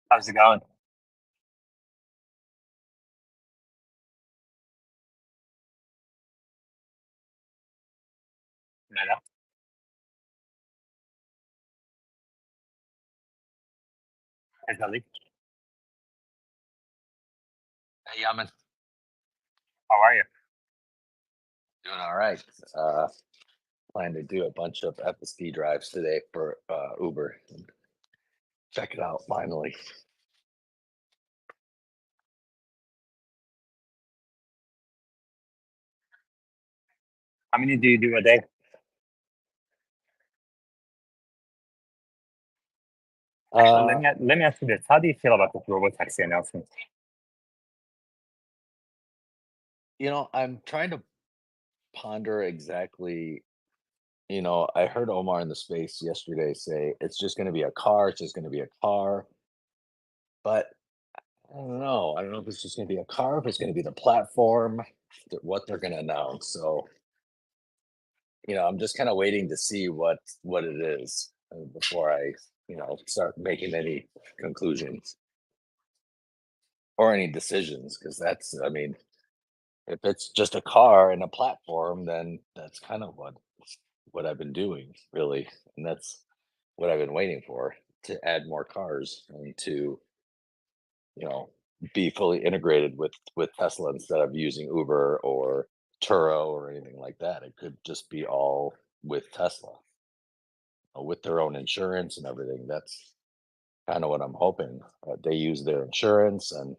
How's it going? Meta. Hey, Kelly. Hey, Yaman, How are you? doing all right. Uh, Plan to do a bunch of FSD drives today for Uber. Check it out finally. How many do you do a day? Actually, Uh, let me ask you this. How do you feel about this robotaxi announcement? I'm trying to ponder exactly. I heard Omar in the space yesterday say it's just going to be a car. It's just going to be a car. But I don't know. I don't know if it's just going to be a car, if it's going to be the platform, what they're going to announce. So, I'm just kind of waiting to see what it is before I, start making any conclusions or any decisions. Because I mean, if it's just a car and a platform, then that's kind of what I've been doing, really, and that's what I've been waiting for, to add more cars and to you know be fully integrated with Tesla instead of using Uber or Turo or anything like that. It could just be all with Tesla, with their own insurance and everything. That's kind of what I'm hoping. They use their insurance, and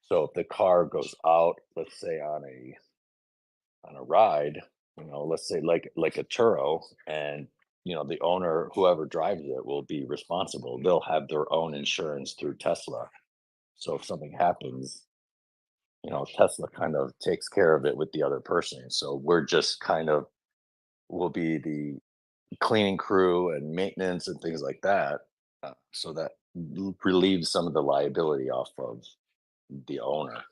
so if the car goes out, let's say on a ride, let's say like a Turo, and the owner, whoever drives it, will be responsible. They'll have their own insurance through Tesla. So if something happens, Tesla kind of takes care of it with the other person. So we're just kind of will be the cleaning crew and maintenance and things like that, so that relieves some of the liability off of the owner.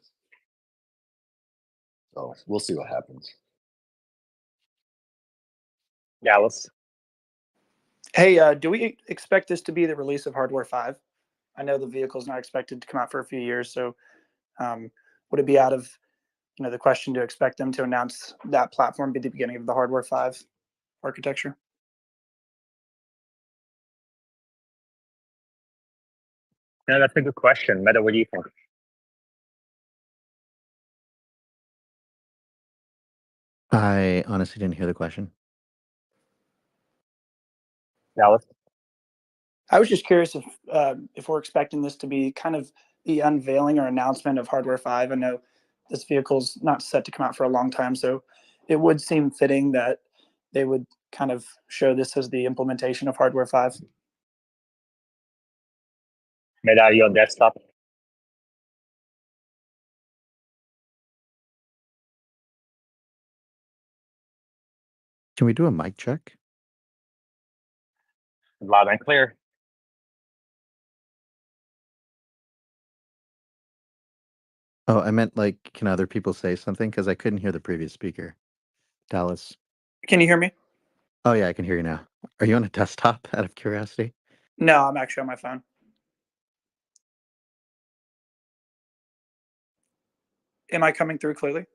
So we'll see what happens. Dallas. Hey, do we expect this to be the release of Hardware 5? I know the vehicle's not expected to come out for a few years, so um, would it be out of the question to expect them to announce that platform be the beginning of the Hardware 5 architecture? No, that's a good question. Meta, what do you think? I honestly didn't hear the question. Dallas. I was just curious if we're expecting this to be kind of the unveiling or announcement of Hardware 5. I know this vehicle's not set to come out for a long time, so it would seem fitting that they would kind of show this as the implementation of Hardware 5. Meta, are you on desktop? Can we do a mic check? Loud and clear. Oh, I meant like, can other people say something? Because I couldn't hear the previous speaker. Dallas. Can you hear me? Oh, yeah, I can hear you now. Are you on a desktop out of curiosity? No, I'm actually on my phone. Am I coming through clearly?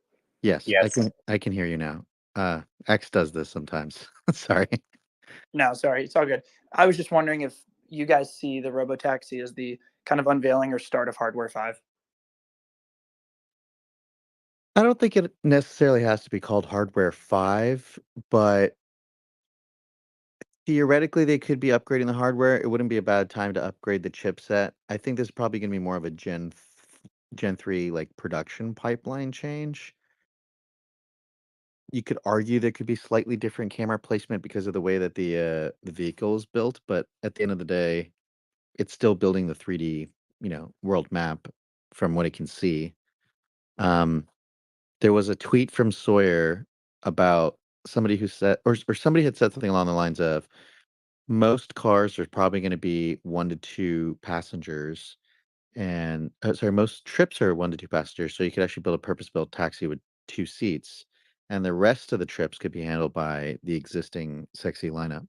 Yes, Yes. I can hear you now. X does this sometimes. Sorry. No, sorry, it's all good. I was just wondering if you guys see the robotaxi as the kind of unveiling or start of Hardware 5. I don't think it necessarily has to be called Hardware 5, but theoretically they could be upgrading the hardware. It wouldn't be a bad time to upgrade the chipset. I think this is probably going to be more of a Gen 3 like production pipeline change. You could argue there could be slightly different camera placement because of the way that the vehicle is built, but at the end of the day, it's still building the 3D, world map from what it can see. There was a tweet from Sawyer about somebody who said, or somebody had said something along the lines of, most cars are probably going to be 1 to 2 passengers, and sorry, most trips are 1 to 2 passengers. So you could actually build a purpose-built taxi with 2 seats, and the rest of the trips could be handled by the existing sexy lineup.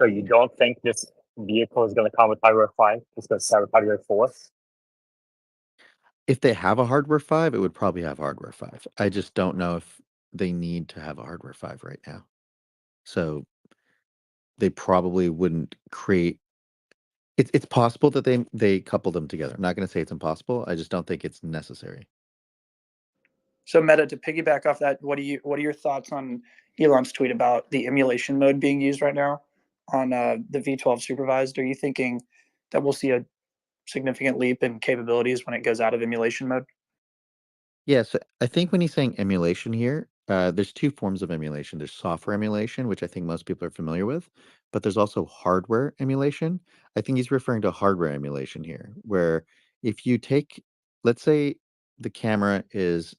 So you don't think this vehicle is going to come with hardware 5? It's going to start with hardware 4? If they have a hardware 5, it would probably have hardware 5. I just don't know if they need to have a hardware 5 right now. So they probably wouldn't create. It's possible that they couple them together. I'm not going to say it's impossible. I just don't think it's necessary. So Meta, to piggyback off that, what are your thoughts on Elon's tweet about the emulation mode being used right now on the V12 supervised? Are you thinking that we'll see a significant leap in capabilities when it goes out of emulation mode? Yeah, so I think when he's saying emulation here, there's two forms of emulation. There's software emulation, which I think most people are familiar with, but there's also hardware emulation. I think he's referring to hardware emulation here, where if you take, let's say the camera is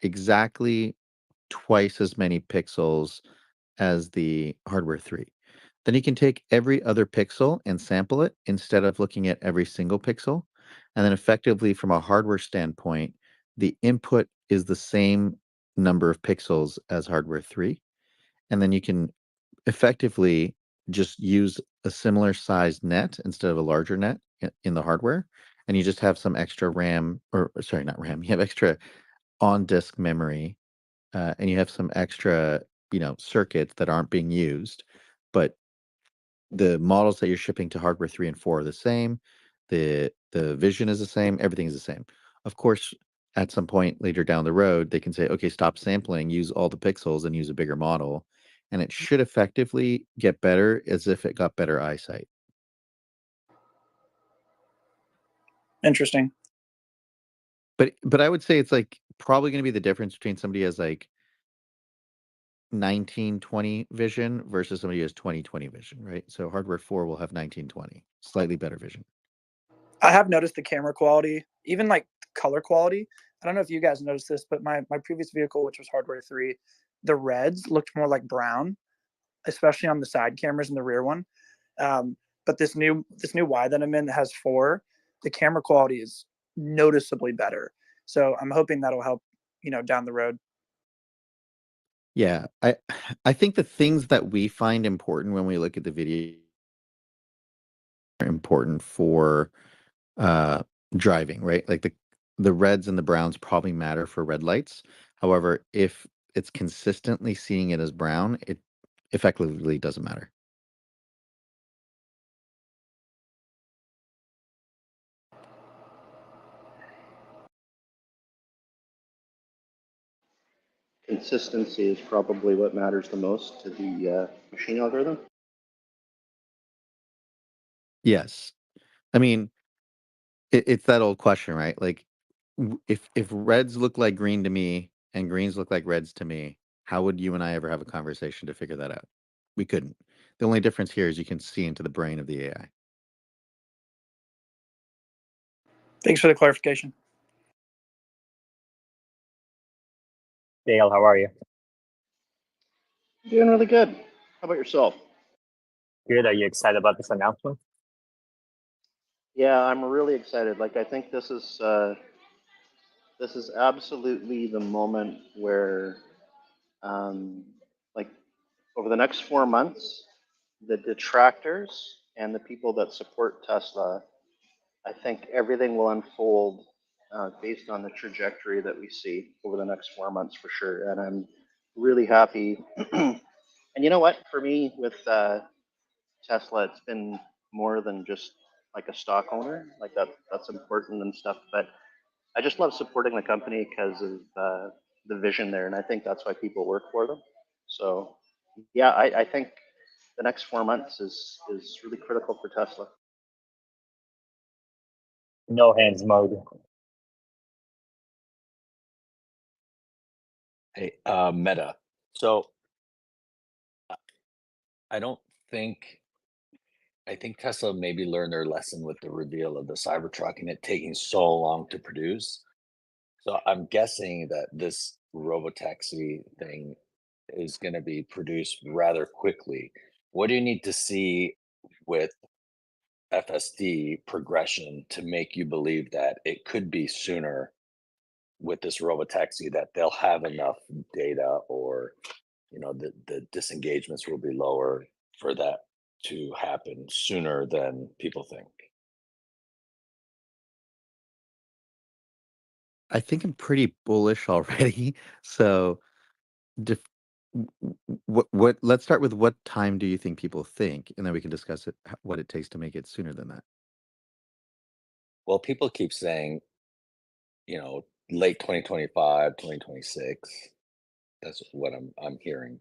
exactly twice as many pixels as the hardware 3. Then you can take every other pixel and sample it instead of looking at every single pixel. And then effectively, from a hardware standpoint, the input is the same number of pixels as hardware 3. And then you can effectively just use a similar sized net instead of a larger net in the hardware. And you just have some extra RAM, or sorry, not RAM, you have extra on disk memory, and you have some extra, circuits that aren't being used, but the models that you're shipping to hardware 3 and 4 are the same. The vision is the same. Everything is the same. Of course, at some point later down the road, they can say, okay, stop sampling, use all the pixels and use a bigger model. And it should effectively get better as if it got better eyesight. Interesting. But I would say it's like probably going to be the difference between somebody has like 1920 vision versus somebody who has 2020 vision, right? So hardware 4 will have 1920, slightly better vision. I have noticed the camera quality, even like color quality. I don't know if you guys noticed this, but my previous vehicle, which was hardware 3, the reds looked more like brown, especially on the side cameras and the rear one. But this new Y that I'm in that has 4, the camera quality is noticeably better. So I'm hoping that'll help, down the road. Yeah, I think the things that we find important when we look at the video are important for uh driving, right? Like the reds and the browns probably matter for red lights. However, if it's consistently seeing it as brown, it effectively doesn't matter. Consistency is probably what matters the most to the machine algorithm. Yes. I mean, it's that old question, right? Like if reds look like green to me and greens look like reds to me, how would you and I ever have a conversation to figure that out? We couldn't. The only difference here is you can see into the brain of the AI. Thanks for the clarification. Dale, how are you? Doing really good. How about yourself? Good. Are you excited about this announcement? Yeah, I'm really excited. Like, I think this is absolutely the moment where, um, like, over the next 4 months, the detractors and the people that support Tesla, I think everything will unfold based on the trajectory that we see over the next 4 months for sure. And I'm really happy. And you know what? For me, with Tesla, it's been more than just like a stock owner. Like that's important and stuff. But I just love supporting the company because of the vision there, and I think that's why people work for them. So yeah, I think the next 4 months is really critical for Tesla. No hands mode. Hey, Meta. So I don't think I think Tesla maybe learned their lesson with the reveal of the Cybertruck and it taking so long to produce. So I'm guessing that this robotaxi thing is going to be produced rather quickly. What do you need to see with FSD progression to make you believe that it could be sooner with this robotaxi that they'll have enough data or the disengagements will be lower for that to happen sooner than people think. I think I'm pretty bullish already. So, def- what? Let's start with what time do you think people think, and then we can discuss it. What it takes to make it sooner than that. Well, people keep saying, late 2025, 2026. That's what I'm hearing.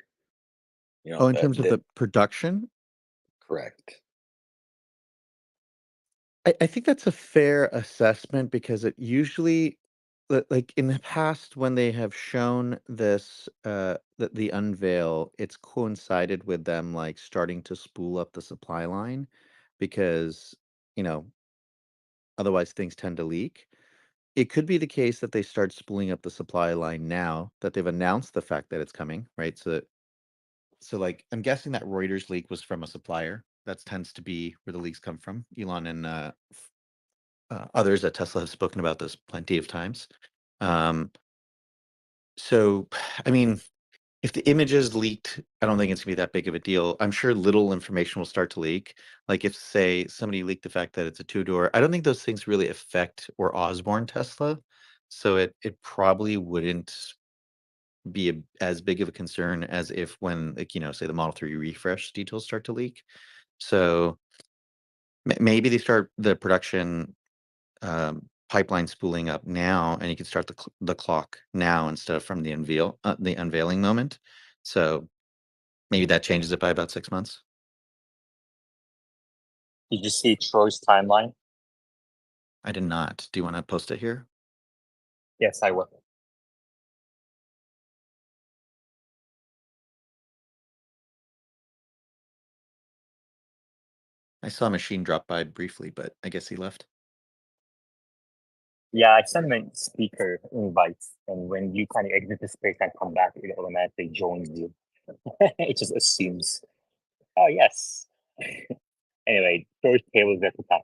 Oh, in That terms of that the production, correct. I think that's a fair assessment because it usually, like in the past, when they have shown this, the unveil, it's coincided with them like starting to spool up the supply line because, you know, otherwise things tend to leak. It could be the case that they start spooling up the supply line now that they've announced the fact that it's coming, right? So like I'm guessing that Reuters leak was from a supplier. That tends to be where the leaks come from. Elon and others at Tesla have spoken about this plenty of times. Um, so, I mean, if the image is leaked, I don't think it's gonna be that big of a deal. I'm sure little information will start to leak. Like if, say, somebody leaked the fact that it's a two-door, I don't think those things really affect or Osborne Tesla. So it probably wouldn't be as big of a concern as if when, like, say the Model 3 refresh details start to leak. So maybe they start the production pipeline spooling up now, and you can start the clock now instead of from the unveiling moment. So maybe that changes it by about 6 months. Did you see Troy's timeline? I did not. Do you want to post it here? Yes, I will. I saw Machine drop by briefly, but I guess he left. Yeah, I sent him a speaker invite, and when you kind of exit the space and come back, it automatically joins you. It just assumes, oh yes. Anyway, Troy's tables at the top.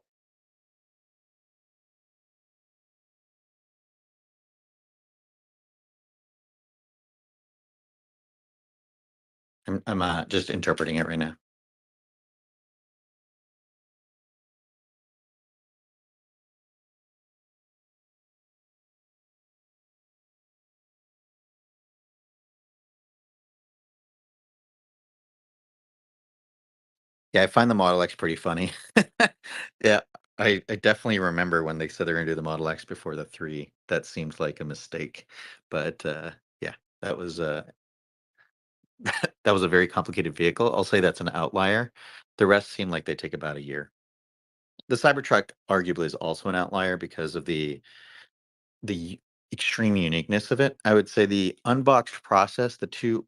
I'm just interpreting it right now. Yeah, I find the Model X pretty funny. Yeah, I definitely remember when they said they're gonna do the Model X before the 3. That seemed like a mistake. But yeah, that was that was a very complicated vehicle. I'll say that's an outlier. The rest seem like they take about a year. The Cybertruck arguably is also an outlier because of the extreme uniqueness of it. I would say the unboxed process, the 2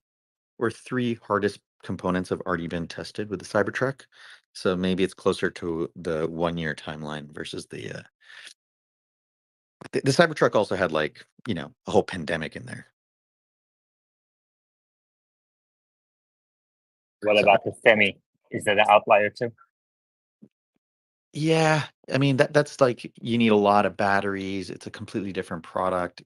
or 3 hardest components have already been tested with the Cybertruck. So maybe it's closer to the 1-year timeline versus the Cybertruck also had like, a whole pandemic in there. What So about the Semi? Is that an outlier too? yeah, I mean that's like you need a lot of batteries. It's a completely different product.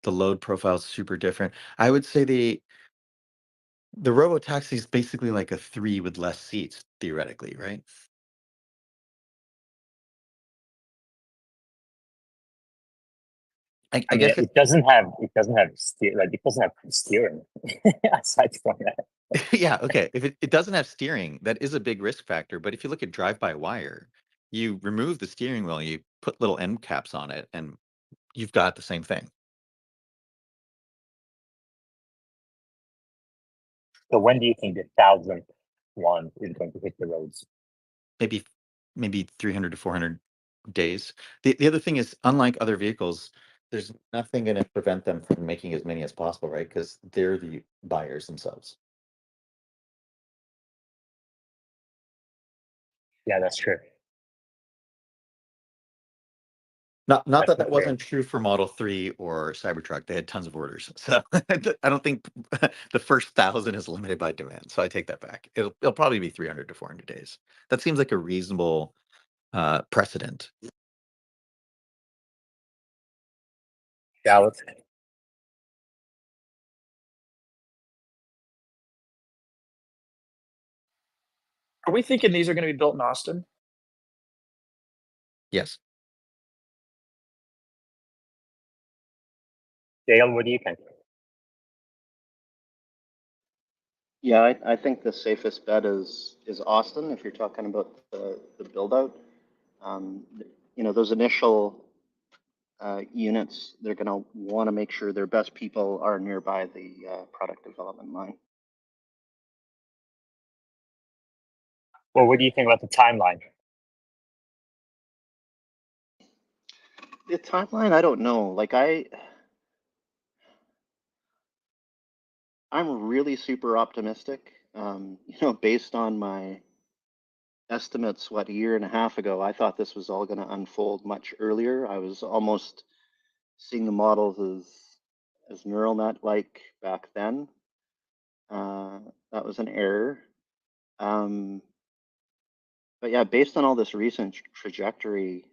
The load profile is super different. I would say the Robotaxi is basically like a 3 with less seats, theoretically, right? I I mean, guess it doesn't have it doesn't have steering. Aside from that, yeah, okay. If it doesn't have steering, that is a big risk factor. But if you look at drive-by-wire, you remove the steering wheel, you put little end caps on it, and you've got the same thing. so when do you think the 1,000th one is going to hit the roads? Maybe maybe 300 to 400 days. The other thing is, unlike other vehicles, there's nothing going to prevent them from making as many as possible, right? Because they're the buyers themselves. Yeah, that's true. Not That's that for that sure. wasn't true for Model 3 or Cybertruck. They had tons of orders. So I don't think the first 1,000 is limited by demand. So I take that back. It'll probably be 300 to 400 days. That seems like a reasonable precedent. Dallas. Are we thinking these are going to be built in Austin? Yes. Dale, what do you think? Yeah, I think the safest bet is Austin if you're talking about the build out. Um, those initial units, they're going to want to make sure their best people are nearby the product development line. Well, what do you think about the timeline? The timeline, I don't know. Like I'm really super optimistic. Based on my estimates, what, a year and a half ago, I thought this was all going to unfold much earlier. I was almost seeing the models as neural net like back then. That was an error. But yeah, based on all this recent trajectory,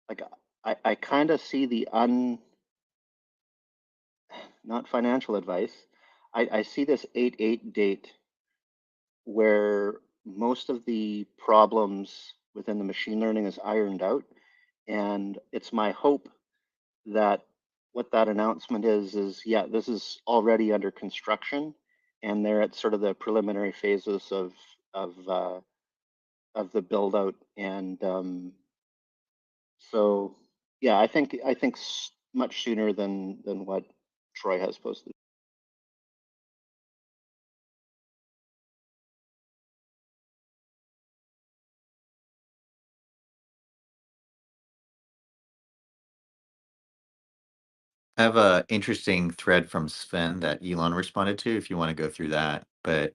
like I kind of see the not financial advice. I see this 8/8 date where most of the problems within the machine learning is ironed out. And it's my hope that what that announcement is, yeah, this is already under construction and they're at sort of the preliminary phases of the build out. And so, yeah, I think much sooner than what Troy has posted. I have a interesting thread from Sven that Elon responded to if you want to go through that. But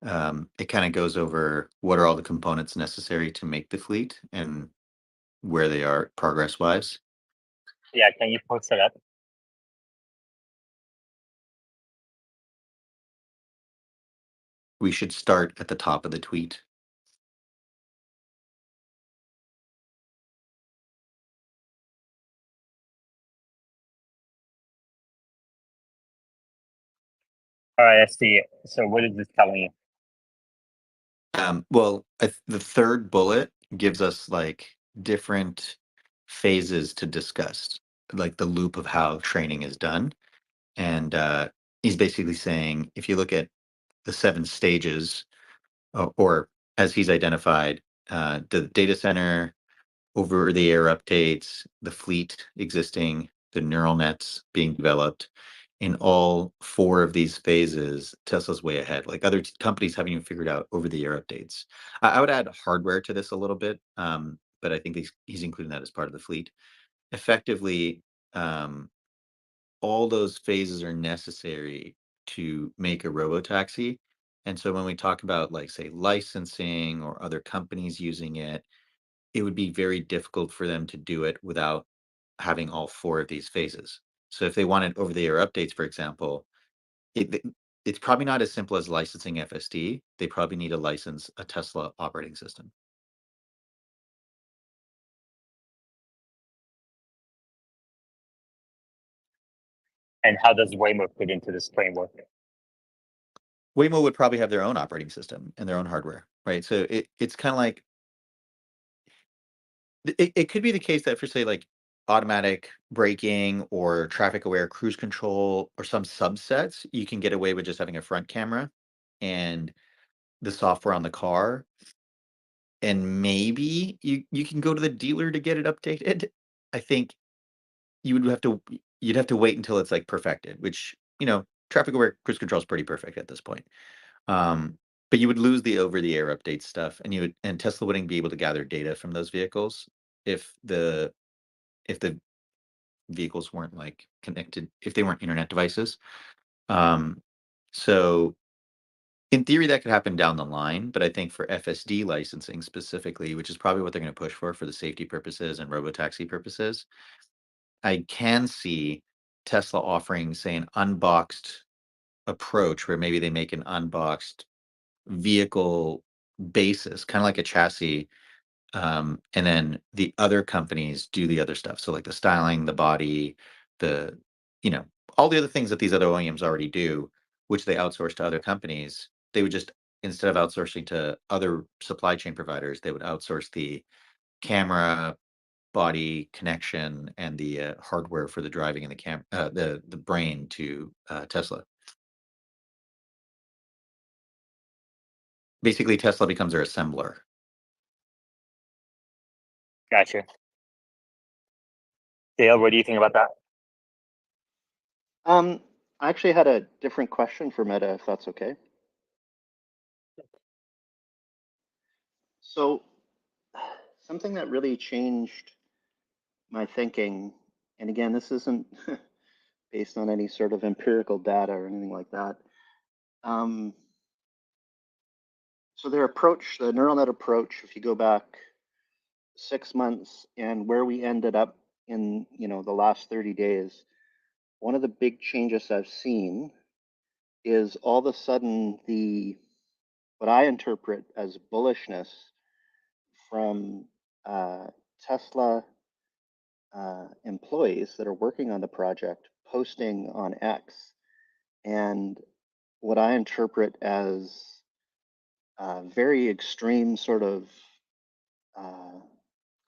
it kind of goes over what are all the components necessary to make the fleet and where they are progress wise. Yeah, can you post it up? We should start at the top of the tweet. All right, I see it. So what is this telling you? Well, the third bullet gives us like different phases to discuss, like the loop of how training is done. And he's basically saying if you look at the 7 stages, or as he's identified, the data center, over the air updates, the fleet existing, the neural nets being developed. In all 4 of these phases, Tesla's way ahead. Like other companies haven't even figured out over the air updates. I would add hardware to this a little bit, but I think he's including that as part of the fleet. Effectively, all those phases are necessary to make a robotaxi. And so when we talk about, like, say, licensing or other companies using it, it would be very difficult for them to do it without having all 4 of these phases. So if they wanted over the air updates, for example, it it's probably not as simple as licensing FSD. They probably need to license a Tesla operating system. And how does Waymo fit into this framework? Waymo would probably have their own operating system and their own hardware, right? So it's kind of like it could be the case that for, say, like automatic braking or traffic aware cruise control or some subsets, you can get away with just having a front camera and the software on the car, and maybe you can go to the dealer to get it updated. I think you'd have to wait until it's like perfected, which, traffic aware cruise control is pretty perfect at this point. Um, but you would lose the over the air update stuff, and Tesla wouldn't be able to gather data from those vehicles if the vehicles weren't like connected, if they weren't internet devices. So in theory, that could happen down the line, but I think for FSD licensing specifically, which is probably what they're going to push for the safety purposes and robotaxi purposes, I can see Tesla offering, say, an unboxed approach where maybe they make an unboxed vehicle basis, kind of like a chassis, and then the other companies do the other stuff. So like the styling, the body, the, all the other things that these other OEMs already do, which they outsource to other companies, they would just instead of outsourcing to other supply chain providers, they would outsource the camera, body connection, and the hardware for the driving and the brain to Tesla. Basically, Tesla becomes their assembler. Gotcha. Dale, what do you think about that? I actually had a different question for Meta, if that's okay. So, something that really changed my thinking, and again, this isn't based on any sort of empirical data or anything like that. So their approach, the neural net approach, if you go back 6 months and where we ended up in, the last 30 days, one of the big changes I've seen is all of a sudden what I interpret as bullishness from Tesla employees that are working on the project posting on X, and what I interpret as very extreme sort of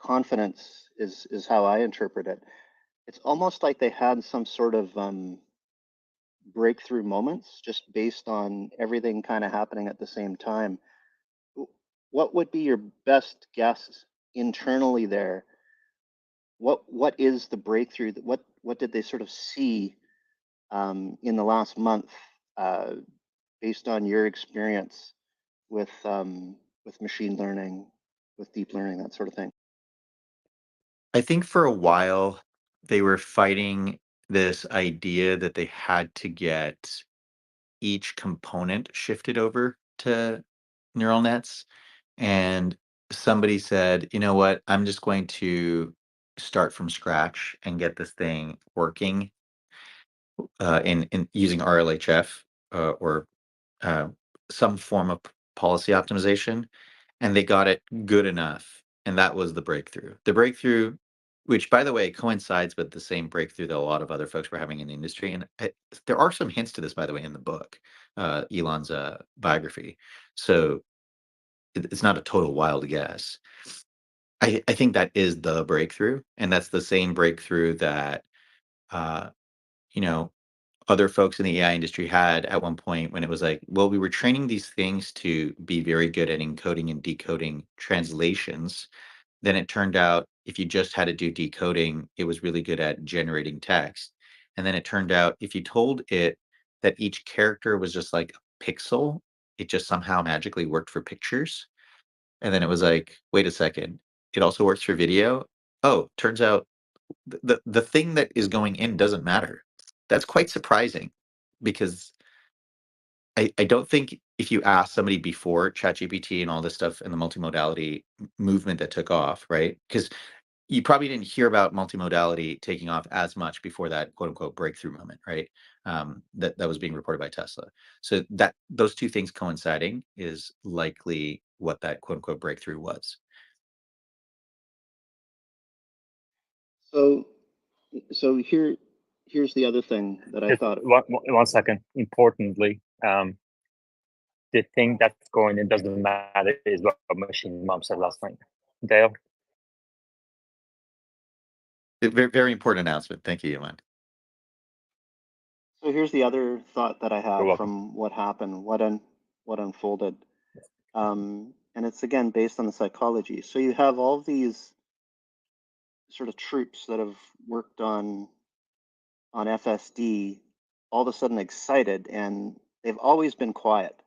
confidence is how I interpret it. It's almost like they had some sort of breakthrough moments just based on everything kind of happening at the same time. What would be your best guess internally there? What is the breakthrough? What did they sort of see in the last month, based on your experience with machine learning, with deep learning, that sort of thing? I think for a while they were fighting this idea that they had to get each component shifted over to neural nets. And somebody said, you know what, I'm just going to start from scratch and get this thing working in using RLHF or uh, some form of policy optimization, and they got it good enough, and that was the breakthrough. The breakthrough, which by the way coincides with the same breakthrough that a lot of other folks were having in the industry, and there are some hints to this, by the way, in the book, Elon's biography. So it's not a total wild guess. I think that is the breakthrough, and that's the same breakthrough that uh, you know other folks in the AI industry had at one point when it was like, well, we were training these things to be very good at encoding and decoding translations. Then it turned out if you just had to do decoding, it was really good at generating text. And then it turned out if you told it that each character was just like a pixel, it just somehow magically worked for pictures. And then it was like, wait a second, it also works for video. Oh, turns out the thing that is going in doesn't matter. That's quite surprising because I don't think if you ask somebody before ChatGPT and all this stuff and the multimodality movement that took off, right? Because you probably didn't hear about multimodality taking off as much before that quote unquote breakthrough moment, right? That was being reported by Tesla. So that those two things coinciding is likely what that quote unquote breakthrough was. So, here's the other thing that I Just thought. one second. Importantly, the thing that's going in doesn't matter is what machine mom said last night. Dale? Very, very important announcement. Thank you, Iman. So here's the other thought that I You're have welcome. from what happened, what unfolded, and it's again based on the psychology. So you have all these sort of troops that have worked on FSD, all of a sudden excited, and they've always been quiet.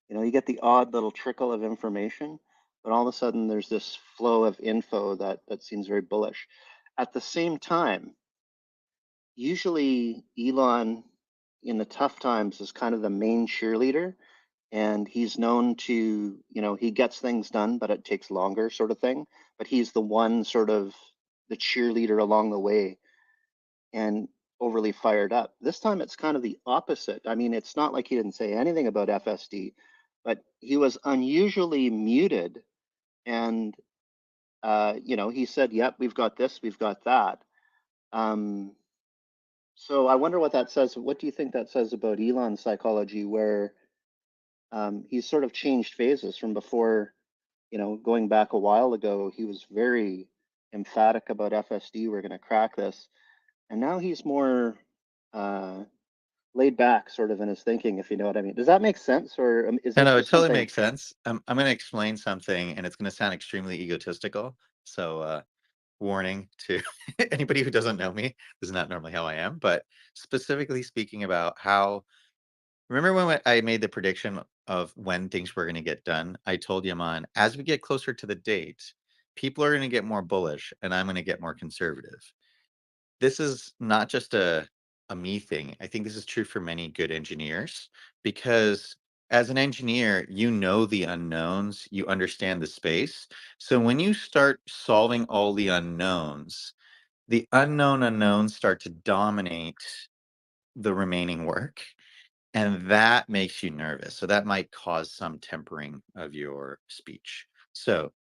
You get the odd little trickle of information, but all of a sudden there's this flow of info that seems very bullish. At the same time, usually Elon in the tough times is kind of the main cheerleader, and he's known to, he gets things done, but it takes longer, sort of thing. But he's the one sort of the cheerleader along the way and overly fired up. This time it's kind of the opposite. I mean, it's not like he didn't say anything about FSD, but he was unusually muted. And, he said, yep, we've got this, we've got that. So I wonder what that says. What do you think that says about Elon's psychology, where he's sort of changed phases from before, going back a while ago, he was very emphatic about FSD. We're going to crack this. And now he's more laid back sort of in his thinking, if you know what I mean. Does that make sense? Or is No, this no, it just totally something? makes sense. I'm going to explain something, and it's going to sound extremely egotistical. So, warning to anybody who doesn't know me. This is not normally how I am, but specifically speaking about how. Remember when I made the prediction of when things were going to get done? I told Yaman, as we get closer to the date, people are going to get more bullish, and I'm going to get more conservative. This is not just a me thing. I think this is true for many good engineers because as an engineer, you know the unknowns, you understand the space. So when you start solving all the unknown unknowns start to dominate the remaining work, and that makes you nervous. So that might cause some tempering of your speech. So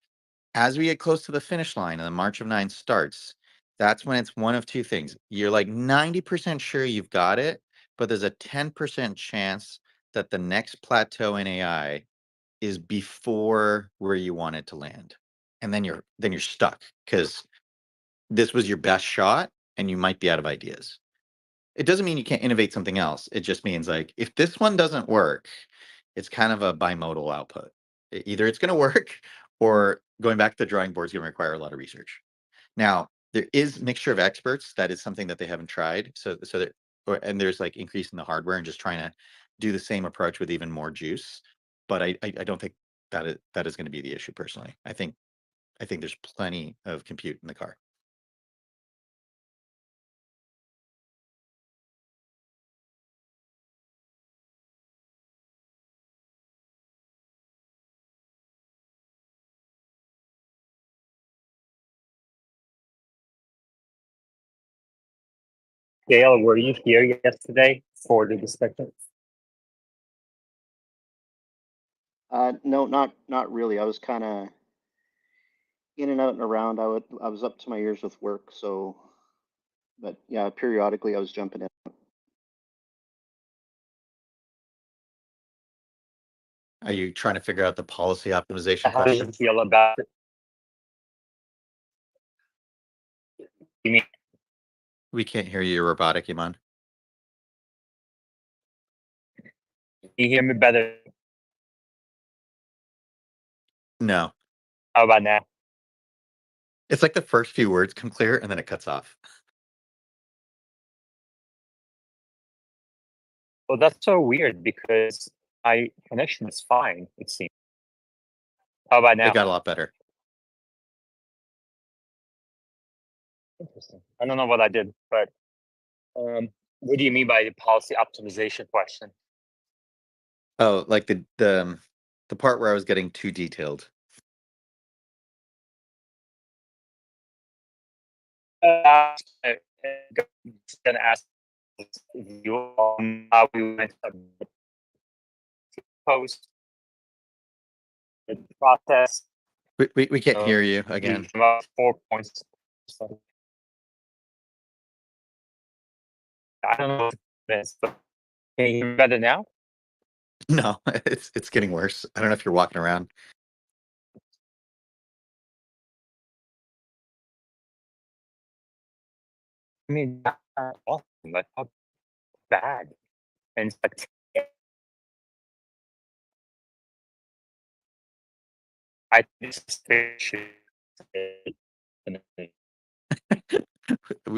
as we get close to the finish line and the March of Nine starts, that's when it's one of two things. You're like 90% sure you've got it, but there's a 10% chance that the next plateau in AI is before where you want it to land. And then you're stuck because this was your best shot and you might be out of ideas. It doesn't mean you can't innovate something else. It just means like if this one doesn't work, it's kind of a bimodal output. Either it's going to work or going back to the drawing board is going to require a lot of research. Now, there is mixture of experts. That is something that they haven't tried. And there's like increasing the hardware and just trying to do the same approach with even more juice. But I don't think that is going to be the issue personally. I think there's plenty of compute in the car. Dale, were you here yesterday for the discussion? No, not really. I was kind of in and out and around. I was up to my ears with work, so, but yeah, periodically I was jumping in. Are you trying to figure out the policy optimization How do you question? feel about it? You mean We can't hear you. You're robotic, Iman. you hear me better? No. How about now? It's like the first few words come clear and then it cuts off. Well, that's so weird because my connection is fine, it seems. How about now? It got a lot better. Interesting. I don't know what I did, but what do you mean by the policy optimization question? Oh, like the part where I was getting too detailed. Gonna ask you on how we went post the process. We can't hear you again. We about 4 points. I don't know if it's, but can you hear me better now? No, it's getting worse. I don't know if you're walking around. I mean, not awesome, but how bad? And it's like, I think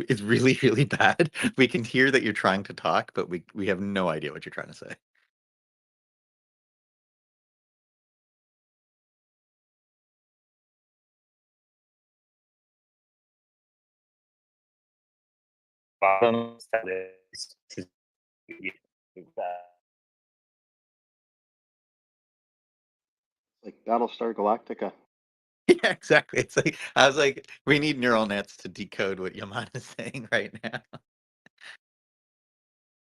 It's really, really bad. We can hear that you're trying to talk, but we have no idea what you're trying to say. I don't know if that is Like Battlestar Galactica. Yeah, exactly. It's like I was like, we need neural nets to decode what Yaman is saying right now.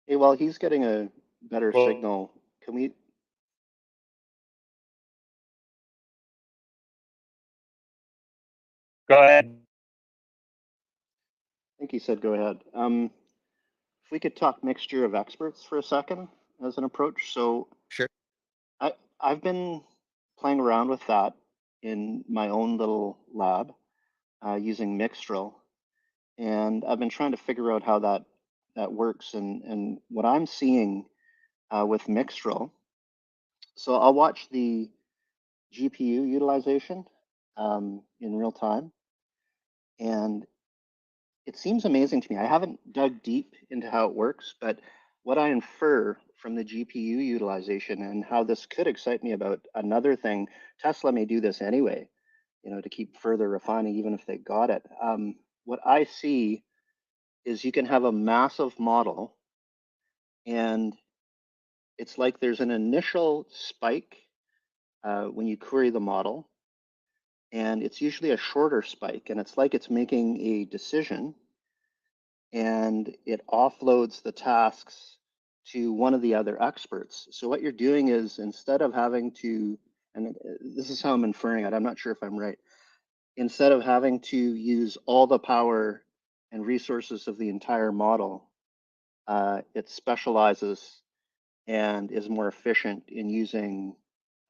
Hey, well, he's getting a better well, signal. Can we? go ahead. I think he said go ahead. If we could talk mixture of experts for a second as an approach. So Sure. I I've been playing around with that in my own little lab using Mixtral, and I've been trying to figure out how that works. And what I'm seeing with Mixtral, so I'll watch the GPU utilization in real time, and it seems amazing to me. I haven't dug deep into how it works, but what I infer from the GPU utilization and how this could excite me about another thing, Tesla may do this anyway, to keep further refining, even if they got it. What I see is you can have a massive model, and it's like there's an initial spike when you query the model, and it's usually a shorter spike, and it's like it's making a decision and it offloads the tasks to one of the other experts. So what you're doing is instead of having to, and this is how I'm inferring it, I'm not sure if I'm right, instead of having to use all the power and resources of the entire model, it specializes and is more efficient in using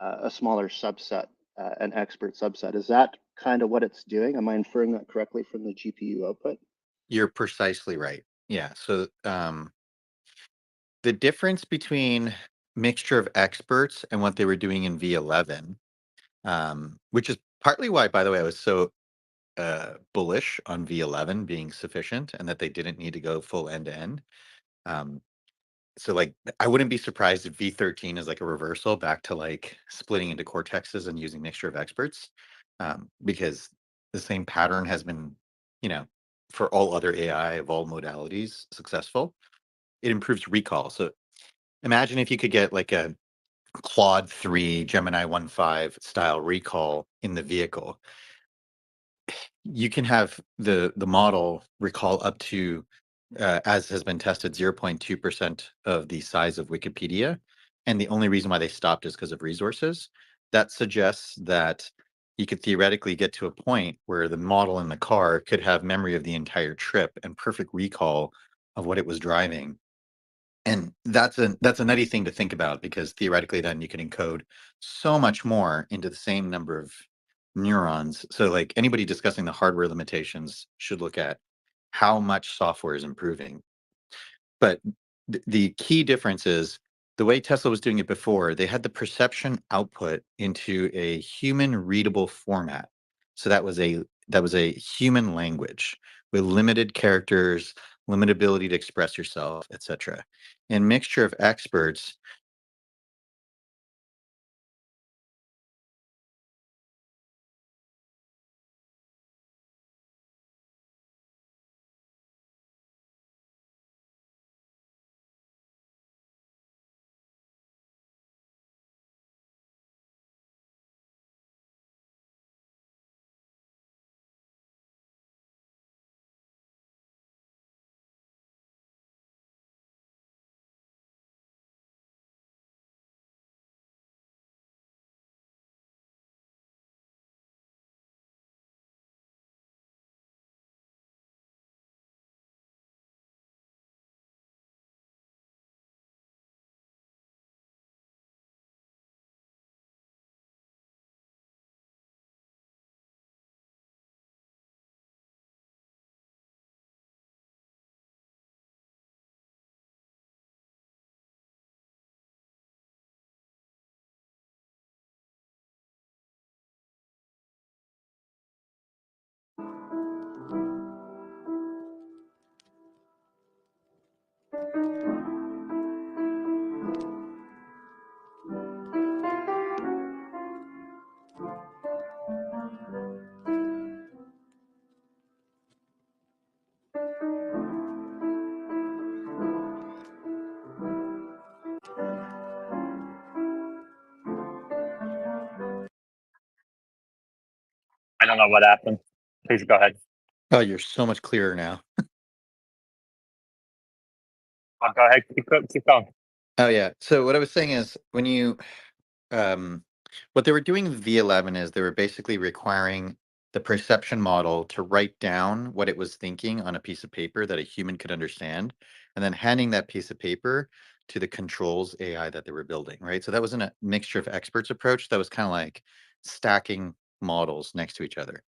a smaller subset, an expert subset. Is that kind of what it's doing? Am I inferring that correctly from the GPU output? You're precisely right. Yeah. So the difference between mixture of experts and what they were doing in V11, which is partly why, by the way, I was so bullish on V11 being sufficient and that they didn't need to go full end to end. So like I wouldn't be surprised if V13 is like a reversal back to like splitting into cortexes and using mixture of experts, because the same pattern has been, for all other AI of all modalities successful. It improves recall. So imagine if you could get like a Claude 3 Gemini 1.5 style recall in the vehicle. You can have the model recall up to, as has been tested, 0.2% of the size of Wikipedia. And the only reason why they stopped is because of resources. That suggests that you could theoretically get to a point where the model in the car could have memory of the entire trip and perfect recall of what it was driving. And that's a nutty thing to think about, because theoretically then you can encode so much more into the same number of neurons. So like anybody discussing the hardware limitations should look at how much software is improving. But the key difference is the way Tesla was doing it before, they had the perception output into a human readable format. So that was a human language with limited characters, limited ability to express yourself, etc. And mixture of experts, I don't know what happened. Please go ahead. oh, you're so much clearer now. Go ahead. Keep going. Oh yeah. So what I was saying is when you what they were doing with V11 is they were basically requiring the perception model to write down what it was thinking on a piece of paper that a human could understand, and then handing that piece of paper to the controls AI that they were building, right? So that wasn't a mixture of experts approach. That was kind of like stacking models next to each other.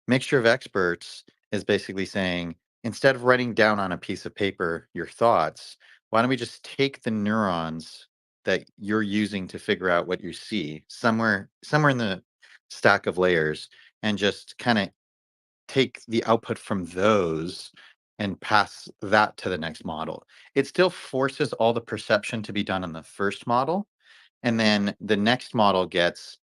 Mixture of experts is basically saying, instead of writing down on a piece of paper your thoughts, why don't we just take the neurons that you're using to figure out what you see somewhere in the stack of layers, and just kind of take the output from those and pass that to the next model. It still forces all the perception to be done on the first model, and then the next model gets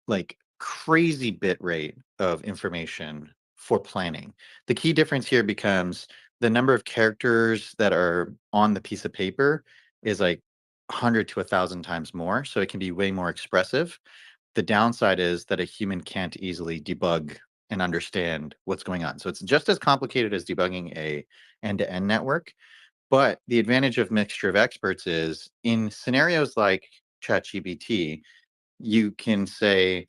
like crazy bit rate of information for planning. The key difference here becomes the number of characters that are on the piece of paper is like 100 to 1,000 times more, so it can be way more expressive. The downside is that a human can't easily debug and understand what's going on. So it's just as complicated as debugging a end-to-end network. But the advantage of mixture of experts is in scenarios like ChatGPT, you can say,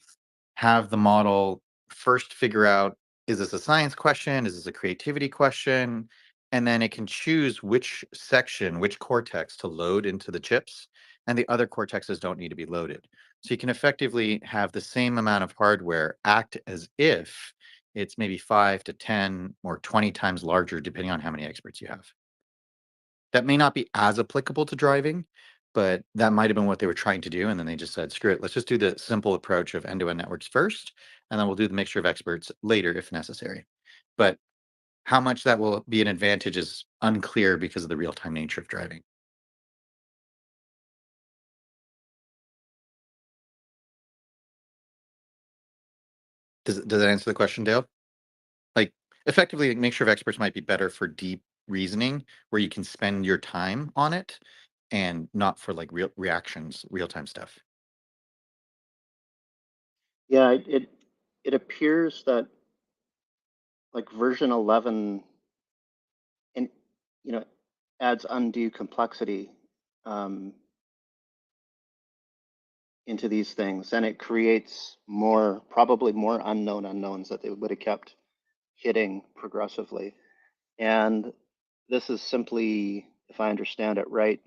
have the model first figure out, is this a science question? Is this a creativity question? And then it can choose which section, which cortex to load into the chips, and the other cortexes don't need to be loaded. So you can effectively have the same amount of hardware act as if it's maybe 5 to 10 or 20 times larger, depending on how many experts you have. That may not be as applicable to driving, but that might have been what they were trying to do. And then they just said, screw it, let's just do the simple approach of end-to-end networks first, and then we'll do the mixture of experts later if necessary. But how much that will be an advantage is unclear because of the real-time nature of driving. Does that answer the question, Dale? Like, effectively, a mixture of experts might be better for deep reasoning, where you can spend your time on it and not for like real reactions, real-time stuff. Yeah, it appears that like version 11 and adds undue complexity into these things, and it creates probably more unknown unknowns that they would have kept hitting progressively. And this is simply, if I understand it right,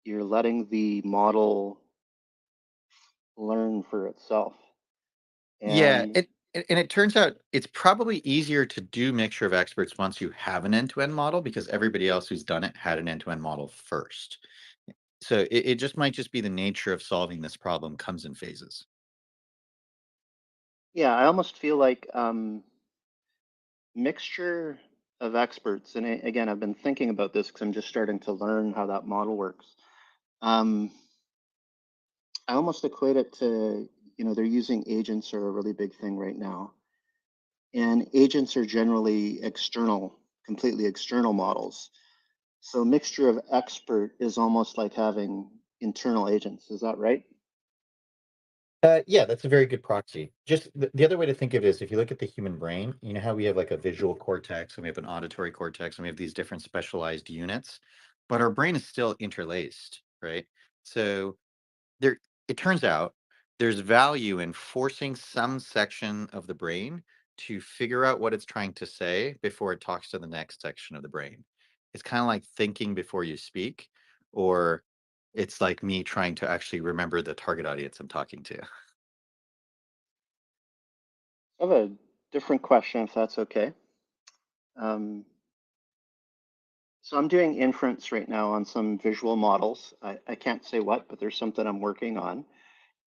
you're letting the model learn for itself. Yeah, And and it turns out it's probably easier to do mixture of experts once you have an end-to-end model, because everybody else who's done it had an end-to-end model first. So it just might just be the nature of solving this problem comes in phases. yeah, I almost feel like mixture of experts, and again, I've been thinking about this because I'm just starting to learn how that model works. I almost equate it to, they're using agents are a really big thing right now. And agents are generally external, completely external models. So mixture of expert is almost like having internal agents. Is that right? Yeah, that's a very good proxy. Just the other way to think of it is, if you look at the human brain, you know how we have like a visual cortex and we have an auditory cortex and we have these different specialized units, but our brain is still interlaced, right? So there, it turns out there's value in forcing some section of the brain to figure out what it's trying to say before it talks to the next section of the brain. It's kind of like thinking before you speak, or it's like me trying to actually remember the target audience I'm talking to. I have a different question, if that's okay. Um, so I'm doing inference right now on some visual models. I can't say what, but there's something I'm working on.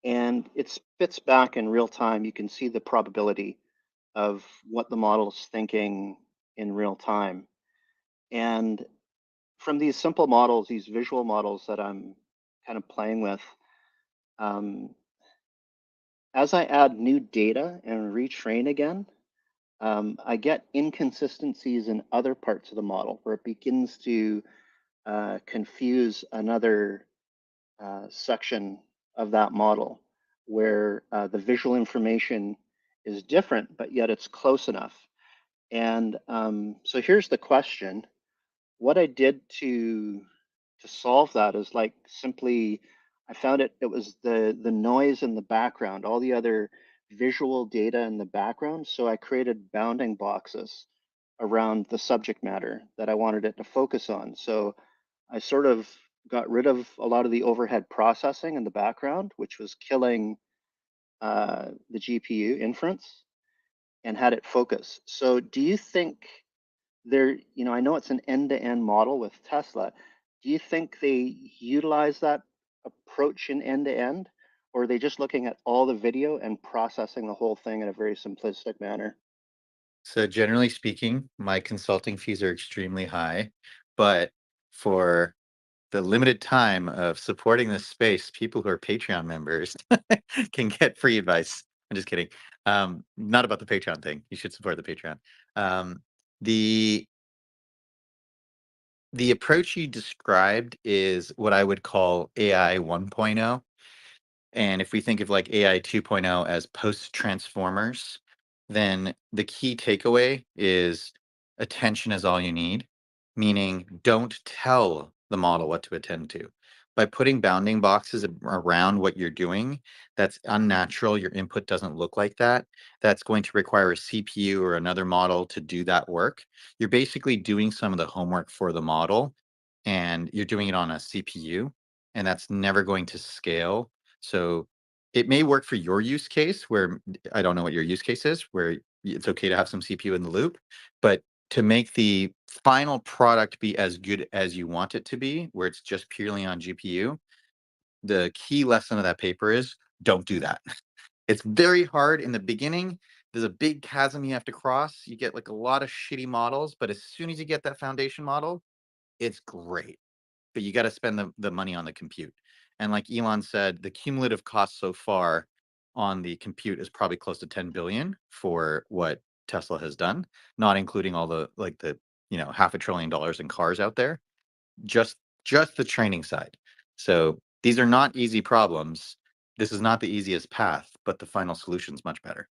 And it spits back in real time. You can see the probability of what the model's thinking in real time. And from these simple models, these visual models that I'm kind of playing with, um, as I add new data and retrain again, I get inconsistencies in other parts of the model where it begins to confuse another section of that model where the visual information is different, but yet it's close enough. And so here's the question. What I did to solve that is like simply I found it was the noise in the background, all the other visual data in the background. So I created bounding boxes around the subject matter that I wanted it to focus on. So I sort of got rid of a lot of the overhead processing in the background, which was killing the GPU inference, and had it focus. So do you think I know it's an end-to-end model with Tesla. Do you think they utilize that approach in end-to-end, or are they just looking at all the video and processing the whole thing in a very simplistic manner? So generally speaking, my consulting fees are extremely high, but for the limited time of supporting this space, people who are Patreon members can get free advice. I'm just kidding. Not about the Patreon thing. You should support the Patreon. Um, the the approach you described is what I would call AI 1.0. And if we think of like AI 2.0 as post transformers, then the key takeaway is attention is all you need, meaning don't tell the model what to attend to. By putting bounding boxes around what you're doing, that's unnatural. Your input doesn't look like that. That's going to require a CPU or another model to do that work. You're basically doing some of the homework for the model, and you're doing it on a CPU, and that's never going to scale. So it may work for your use case where I don't know what your use case is, where it's okay to have some CPU in the loop, but to make the final product be as good as you want it to be, where it's just purely on GPU, the key lesson of that paper is don't do that. It's very hard in the beginning. There's a big chasm you have to cross. You get like a lot of shitty models, but as soon as you get that foundation model, it's great. But you got to spend the money on the compute. And like Elon said, the cumulative cost so far on the compute is probably close to 10 billion for what Tesla has done, not including all the like the half $1 trillion in cars out there, just the training side. So these are not easy problems. This is not the easiest path, but the final solution is much better.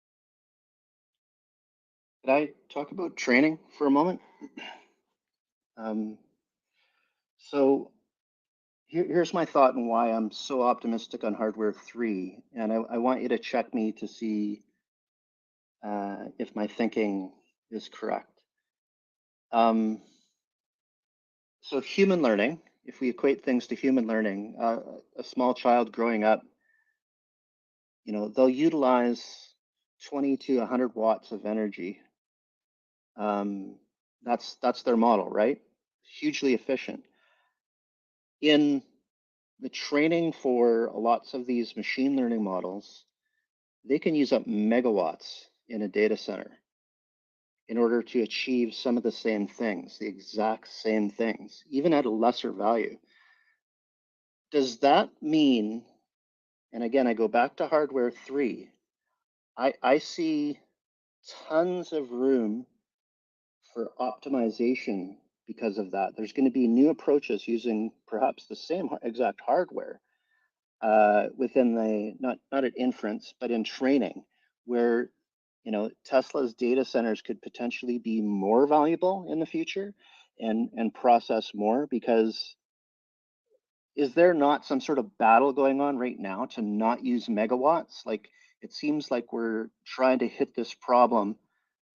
Could I talk about training for a moment? So here's my thought and why I'm so optimistic on hardware 3. And I want you to check me to see if my thinking is correct. So human learning, if we equate things to human learning, a small child growing up, they'll utilize 20 to 100 watts of energy. That's their model, right? Hugely efficient. In the training for lots of these machine learning models, they can use up megawatts in a data center in order to achieve some of the same things, the exact same things, even at a lesser value. Does that mean, and again, I go back to hardware 3, I see tons of room for optimization because of that. There's going to be new approaches using perhaps the same exact hardware within the not at inference, but in training, where Tesla's data centers could potentially be more valuable in the future and process more. Because is there not some sort of battle going on right now to not use megawatts? Like it seems like we're trying to hit this problem,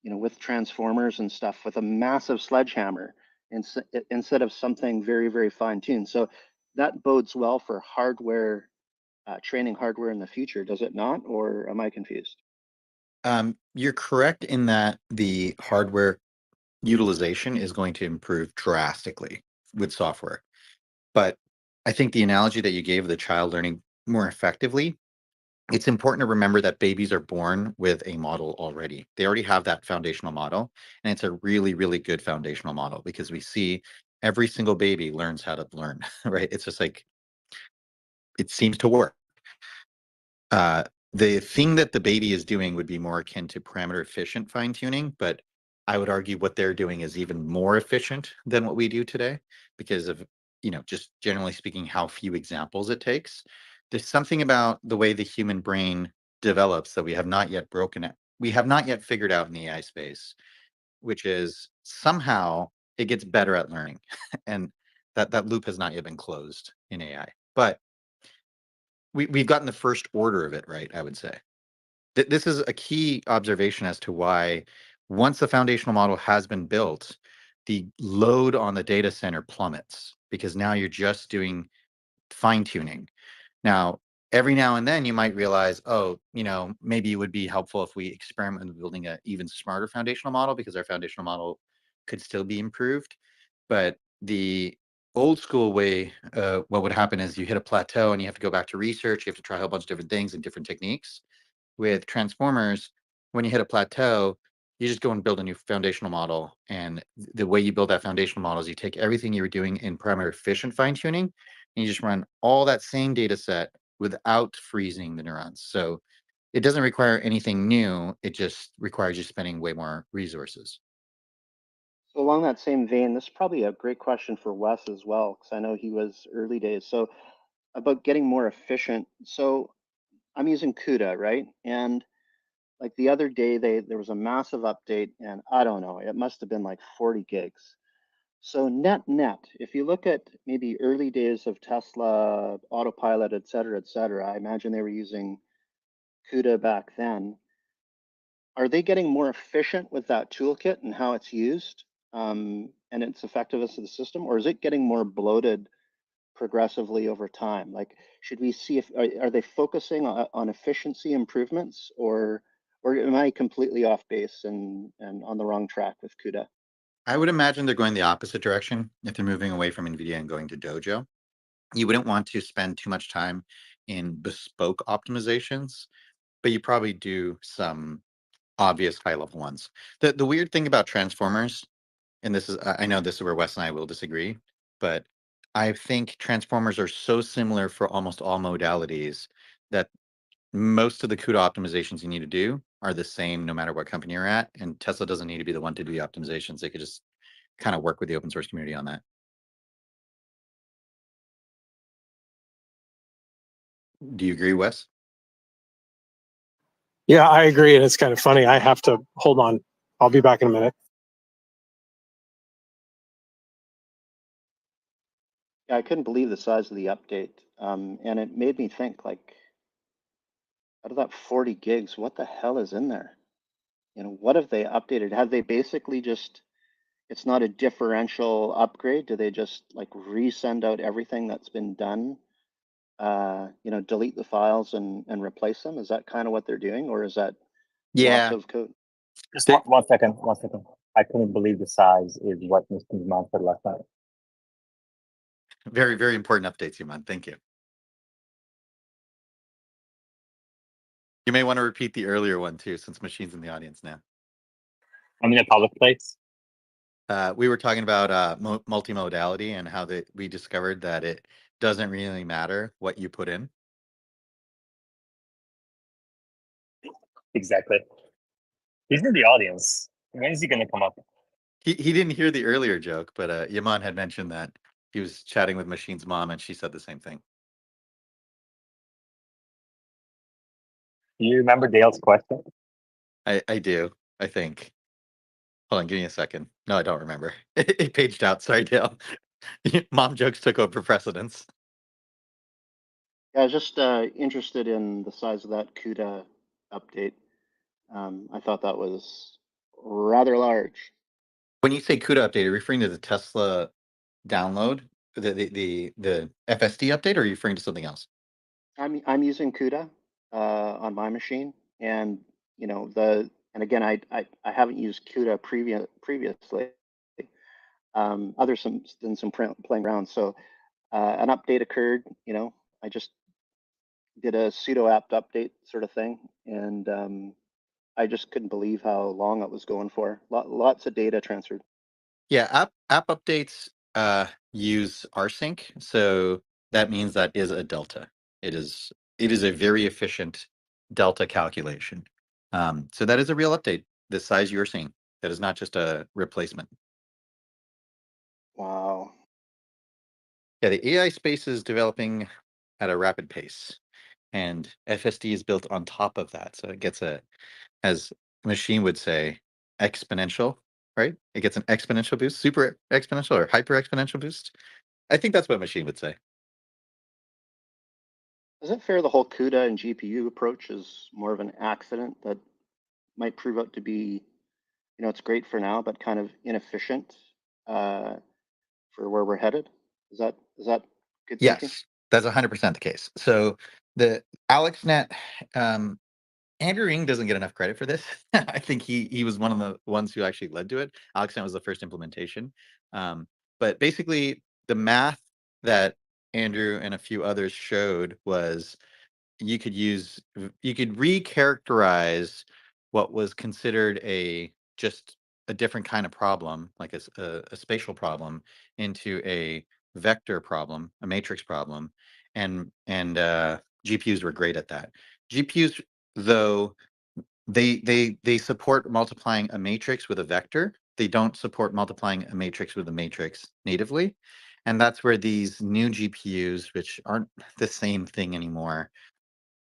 with transformers and stuff with a massive sledgehammer instead of something very, very fine tuned. So that bodes well for hardware, training hardware in the future, does it not? Or am I confused? You're correct in that the hardware utilization is going to improve drastically with software. But I think the analogy that you gave of the child learning more effectively, it's important to remember that babies are born with a model already. They already have that foundational model, and it's a really, really good foundational model because we see every single baby learns how to learn, right? It's just like it seems to work. The thing that the baby is doing would be more akin to parameter efficient fine tuning, but I would argue what they're doing is even more efficient than what we do today because of, just generally speaking, how few examples it takes. There's something about the way the human brain develops that we have not yet broken it. We have not yet figured out in the AI space, which is somehow it gets better at learning. And that loop has not yet been closed in AI. But we've gotten the first order of it right, I would say. This is a key observation as to why once the foundational model has been built, the load on the data center plummets. because now you're just doing fine tuning. Now, every now and then you might realize, oh, maybe it would be helpful if we experiment with building an even smarter foundational model, because our foundational model could still be improved. But the old school way, what would happen is you hit a plateau and you have to go back to research. You have to try a whole bunch of different things and different techniques. With transformers, when you hit a plateau, you just go and build a new foundational model. And the way you build that foundational model is you take everything you were doing in primary efficient fine tuning, and you just run all that same data set without freezing the neurons. So it doesn't require anything new. It just requires you spending way more resources. So along that same vein, this is probably a great question for Wes as well, because I know he was early days. So about getting more efficient. So I'm using CUDA, right? And like the other day, there was a massive update, and I don't know, it must have been like 40 gigs. So net, if you look at maybe early days of Tesla, autopilot, et cetera, I imagine they were using CUDA back then. Are they getting more efficient with that toolkit and how it's used, and its effectiveness of the system, or is it getting more bloated progressively over time? Like, should we see if are they focusing on efficiency improvements, or am I completely off base and on the wrong track with CUDA? I would imagine they're going the opposite direction if they're moving away from NVIDIA and going to Dojo. You wouldn't want to spend too much time in bespoke optimizations, but you probably do some obvious high level ones. The weird thing about transformers, and this is, I know this is where Wes and I will disagree, but I think transformers are so similar for almost all modalities that most of the CUDA optimizations you need to do are the same no matter what company you're at. And Tesla doesn't need to be the one to do the optimizations. They could just kind of work with the open source community on that. Do you agree, Wes? Yeah, I agree. And it's kind of funny. I have to hold on. I'll be back in a minute. Yeah, I couldn't believe the size of the update, and it made me think, like, out of that 40 gigs, what the hell is in there? What have they updated? Have they basically just, it's not a differential upgrade? Do they just like resend out everything that's been done? Delete the files and replace them? Is that kind of what they're doing, or is that lots of code? Just one second. I couldn't believe the size is what Mr. Iman said last night. Very, very important updates, Iman. Thank you. You may want to repeat the earlier one too, since Machine's in the audience now. I'm in a public place. We were talking about multimodality and how we discovered that it doesn't really matter what you put in. Exactly. He's in the audience. When is he going to come up? He didn't hear the earlier joke, but Yaman had mentioned that he was chatting with Machine's mom, and she said the same thing. Do you remember Dale's question? I do, I think. Hold on, give me a second. No, I don't remember. It paged out. Sorry, Dale. Mom jokes took over precedence. Yeah, I was just interested in the size of that CUDA update. I thought that was rather large. When you say CUDA update, are you referring to the Tesla download, the FSD update, or are you referring to something else? I'm using CUDA on my machine, and and again, I haven't used CUDA previously. Other than some playing around. So an update occurred. I just did a sudo apt update sort of thing, and I just couldn't believe how long it was going for. Lots of data transferred. Yeah, app updates use rsync, so that means that is a delta. It is a very efficient delta calculation. So that is a real update. The size you're seeing, that is not just a replacement. Wow. Yeah, the AI space is developing at a rapid pace, and FSD is built on top of that. So it gets as Machine would say, exponential, right? It gets an exponential boost, super exponential or hyper exponential boost. I think that's what Machine would say. Is it fair the whole CUDA and GPU approach is more of an accident that might prove out to be, it's great for now, but kind of inefficient for where we're headed? Is that good thinking? Yes, that's 100% the case. So the AlexNet, Andrew Ng doesn't get enough credit for this. I think he was one of the ones who actually led to it. AlexNet was the first implementation. But basically, the math that Andrew and a few others showed was you could recharacterize what was considered just a different kind of problem, like a spatial problem, into a vector problem, a matrix problem, and GPUs were great at that. GPUs, though, they support multiplying a matrix with a vector. They don't support multiplying a matrix with a matrix natively. And that's where these new GPUs, which aren't the same thing anymore,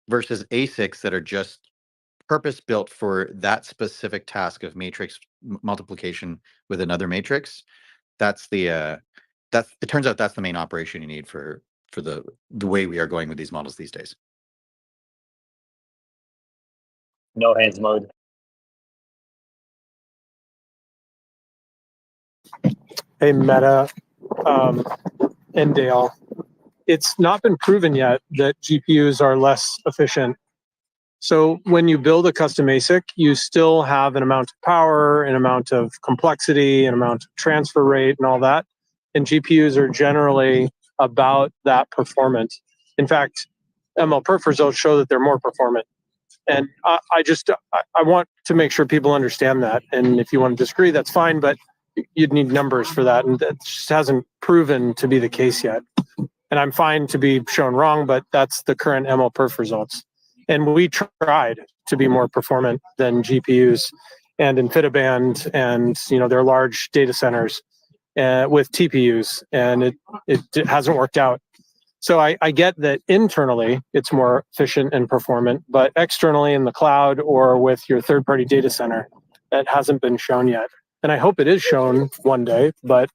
versus ASICs that are just purpose built for that specific task of matrix multiplication with another matrix. It turns out that's the main operation you need for the way we are going with these models these days. No hands mode. Hey, Meta and Dale, it's not been proven yet that GPUs are less efficient. So when you build a custom ASIC, you still have an amount of power, an amount of complexity, an amount of transfer rate, and all that. And GPUs are generally about that performant. In fact, MLPerf results show that they're more performant. And I want to make sure people understand that. And if you want to disagree, that's fine, but you'd need numbers for that. And that just hasn't proven to be the case yet. And I'm fine to be shown wrong, but that's the current MLPerf results. And we tried to be more performant than GPUs and InfiniBand and their large data centers with TPUs, and it hasn't worked out. So I get that internally it's more efficient and performant, but externally in the cloud or with your third-party data center, that hasn't been shown yet. And I hope it is shown one day, but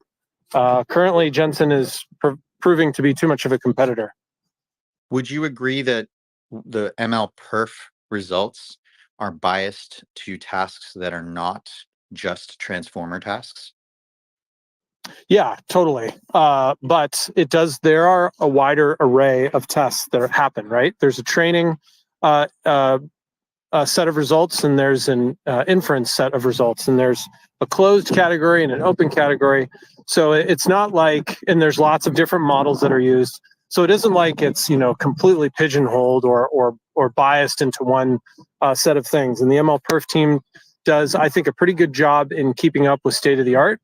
currently Jensen is proving to be too much of a competitor. Would you agree that the MLPerf results are biased to tasks that are not just transformer tasks? Yeah, totally. But there are a wider array of tests that happen, right? There's a training set of results, and there's an inference set of results, and there's a closed category and an open category. So it's not like, and there's lots of different models that are used. So it isn't like it's completely pigeonholed or biased into one set of things. And the MLPerf team does, I think, a pretty good job in keeping up with state of the art.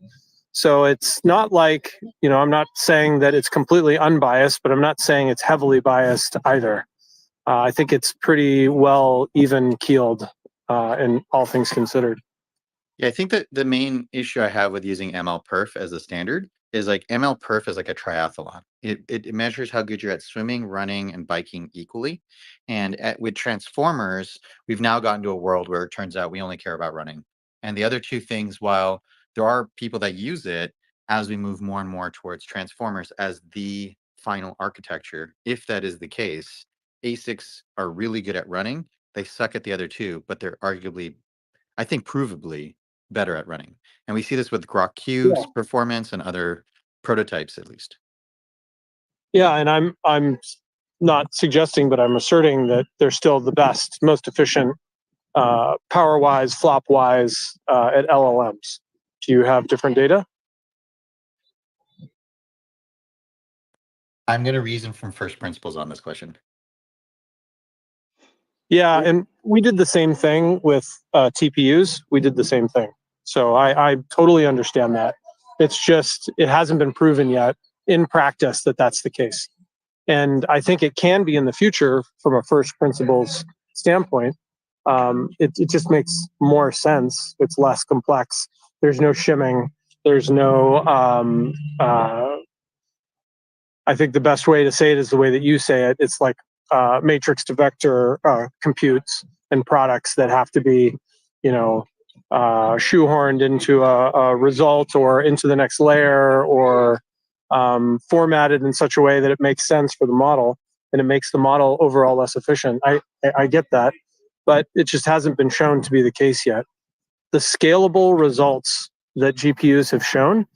So it's not like, I'm not saying that it's completely unbiased, but I'm not saying it's heavily biased either. I think it's pretty well even keeled in all things considered. Yeah, I think that the main issue I have with using MLPerf as a standard is like MLPerf is like a triathlon. It measures how good you're at swimming, running, and biking equally. And with transformers, we've now gotten to a world where it turns out we only care about running. And the other two things, while there are people that use it as we move more and more towards transformers as the final architecture, if that is the case, ASICs are really good at running. They suck at the other two, but they're arguably, I think, provably better at running. And we see this with Grok Q's performance and other prototypes, at least. Yeah, and I'm not suggesting, but I'm asserting that they're still the best, most efficient, power-wise, flop-wise at LLMs. Do you have different data? I'm going to reason from first principles on this question. Yeah, and we did the same thing with TPUs. We did the same thing. So I totally understand that. It's just, it hasn't been proven yet in practice that that's the case. And I think it can be in the future from a first principles standpoint. It just makes more sense. It's less complex. There's no shimming. There's no, I think the best way to say it is the way that you say it. It's like matrix to vector computes and products that have to be, shoehorned into a result or into the next layer or formatted in such a way that it makes sense for the model and it makes the model overall less efficient. I get that, but it just hasn't been shown to be the case yet. The scalable results that GPUs have shown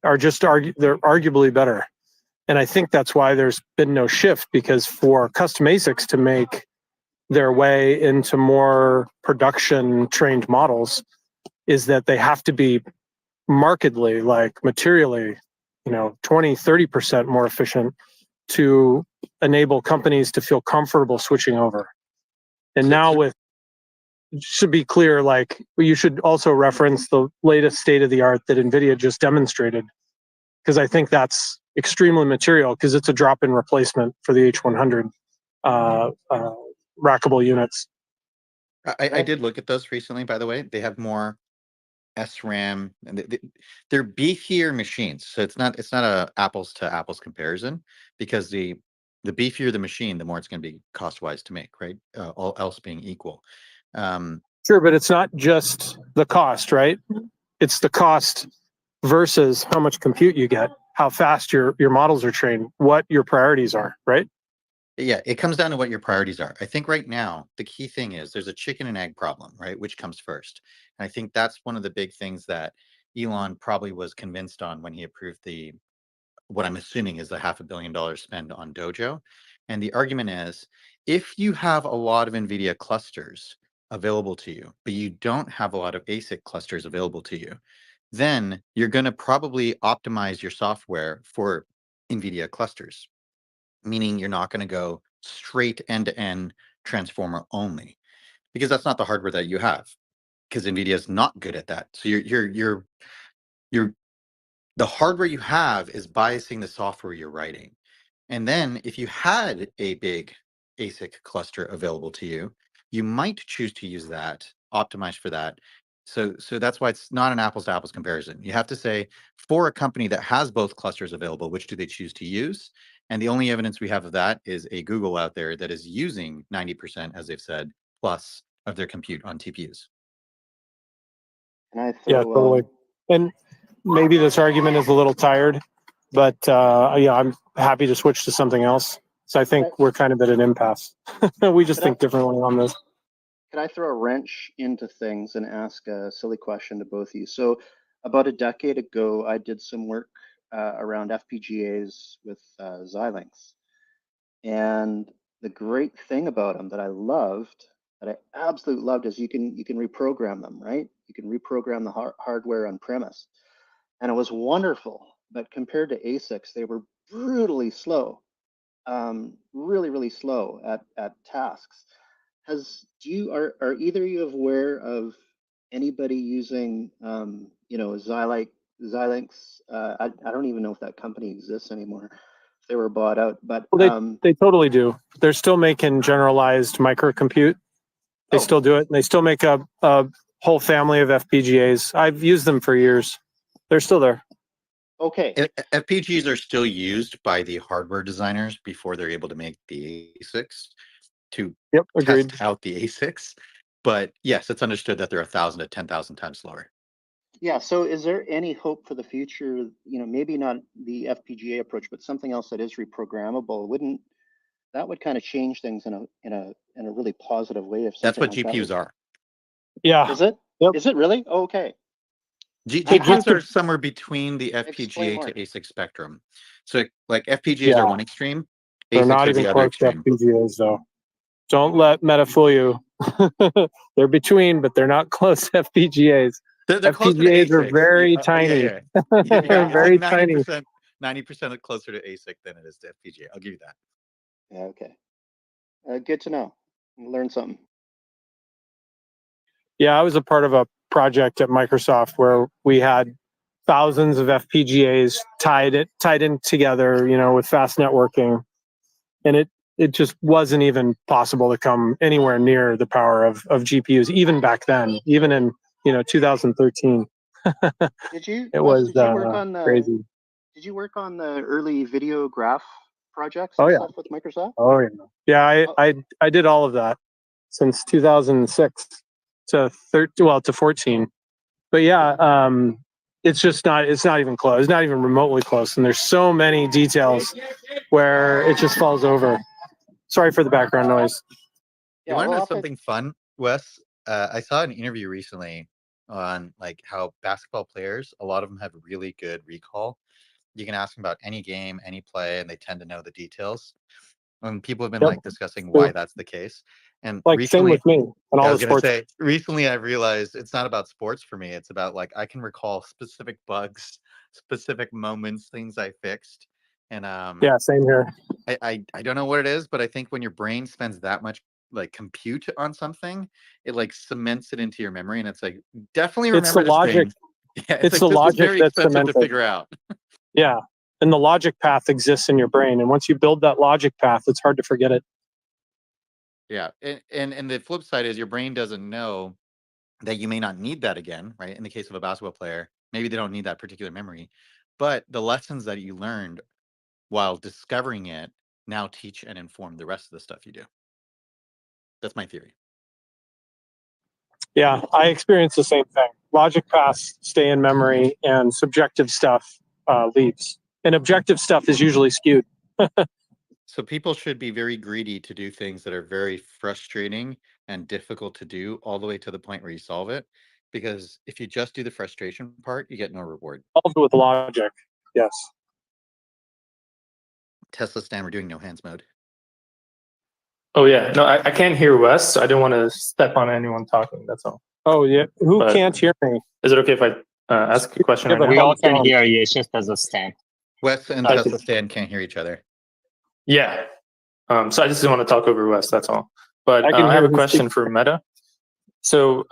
are just they're arguably better. And I think that's why there's been no shift, because for custom ASICs to make their way into more production trained models is that they have to be markedly, like materially, 20-30% more efficient to enable companies to feel comfortable switching over. And now with, should be clear, like you should also reference the latest state of the art that NVIDIA just demonstrated, because I think that's extremely material, because it's a drop-in replacement for the H100 rackable units. I did look at those recently, by the way. They have more SRAM, and they're beefier machines. So it's not a apples to apples comparison, because the beefier the machine, the more it's going to be cost wise to make, right? All else being equal. Sure, but it's not just the cost, right? It's the cost versus how much compute you get, how fast your models are trained, what your priorities are, right? Yeah, it comes down to what your priorities are. I think right now, the key thing is there's a chicken and egg problem, right? Which comes first? And I think that's one of the big things that Elon probably was convinced on when he approved what I'm assuming is the $500 million spend on Dojo. And the argument is, if you have a lot of NVIDIA clusters available to you, but you don't have a lot of ASIC clusters available to you, then you're going to probably optimize your software for NVIDIA clusters, meaning you're not going to go straight end-to-end transformer only, because that's not the hardware that you have, because NVIDIA is not good at that. So you're the hardware you have is biasing the software you're writing. And then if you had a big ASIC cluster available to you, you might choose to use that, optimize for that. So that's why it's not an apples to apples comparison. You have to say, for a company that has both clusters available, which do they choose to use? And the only evidence we have of that is a Google out there that is using 90%, as they've said, plus of their compute on TPUs. And yeah, totally. And maybe this argument is a little tired, but yeah, I'm happy to switch to something else. So I think we're kind of at an impasse. We just think differently on this. Can I throw a wrench into things and ask a silly question to both of you? So about a decade ago, I did some work around FPGAs with Xilinx. And the great thing about them that I loved, that I absolutely loved, is you can reprogram them, right? You can reprogram the hardware on premise. And it was wonderful. But compared to ASICs, they were brutally slow, really, really slow at tasks. Are either of you aware of anybody using Xilinx? I don't even know if that company exists anymore. They were bought out, but well, they totally do. They're still making generalized microcompute. They still do it, and they still make a whole family of FPGAs. I've used them for years. They're still there. Okay. FPGAs are still used by the hardware designers before they're able to make the ASICs to test out the ASICs. But yes, it's understood that they're 1,000 to 10,000 times slower. Yeah. So is there any hope for the future? Maybe not the FPGA approach, but something else that is reprogrammable. Wouldn't that would kind of change things in a really positive way? If that's what like GPUs are. Yeah. Is it? Yep. Is it really? Oh, okay. GPUs are somewhere between the FPGA to ASIC spectrum. So like FPGAs are one extreme. They're not even close to FPGAs though. Don't let Meta fool you. They're between, but they're not close to FPGAs. They're FPGAs are very tiny. Yeah, very like 90%, tiny. 90% closer to ASIC than it is to FPGA. I'll give you that. Yeah. Okay. Good to know. Learn something. Yeah, I was a part of a project at Microsoft where we had thousands of FPGAs tied in together, with fast networking, and it just wasn't even possible to come anywhere near the power of GPUs, even back then, even in 2013. Did you? It was did you work on crazy. Did you work on the early video graph projects and stuff with Microsoft? Oh yeah. Yeah, I did all of that since 2006 to 14. But yeah, it's not even close. It's not even remotely close. And there's so many details where it just falls over. Sorry for the background noise. You want to know something fun, Wes? I saw an interview recently on like how basketball players, a lot of them have really good recall. you can ask them about any game, any play, and they tend to know the details. And people have been Yep. like discussing True. why that's the case. And Like same recently, with me and I all the was going to sports. say, recently I've realized it's not about sports for me. It's about like I can recall specific bugs, specific moments, things I fixed. And Yeah, same here. I don't know what it is, but I think when your brain spends that much like compute on something, it like cements it into your memory, and it's like definitely It's the remember this logic. thing. Yeah, It's like the this was logic very that's expensive to cemented. figure out. Yeah. And the logic path exists in your brain. And once you build that logic path, it's hard to forget it. Yeah, and the flip side is your brain doesn't know that you may not need that again, right? In the case of a basketball player, maybe they don't need that particular memory, but the lessons that you learned while discovering it now teach and inform the rest of the stuff you do. That's my theory. Yeah, I experience the same thing. Logic paths stay in memory and subjective stuff leaves. And objective stuff is usually skewed. So people should be very greedy to do things that are very frustrating and difficult to do all the way to the point where you solve it. Because if you just do the frustration part, you get no reward. Solved with logic. Yes. Tesla stand, we're doing no hands mode. Oh yeah, no, I can't hear Wes, so I didn't want to step on anyone talking. That's all. Oh, yeah. Who But- can't hear me? Is it okay if I ask a question Yeah, right but now? We all can down. hear you. It's just as a stand. Wes and I Tesla see. stand can't hear each other. Yeah. So I just didn't want to talk over Wes. That's all. But I can I hear have a who's question for Meta. So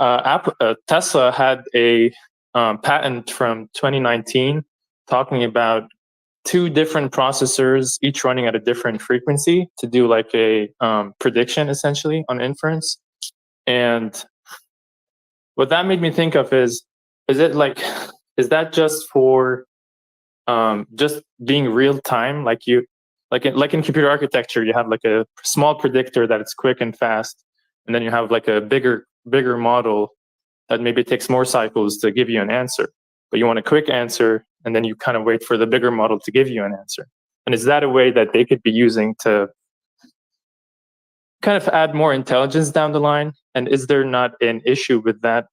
Tesla had a patent from 2019 talking about two different processors, each running at a different frequency to do like a prediction essentially on inference. And what that made me think of is that just for just being real time, like in computer architecture, you have like a small predictor that it's quick and fast, and then you have like a bigger model that maybe takes more cycles to give you an answer, but you want a quick answer, and then you kind of wait for the bigger model to give you an answer. And is that a way that they could be using to kind of add more intelligence down the line? And is there not an issue with that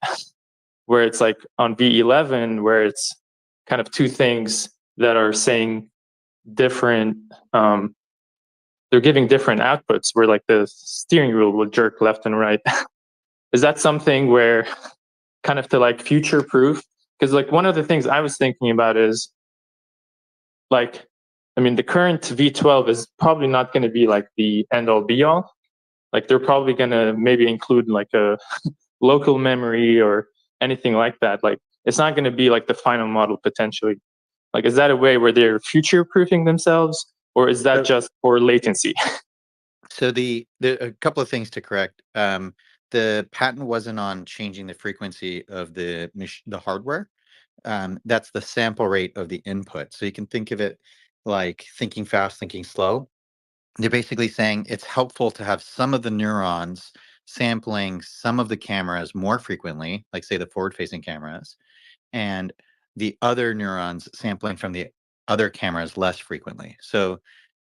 where it's like on V11, where it's kind of two things that are saying different, they're giving different outputs, where like the steering wheel will jerk left and right. Is that something where kind of to like future proof? Because like one of the things I was thinking about is like, I mean, the current V12 is probably not going to be like the end all be all. Like they're probably going to maybe include like a local memory or anything like that. Like it's not going to be like the final model potentially. Like, is that a way where they're future proofing themselves, or is that just for latency? So the a couple of things to correct. The patent wasn't on changing the frequency of the hardware. That's the sample rate of the input. So you can think of it like thinking fast, thinking slow. They're basically saying it's helpful to have some of the neurons sampling some of the cameras more frequently, like say the forward-facing cameras, and the other neurons sampling from the other cameras less frequently. So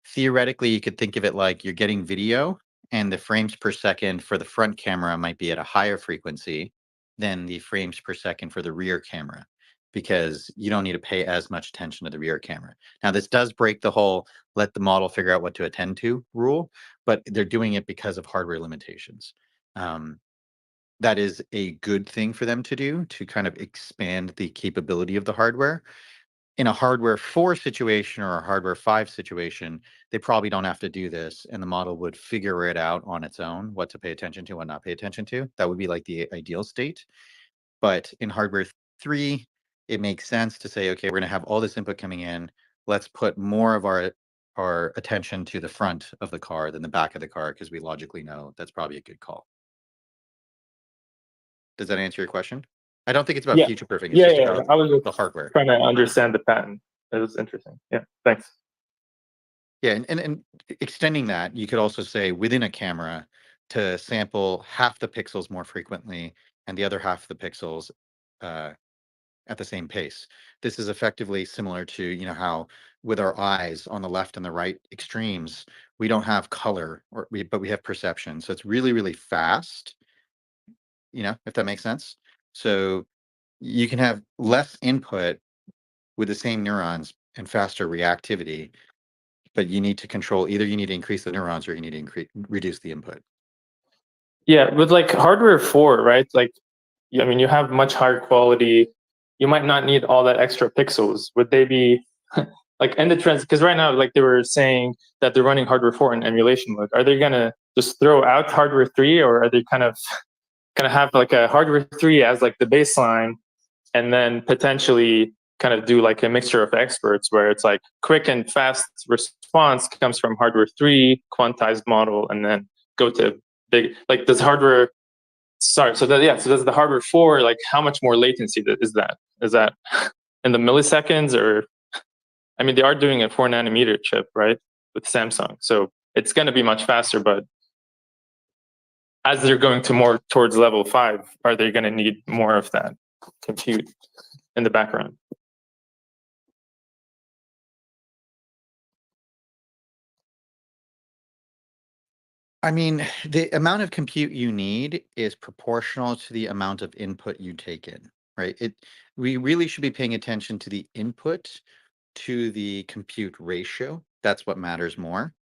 theoretically, you could think of it like you're getting video, and the frames per second for the front camera might be at a higher frequency than the frames per second for the rear camera, because you don't need to pay as much attention to the rear camera. Now, this does break the whole let the model figure out what to attend to rule, but they're doing it because of hardware limitations. That is a good thing for them to do, to kind of expand the capability of the hardware. In a hardware 4 situation or a hardware 5 situation, they probably don't have to do this, and the model would figure it out on its own, what to pay attention to, what not pay attention to. That would be like the ideal state. But in hardware 3, it makes sense to say, okay, we're going to have all this input coming in. Let's put more of our attention to the front of the car than the back of the car, because we logically know that's probably a good call. Does that answer your question? I don't think it's about Yeah. future proofing. It's just about I was just the hardware. trying to understand the pattern. It was interesting. Yeah, thanks. Yeah, and extending that, you could also say within a camera to sample half the pixels more frequently and the other half of the pixels at the same pace. This is effectively similar to, you know, how with our eyes on the left and the right extremes, we don't have color, but we have perception. So it's really, really fast, you know, if that makes sense. So you can have less input with the same neurons and faster reactivity, but you need to control, either you need to increase the neurons or you need to reduce the input. Yeah, with like hardware 4, right? Like, I mean, you have much higher quality. You might not need all that extra pixels. Would they be like in the trends? Because right now, like they were saying that they're running hardware 4 in emulation mode. Are they gonna just throw out hardware 3, or are they kind of have like a hardware 3 as like the baseline, and then potentially kind of do like a mixture of experts where it's like quick and fast response comes from hardware 3 quantized model, and then go to big, like does hardware, sorry, so so does the hardware 4, like how much more latency is that? Is that in the milliseconds? Or I mean, they are doing a 4 nanometer chip, right, with Samsung, so it's going to be much faster, but as they're going to more towards level 5, are they going to need more of that compute in the background? I mean, the amount of compute you need is proportional to the amount of input you take in, right? We really should be paying attention to the input to the compute ratio. That's what matters more.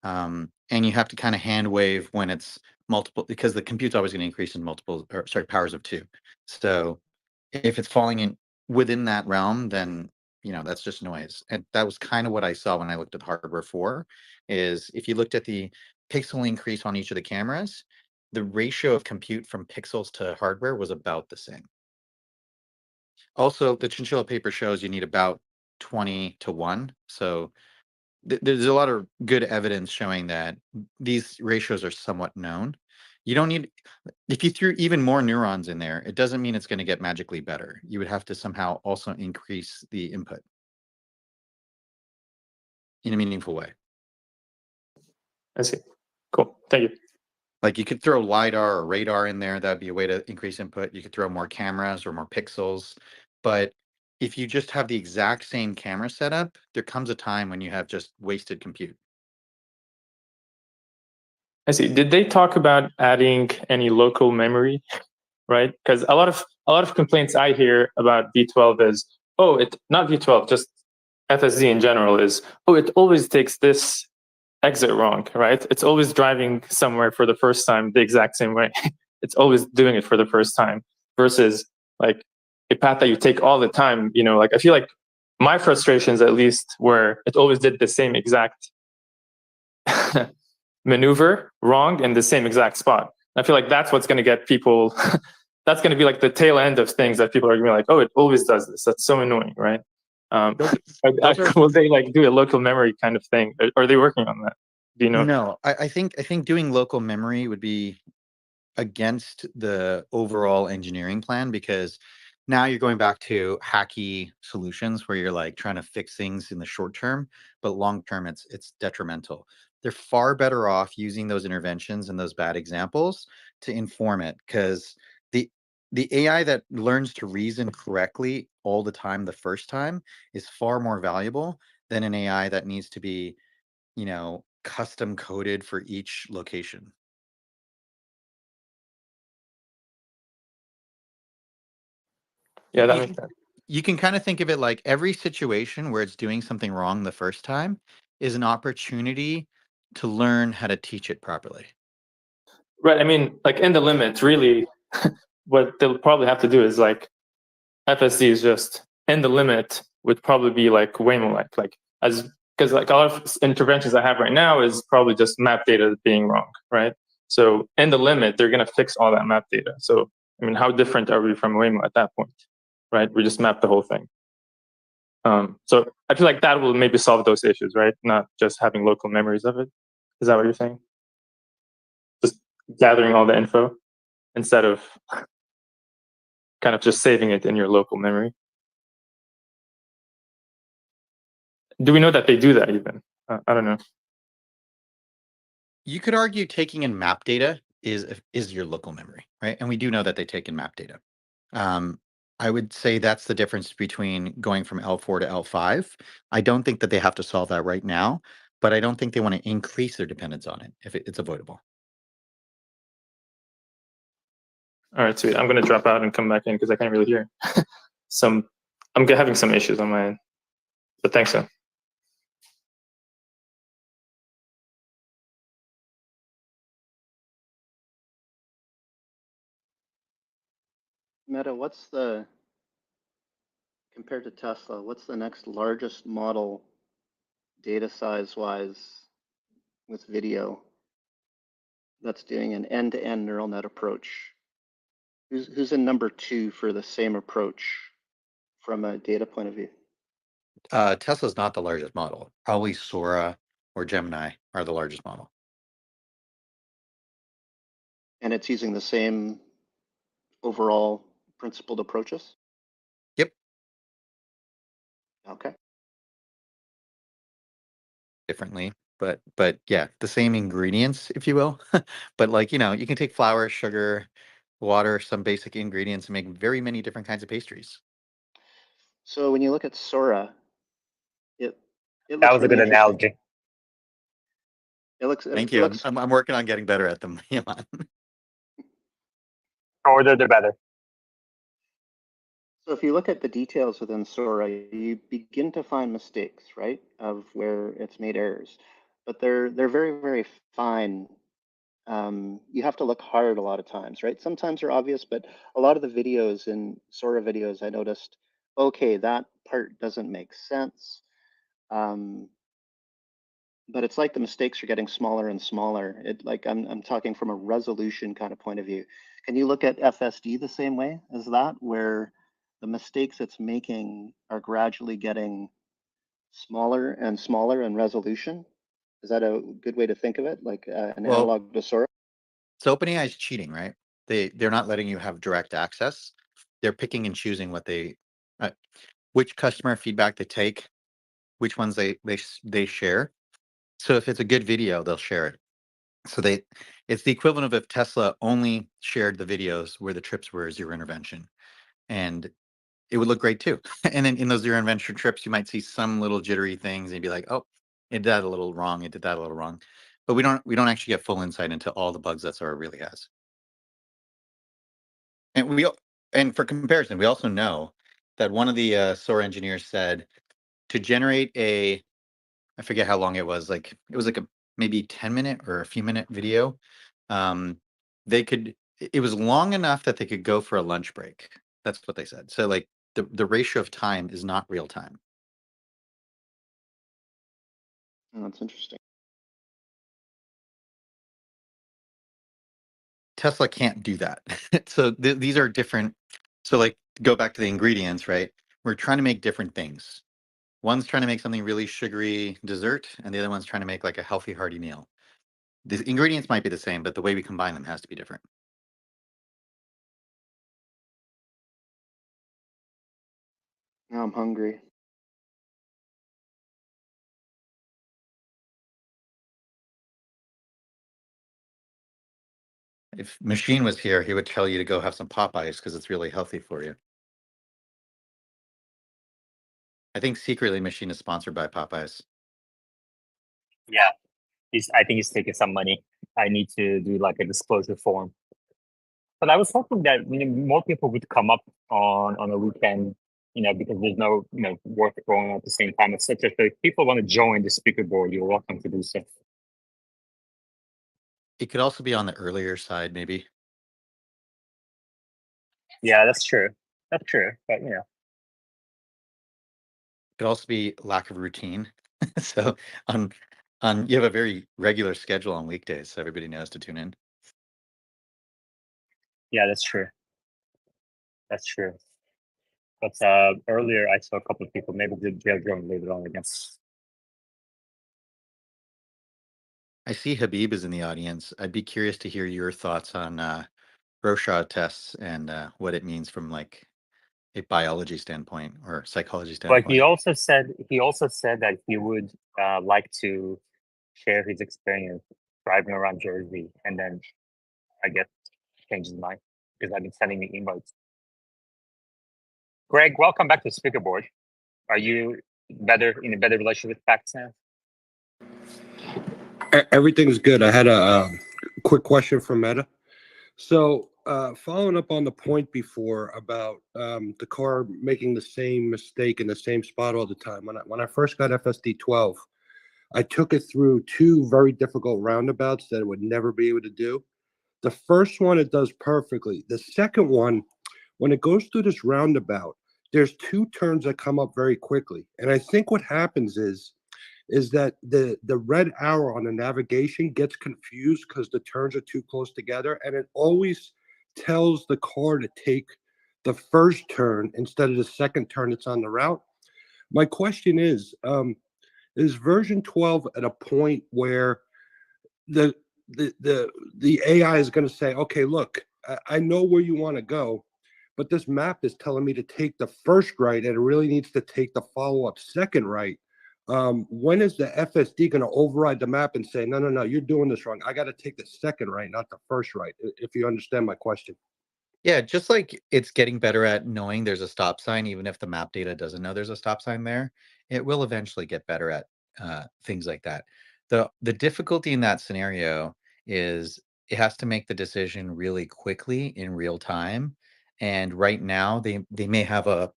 And you have to kind of hand wave when it's multiple, because the compute's always going to increase in multiple, or sorry, powers of 2. So if it's falling in within that realm, then that's just noise. And that was kind of what I saw when I looked at hardware 4, is if you looked at the pixel increase on each of the cameras, the ratio of compute from pixels to hardware was about the same. Also, the chinchilla paper shows you need about 20-1. So there's a lot of good evidence showing that these ratios are somewhat known. You don't need, if you threw even more neurons in there, it doesn't mean it's going to get magically better. You would have to somehow also increase the input in a meaningful way. I see. Cool. Thank you. Like you could throw LiDAR or radar in there. That'd be a way to increase input. You could throw more cameras or more pixels. But if you just have the exact same camera setup, there comes a time when you have just wasted compute. I see. Did they talk about adding any local memory? Right? Because a lot of complaints I hear about V12 is, oh, it not V12, just FSD in general is, oh, it always takes this exit wrong, right? It's always driving somewhere for the first time the exact same way. It's always doing it for the first time, versus like a path that you take all the time. Like I feel like my frustrations, at least, where it always did the same exact maneuver wrong in the same exact spot. I feel like that's what's going to get people. That's going to be like the tail end of things that people are going to be like, oh, it always does this. That's so annoying, right? Will they like do a local memory kind of thing? Are they working on that? Do you know? No, I think doing local memory would be against the overall engineering plan, because now you're going back to hacky solutions where you're like trying to fix things in the short term, but long term it's detrimental. They're far better off using those interventions and those bad examples to inform it, because the AI that learns to reason correctly all the time the first time is far more valuable than an AI that needs to be, custom coded for each location. Yeah, that makes sense. You can kind of think of it like every situation where it's doing something wrong the first time is an opportunity to learn how to teach it properly. Right. I mean, like in the limits, really, what they'll probably have to do is like FSD is just in the limit would probably be like Waymo like as, because like a lot of interventions I have right now is probably just map data being wrong, right? So in the limit, they're going to fix all that map data. So I mean, how different are we from Waymo at that point, right? We just map the whole thing. So I feel like that will maybe solve those issues, right? Not just having local memories of it. Is that what you're saying? Just gathering all the info instead of kind of just saving it in your local memory. Do we know that they do that even? I don't know. You could argue taking in map data is your local memory, right? And we do know that they take in map data. I would say that's the difference between going from L4 to L5. I don't think that they have to solve that right now, but I don't think they want to increase their dependence on it if it's avoidable. All right, sweet. I'm going to drop out and come back in because I can't really hear. I'm having some issues on my end. But thanks, Sam. Meta, compared to Tesla, what's the next largest model data size wise with video that's doing an end-to-end neural net approach? Who's in number 2 for the same approach from a data point of view? Tesla's not the largest model. Probably Sora or Gemini are the largest model. And it's using the same overall principled approaches? Yep. Okay. Differently, but yeah, the same ingredients, if you will. But like, you can take flour, sugar, water, some basic ingredients, and make very many different kinds of pastries. So when you look at Sora, it That looks was a really good interesting. analogy. Thank It you. looks, I'm working on getting better at them. Order the better. so if you look at the details within Sora, you begin to find mistakes, right, of where it's made errors, but they're very, very fine. You have to look hard a lot of times, right? Sometimes they're obvious, but a lot of the videos in Sora videos, I noticed, okay, that part doesn't make sense. But it's like the mistakes are getting smaller and smaller. I'm talking from a resolution kind of point of view. Can you look at FSD the same way as that, where the mistakes it's making are gradually getting smaller and smaller in resolution? Is that a good way to think of it, like an Well, analog to Sora? so OpenAI is cheating, right? They're not letting you have direct access. They're picking and choosing which customer feedback they take, which ones they share. So if it's a good video, they'll share it. So it's the equivalent of if Tesla only shared the videos where the trips were zero intervention, and it would look great too. And then in those zero intervention trips, you might see some little jittery things, and you'd be like, "Oh, it did that a little wrong. It did that a little wrong." But we don't actually get full insight into all the bugs that Sora really has. And for comparison, we also know that one of the Sora engineers said to generate I forget how long it was, like it was like a maybe 10-minute or a few minute video. It was long enough that they could go for a lunch break. That's what they said. So like the ratio of time is not real time. Oh, that's interesting. Tesla can't do that. So these are different. So like go back to the ingredients, right? We're trying to make different things. One's trying to make something really sugary dessert, and the other one's trying to make like a healthy, hearty meal. The ingredients might be the same, but the way we combine them has to be different. Now I'm hungry. If Machine was here, he would tell you to go have some Popeyes because it's really healthy for you. I think secretly Machine is sponsored by Popeyes. Yeah, I think he's taking some money. I need to do like a disclosure form. But I was hoping that more people would come up on a weekend, because there's no work going on at the same time, etc. So if people want to join the speaker board, you're welcome to do so. It could also be on the earlier side, maybe. Yeah, that's true. That's true. But It could also be lack of routine. So you have a very regular schedule on weekdays, so everybody knows to tune in. yeah, that's true. That's true. But earlier I saw a couple of people. Maybe they'll join later on again. I see Habib is in the audience. I'd be curious to hear your thoughts on Rorschach tests and what it means from like a biology standpoint or psychology But he standpoint. also said that he would like to share his experience driving around Jersey, and then I guess change his mind because I've been sending me invites. Greg, welcome back to the speaker board. Are you in a better relationship with facts now? Everything's good. I had a quick question for Meta. So following up on the point before about the car making the same mistake in the same spot all the time. When I first got FSD 12, I took it through two very difficult roundabouts that it would never be able to do. The first one it does perfectly. The second one, when it goes through this roundabout, there's two turns that come up very quickly. And I think what happens is that the red arrow on the navigation gets confused because the turns are too close together, and it always tells the car to take the first turn instead of the second turn that's on the route. My question is version 12 at a point where the the AI is going to say, okay, look, I know where you want to go, but this map is telling me to take the first right, and it really needs to take the follow up second right. When is the FSD going to override the map and say, no, no, no, you're doing this wrong? I got to take the second right, not the first right. If you understand my question. Yeah, just like it's getting better at knowing there's a stop sign, even if the map data doesn't know there's a stop sign there, it will eventually get better at things like that. The difficulty in that scenario is it has to make the decision really quickly in real time. And right now, they may have a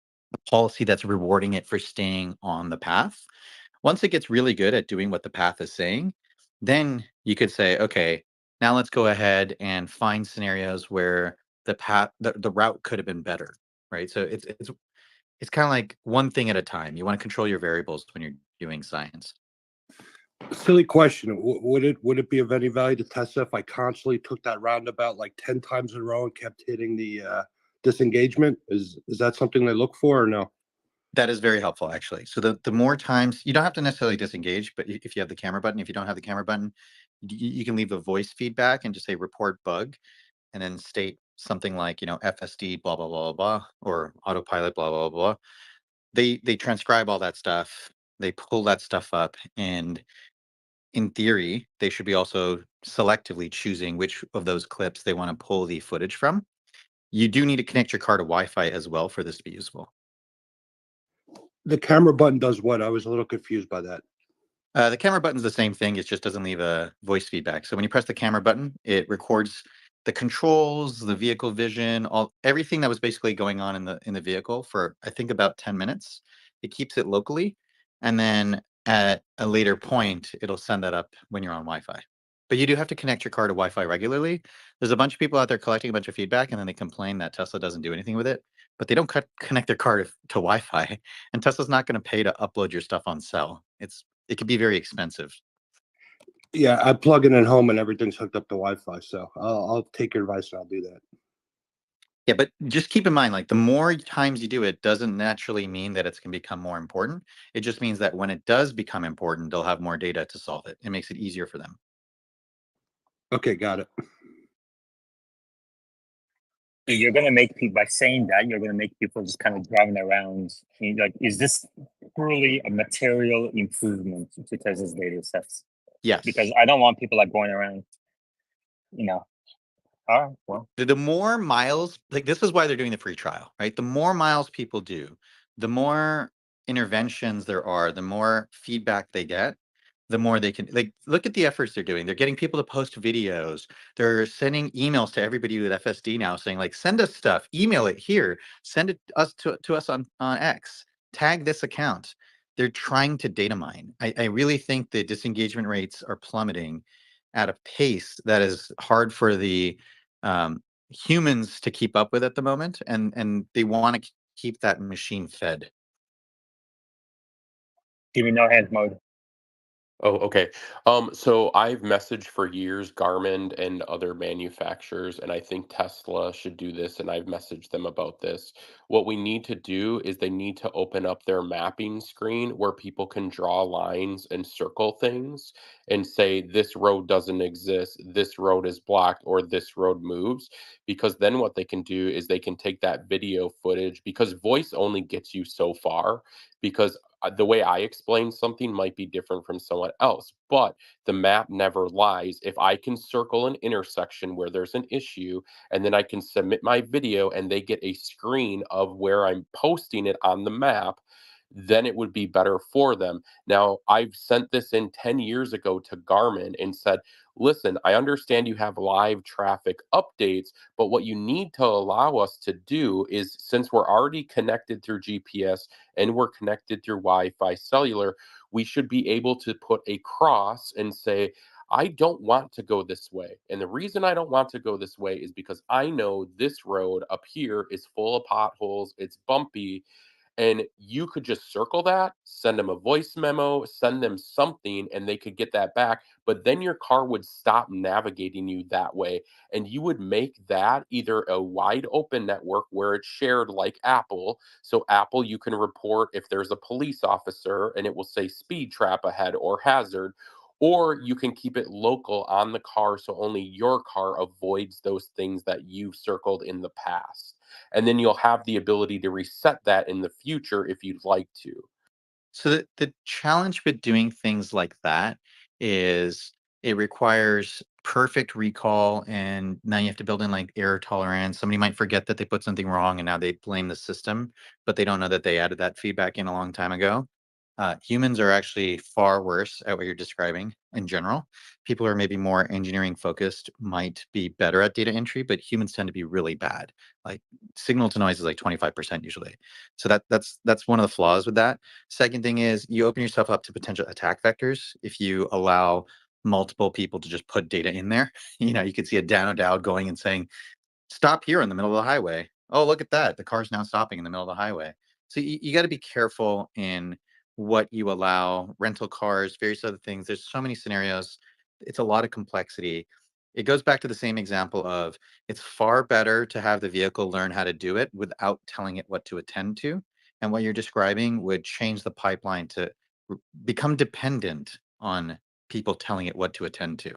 policy that's rewarding it for staying on the path. Once it gets really good at doing what the path is saying, then you could say, okay, now let's go ahead and find scenarios where the route could have been better, right? So it's kind of like one thing at a time. You want to control your variables when you're doing science. Silly question. Would it be of any value to Tesla if I constantly took that roundabout like 10 times in a row and kept hitting the disengagement? Is that something they look for or no? That is very helpful, actually. So the more times you don't have to necessarily disengage, but if you have the camera button, if you don't have the camera button, you can leave a voice feedback and just say report bug, and then state something like, FSD blah blah blah blah or autopilot blah blah blah. They transcribe all that stuff. They pull that stuff up, and in theory, they should be also selectively choosing which of those clips they want to pull the footage from. You do need to connect your car to Wi-Fi as well for this to be useful. The camera button does what? I was a little confused by that. The camera button's the same thing. It just doesn't leave a voice feedback. So when you press the camera button, it records the controls, the vehicle vision, everything that was basically going on in the vehicle for I think about 10 minutes. It keeps it locally, and then at a later point, it'll send that up when you're on Wi-Fi. But you do have to connect your car to Wi-Fi regularly. There's a bunch of people out there collecting a bunch of feedback, and then they complain that Tesla doesn't do anything with it. But they don't connect their car to Wi-Fi, and Tesla's not going to pay to upload your stuff on cell. It could be very expensive. Yeah, I plug it in home and everything's hooked up to Wi-Fi. So I'll take your advice and I'll do that. Yeah, but just keep in mind, like the more times you do it doesn't naturally mean that it's going to become more important. It just means that when it does become important, they'll have more data to solve it. It makes it easier for them. Okay, got it. You're gonna make people by saying that you're gonna make people just kind of driving around. Like, is this truly a material improvement to Tesla's data sets? Yes. Because I don't want people like going around, All right, well, The more miles, like this is why they're doing the free trial, right? The more miles people do, the more interventions there are, the more feedback they get, the more they can look at the efforts they're doing. They're getting people to post videos. They're sending emails to everybody with FSD now saying like, send us stuff, email it here, send it to us on X, tag this account. They're trying to data mine. I really think the disengagement rates are plummeting at a pace that is hard for the humans to keep up with at the moment, and they want to keep that machine fed. give me no hands mode. Oh, okay. So I've messaged for years Garmin and other manufacturers, and I think Tesla should do this, and I've messaged them about this. What we need to do is they need to open up their mapping screen where people can draw lines and circle things and say this road doesn't exist, this road is blocked, or this road moves. Because then what they can do is they can take that video footage, because voice only gets you so far, because the way I explain something might be different from someone else, but the map never lies. If I can circle an intersection where there's an issue, and then I can submit my video and they get a screen of where I'm posting it on the map, then it would be better for them. Now, I've sent this in 10 years ago to Garmin and said, listen, I understand you have live traffic updates, but what you need to allow us to do is, since we're already connected through GPS and we're connected through Wi Fi cellular, we should be able to put a cross and say, I don't want to go this way. And the reason I don't want to go this way is because I know this road up here is full of potholes, it's bumpy, and you could just circle that, send them a voice memo, send them something, and they could get that back. But then your car would stop navigating you that way. And you would make that either a wide open network where it's shared like Apple. So, Apple, you can report if there's a police officer and it will say speed trap ahead or hazard. Or you can keep it local on the car so only your car avoids those things that you've circled in the past, and then you'll have the ability to reset that in the future if you'd like to. So the challenge with doing things like that is it requires perfect recall, and now you have to build in like error tolerance. Somebody might forget that they put something wrong and now they blame the system, but they don't know that they added that feedback in a long time ago. Humans are actually far worse at what you're describing in general. People who are maybe more engineering focused might be better at data entry, but humans tend to be really bad. Like signal to noise is like 25% usually. So that's one of the flaws with that. Second thing is you open yourself up to potential attack vectors if you allow multiple people to just put data in there. You could see a Dowd going and saying, stop here in the middle of the highway. Oh, look at that. The car's now stopping in the middle of the highway. So you got to be careful in what you allow, rental cars, various other things. There's so many scenarios. It's a lot of complexity. It goes back to the same example of it's far better to have the vehicle learn how to do it without telling it what to attend to. And what you're describing would change the pipeline to become dependent on people telling it what to attend to.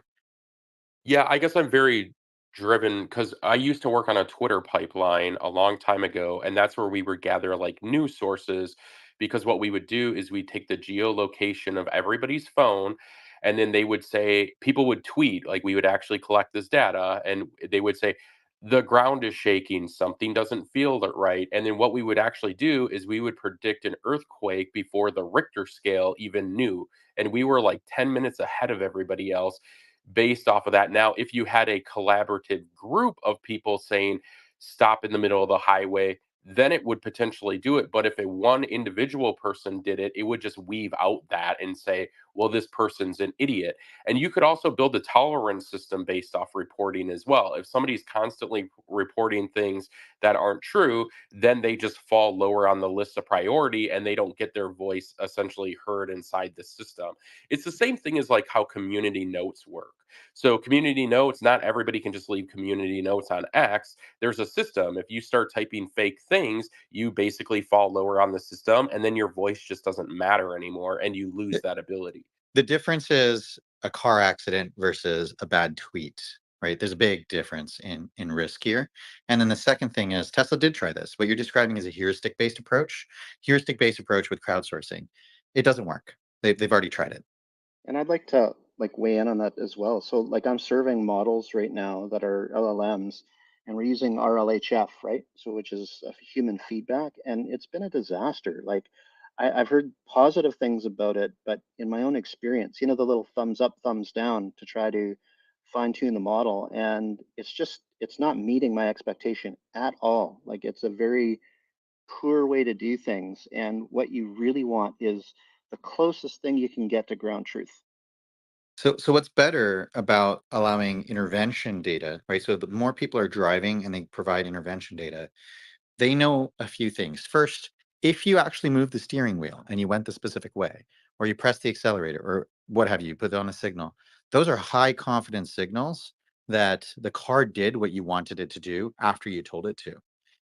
Yeah, I guess I'm very driven because I used to work on a Twitter pipeline a long time ago, and that's where we would gather like news sources. Because what we would do is we take the geolocation of everybody's phone, and then they would say, people would tweet, like we would actually collect this data, and they would say, the ground is shaking, something doesn't feel right. And then what we would actually do is we would predict an earthquake before the Richter scale even knew. And we were like 10 minutes ahead of everybody else based off of that. Now, if you had a collaborative group of people saying, stop in the middle of the highway, then it would potentially do it. But if a one individual person did it, it would just weave out that and say, well, this person's an idiot. And you could also build a tolerance system based off reporting as well. If somebody's constantly reporting things that aren't true, then they just fall lower on the list of priority and they don't get their voice essentially heard inside the system. It's the same thing as like how community notes work. So community notes, not everybody can just leave community notes on X. There's a system. If you start typing fake things, you basically fall lower on the system, and then your voice just doesn't matter anymore, and you lose that ability. The difference is a car accident versus a bad tweet, right? There's a big difference in risk here. And then the second thing is Tesla did try this. What you're describing is a heuristic-based approach. Heuristic-based approach with crowdsourcing. It doesn't work. They've already tried it. And I'd like to weigh in on that as well. So I'm serving models right now that are LLMs, and we're using RLHF, right? So which is human feedback, and it's been a disaster. I've heard positive things about it, but in my own experience, the little thumbs up, thumbs down to try to fine tune the model, and it's not meeting my expectation at all. Like it's a very poor way to do things, and what you really want is the closest thing you can get to ground truth. So what's better about allowing intervention data, right? So the more people are driving and they provide intervention data, they know a few things. First, if you actually move the steering wheel and you went the specific way, or you press the accelerator, or what have you, put on a signal, those are high confidence signals that the car did what you wanted it to do after you told it to.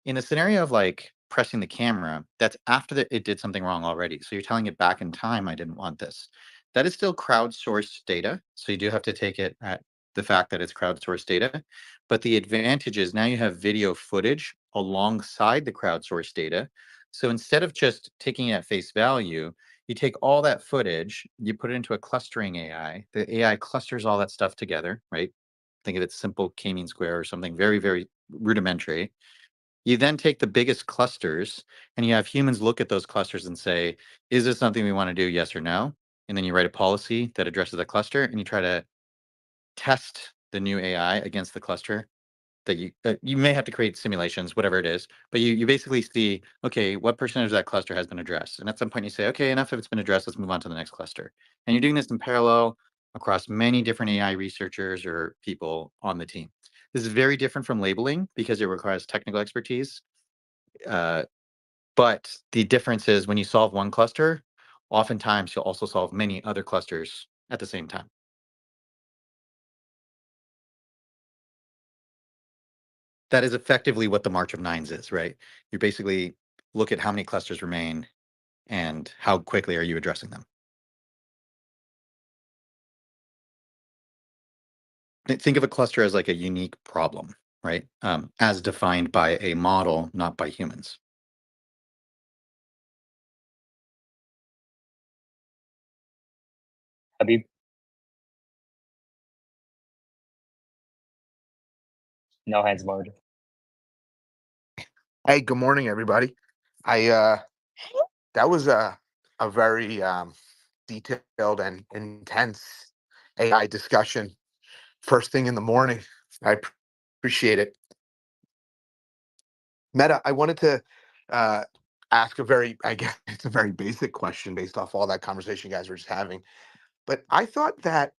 In a scenario of like pressing the camera, that's after it did something wrong already. So you're telling it back in time, I didn't want this. That is still crowdsourced data. So you do have to take it at the fact that it's crowdsourced data. But the advantage is now you have video footage alongside the crowdsourced data. So instead of just taking it at face value, you take all that footage, you put it into a clustering AI. The AI clusters all that stuff together, right? Think of it simple K-mean square or something very, very rudimentary. You then take the biggest clusters and you have humans look at those clusters and say, is this something we want to do, yes or no? And then you write a policy that addresses the cluster and you try to test the new AI against the cluster that you may have to create simulations, whatever it is, but you basically see, okay, what percentage of that cluster has been addressed? And at some point you say, okay, enough of it's been addressed, let's move on to the next cluster. And you're doing this in parallel across many different AI researchers or people on the team. This is very different from labeling because it requires technical expertise. But the difference is when you solve one cluster, oftentimes you'll also solve many other clusters at the same time. That is effectively what the March of Nines is, right? You basically look at how many clusters remain and how quickly are you addressing them. Think of a cluster as like a unique problem, right? As defined by a model, not by humans. Habib, no hands mode. Hey, good morning, everybody. That was a very detailed and intense AI discussion first thing in the morning. I appreciate it. Meta, I wanted to ask I guess it's a very basic question based off all that conversation you guys were just having. But I thought that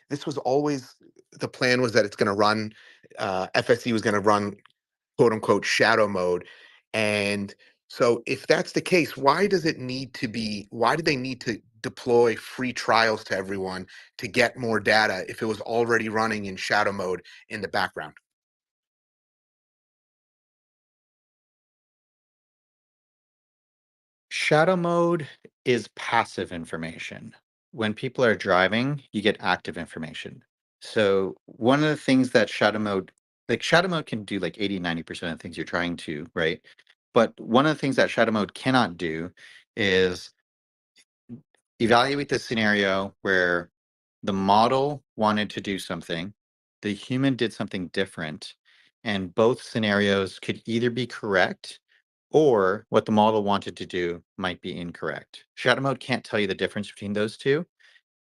this was always the plan was that it's going to run, FSD was going to run quote unquote shadow mode. And so if that's the case, why do they need to deploy free trials to everyone to get more data if it was already running in shadow mode in the background? Shadow mode is passive information. When people are driving, you get active information. So one of the things that shadow mode can do like 80, 90% of things you're trying to, right? But one of the things that shadow mode cannot do is evaluate the scenario where the model wanted to do something, the human did something different, and both scenarios could either be correct or what the model wanted to do might be incorrect. Shadow mode can't tell you the difference between those two.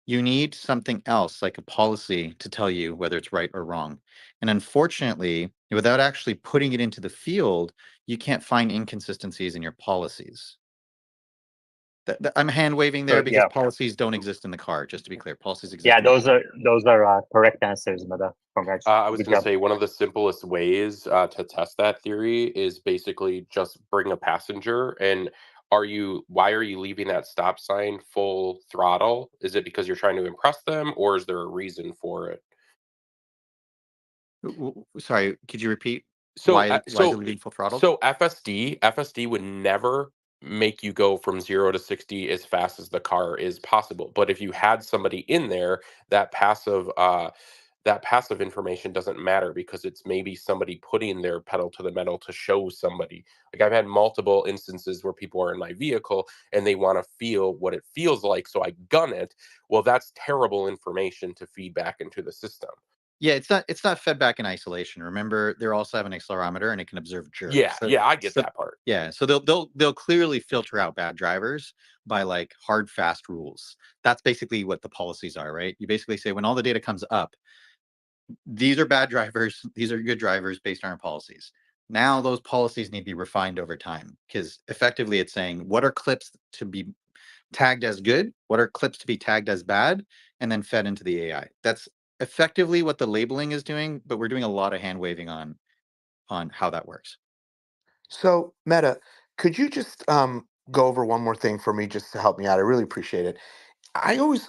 You need something else, like a policy, to tell you whether it's right or wrong. And unfortunately, without actually putting it into the field, you can't find inconsistencies in your policies. I'm hand waving there So because yeah, policies don't exist in the car. Just to be clear, policies exist. yeah, in the those are correct answers, Mada. Congrats. I was Good going to job. say one of the simplest ways to test that theory is basically just bring a passenger. And why are you leaving that stop sign full throttle? Is it because you're trying to impress them, or is there a reason for it? Sorry, could you repeat? So, Why is it leaving full throttle? so FSD would never make you go from 0 to 60 as fast as the car is possible. But if you had somebody in there, that passive that passive information doesn't matter because it's maybe somebody putting their pedal to the metal to show somebody. Like I've had multiple instances where people are in my vehicle and they want to feel what it feels like, so I gun it. Well, that's terrible information to feed back into the system. Yeah, it's not fed back in isolation. Remember, they also have an accelerometer and it can observe jerks. Yeah, yeah, I get that part. Yeah, so they'll clearly filter out bad drivers by like hard fast rules. That's basically what the policies are, right? You basically say when all the data comes up, these are bad drivers, these are good drivers based on our policies. Now those policies need to be refined over time because effectively it's saying what are clips to be tagged as good, what are clips to be tagged as bad, and then fed into the AI. That's effectively what the labeling is doing, but we're doing a lot of hand waving on how that works. So, Meta, could you just go over one more thing for me just to help me out? I really appreciate it.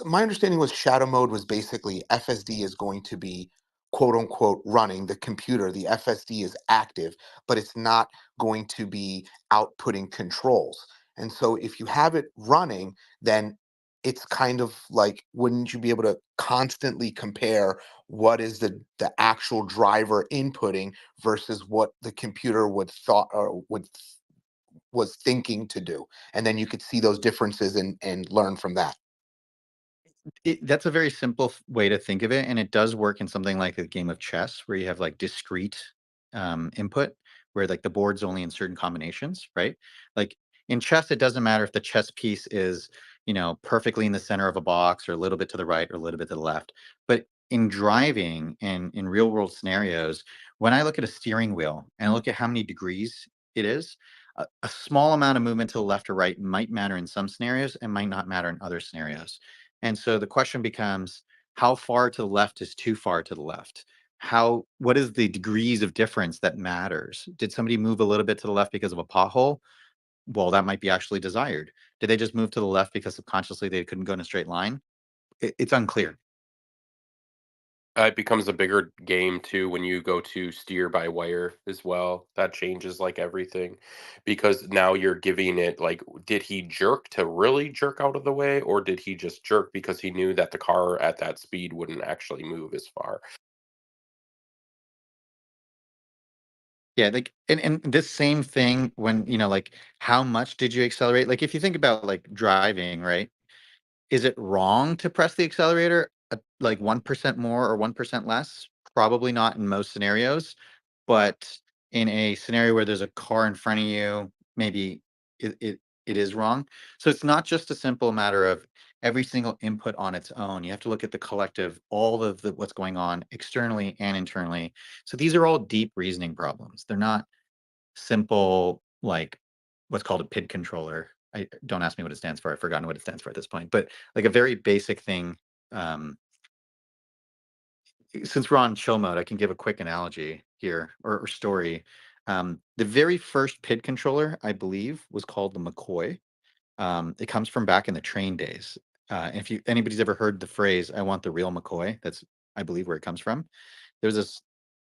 My understanding was shadow mode was basically FSD is going to be quote unquote running the computer. The FSD is active, but it's not going to be outputting controls. And so if you have it running, then it's kind of like, wouldn't you be able to constantly compare what is the actual driver inputting versus what the computer would thought or was thinking to do? And then you could see those differences and learn from that. That's a very simple way to think of it, and it does work in something like a game of chess where you have like discrete input. where like the board's only in certain combinations, right? Like in chess, it doesn't matter if the chess piece is, perfectly in the center of a box or a little bit to the right or a little bit to the left. But in driving and in real world scenarios, when I look at a steering wheel and I look at how many degrees it is, a small amount of movement to the left or right might matter in some scenarios and might not matter in other scenarios. And so the question becomes, how far to the left is too far to the left? What is the degrees of difference that matters? Did somebody move a little bit to the left because of a pothole? Well, that might be actually desired. Did they just move to the left because subconsciously they couldn't go in a straight line? It's unclear. It becomes a bigger game too when you go to steer by wire as well. That changes like everything because now you're giving it like, did he jerk to really jerk out of the way, or did he just jerk because he knew that the car at that speed wouldn't actually move as far? Yeah, like and this same thing when, like how much did you accelerate? Like if you think about like driving, right? Is it wrong to press the accelerator like 1% more or 1% less? Probably not in most scenarios, but in a scenario where there's a car in front of you, maybe it is wrong. So it's not just a simple matter of every single input on its own. You have to look at the collective, all of what's going on externally and internally. So these are all deep reasoning problems. They're not simple, like what's called a PID controller. Don't ask me what it stands for. I've forgotten what it stands for at this point, but like a very basic thing. Since we're on chill mode, I can give a quick analogy here or story. The very first PID controller, I believe, was called the McCoy. It comes from back in the train days. And if anybody's ever heard the phrase, I want the real McCoy, that's, I believe, where it comes from. There's this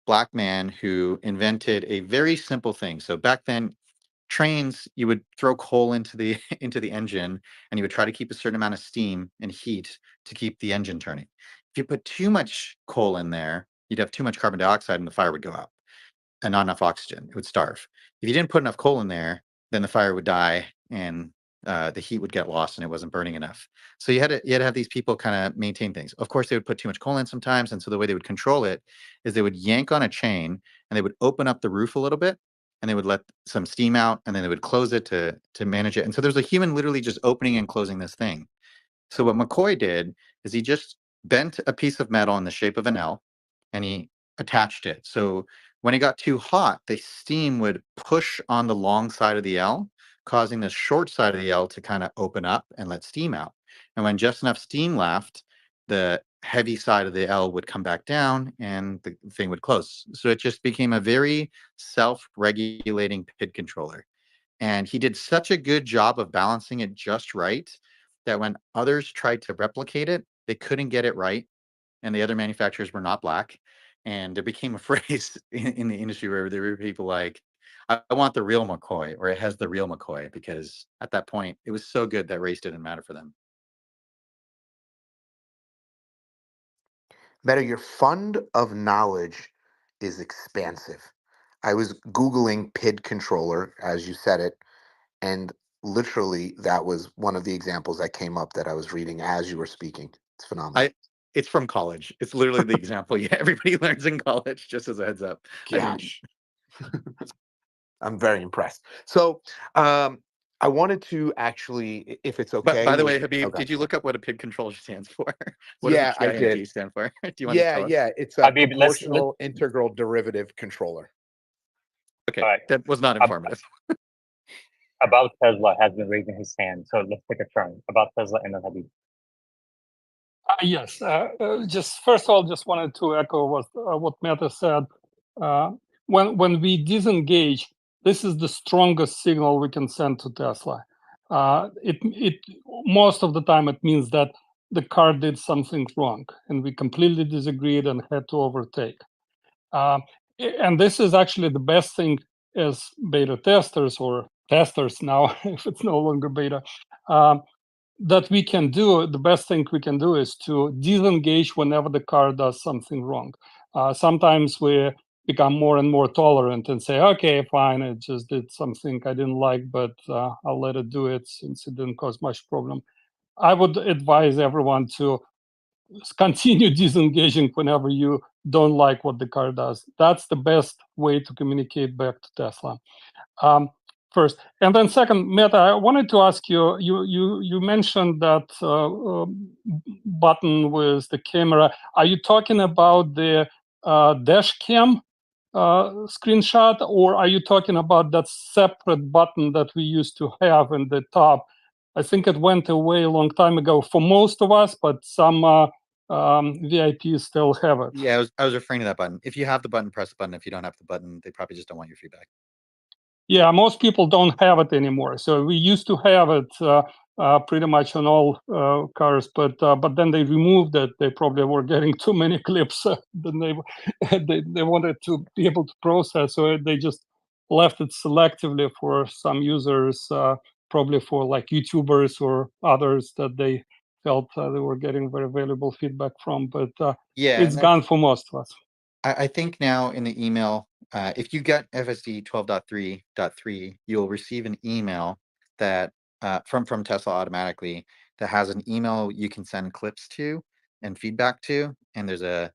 black man who invented a very simple thing. So back then, trains, you would throw coal into the into the engine and you would try to keep a certain amount of steam and heat to keep the engine turning. If you put too much coal in there, you'd have too much carbon dioxide and the fire would go out and not enough oxygen. It would starve. If you didn't put enough coal in there, then the fire would die and the heat would get lost and it wasn't burning enough. So you had to have these people kind of maintain things. Of course, they would put too much coal in sometimes, and so the way they would control it is they would yank on a chain and they would open up the roof a little bit, and they would let some steam out, and then they would close it to manage it. And so there's a human literally just opening and closing this thing. So what McCoy did is he just bent a piece of metal in the shape of an L and he attached it. So when it got too hot, the steam would push on the long side of the L, causing the short side of the L to kind of open up and let steam out. And when just enough steam left, the heavy side of the L would come back down and the thing would close. So it just became a very self-regulating PID controller. And he did such a good job of balancing it just right that when others tried to replicate it, they couldn't get it right. And the other manufacturers were not black. And there became a phrase in the industry where there were people like, I want the real McCoy, or it has the real McCoy, because at that point, it was so good that race didn't matter for them. Meta, your fund of knowledge is expansive. I was Googling PID controller as you said it, and literally that was one of the examples that came up that I was reading as you were speaking. It's phenomenal. It's from college. It's literally the example everybody learns in college, just as a heads up. Gosh. I'm very impressed. So I wanted to actually, if it's But okay. by the way, Habib, Okay. did you look up what a PID controller stands for? What Yeah, does I the PINT did. stand for? Do you want to tell us? Yeah. It's a Habib, let's proportional integral derivative controller. Okay, all right. that was not informative. About Tesla has been raising his hand, so let's take a turn. About Tesla and then Habib. Yes, just first of all, just wanted to echo what Meta said. When we disengage, this is the strongest signal we can send to Tesla. It most of the time it means that the car did something wrong, and we completely disagreed and had to overtake. And this is actually the best thing as beta testers or testers now, if it's no longer beta. That we can do, the best thing we can do is to disengage whenever the car does something wrong. Sometimes we become more and more tolerant and say, okay, fine, it just did something I didn't like, but I'll let it do it since it didn't cause much problem. I would advise everyone to continue disengaging whenever you don't like what the car does. That's the best way to communicate back to Tesla. First, and then second, Meta, I wanted to ask you. You mentioned that button with the camera. Are you talking about the dash cam screenshot, or are you talking about that separate button that we used to have in the top? I think it went away a long time ago for most of us, but some VIPs still have it. Yeah, I was referring to that button. If you have the button, press the button. If you don't have the button, they probably just don't want your feedback. Yeah, most people don't have it anymore. So we used to have it pretty much on all cars, but then they removed it. They probably were getting too many clips. Then they wanted to be able to process, so they just left it selectively for some users, probably for like YouTubers or others that they felt they were getting very valuable feedback from. But Yeah, it's and gone for most of us. I think now in the email, if you get FSD 12.3.3, you'll receive an email that from Tesla automatically that has an email you can send clips to and feedback to, and there's a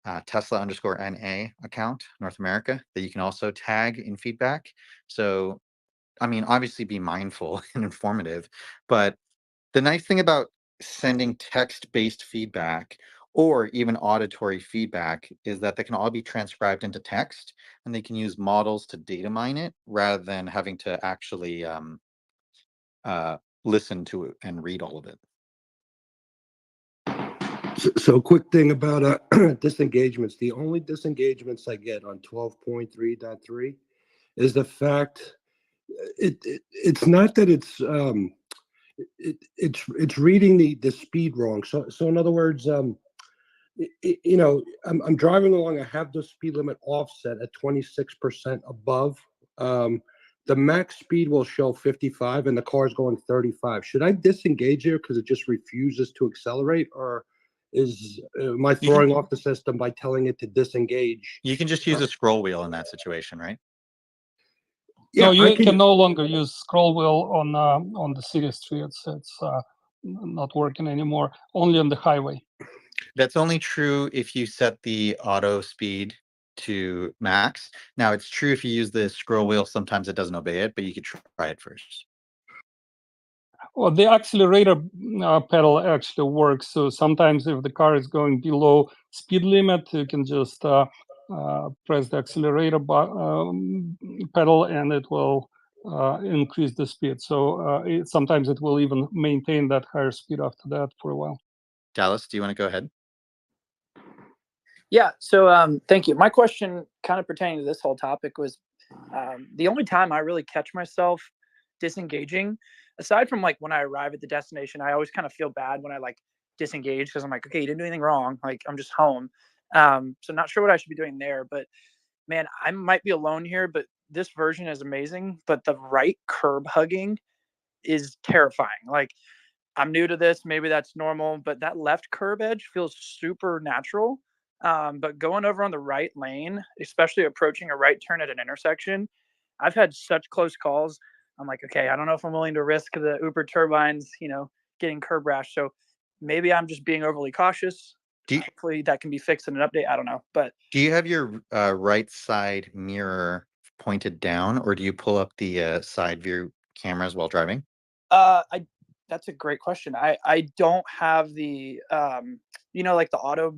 Tesla_NA account, North America, that you can also tag in feedback. So, I mean, obviously be mindful and informative, but the nice thing about sending text-based feedback or even auditory feedback is that they can all be transcribed into text, and they can use models to data mine it rather than having to actually listen to it and read all of it. So quick thing about disengagements. The only disengagements I get on 12.3.3 is the fact it's not that it's reading the speed wrong. So in other words, you know, I'm driving along. I have the speed limit offset at 26% above. The max speed will show 55, and the car is going 35. Should I disengage here because it just refuses to accelerate, or am I throwing off the system by telling it to disengage? You can just use a scroll wheel in that situation, right? Yeah, no, you can no longer use scroll wheel on the Series 3. It's not working anymore. Only on the highway. That's only true if you set the auto speed to max. Now, it's true if you use the scroll wheel, sometimes it doesn't obey it, but you could try it first. Well, the accelerator pedal actually works. So sometimes if the car is going below speed limit, you can just press the accelerator pedal and it will increase the speed. So sometimes it will even maintain that higher speed after that for a while. Dallas, do you want to go ahead? Yeah. So thank you. My question kind of pertaining to this whole topic was the only time I really catch myself disengaging, aside from like when I arrive at the destination, I always kind of feel bad when I like disengage because I'm like, okay, you didn't do anything wrong. Like I'm just home. So not sure what I should be doing there, but man, I might be alone here, but this version is amazing. But the right curb hugging is terrifying. Like I'm new to this, maybe that's normal, but that left curb edge feels super natural. But going over on the right lane, especially approaching a right turn at an intersection, I've had such close calls. I'm like, okay, I don't know if I'm willing to risk the Uber turbines, getting curb rash. So maybe I'm just being overly cautious. Hopefully that can be fixed in an update. I don't know. But do you have your right side mirror pointed down, or do you pull up the side view cameras while driving? That's a great question. I don't have the like the auto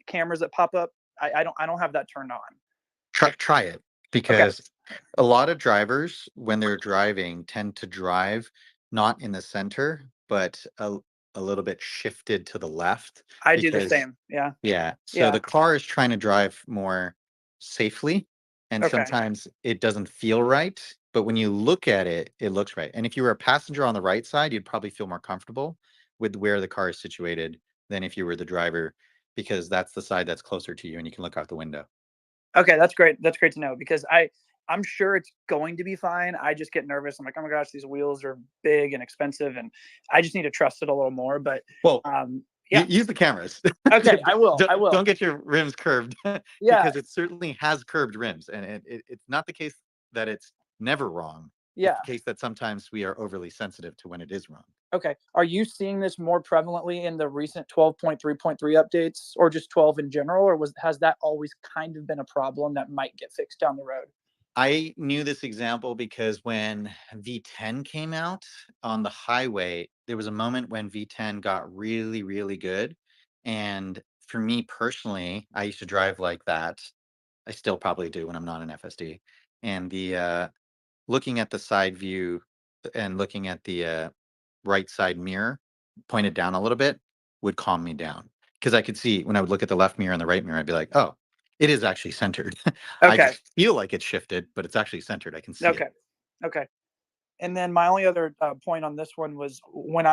cameras that pop up. I don't have that turned on. Try it, because a lot of drivers, when they're driving, tend to drive not in the center, but a little bit shifted to the left. I do the same. Yeah. Yeah. So the car is trying to drive more safely, and Okay. sometimes it doesn't feel right. But when you look at it, it looks right. And if you were a passenger on the right side, you'd probably feel more comfortable with where the car is situated than if you were the driver, because that's the side that's closer to you and you can look out the window. Okay, that's great. That's great to know, because I'm sure it's going to be fine. I just get nervous. I'm like, oh my gosh, these wheels are big and expensive, and I just need to trust it a little more. But yeah, use the cameras. Okay, I will. Don't get your rims curved, because it certainly has curved rims, and it's not the case that it's never wrong. Yeah. It's the case that sometimes we are overly sensitive to when it is wrong. Okay. Are you seeing this more prevalently in the recent 12.3.3 updates, or just 12 in general, or has that always kind of been a problem that might get fixed down the road? I knew this example because when V10 came out on the highway, there was a moment when V10 got really, really good. And for me personally, I used to drive like that. I still probably do when I'm not in FSD. And the looking at the side view and looking at the right side mirror pointed down a little bit would calm me down, because I could see when I would look at the left mirror and the right mirror, I'd be like, oh, it is actually centered. I Okay. just feel like it's shifted, but it's actually centered. I can see Okay. it. Okay. And then my only other point on this one was when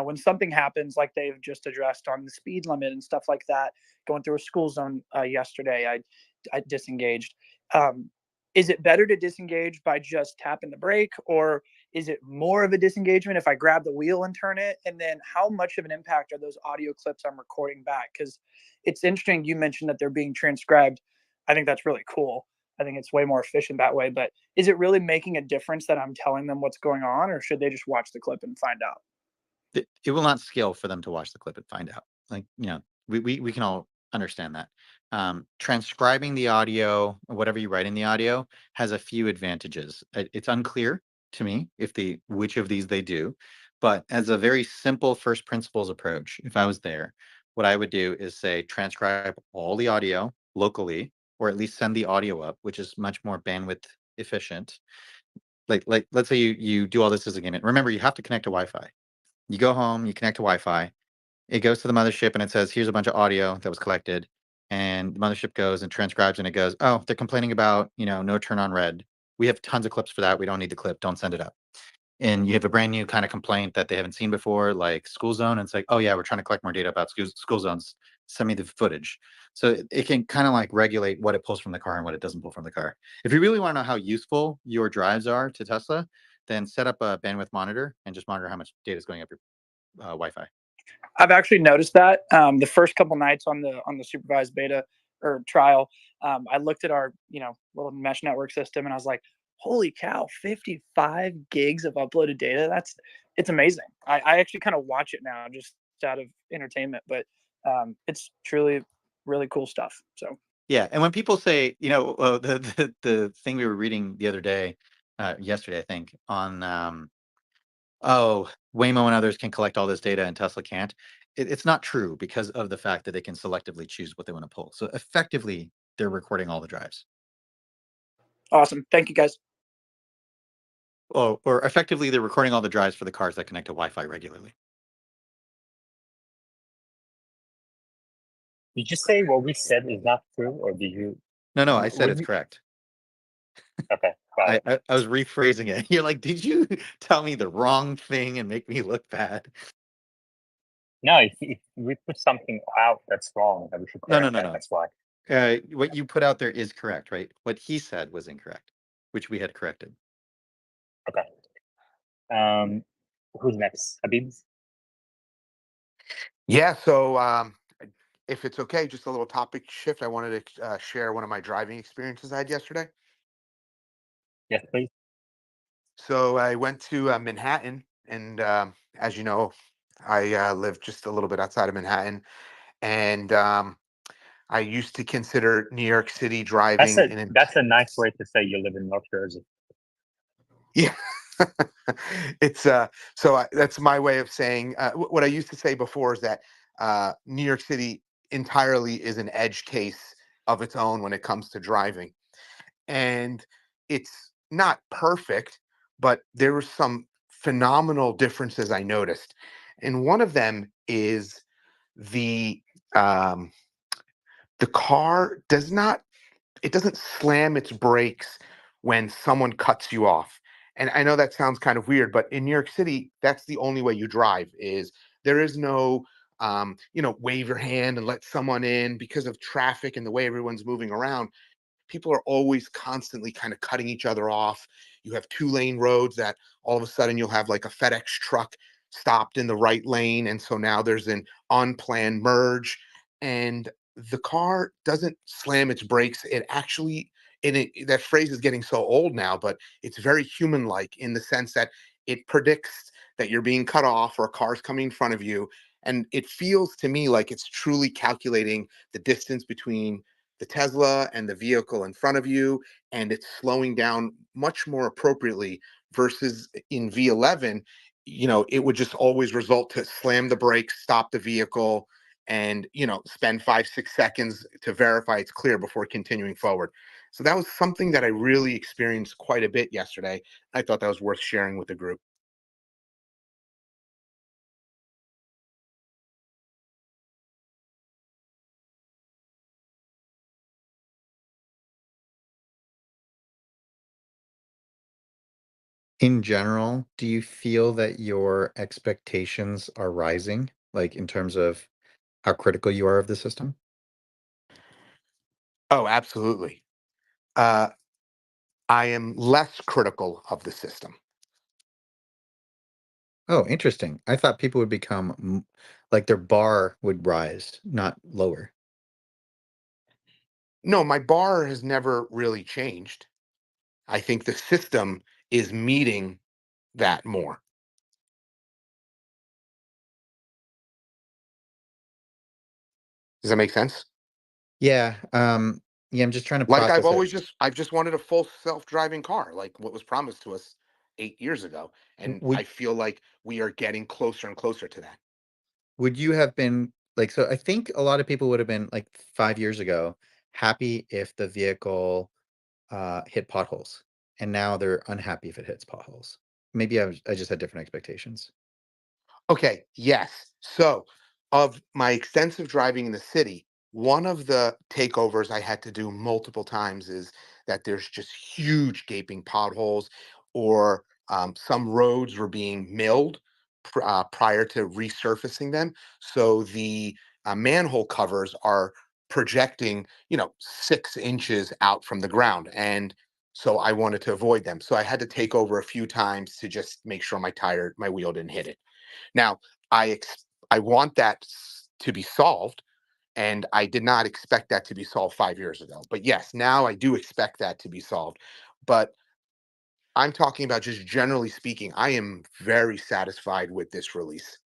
when something happens like they've just addressed on the speed limit and stuff like that, going through a school zone yesterday, I disengaged. Um, is it better to disengage by just tapping the brake, or is it more of a disengagement if I grab the wheel and turn it? And then how much of an impact are those audio clips I'm recording back? Because it's interesting you mentioned that they're being transcribed. I think that's really cool. I think it's way more efficient that way. But is it really making a difference that I'm telling them what's going on, or should they just watch the clip and find out? It will not scale for them to watch the clip and find out. Like, we can all understand that. Transcribing the audio, or whatever you write in the audio, has a few advantages. It's unclear to me which of these they do, but as a very simple first principles approach, if I was there, what I would do is say transcribe all the audio locally, or at least send the audio up, which is much more bandwidth efficient. Like let's say you do all this as a game. Remember, you have to connect to Wi-Fi. You go home, you connect to Wi-Fi, it goes to the mothership and it says, here's a bunch of audio that was collected. And the mothership goes and transcribes and it goes, oh, they're complaining about, no turn on red. We have tons of clips for that. We don't need the clip. Don't send it up. And you have a brand new kind of complaint that they haven't seen before, like school zone. And it's like, oh yeah, we're trying to collect more data about school zones. Send me the footage. So it can kind of like regulate what it pulls from the car and what it doesn't pull from the car. If you really want to know how useful your drives are to Tesla, then set up a bandwidth monitor and just monitor how much data is going up your Wi-Fi. I've actually noticed that the first couple nights on the supervised beta or trial, I looked at our little mesh network system and I was like, holy cow, 55 gigs of uploaded data. It's amazing. I actually kind of watch it now just out of entertainment, but it's truly really cool stuff. So yeah, and when people say, the thing we were reading the other day, yesterday, I think, on Waymo and others can collect all this data and Tesla can't. It's not true because of the fact that they can selectively choose what they want to pull. So effectively, they're recording all the drives. Awesome. Thank you, guys. Or effectively, they're recording all the drives for the cars that connect to Wi-Fi regularly. Did you say what we said is not true, or did you? No, I said it's correct. Okay, got it. I was rephrasing it. You're like, did you tell me the wrong thing and make me look bad? No, if we put something out that's wrong, then we should correct that. No. That's why. What you put out there is correct, right? What he said was incorrect, which we had corrected. Okay. Who's next? Habib's? Yeah, so if it's okay, just a little topic shift. I wanted to share one of my driving experiences I had yesterday. Yes, please. So I went to Manhattan, and as you know, I live just a little bit outside of Manhattan, and I used to consider New York City That's driving a that's a nice way to say you live in North Jersey. Yeah. It's that's my way of saying what I used to say before is that New York City entirely is an edge case of its own when it comes to driving. And it's not perfect, but there were some phenomenal differences I noticed. And one of them is the um, the car doesn't slam its brakes when someone cuts you off. And I know that sounds kind of weird, but in New York City, that's the only way you drive is there is no wave your hand and let someone in because of traffic and the way everyone's moving around. People are always constantly kind of cutting each other off. You have 2-lane roads that all of a sudden you'll have like a FedEx truck stopped in the right lane. And so now there's an unplanned merge. And the car doesn't slam its brakes. It actually, that phrase is getting so old now, but it's very human like in the sense that it predicts that you're being cut off or a car's coming in front of you. And it feels to me like it's truly calculating the distance between the Tesla and the vehicle in front of you, and it's slowing down much more appropriately versus in V11, it would just always result to slam the brakes, stop the vehicle, and, spend 5, 6 seconds to verify it's clear before continuing forward. So that was something that I really experienced quite a bit yesterday. I thought that was worth sharing with the group. In general, do you feel that your expectations are rising, like in terms of how critical you are of the system? Oh, absolutely. Uh, I am less critical of the system. Oh, interesting. I thought people would become like their bar would rise, not lower. No, my bar has never really changed. I think the system is meeting that more. Does that make sense? Yeah. Yeah, I'm just trying to Like process it. I've just wanted a full self-driving car, like what was promised to us 8 years ago. And I Would feel like we are getting closer and closer to that. would you have been like, so I think a lot of people would have been like 5 years ago happy if the vehicle hit potholes, and now they're unhappy if it hits potholes. Maybe I just had different expectations. Okay, yes. So, of my extensive driving in the city, one of the takeovers I had to do multiple times is that there's just huge gaping potholes, or some roads were being milled prior to resurfacing them. So the manhole covers are projecting, 6 inches out from the ground. And so I wanted to avoid them. So I had to take over a few times to just make sure my wheel didn't hit it. Now, I want that to be solved, and I did not expect that to be solved 5 years ago. But yes, now I do expect that to be solved. But I'm talking about just generally speaking, I am very satisfied with this release.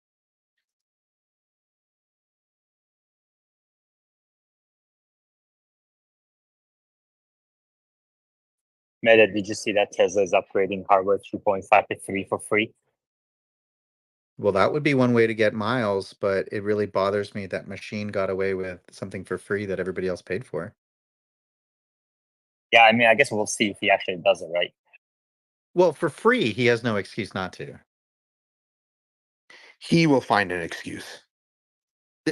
Meta, did you see that Tesla is upgrading hardware 2.5 to 3 for free? Well, that would be one way to get miles, but it really bothers me that Machine got away with something for free that everybody else paid for. Yeah, I mean, I guess we'll see if he actually does it, right? Well, for free, he has no excuse not to. He will find an excuse.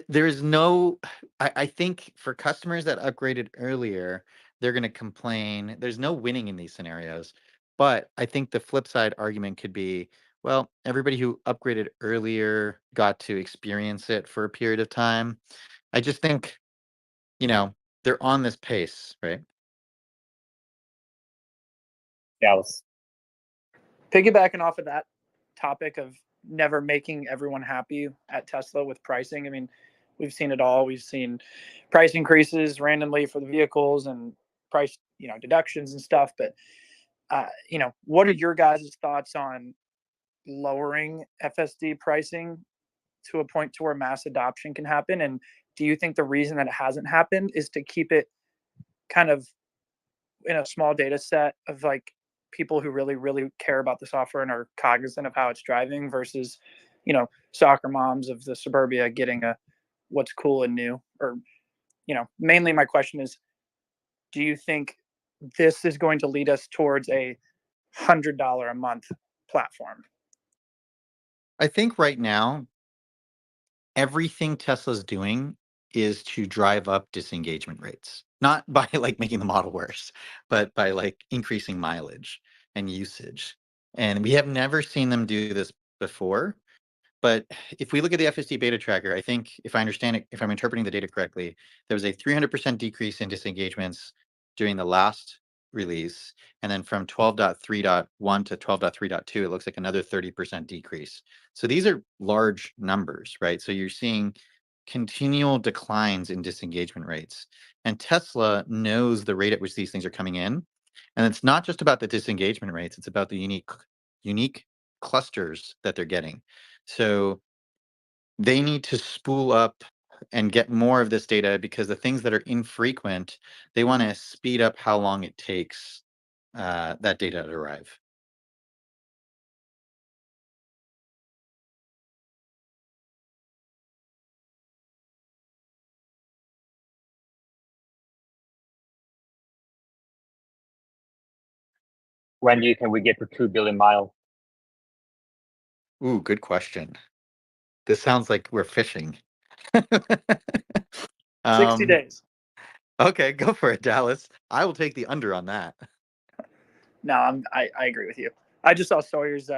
There is no, I think for customers that upgraded earlier, they're going to complain. There's no winning in these scenarios. But I think the flip side argument could be, well, everybody who upgraded earlier got to experience it for a period of time. I just think, they're on this pace, right? Yeah, I was Piggybacking off of that topic of never making everyone happy at Tesla with pricing. I mean, we've seen it all. We've seen price increases randomly for the vehicles and price, deductions and stuff. But what are your guys' thoughts on lowering FSD pricing to a point to where mass adoption can happen? And do you think the reason that it hasn't happened is to keep it kind of in a small data set of like people who really really care about the software and are cognizant of how it's driving versus soccer moms of the suburbia getting a what's cool and new? Or mainly my question is, do you think this is going to lead us towards a $100 a month platform? I think right now, everything Tesla's doing is to drive up disengagement rates, not by like making the model worse, but by like increasing mileage and usage. And we have never seen them do this before. But if we look at the FSD beta tracker, I think if I understand it, if I'm interpreting the data correctly, there was a 300% decrease in disengagements during the last release. And then from 12.3.1 to 12.3.2, it looks like another 30% decrease. So these are large numbers, right? So you're seeing continual declines in disengagement rates. And Tesla knows the rate at which these things are coming in. And it's not just about the disengagement rates, it's about the unique clusters that they're getting. So they need to spool up and get more of this data, because the things that are infrequent, they want to speed up how long it takes that data to arrive. When do you think we get to 2 billion miles? Ooh, good question. This sounds like we're fishing. 60 days. Okay, go for it, Dallas. I will take the under on that. No, I agree with you. I just saw Sawyer's.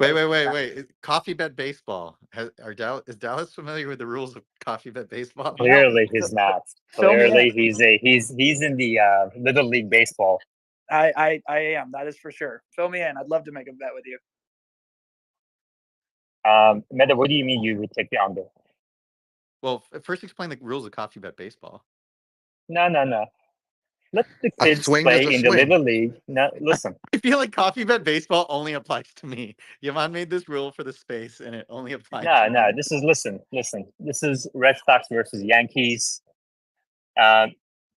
Wait. Coffee bet baseball. Is Dallas familiar with the rules of coffee bet baseball? Clearly, he's not. Fill me Clearly, in. he's in the Little League baseball. I am. That is for sure. Fill me in. I'd love to make a bet with you. Meta, what do you mean you would take the under? Well, first explain the rules of coffee bet baseball. No. Let the A kids swing is play a in the swing. Little League. No, listen. I feel like coffee bet baseball only applies to me. Yaman made this rule for the space, and it only applies to No. me. This is listen. This is Red Sox versus Yankees.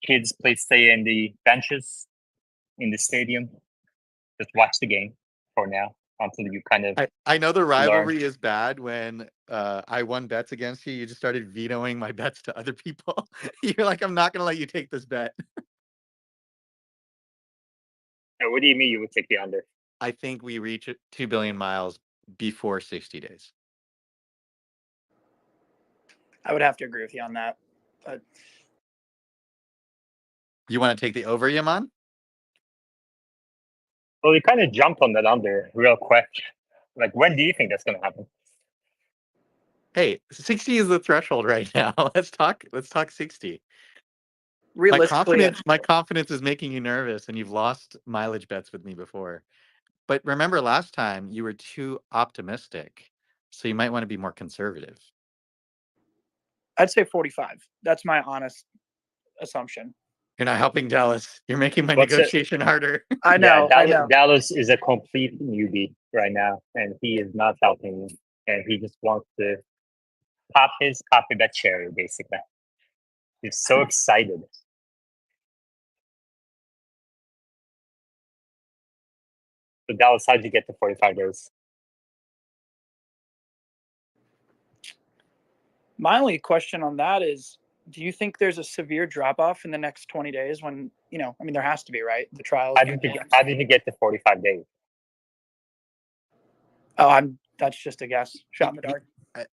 Kids stay in the benches in the stadium. Just watch the game for now until you kind of I know the learn. rivalry is bad. When I won bets against you, you just started vetoing my bets to other people. You're like, I'm not going to let you take this bet. What do you mean you would take the under? I think we reach 2 billion miles before 60 days. I would have to agree with you on that. But You want to take the over, Yaman? Well, you kind of jumped on that under real quick. Like, when do you think that's going to happen? Hey, 60 is the threshold right now. Let's talk 60. realistically, My confidence is making you nervous, and you've lost mileage bets with me before. But remember, last time you were too optimistic, so you might want to be more conservative. I'd say 45. That's my honest assumption. You're not helping Dallas. You're making my What's it? negotiation harder. I know. Yeah, I know. Dallas is a complete newbie right now, and he is not helping you. And he just wants to pop his coffee bet cherry, basically. He's so excited. So, Dallas, how'd you get to 45 days? My only question on that is, do you think there's a severe drop off in the next 20 days when, I mean, there has to be, right? The trials. How did you get to 45 days? Oh, that's just a guess. Shot in the dark.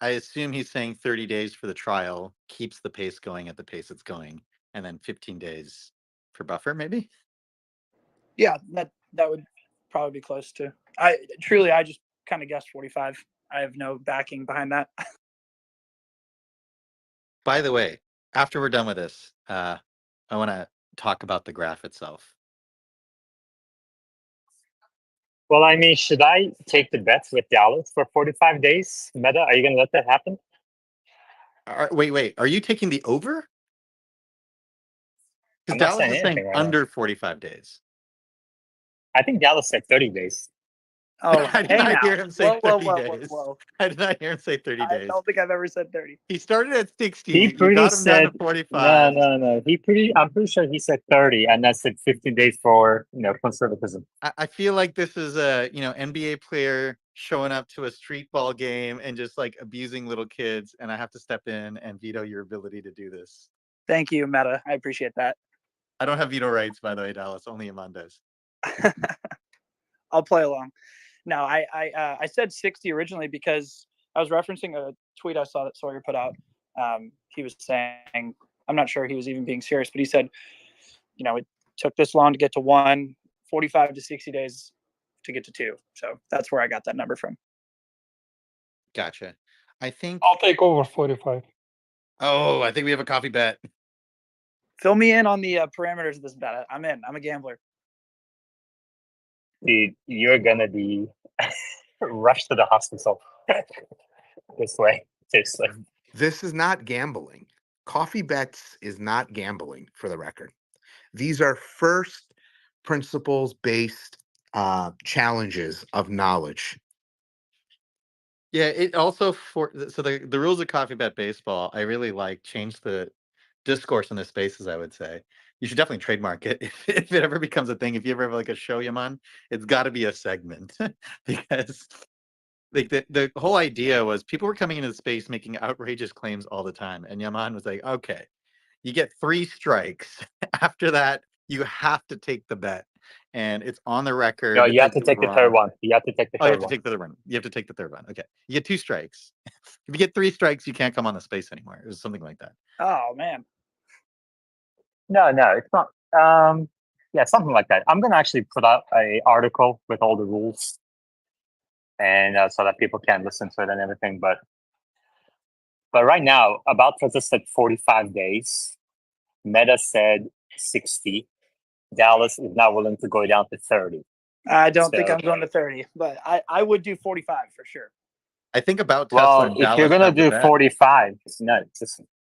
I assume he's saying 30 days for the trial keeps the pace going at the pace it's going, and then 15 days for buffer, maybe? Yeah, that would probably be close to. I just kind of guessed 45. I have no backing behind that. By the way, after we're done with this, I want to talk about the graph itself. Well, I mean, should I take the bets with Dallas for 45 days? Meta, are you going to let that happen? Wait. Are you taking the over? I'm Because not Dallas saying is saying anything right under now. 45 days. I think Dallas said 30 days. Oh, I did hey not now. hear him say Whoa, 30 days. whoa. I did not hear him say 30 I days. don't think I've ever said 30. He started at 60. He You pretty got him down said to 45. no. I'm pretty sure he said 30, and that's said 15 days for conservatism. I feel like this is a NBA player showing up to a street ball game and just like abusing little kids, and I have to step in and veto your ability to do this. Thank you, Meta. I appreciate that. I don't have veto rights, by the way, Dallas. Only Iman does. I'll play along. No, I said 60 originally because I was referencing a tweet I saw that Sawyer put out. He was saying, I'm not sure he was even being serious, but he said, it took this long to get to 1, 45 to 60 days to get to 2. So that's where I got that number from. Gotcha. I think I'll take over 45. I think we have a coffee bet. Fill me in on the parameters of this bet. I'm in. I'm a gambler. Dude, you're gonna be rushed to the hospital this way. Seriously. This is not gambling. Coffee bets is not gambling, for the record. These are first principles based challenges of knowledge. Yeah, it also so the rules of coffee bet baseball, I really like change the discourse in the spaces, I would say. You should definitely trademark it if it ever becomes a thing. If you ever have like a show Yaman, it's got to be a segment because like the whole idea was people were coming into the space making outrageous claims all the time, and Yaman was like, okay, you get 3 strikes. After that, you have to take the bet, and it's on the No, record you have that to you were take the third wrong. one. You have to take the Oh, you third have to one. take the third one. You have to take the third one. Okay, you get 2 strikes. If you get 3 strikes, you can't come on the space anymore. It was something like that. Oh man. No, it's not. Yeah, something like that. I'm gonna actually put out a article with all the rules, and so that people can listen to it and everything. But right now, about Tesla said 45 days. Meta said 60. Dallas is not willing to go down to 30. I don't think So, I'm going to 30, but I would do 45 for sure. I think about Tesla well, and if you're Dallas gonna have the do bet. 45, no,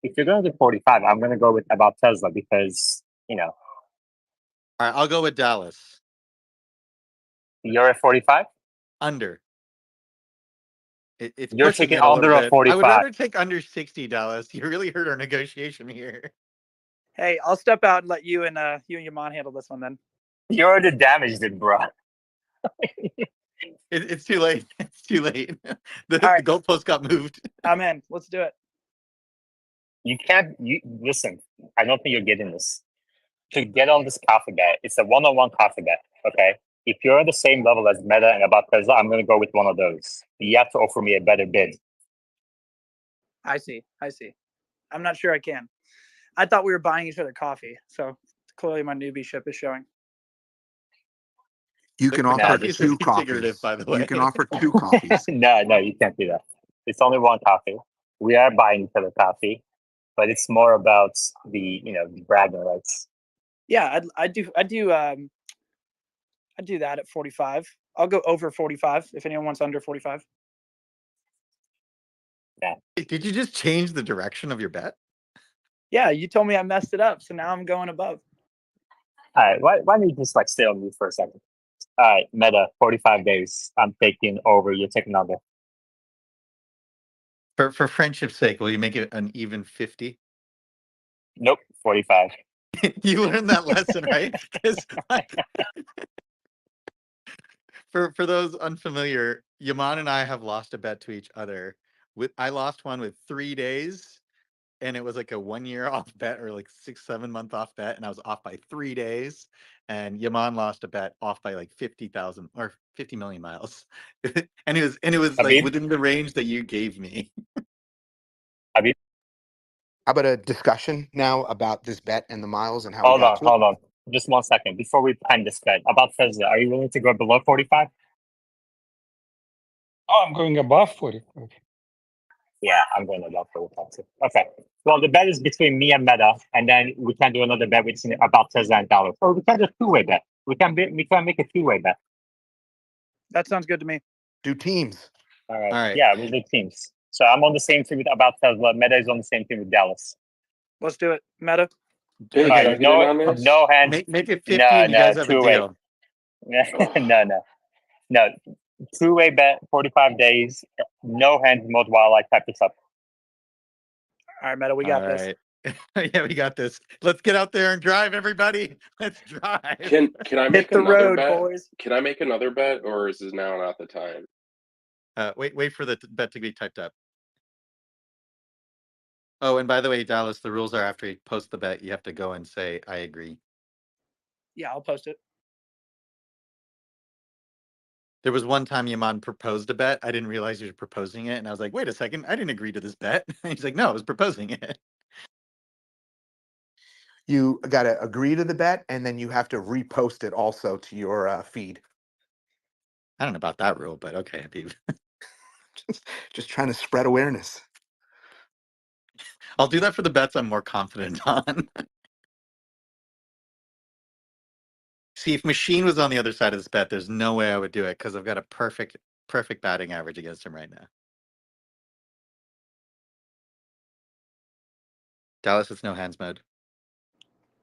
if you're gonna do 45, I'm gonna go with about Tesla because All right, I'll go with Dallas. you're at 45. Under. It's You're pushing taking it a under little a bit. I would 45. rather take under 60, Dallas. You really hurt our negotiation here. Hey, I'll step out and let you and Yaman handle this one then. You already damaged it, bro. It's too late. It's too late. The All right. goalpost got moved. I'm in. Let's do it. You can't. You listen. I don't think you're getting this. To get on this coffee bet, it's a one-on-one coffee bet. Okay. If you're at the same level as Meta and about Tesla, I'm gonna go with one of those. You have to offer me a better bid. I see. I'm not sure I can. I thought we were buying each other coffee, so clearly my newbie ship is showing. You can The offer coffee is two figurative, coffees. by the way. You can offer 2 coffees. No, you can't do that. It's only one coffee. We are buying each other coffee, but it's more about the bragging rights. Yeah, I do that at 45. I'll go over 45 if anyone wants under 45. Yeah. Did you just change the direction of your bet? Yeah, you told me I messed it up, so now I'm going above. All right. Why don't you just stay on me for a second? All right, Meta, 45 days. I'm taking over. You're taking under. For friendship's sake, will you make it an even 50? Nope, 45. You learned that lesson, right? Because for those unfamiliar, Yaman and I have lost a bet to each other. I lost one with 3 days, and it was like a 1 year off bet or like 6-7 month off bet, and I was off by 3 days. And Yaman lost a bet off by like 50,000 or 50 million miles, and it was like Habib, within the range that you gave me. Habib, How about a discussion now about this bet and the miles and how we got to it? hold on. Just 1 second before we plan this bet. About Tesla, are you willing to go below 45? Oh, I'm going above 45. Yeah, I'm going above 45 too. Okay. Well, the bet is between me and Meta, and then we can do another bet between about Tesla and Dallas. Or we can do a two-way bet. We can make a two-way bet. That sounds good to me. Do teams. All right. All right. Yeah, we'll do teams. So I'm on the same team with about Tesla. Meta is on the same team with Dallas. Let's do it. Meta. Hey, All can I right. get in on this? No hands. Make it 50 No, and you guys have a two-way. deal. No. Two-way bet, 45 days. No hands mode while I type this up. All right, Meta, we got this. Yeah, we got this. Let's get out there and drive, everybody. Let's drive. Can I make Hit the another road, bet? boys. Can I make another bet, or is this now not the time? Wait for the bet to be typed up. Oh, and by the way, Dallas, the rules are after you post the bet, you have to go and say, I agree. Yeah, I'll post it. There was one time Yaman proposed a bet. I didn't realize he was proposing it. And I was like, wait a second, I didn't agree to this bet. And he's like, no, I was proposing it. You got to agree to the bet, and then you have to repost it also to your feed. I don't know about that rule, but okay, Habib. Just trying to spread awareness. I'll do that for the bets I'm more confident on. See, if Machine was on the other side of this bet, there's no way I would do it because I've got a perfect batting average against him right now. Dallas, it's no hands mode.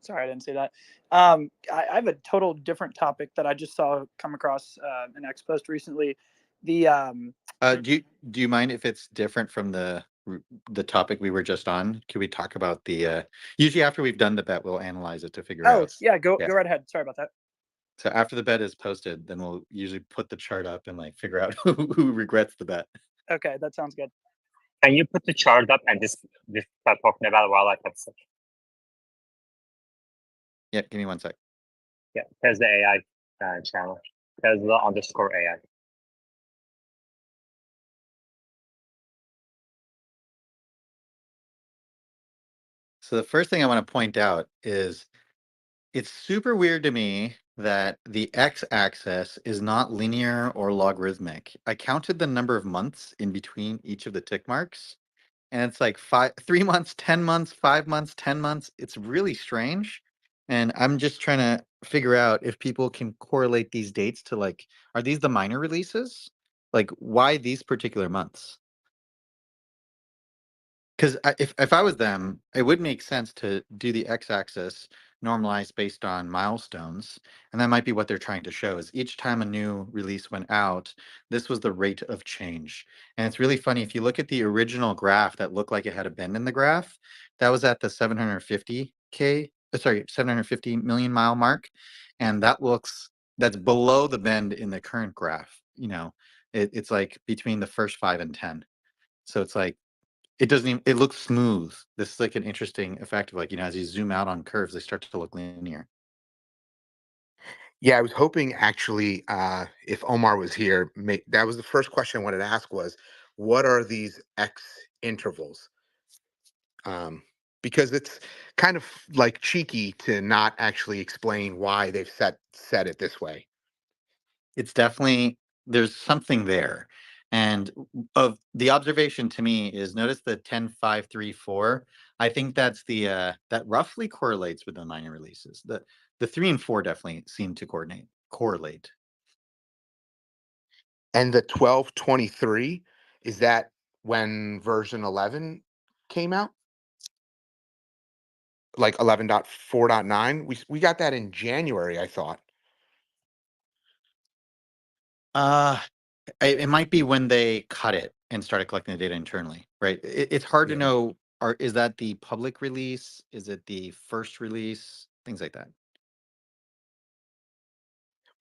Sorry, I didn't say that. I have a total different topic that I just saw come across an X post recently. The Do you mind if it's different from the topic we were just on? Can we talk about the usually after we've done the bet, we'll analyze it to figure out. yeah, go Yeah. right ahead. Sorry about that. So after the bet is posted, then we'll usually put the chart up and like figure out who regrets the bet. Okay, that sounds good. Can you put the chart up and just start talking about it while I have such? Yeah, give me 1 sec. Yeah, there's the AI channel. Tesla_AI. So the first thing I want to point out is it's super weird to me that the x-axis is not linear or logarithmic. I counted the number of months in between each of the tick marks, and it's like 3 months, 10 months, 5 months, 10 months. It's really strange. And I'm just trying to figure out if people can correlate these dates to like, are these the minor releases? Like, why these particular months? Because if I was them, it would make sense to do the x-axis normalized based on milestones, and that might be what they're trying to show. Is each time a new release went out, this was the rate of change. And it's really funny if you look at the original graph that looked like it had a bend in the graph. That was at the 750 million mile mark, and that's below the bend in the current graph. It's like between the first 5 and 10. So it's like it doesn't even, it looks smooth. This is like an interesting effect of like, as you zoom out on curves, they start to look linear. Yeah, I was hoping actually, if Omar was here, that was the first question I wanted to ask was, what are these X intervals? Because it's kind of like cheeky to not actually explain why they've set it this way. It's definitely, there's something there. And of the observation to me is notice the 10, 5, 3, 4. I think that's that roughly correlates with the minor releases. The 3 and 4 definitely seem to correlate. And the 1223, is that when version 11 came out? Like 11.4.9? We got that in January, I thought. Uh it might be when they cut it and started collecting the data internally, right? It's hard to Yeah. know. Is that the public release? Is it the first release? Things like that.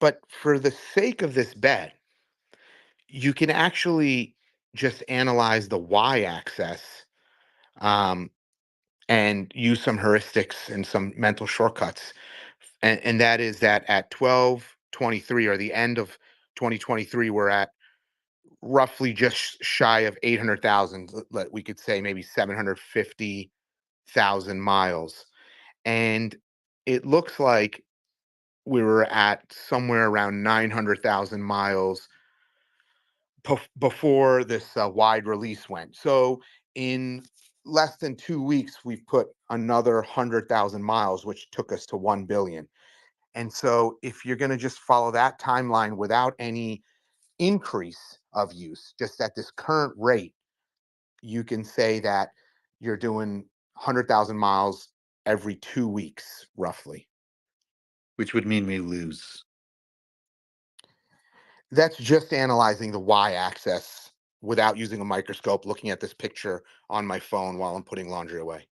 But for the sake of this bet, you can actually just analyze the y-axis, um, and use some heuristics and some mental shortcuts. And that is that at 12/23, or the end of 2023, we're at roughly just shy of 800,000. We could say maybe 750,000 miles. And it looks like we were at somewhere around 900,000 miles before this wide release went. So in less than 2 weeks, we've put another 100,000 miles, which took us to 1 billion. And so if you're going to just follow that timeline without any increase of use, just at this current rate, you can say that you're doing 100,000 miles every 2 weeks, roughly. Which would mean we lose. That's just analyzing the y-axis without using a microscope, looking at this picture on my phone while I'm putting laundry away.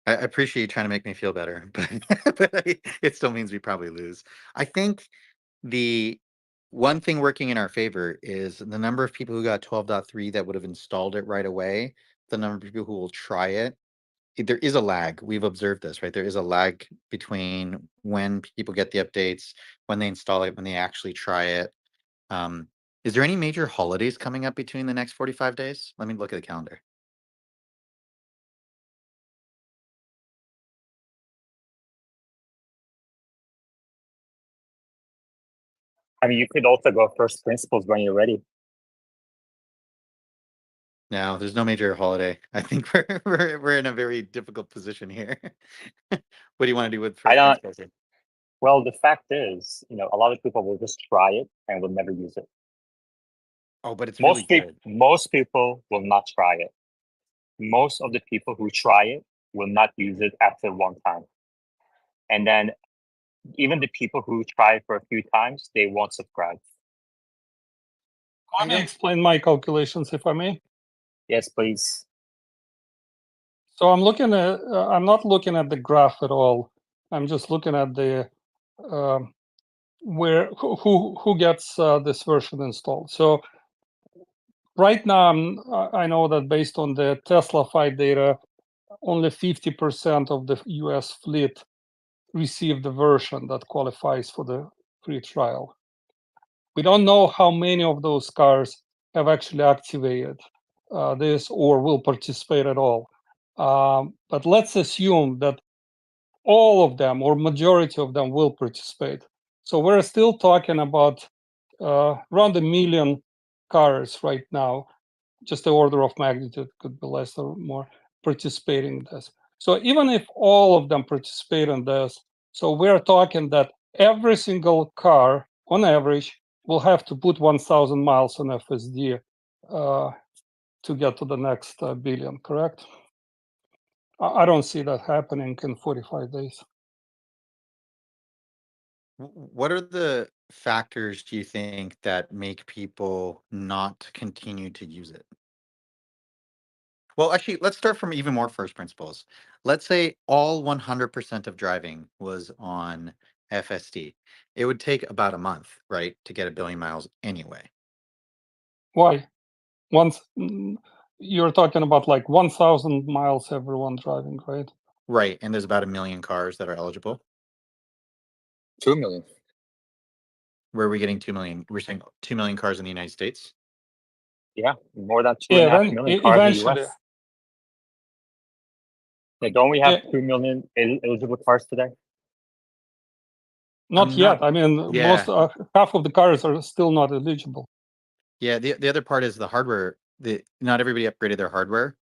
I appreciate you trying to make me feel better, but it still means we probably lose. I think the one thing working in our favor is the number of people who got 12.3 that would have installed it right away, the number of people who will try it. There is a lag. We've observed this, right? There is a lag between when people get the updates, when they install it, when they actually try it. Is there any major holidays coming up between the next 45 days? Let me look at the calendar. I mean, you could also go first principles when you're ready. No, there's no major holiday. I think we're in a very difficult position here. What do you want to do with I first don't. principles? Well, the fact is, a lot of people will just try it and will never use it. Oh, but it's really good. Most people will not try it. Most of the people who try it will not use it after one time. And then even the people who try it for a few times, they won't subscribe. Let me explain my calculations, if I may. Yes, please. So I'm looking at. I'm not looking at the graph at all. I'm just looking at the where who gets this version installed. So right now, I know that based on the Tesla 5 data, only 50% of the U.S. fleet received the version that qualifies for the free trial. We don't know how many of those cars have actually activated this or will participate at all. But let's assume that all of them or majority of them will participate. So we're still talking about around 1 million cars right now, just the order of magnitude, could be less or more, participating in this. So even if all of them participate in this, so we're talking that every single car on average will have to put 1,000 miles on FSD to get to the next billion, correct? I don't see that happening in 45 days. What are the factors do you think that make people not continue to use it? Well, actually, let's start from even more first principles. Let's say all 100% of driving was on FSD. It would take about a month, right, to get 1 billion miles anyway. Why? Once you're talking about like 1,000 miles everyone driving, right? Right, and there's about 1 million cars that are eligible. 2 million. Where are we getting 2 million? We're saying 2 million cars in the United States? Yeah, more than two Yeah, and a half then million cars in the eventually. US. Like, don't we have Yeah. 2 million eligible cars today? Not I'm yet. not- I mean, Yeah. most half of the cars are still not eligible. Yeah, the other part is the hardware. Not everybody upgraded their hardware.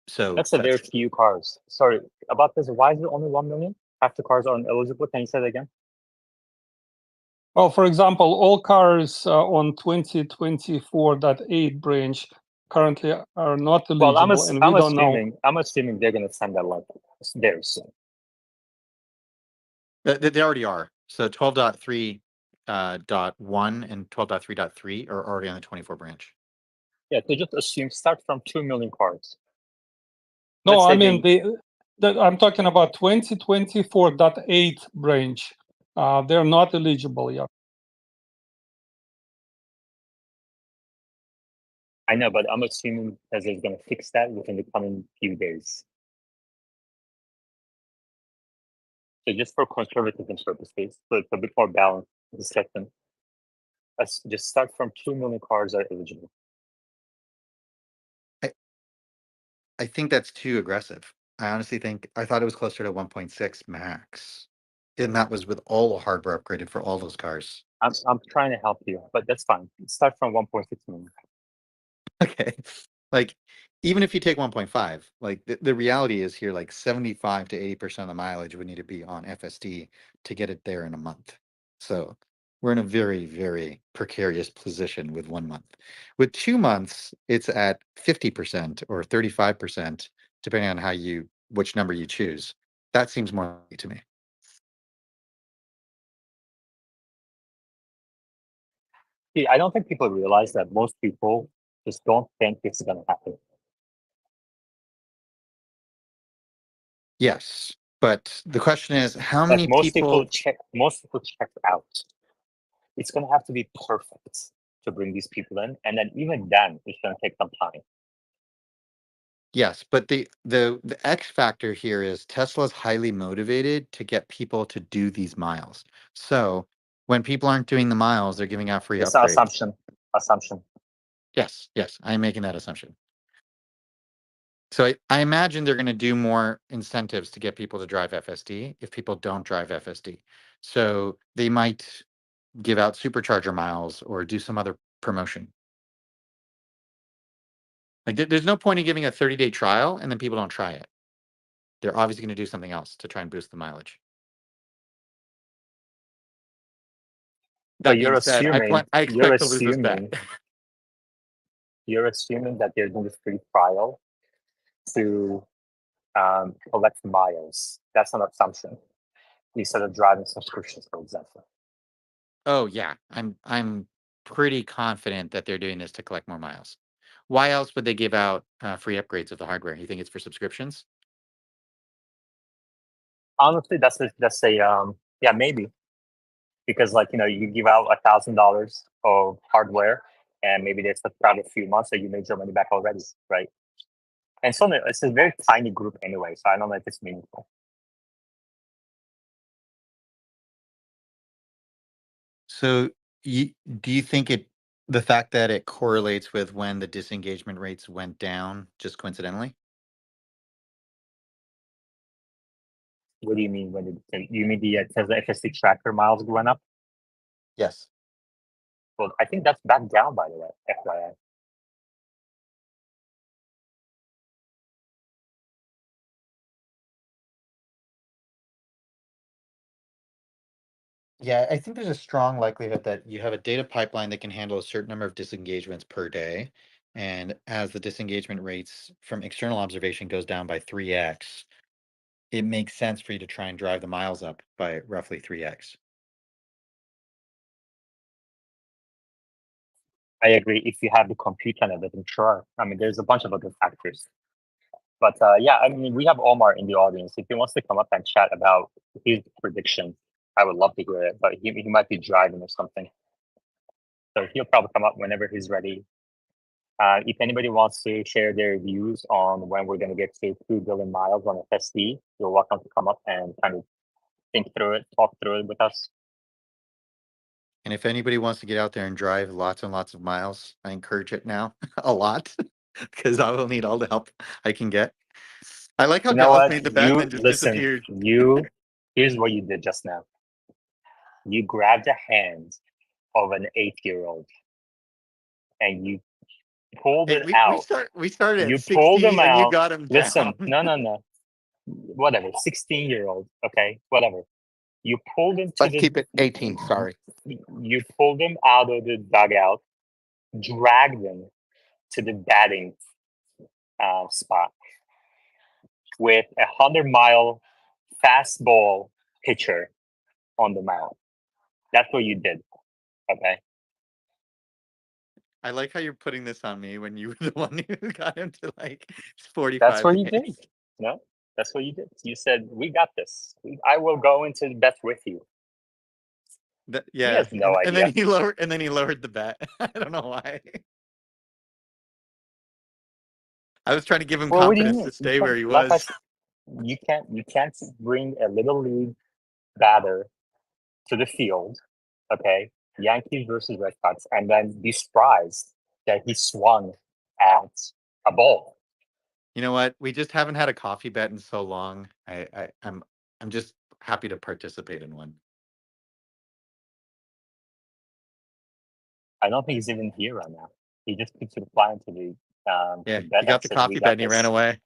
So That's a very few cars. Sorry, about this, why is it only 1 million? Half the cars aren't eligible. Can you say that again? Well, for example, all cars on 2024.8 branch currently are not Well, eligible, and we don't know. I'm assuming they're going to send that like very soon. They already are. So 12.3 .1 and 12.3.3 are already on the 24 branch. Yeah, so just assume start from 2 million cars. No, Let's say I mean I'm talking about 2024.8 branch. They're not eligible yet. I know, but I'm assuming that they're going to fix that within the coming few days. So just for conservatism purposes, so it's a bit more balanced discussion. Let's just start from 2 million cars are eligible. I think that's too aggressive. I honestly I thought it was closer to 1.6 max. And that was with all the hardware upgraded for all those cars. I'm trying to help you, but that's fine. Start from 1.6 million. Okay. Like, even if you take 1.5, like the reality is here, like 75 to 80% of the mileage would need to be on FSD to get it there in a month. So we're in a very, very precarious position with 1 month. With 2 months, it's at 50% or 35%, depending on which number you choose. That seems more likely to me. See, I don't think people realize that most people just don't think it's going to happen. Yes. But the question is, how Like many most people check out. It's going to have to be perfect to bring these people in, and then even then, it's going to take some time. Yes, but the X factor here is Tesla's highly motivated to get people to do these miles. So when people aren't doing the miles, they're giving out free It's an upgrades. assumption. Yes, I'm making that assumption. So I imagine they're going to do more incentives to get people to drive FSD if people don't drive FSD. So they might give out supercharger miles or do some other promotion. Like there's no point in giving a 30-day trial and then people don't try it. They're obviously going to do something else to try and boost the mileage. So That being said, I expect to lose this bet. You're assuming that they're doing this free trial to collect miles. That's an assumption. Instead of driving subscriptions, for example. Oh yeah, I'm pretty confident that they're doing this to collect more miles. Why else would they give out free upgrades of the hardware? You think it's for subscriptions? Honestly, that's a yeah, maybe, because like you give out $1,000 of hardware, and maybe they subscribe a few months, so you made your money back already, right? And so it's a very tiny group anyway, so I don't know if it's meaningful. So do you think the fact that it correlates with when the disengagement rates went down just coincidentally? What do you mean you mean the Tesla FSD tracker miles went up? Yes. Well, I think that's back down, by the way, FYI. Yeah, I think there's a strong likelihood that you have a data pipeline that can handle a certain number of disengagements per day. And as the disengagement rates from external observation goes down by 3x, it makes sense for you to try and drive the miles up by roughly 3x. I agree. If you have the compute and everything, sure. I mean, there's a bunch of other factors. But yeah, I mean, we have Omar in the audience. If he wants to come up and chat about his prediction, I would love to hear it. But he might be driving or something. So he'll probably come up whenever he's ready. If anybody wants to share their views on when we're going to get to 2 billion miles on FSD, you're welcome to come up and kind of think through it, talk through it with us. And if anybody wants to get out there and drive lots and lots of miles, I encourage it now a lot because I will need all the help I can get. I like how You know Gauss what? made the bet and You then just listen. disappeared. Here's what you did just now. You grabbed the hand of an 8-year-old and you pulled Hey, it out. we started at You pulled 60 him and you out. got him Listen, down. no. Whatever, 16-year-old, okay, whatever. You pulled him to Let's keep it 18. Sorry. you pulled him out of the dugout, dragged him to the batting spot with a 100-mile fastball pitcher on the mound. That's what you did, okay? I like how you're putting this on me when you were the one who got him to like That's 45 what you days. did. No, that's what you did. You said, "We got this. I will go into the bet with you." He Yeah, has no and idea. then he lowered the bet. I don't know why. I was trying to give him Well, what do you confidence mean? to stay where he Like I was. said, you can't bring a little league batter to the field, okay? Yankees versus Red Sox, and then be surprised that he swung at a ball. You know what? We just haven't had a coffee bet in so long. I'm just happy to participate in one. I don't think he's even here right now. He just keeps replying to the Yeah, bet he got and the says, "We coffee bet got and he this." ran away.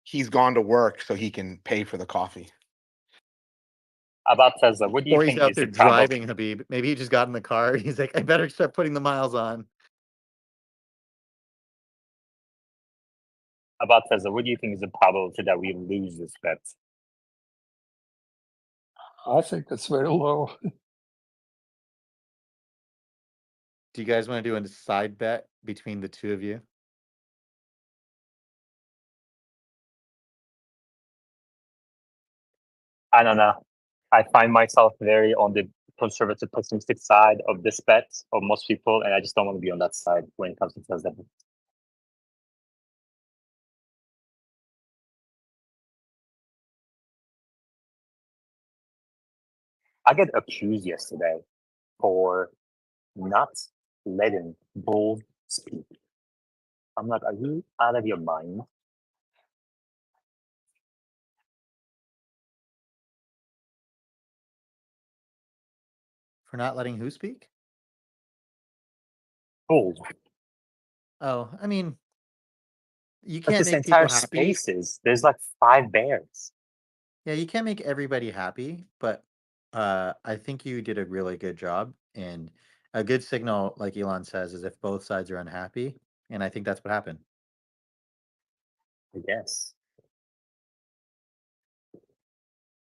He's gone to work so he can pay for the coffee. About Tesla, what do you Or he's think out is there the probable? driving, Habib. Maybe he just got in the car. He's like, I better start putting the miles on. About Tesla, what do you think is the probability that we lose this bet? I think it's very low. Do you guys want to do a side bet between the two of you? I don't know. I find myself very on the conservative, pessimistic side of this bet of most people, and I just don't want to be on that side when it comes to Tesla. I get accused yesterday for not letting Bull speak. I'm like, are you out of your mind? For not letting who speak? Bull. Oh, I mean, you Like can't this make entire people happy. spaces, there's like 5 bears. Yeah, you can't make everybody happy, but I think you did a really good job. And a good signal, like Elon says, is if both sides are unhappy. And I think that's what happened. I guess.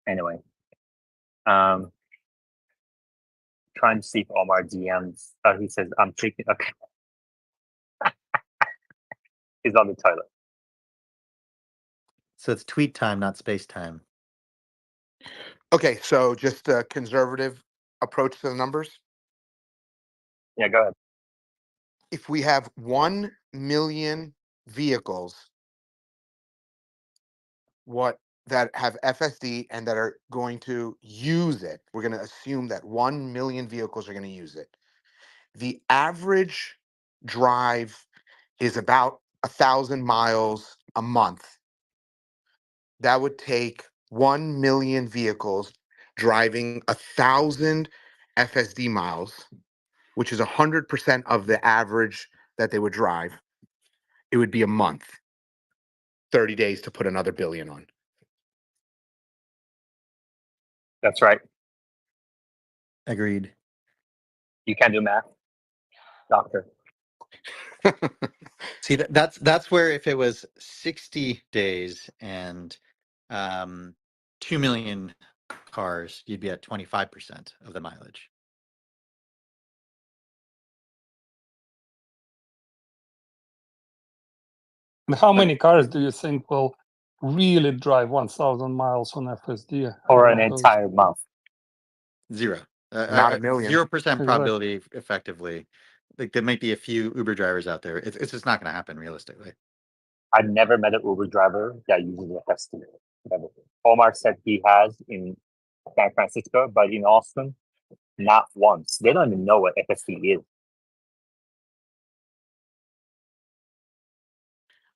Anyway, trying to see if Omar DMs. He says, I'm taking. Okay. He's on the toilet. So it's tweet time, not space time. Okay, so just a conservative approach to the numbers. Yeah, go ahead. If we have 1 million vehicles that have FSD and that are going to use it, we're going to assume that 1 million vehicles are going to use it. The average drive is about 1,000 miles a month. That would take 1 million vehicles driving 1,000 FSD miles, which is 100% of the average that they would drive. It would be a month, 30 days to put another billion on. That's right. Agreed. You can do math, doctor. See, that's where if it was 60 days and 2 million cars, you'd be at 25% of the mileage. And how many cars do you think will really drive 1,000 miles on FSD? Or out an of those? entire month. Zero. Not a million. 0% Exactly. probability, effectively. Like there might be a few Uber drivers out there. It's just not going to happen realistically. I've never met an Uber driver that uses a FSD. Omar said he has in San Francisco, but in Austin, not once. They don't even know what FSD is.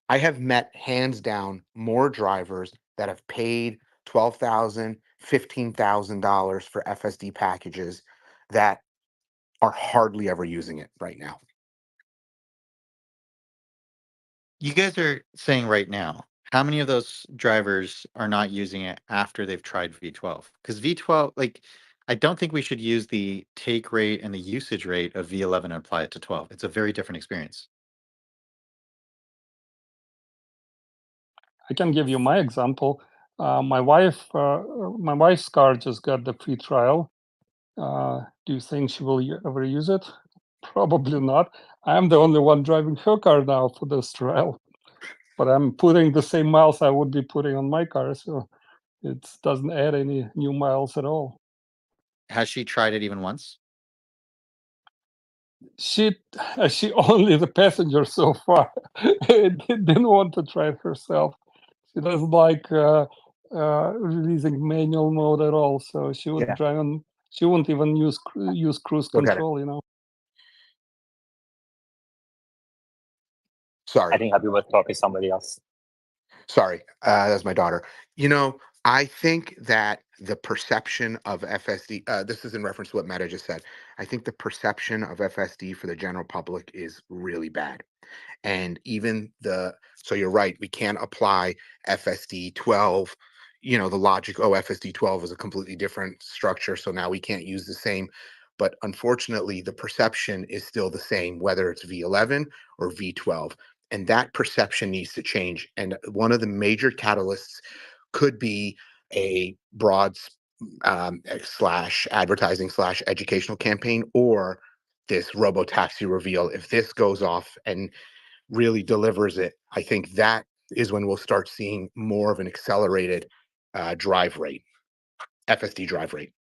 I have met hands down more drivers that have paid $12,000, $15,000 for FSD packages that are hardly ever using it right now. You guys are saying right now, how many of those drivers are not using it after they've tried V12? Because V12, like, I don't think we should use the take rate and the usage rate of V11 and apply it to 12. It's a very different experience. I can give you my example. My wife's car just got the free trial. Do you think she will ever use it? Probably not. I'm the only one driving her car now for this trial, but I'm putting the same miles I would be putting on my car, so it doesn't add any new miles at all. Has she tried it even once? She only the passenger so far. Didn't want to try it herself. She doesn't like releasing manual mode at all, so she would Yeah. drive on. She won't even use cruise Look at it. control. You know. I Sorry. think I'll be with talking to somebody else. Sorry. That's my daughter. You know, I think that the perception of FSD, this is in reference to what Meta just said. I think the perception of FSD for the general public is really bad. And so you're right, we can't apply FSD 12, the logic, FSD 12 is a completely different structure, so now we can't use the same. But unfortunately, the perception is still the same, whether it's V11 or V12. And that perception needs to change. And one of the major catalysts could be a broad slash advertising slash educational campaign, or this robo taxi reveal. If this goes off and really delivers it, I think that is when we'll start seeing more of an accelerated drive rate, FSD drive rate.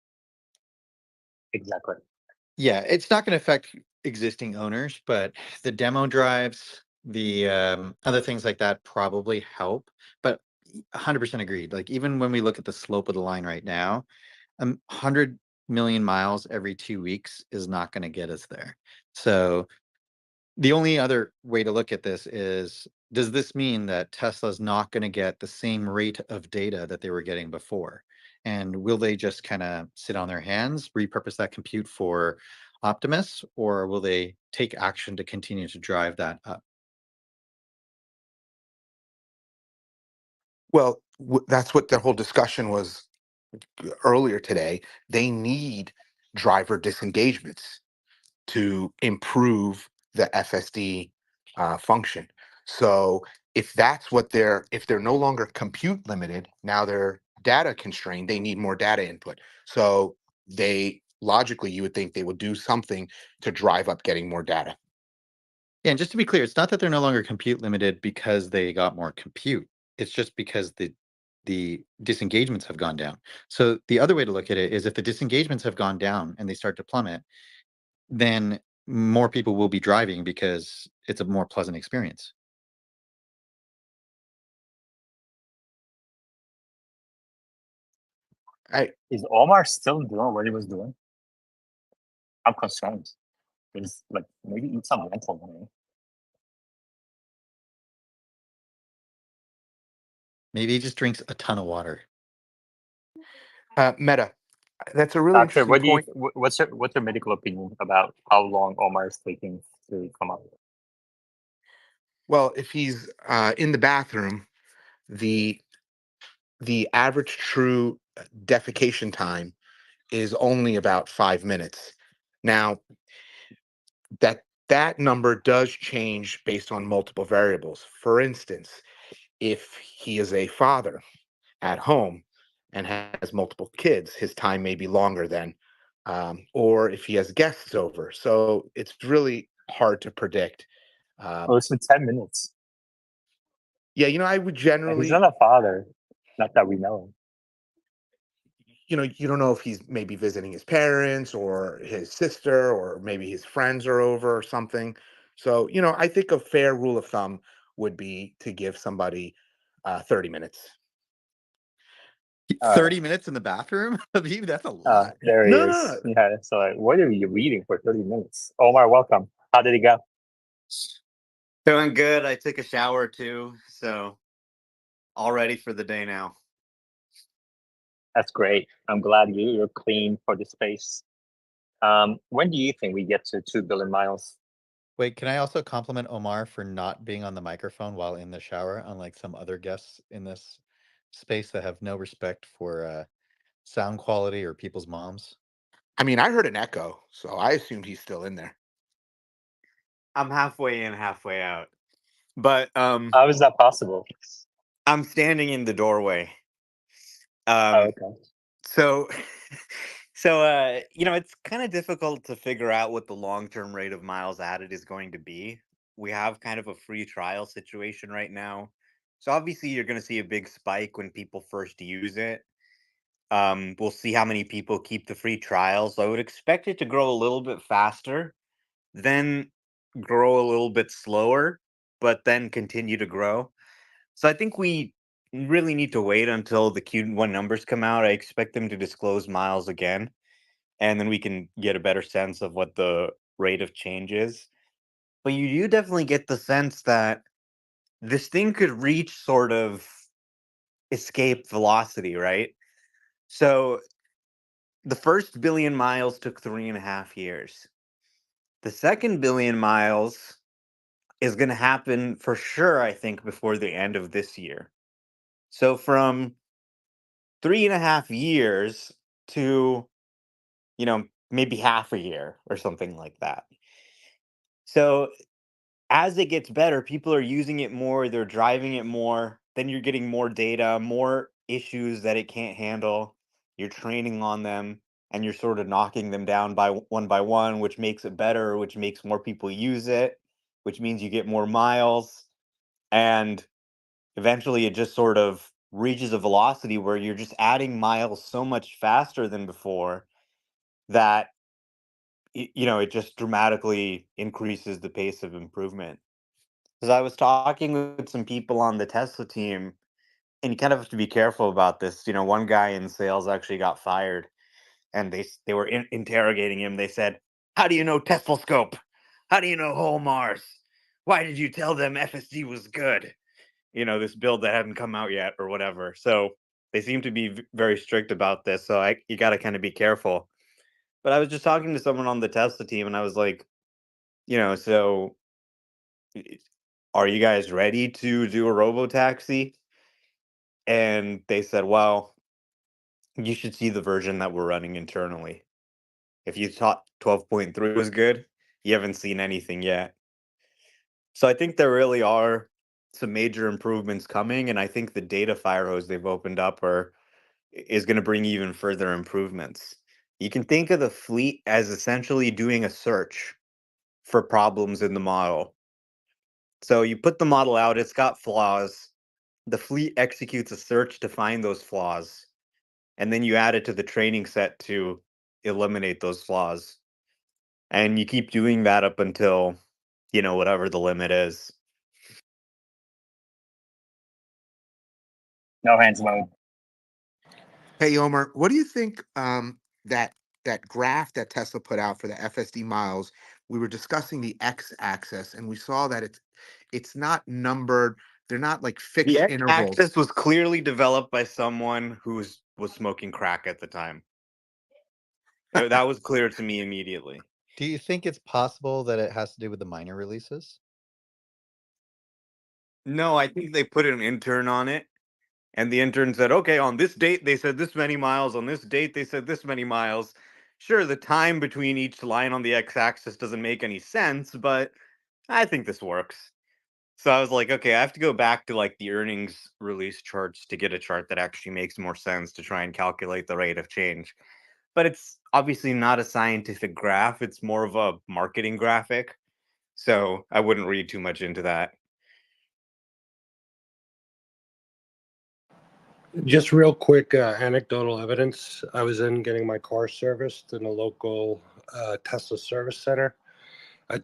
Exactly. Yeah, it's not going to affect existing owners, but the demo drives, the other things like that probably help. But 100% agreed. Like even when we look at the slope of the line right now, 100 million miles every 2 weeks is not going to get us there. So the only other way to look at this is, does this mean that Tesla's not going to get the same rate of data that they were getting before? And will they just kind of sit on their hands, repurpose that compute for Optimus, or will they take action to continue to drive that up? Well, that's what the whole discussion was earlier today. They need driver disengagements to improve the FSD function. So if they're no longer compute limited, now they're data constrained, they need more data input. So they logically you would think they would do something to drive up getting more data. Yeah, and just to be clear, it's not that they're no longer compute limited because they got more compute. It's just because the disengagements have gone down. So the other way to look at it is if the disengagements have gone down and they start to plummet, then more people will be driving because it's a more pleasant experience. Is Omar still doing what he was doing? I'm concerned. He's like maybe eat some mental money. Maybe he just drinks a ton of water. Meta, that's a really Doctor, interesting what do you point. what's your medical opinion about how long Omar is taking to come up? Well, if he's in the bathroom, the average true defecation time is only about 5 minutes. Now, that number does change based on multiple variables. For instance, if he is a father at home and has multiple kids, his time may be longer then, or if he has guests over. So it's really hard to predict. Oh, it's been 10 minutes. Yeah, I would And he's generally, not a father, not that we know. you don't know if he's maybe visiting his parents or his sister, or maybe his friends are over or something. So, I think a fair rule of thumb would be to give somebody 30 minutes. 30 minutes in the bathroom? Habib, that's a lot. There he No, is. no, no. Yeah, so like, what are you reading for 30 minutes? Omar, welcome. How did it go? Doing good. I took a shower too, so all ready for the day now. That's great. I'm glad you're clean for the space. When do you think we get to 2 billion miles? Wait, can I also compliment Omar for not being on the microphone while in the shower, unlike some other guests in this space that have no respect for sound quality or people's moms? I mean, I heard an echo, so I assumed he's still in there. I'm halfway in, halfway out. But How is that possible? I'm standing in the doorway. Okay. So it's kind of difficult to figure out what the long-term rate of miles added is going to be. We have kind of a free trial situation right now. So obviously you're going to see a big spike when people first use it. We'll see how many people keep the free trial. So I would expect it to grow a little bit faster, then grow a little bit slower, but then continue to grow. So I think we really need to wait until the Q1 numbers come out. I expect them to disclose miles again, and then we can get a better sense of what the rate of change is. But you do definitely get the sense that this thing could reach sort of escape velocity, right? So the first billion miles took 3.5 years. The second billion miles is going to happen for sure, I think, before the end of this year. So from 3.5 years to, maybe half a year or something like that. So as it gets better, people are using it more, they're driving it more, then you're getting more data, more issues that it can't handle. You're training on them and you're sort of knocking them down by one, which makes it better, which makes more people use it, which means you get more miles. And eventually it just sort of reaches a velocity where you're just adding miles so much faster than before that it just dramatically increases the pace of improvement. Because I was talking with some people on the Tesla team, and you kind of have to be careful about this. One guy in sales actually got fired, and they were interrogating him. They said, "How do you know Tesla scope? How do you know whole Mars? Why did you tell them FSD was good? This build that hadn't come out yet or whatever." So they seem to be very strict about this. So you got to kind of be careful. But I was just talking to someone on the Tesla team, and I was like, so are you guys ready to do a robo taxi? And they said, well, you should see the version that we're running internally. If you thought 12.3 was good, you haven't seen anything yet. So I think there really are some major improvements coming, and I think the data fire hose they've opened up is going to bring even further improvements. You can think of the fleet as essentially doing a search for problems in the model. So you put the model out, it's got flaws. The fleet executes a search to find those flaws, and then you add it to the training set to eliminate those flaws. And you keep doing that up until, whatever the limit is. No hands mode. Hey, Omar, what do you think that that graph that Tesla put out for the FSD miles? We were discussing the x-axis, and we saw that it's not numbered. They're not like The fixed intervals. x-axis was clearly developed by someone who was smoking crack at the time. That was clear to me immediately. Do you think it's possible that it has to do with the minor releases? No, I think they put an intern on it, and the intern said, okay, on this date they said this many miles, on this date they said this many miles. Sure, the time between each line on the x-axis doesn't make any sense, but I think this works. So I was like, okay, I have to go back to like the earnings release charts to get a chart that actually makes more sense to try and calculate the rate of change. But it's obviously not a scientific graph, it's more of a marketing graphic. So I wouldn't read too much into that. Just real quick, anecdotal evidence. I was in getting my car serviced in a local Tesla service center. I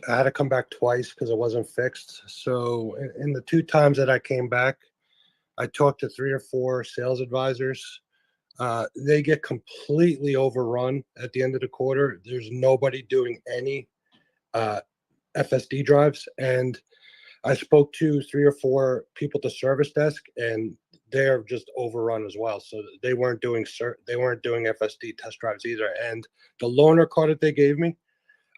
had to come back twice because it wasn't fixed. So in the 2 times that I came back, I talked to 3 or 4 sales advisors. They get completely overrun at the end of the quarter. There's nobody doing any FSD drives. And I spoke to 3 or 4 people at the service desk, and they're just overrun as well. So they weren't doing FSD test drives either. And the loaner car that they gave me,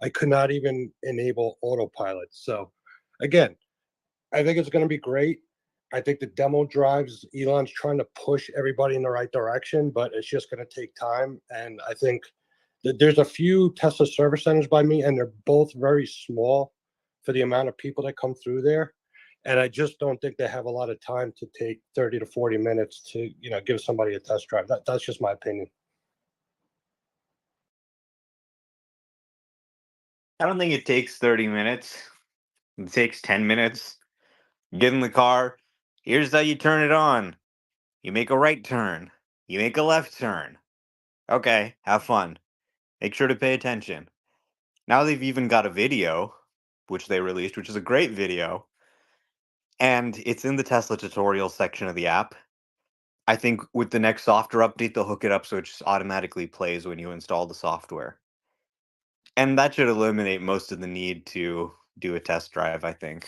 I could not even enable autopilot. So again, I think it's going to be great. I think the demo drives, Elon's trying to push everybody in the right direction, but it's just going to take time. And I think that there's a few Tesla service centers by me, and they're both very small for the amount of people that come through there. And I just don't think they have a lot of time to take 30 to 40 minutes to, give somebody a test drive. That's just my opinion. I don't think it takes 30 minutes. It takes 10 minutes. Get in the car. Here's how you turn it on. You make a right turn. You make a left turn. Okay, have fun. Make sure to pay attention. Now they've even got a video, which they released, which is a great video. And it's in the Tesla tutorial section of the app. I think with the next software update, they'll hook it up so it just automatically plays when you install the software. And that should eliminate most of the need to do a test drive, I think.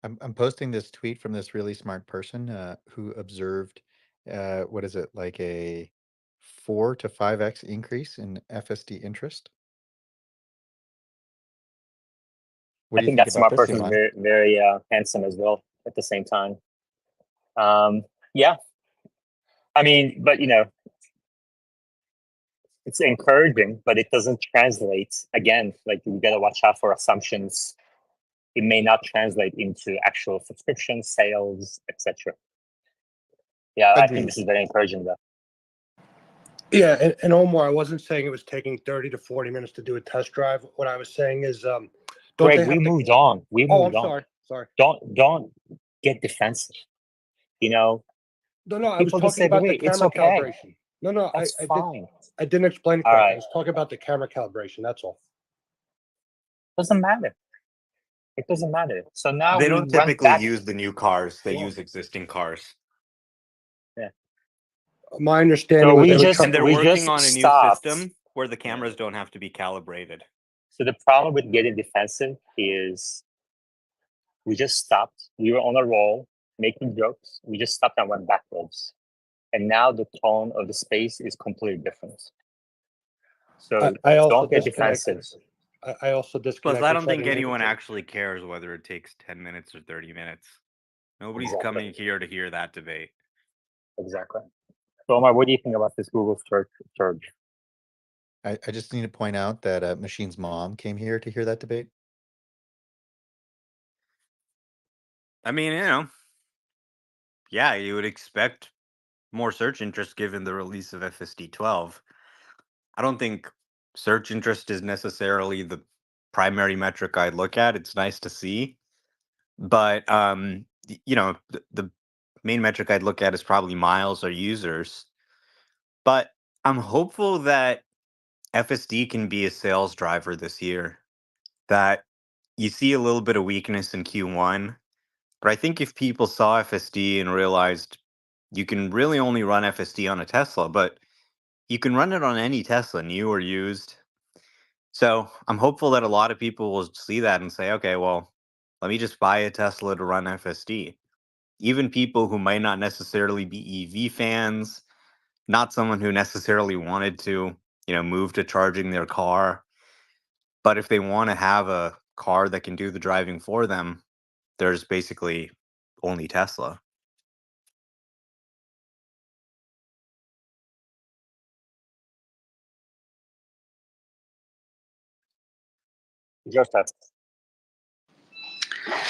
I'm posting this tweet from this really smart person who observed what is it, like a 4 to 5x increase in FSD interest. What I do you think think that about smart this, person is Elon? very, very handsome as well at the same time. Yeah, I mean, but it's encouraging, but it doesn't translate. Again, like you gotta watch out for assumptions. It may not translate into actual subscription sales, etc. Yeah, I think Agreed. this is very encouraging, though. Yeah, and Omar, I wasn't saying it was taking 30 to 40 minutes to do a test drive. What I was saying is, don't Greg, they we have the? moved on. We Oh, moved I'm on. sorry. Don't get defensive. No, I was People talking disagree. about the It's camera okay. calibration. No, That's fine. I didn't explain it All correctly. I right. was talking about the camera calibration. That's all. Doesn't matter. It doesn't matter. So now They we don't went typically back. use the new cars, they Yeah. use existing cars. Yeah. My understanding So was we they were just trying. And they're we working just on a new stopped. system where the Yeah. cameras don't have to be calibrated. So the problem with getting defensive is we just stopped. We were on a roll, making jokes. We just stopped and went backwards. And now the tone of the space is completely different. So I also don't get disconnected. defensive. I also Plus, disconnected. I don't so think didn't hear the anyone joke. actually cares whether it takes 10 minutes or 30 minutes. Nobody's Exactly. coming here to hear that debate. Exactly. So Omar, what do you think about this Google search surge? I just need to point out that Machine's mom came here to hear that debate. I mean, yeah, you would expect more search interest given the release of FSD 12. I don't think search interest is necessarily the primary metric I'd look at. It's nice to see, but the main metric I'd look at is probably miles or users. But I'm hopeful that FSD can be a sales driver this year. That you see a little bit of weakness in Q1, but I think if people saw FSD and realized you can really only run FSD on a Tesla, but you can run it on any Tesla, new or used. So I'm hopeful that a lot of people will see that and say, okay, well, let me just buy a Tesla to run FSD. Even people who might not necessarily be EV fans, not someone who necessarily wanted to, move to charging their car. But if they want to have a car that can do the driving for them, there's basically only Tesla. Joseph.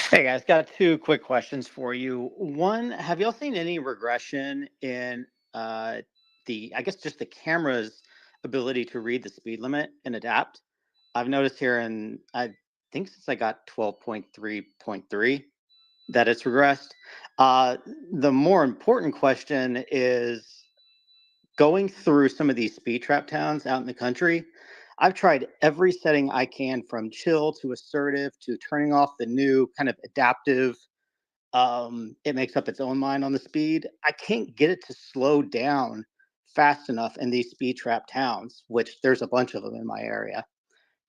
Hey guys, got two quick questions for you. One, have y'all seen any regression in I guess just the camera's ability to read the speed limit and adapt? I've noticed here, and I think since I got 12.3.3, that it's regressed. The more important question is going through some of these speed trap towns out in the country. I've tried every setting I can, from chill to assertive to turning off the new kind of adaptive. It makes up its own mind on the speed. I can't get it to slow down fast enough in these speed trap towns, which there's a bunch of them in my area.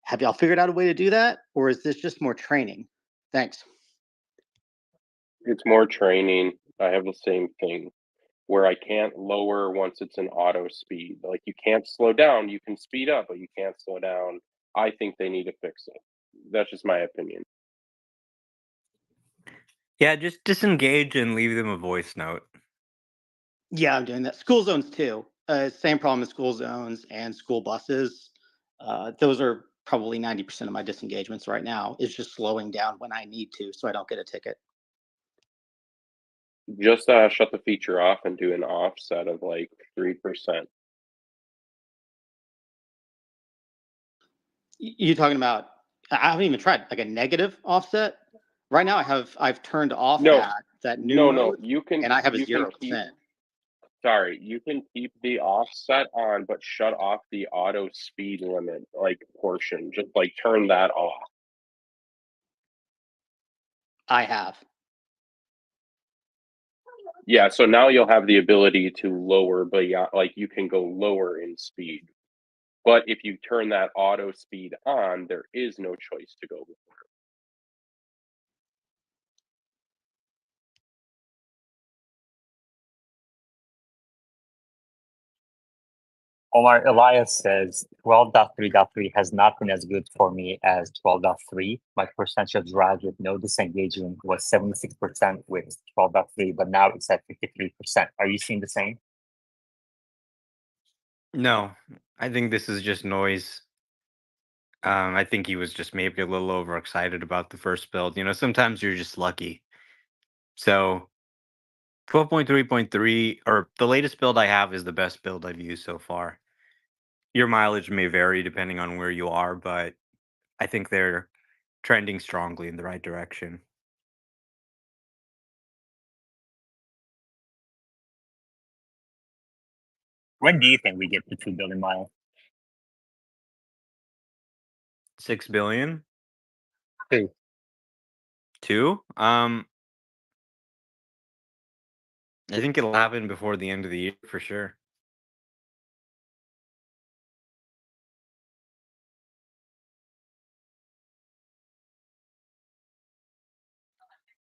Have y'all figured out a way to do that, or is this just more training? Thanks. It's more training. I have the same thing where I can't lower once it's an auto speed. Like, you can't slow down, you can speed up, but you can't slow down. I think they need to fix it. That's just my opinion. Yeah, just disengage and leave them a voice note. Yeah, I'm doing that. School zones too. Same problem with school zones and school buses. Those are probably 90% of my disengagements right now, is just slowing down when I need to so I don't get a ticket. Just shut the feature off and do an offset of like 3%. You talking about, I haven't even tried like a negative offset. Right now I've turned off No, that new no, mode, you can and I have a keep 0%. sorry, you can keep the offset on, but shut off the auto speed limit like portion. Just like turn that off. I have. Yeah, so now you'll have the ability to lower beyond, like you can go lower in speed. But if you turn that auto speed on, there is no choice to go lower. Omar Elias says 12.3.3 has not been as good for me as 12.3. My percentage of drives with no disengagement was 76% with 12.3, but now it's at 53%. Are you seeing the same? No, I think this is just noise. I think he was just maybe a little overexcited about the first build. Sometimes you're just lucky. So 12.3.3, or the latest build I have, is the best build I've used so far. Your mileage may vary depending on where you are, but I think they're trending strongly in the right direction. When do you think we get to 2 billion miles? 6 billion? 2. 2? I think it'll happen before the end of the year for sure.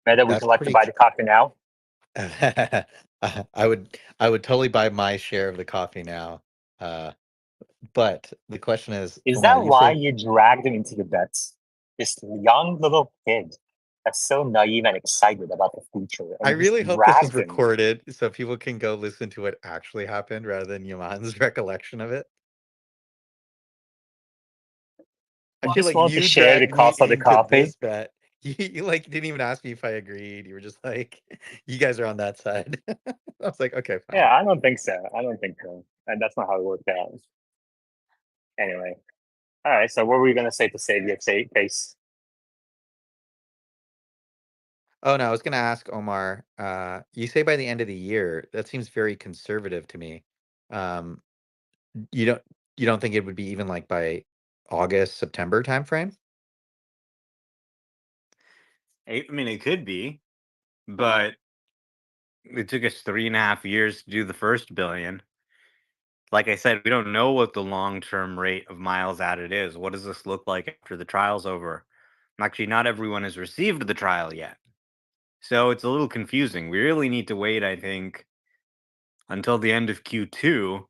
Meta, would That's you like to pretty. buy the coffee now? I would totally buy my share of the coffee now. But the question is, Is Omar, that you why say you dragged him into the bets? This young little kid that's so naive and excited about the future, I and you just really hope this is dragged him. recorded so people can go listen to what actually happened rather than Yaman's recollection of it. I You feel just like want to you share the dragged me cost of the into coffee. this bet. You like didn't even ask me if I agreed. You were just like, you guys are on that side. I was like, okay, fine. Yeah, I don't think so. I don't think so. And that's not how it worked out. Anyway. All right. So what were you gonna say to save your face? Oh no, I was gonna ask Omar. You say by the end of the year. That seems very conservative to me. Um, you don't you don't think it would be even like by August, September timeframe? I mean, it could be, but it took us 3.5 years to do the first billion. Like I said, we don't know what the long-term rate of miles added is. What does this look like after the trial's over? Actually, not everyone has received the trial yet. So it's a little confusing. We really need to wait, I think, until the end of Q2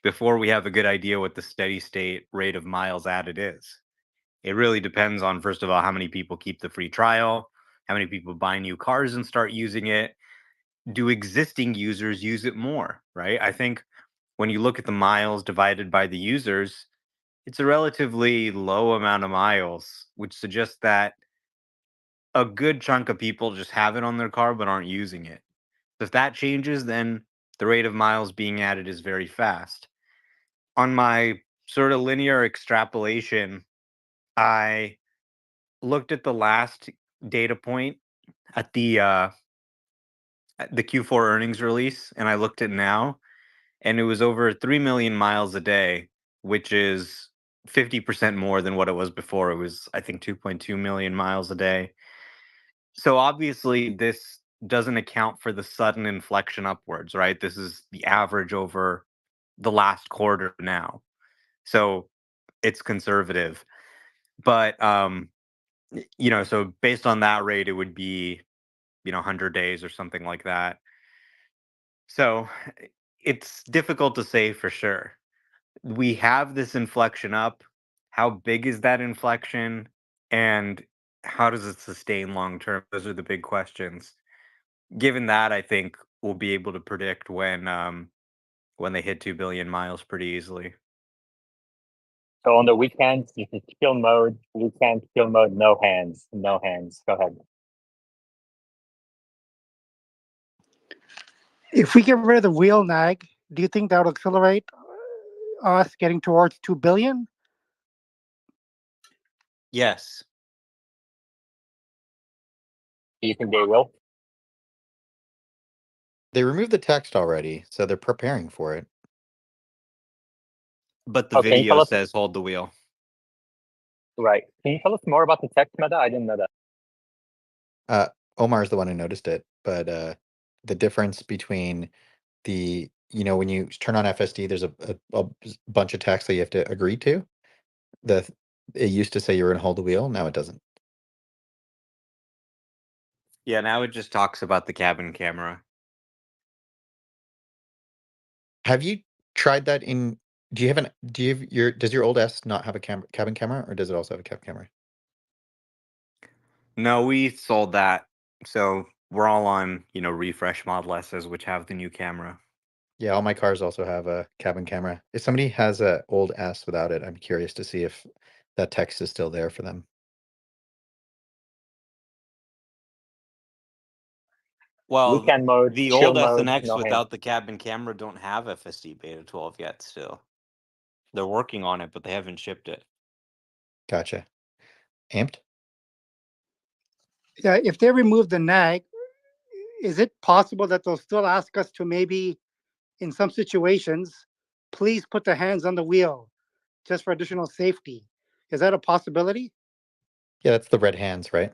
before we have a good idea what the steady state rate of miles added is. It really depends on, first of all, how many people keep the free trial, how many people buy new cars and start using it. Do existing users use it more, right? I think when you look at the miles divided by the users, it's a relatively low amount of miles, which suggests that a good chunk of people just have it on their car but aren't using it. If that changes, then the rate of miles being added is very fast. On my sort of linear extrapolation, I looked at the last data point at the Q4 earnings release, and I looked at now, and it was over 3 million miles a day, which is 50% more than what it was before. It was, I think, 2.2 million miles a day. So obviously, this doesn't account for the sudden inflection upwards, right? This is the average over the last quarter now. So it's conservative. But so based on that rate, it would be, 100 days or something like that. So it's difficult to say for sure. We have this inflection up. How big is that inflection? And how does it sustain long term? Those are the big questions. Given that, I think we'll be able to predict when they hit 2 billion miles pretty easily. So on the weekends, you can kill mode. Weekend kill mode. No hands. No hands. Go ahead. If we get rid of the wheel nag, do you think that will accelerate us getting towards 2 billion? Yes. Do you think they will? They removed the text already, so they're preparing for it. But the Oh, can you tell video us? says hold the wheel. Right. Can you tell us more about the text meta? I didn't know that. Omar's the one who noticed it, but the difference between when you turn on FSD, there's a bunch of text that you have to agree to. It used to say you were going to hold the wheel. Now it doesn't. Yeah, now it just talks about the cabin camera. Have you tried that in? Do you have does your old S not have a cabin camera, or does it also have a cabin camera? No, we sold that. So we're all on, refresh Model S's, which have the new camera. Yeah, all my cars also have a cabin camera. If somebody has a old S without it, I'm curious to see if that text is still there for them. Well, Weekend mode, the chill old mode, SNX no hands. without the cabin camera don't have FSD Beta 12 yet still. They're working on it, but they haven't shipped it. Gotcha. Amped? Yeah, if they remove the nag, is it possible that they'll still ask us to maybe, in some situations, please put the hands on the wheel just for additional safety? Is that a possibility? Yeah, that's the red hands, right?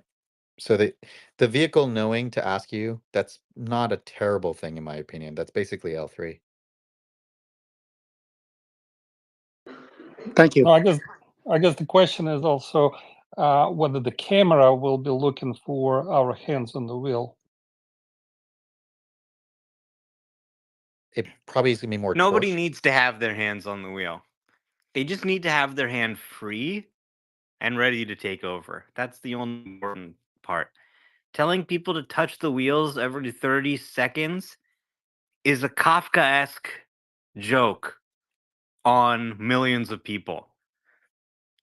So the vehicle knowing to ask you, that's not a terrible thing in my opinion. That's basically L3. Thank you. No, I guess the question is also whether the camera will be looking for our hands on the wheel. It probably is gonna be more Nobody torque. needs to have their hands on the wheel. They just need to have their hand free and ready to take over. That's the only important part. Telling people to touch the wheels every 30 seconds is a Kafka-esque joke on millions of people.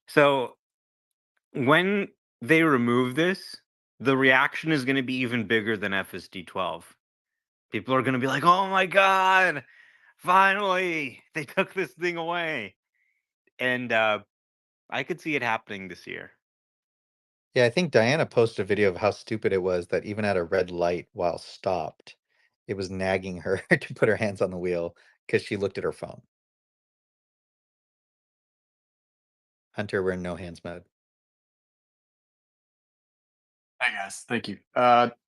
So when they remove this, the reaction is going to be even bigger than FSD 12. People are going to be like, "Oh my god, finally they took this thing away," and I could see it happening this year. Yeah, I think Diana posted a video of how stupid it was that even at a red light while stopped, it was nagging her to put her hands on the wheel because she looked at her phone. Hunter, we're in no hands mode. Hi guys, thank you.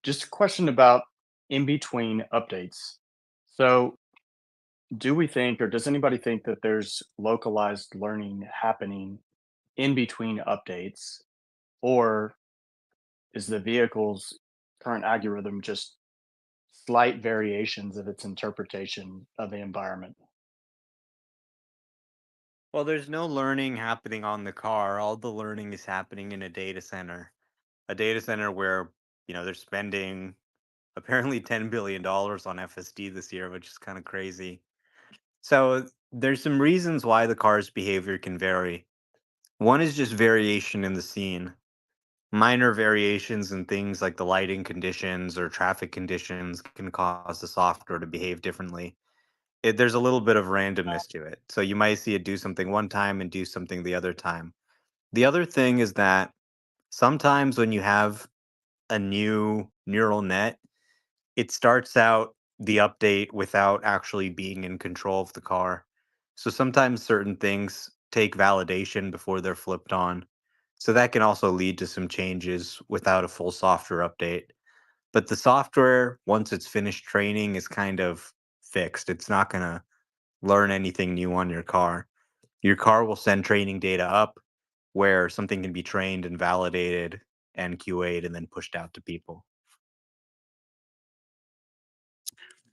Just a question about in between updates. So, do we think, or does anybody think that there's localized learning happening in between updates, or is the vehicle's current algorithm just slight variations of its interpretation of the environment? Well, there's no learning happening on the car. All the learning is happening in a data center. A data center where, they're spending apparently $10 billion on FSD this year, which is kind of crazy. So there's some reasons why the car's behavior can vary. One is just variation in the scene. Minor variations in things like the lighting conditions or traffic conditions can cause the software to behave differently. There's a little bit of randomness to it. So you might see it do something one time and do something the other time. The other thing is that sometimes when you have a new neural net, it starts out the update without actually being in control of the car. So sometimes certain things take validation before they're flipped on. So that can also lead to some changes without a full software update. But the software, once it's finished training, is kind of fixed. It's not going to learn anything new on your car. Your car will send training data up where something can be trained and validated and QA'd and then pushed out to people.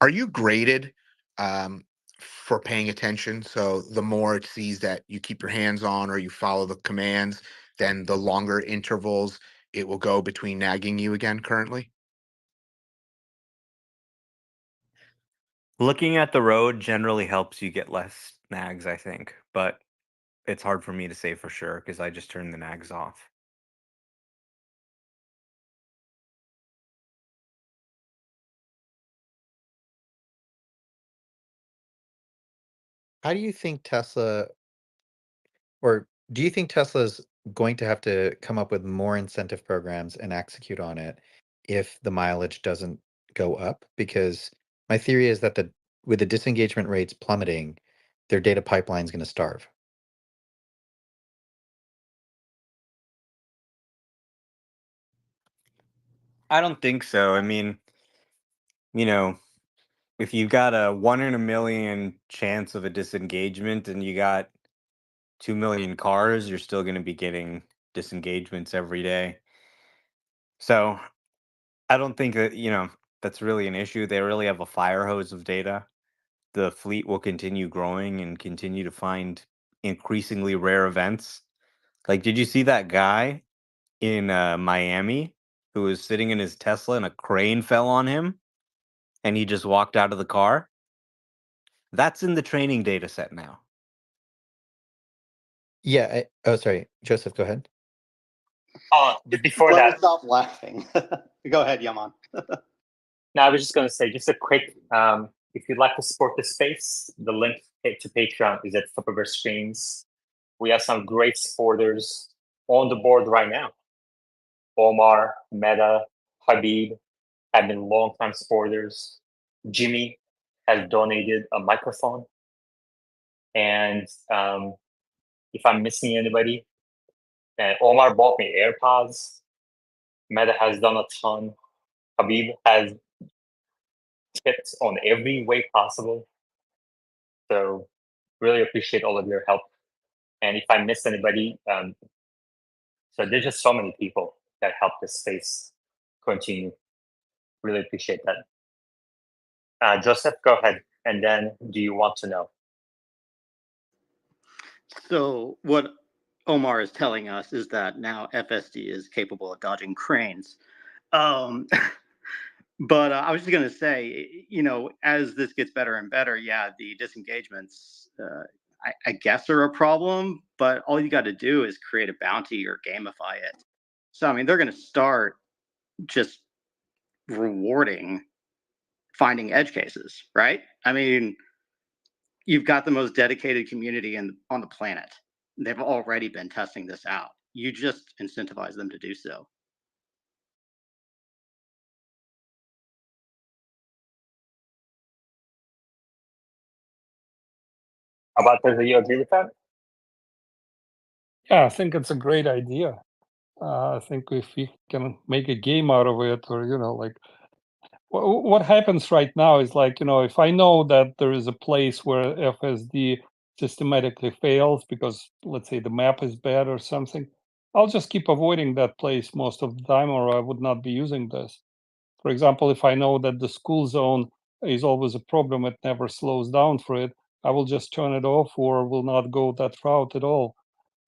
Are you graded for paying attention? So the more it sees that you keep your hands on or you follow the commands, then the longer intervals it will go between nagging you again currently? Looking at the road generally helps you get less nags, I think, but it's hard for me to say for sure because I just turned the nags off. How do you think Tesla, or do you think Tesla's going to have to come up with more incentive programs and execute on it if the mileage doesn't go up? Because my theory is that with the disengagement rates plummeting, their data pipeline is going to starve. I don't think so. I mean, you know, if you've got a 1 in a million chance of a disengagement and you got 2 million cars, you're still going to be getting disengagements every day. So I don't think that, that's really an issue. They really have a fire hose of data. The fleet will continue growing and continue to find increasingly rare events. Like, did you see that guy in Miami who was sitting in his Tesla and a crane fell on him and he just walked out of the car? That's in the training data set now. Yeah. Oh, sorry, Joseph, go ahead. Before Let me that, stop laughing. Go ahead, Yaman. no, I was just going to say, just a quick, if you'd like to support the space, the link to Patreon is at the top of our screens. We have some great supporters on the board right now. Omar, Meta, Habib have been longtime supporters. Jimmy has donated a microphone. And if I'm missing anybody, Omar bought me AirPods. Meta has done a ton. Habib has tips on every way possible. So really appreciate all of your help. And if I miss anybody, so there's just so many people that help this space continue. Really appreciate that. Joseph, go ahead. And then do you want to know? So what Omar is telling us is that now FSD is capable of dodging cranes. Um, but I was just going to say, as this gets better and better, yeah, the disengagements, I guess, are a problem. But all you got to do is create a bounty or gamify it. So I mean, they're going to start just rewarding finding edge cases, right? I mean, you've got the most dedicated community on the planet. They've already been testing this out. You just incentivize them to do so. How about does you agree with that? Yeah, I think it's a great idea. I think if we can make a game out of it, or like what happens right now is like, if I know that there is a place where FSD systematically fails because, let's say, the map is bad or something, I'll just keep avoiding that place most of the time, or I would not be using this. For example, if I know that the school zone is always a problem, it never slows down for it, I will just turn it off or will not go that route at all.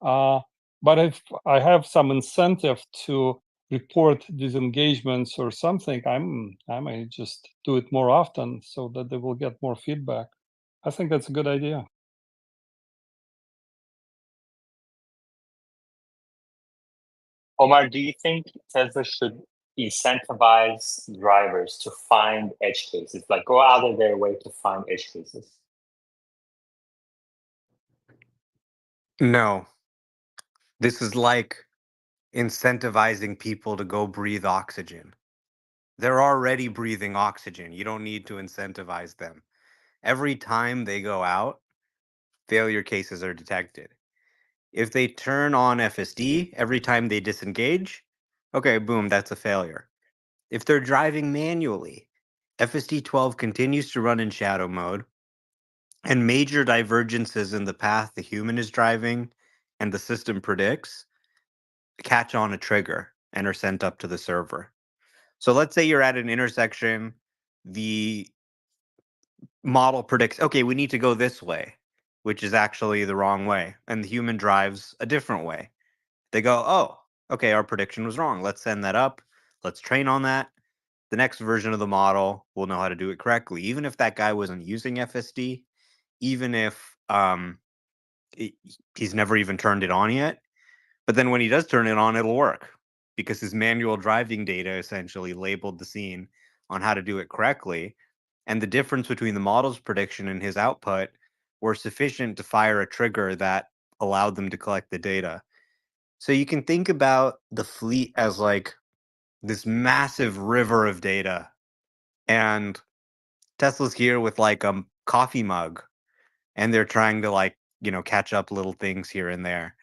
Uh, but if I have some incentive to report disengagements or something, I may just do it more often so that they will get more feedback. I think that's a good idea. Omar, do you think Tesla should incentivize drivers to find edge cases, like go out of their way to find edge cases? No, this is like incentivizing people to go breathe oxygen. They're already breathing oxygen. You don't need to incentivize them. Every time they go out, failure cases are detected. If they turn on FSD every time they disengage, okay, boom, that's a failure. If they're driving manually, FSD 12 continues to run in shadow mode, and major divergences in the path the human is driving and the system predicts catch on a trigger and are sent up to the server. So let's say you're at an intersection, the model predicts, okay, we need to go this way, which is actually the wrong way, and the human drives a different way. They go, oh, okay, our prediction was wrong. Let's send that up. Let's train on that. The next version of the model will know how to do it correctly. Even if that guy wasn't using FSD, even if he's never even turned it on yet, but then when he does turn it on, it'll work because his manual driving data essentially labeled the scene on how to do it correctly. And the difference between the model's prediction and his output were sufficient to fire a trigger that allowed them to collect the data. So you can think about the fleet as like this massive river of data. And Tesla's here with like a coffee mug and they're trying to like, catch up little things here and there.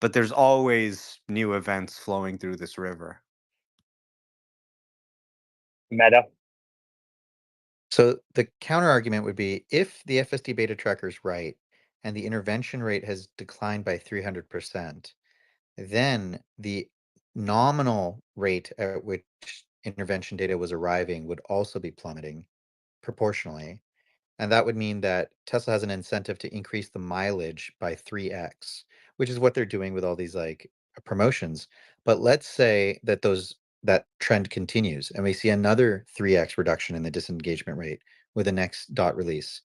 But there's always new events flowing through this river. Meta. So the counter argument would be if the FSD beta tracker is right and the intervention rate has declined by 300%, then the nominal rate at which intervention data was arriving would also be plummeting proportionally. And that would mean that Tesla has an incentive to increase the mileage by 3x, which is what they're doing with all these like promotions. But let's say that that trend continues and we see another 3x reduction in the disengagement rate with the next dot release.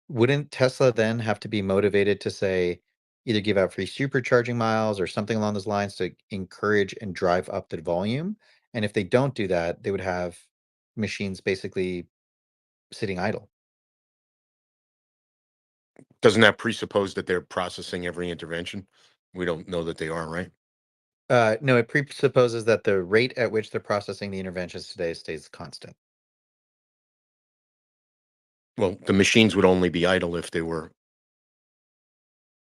Wouldn't Tesla then have to be motivated to say either give out free supercharging miles or something along those lines to encourage and drive up the volume? And if they don't do that, they would have machines basically sitting idle. Doesn't that presuppose that they're processing every intervention? We don't know that they are, right? No, it presupposes that the rate at which they're processing the interventions today stays constant. Well, the machines would only be idle if they were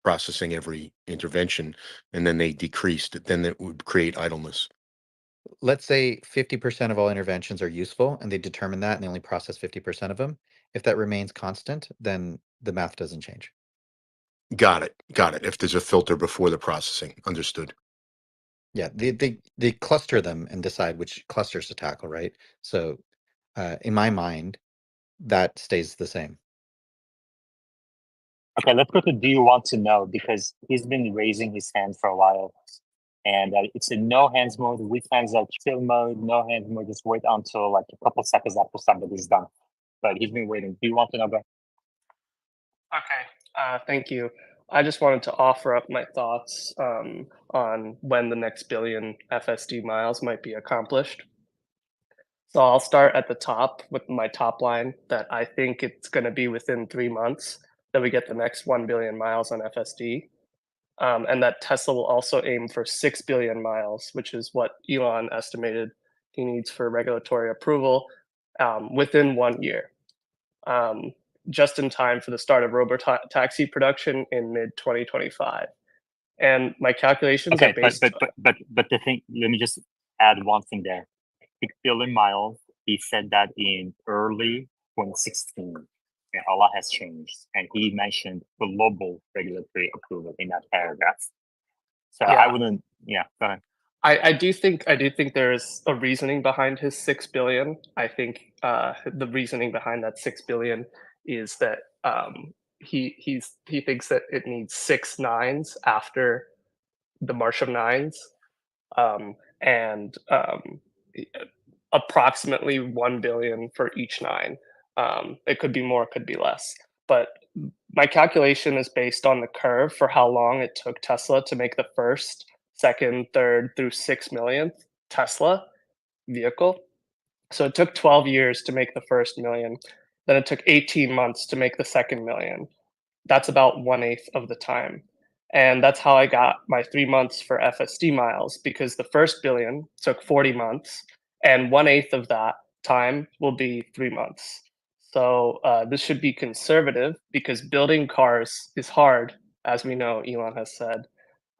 processing every intervention and then they decreased, then it would create idleness. Let's say 50% of all interventions are useful and they determine that and they only process 50% of them. If that remains constant, then the math doesn't change. Got it. If there's a filter before the processing, understood. Yeah, they cluster them and decide which clusters to tackle, right? So in my mind, that stays the same. Okay, let's go to do you want to know, because he's been raising his hand for a while. And it's in no hands mode, with hands are chill mode, no hands mode, just wait until like a couple seconds after somebody's done. But he's been waiting. Do you want to know, Ben? Okay, thank you. I just wanted to offer up my thoughts on when the next billion FSD miles might be accomplished. So I'll start at the top with my top line that I think it's going to be within 3 months that we get the next 1 billion miles on FSD. And that Tesla will also aim for 6 billion miles, which is what Elon estimated he needs for regulatory approval within 1 year, um, just in time for the start of robotaxi production in mid 2025. And my calculations are Okay, but based. the thing. Let me just add one thing there. 6 billion miles. He said that in early 2016, and a lot has changed. And he mentioned global regulatory approval in that paragraph. So I Yeah. wouldn't. Yeah, go ahead. I do think there's a reasoning behind his 6 billion. I think the reasoning behind that 6 billion is that he thinks that it needs 6 nines after the March of Nines, and approximately 1 billion for each nine. It could be more, it could be less, but my calculation is based on the curve for how long it took Tesla to make the first, second, third through 6 millionth Tesla vehicle. So it took 12 years to make the first million. Then it took 18 months to make the second million. That's about 1/8 of the time. And that's how I got my 3 months for FSD miles, because the first billion took 40 months, and 1/8 of that time will be 3 months. So this should be conservative because building cars is hard, as we know, Elon has said.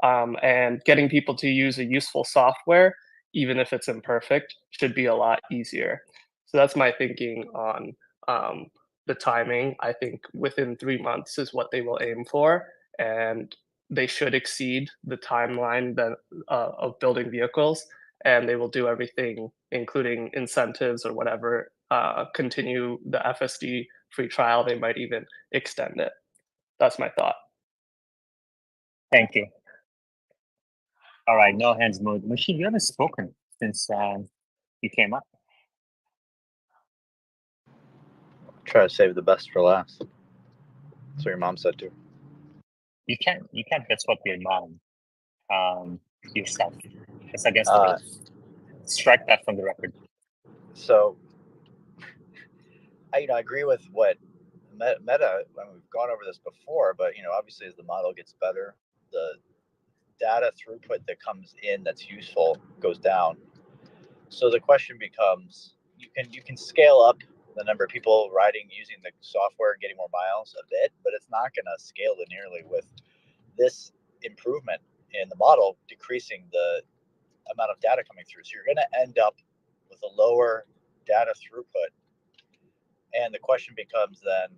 And getting people to use a useful software, even if it's imperfect, should be a lot easier. So that's my thinking on the timing. I think within 3 months is what they will aim for, and they should exceed the timeline of building vehicles, and they will do everything, including incentives or whatever, continue the FSD free trial. They might even extend it. That's my thought. Thank you. All right, no hands moved. Machine, you haven't spoken since you came up. Try to save the best for last. That's what your mom said too. You can't guess what your mom yourself. It's against the rules. Strike that from the record. So, I agree with what Meta. We've gone over this before, but obviously as the model gets better, the data throughput that comes in that's useful goes down. So the question becomes: you can scale up the number of people riding using the software and getting more miles a bit, but it's not going to scale linearly with this improvement in the model decreasing the amount of data coming through. So you're going to end up with a lower data throughput. And the question becomes then,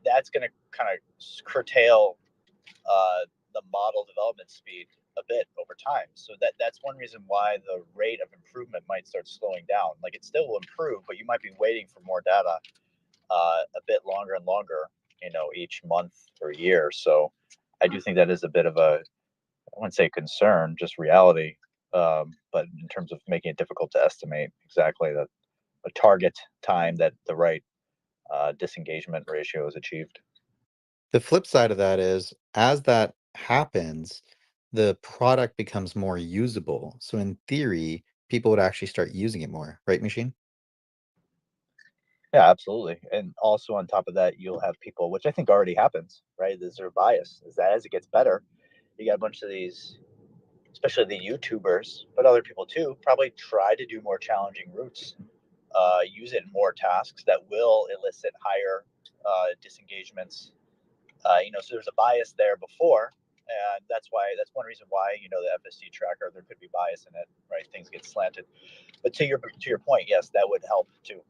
that's going to kind of curtail the model development speed a bit over time. So that's one reason why the rate of improvement might start slowing down. Like, it still will improve, but you might be waiting for more data a bit longer and longer, each month or year. So I do think that is a bit of a, I wouldn't say concern, just reality. But in terms of making it difficult to estimate exactly a target time that the right disengagement ratio is achieved. The flip side of that is, as that happens, the product becomes more usable. So in theory, people would actually start using it more, right, Machine? Yeah, absolutely. And also on top of that, you'll have people, which I think already happens, right? There's their bias, is that as it gets better, you got a bunch of these, especially the YouTubers, but other people too, probably try to do more challenging routes, use it in more tasks that will elicit higher disengagements. So there's a bias there before, and that's one reason why the FSD tracker, there could be bias in it, right? Things get slanted. But to your point, yes, that would help too.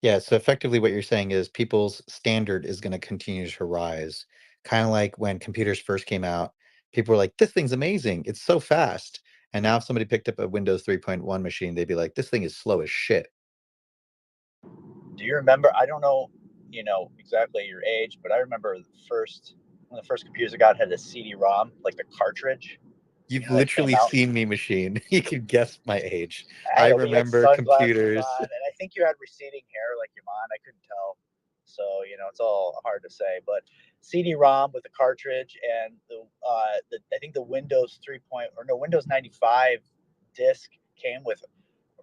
Yeah, so effectively what you're saying is people's standard is going to continue to rise. Kind of like when computers first came out, people were like, this thing's amazing. It's so fast. And now if somebody picked up a Windows 3.1 machine, they'd be like, this thing is slow as shit. Do you remember? I don't know, exactly your age, but I remember one of the first computers I got had a CD-ROM, like the cartridge. You've That came literally out. seen me, Machine. You can guess my age. I I know, but you had remember sunglasses computers. on, and I think you had receding hair like your mom. I couldn't tell, so it's all hard to say. But CD-ROM with the cartridge and I think the Windows 3. Windows 95 disk came with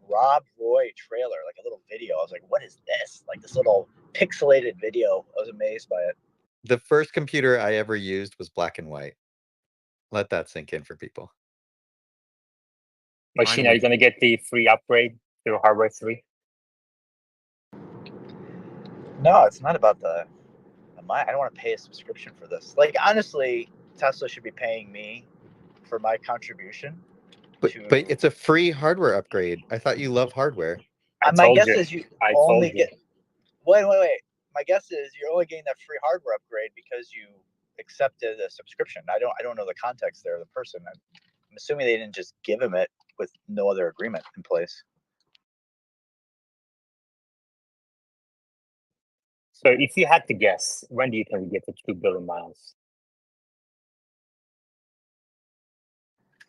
Rob Roy trailer, like a little video. I was like, what is this? Like this little pixelated video. I was amazed by it. The first computer I ever used was black and white. Let that sink in for people. Machine, Mine are you was going to get the free upgrade to hardware 3? No, it's not about the I don't want to pay a subscription for this. Like honestly, Tesla should be paying me for my contribution But to. it's a free hardware upgrade. I thought you love hardware. I My told guess you. is you I only told you. get. Wait. My guess is you're only getting that free hardware upgrade because you accepted a subscription. I don't know the context there of the person. I'm assuming they didn't just give him it with no other agreement in place. So if you had to guess, when do you think we get to 2 billion miles?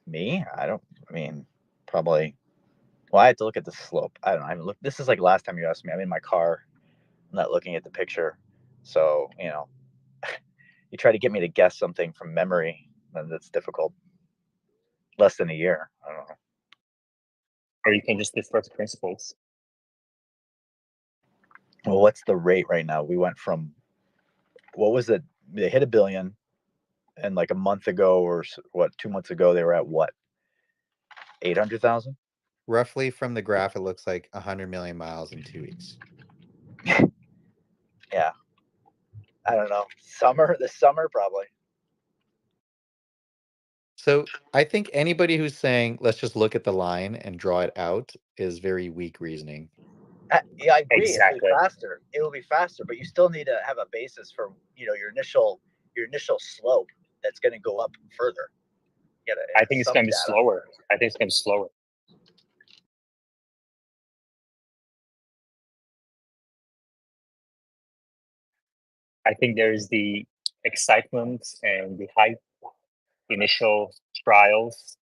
Me? I mean, probably. Well, I have to look at the slope. I don't know. I haven't looked. This is like last time you asked me. I'm in my car. I'm not looking at the picture. So, you try to get me to guess something from memory, then that's difficult. Less than a year. I don't know. Or you can just do first principles. Well, what's the rate right now? We went from, what was it? They hit 1 billion. And like a month ago or 2 months ago, they were at what? 800,000? Roughly from the graph, it looks like 100 million miles in 2 weeks. Yeah. I don't know. This summer, probably. So I think anybody who's saying, let's just look at the line and draw it out is very weak reasoning. Yeah, I agree. Exactly. It'll be faster. It will be faster, but you still need to have a basis for, your initial slope that's going to go up further. I think it's going to be slower. I think it's going to be slower. I think there's the excitement and the hype, initial trials.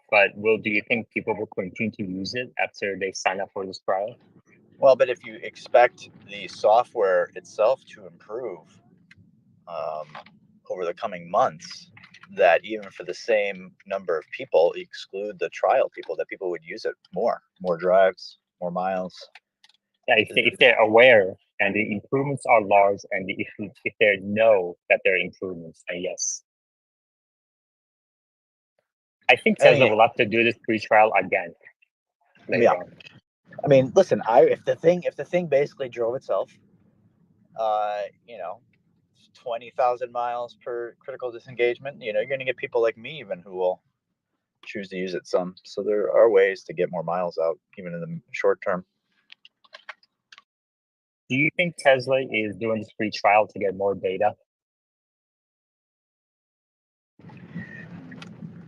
But do you think people will continue to use it after they sign up for this trial? Well, but if you expect the software itself to improve over the coming months, that even for the same number of people, exclude the trial people, that people would use it more drives, more miles. Yeah, if they're aware and the improvements are large, and if they know that they're improvements, then yes. I think Tesla will have to do this free trial again later on. I mean, listen, if the thing basically drove itself, 20,000 miles per critical disengagement, you're going to get people like me even who will choose to use it some. So there are ways to get more miles out, even in the short term. Do you think Tesla is doing this free trial to get more data?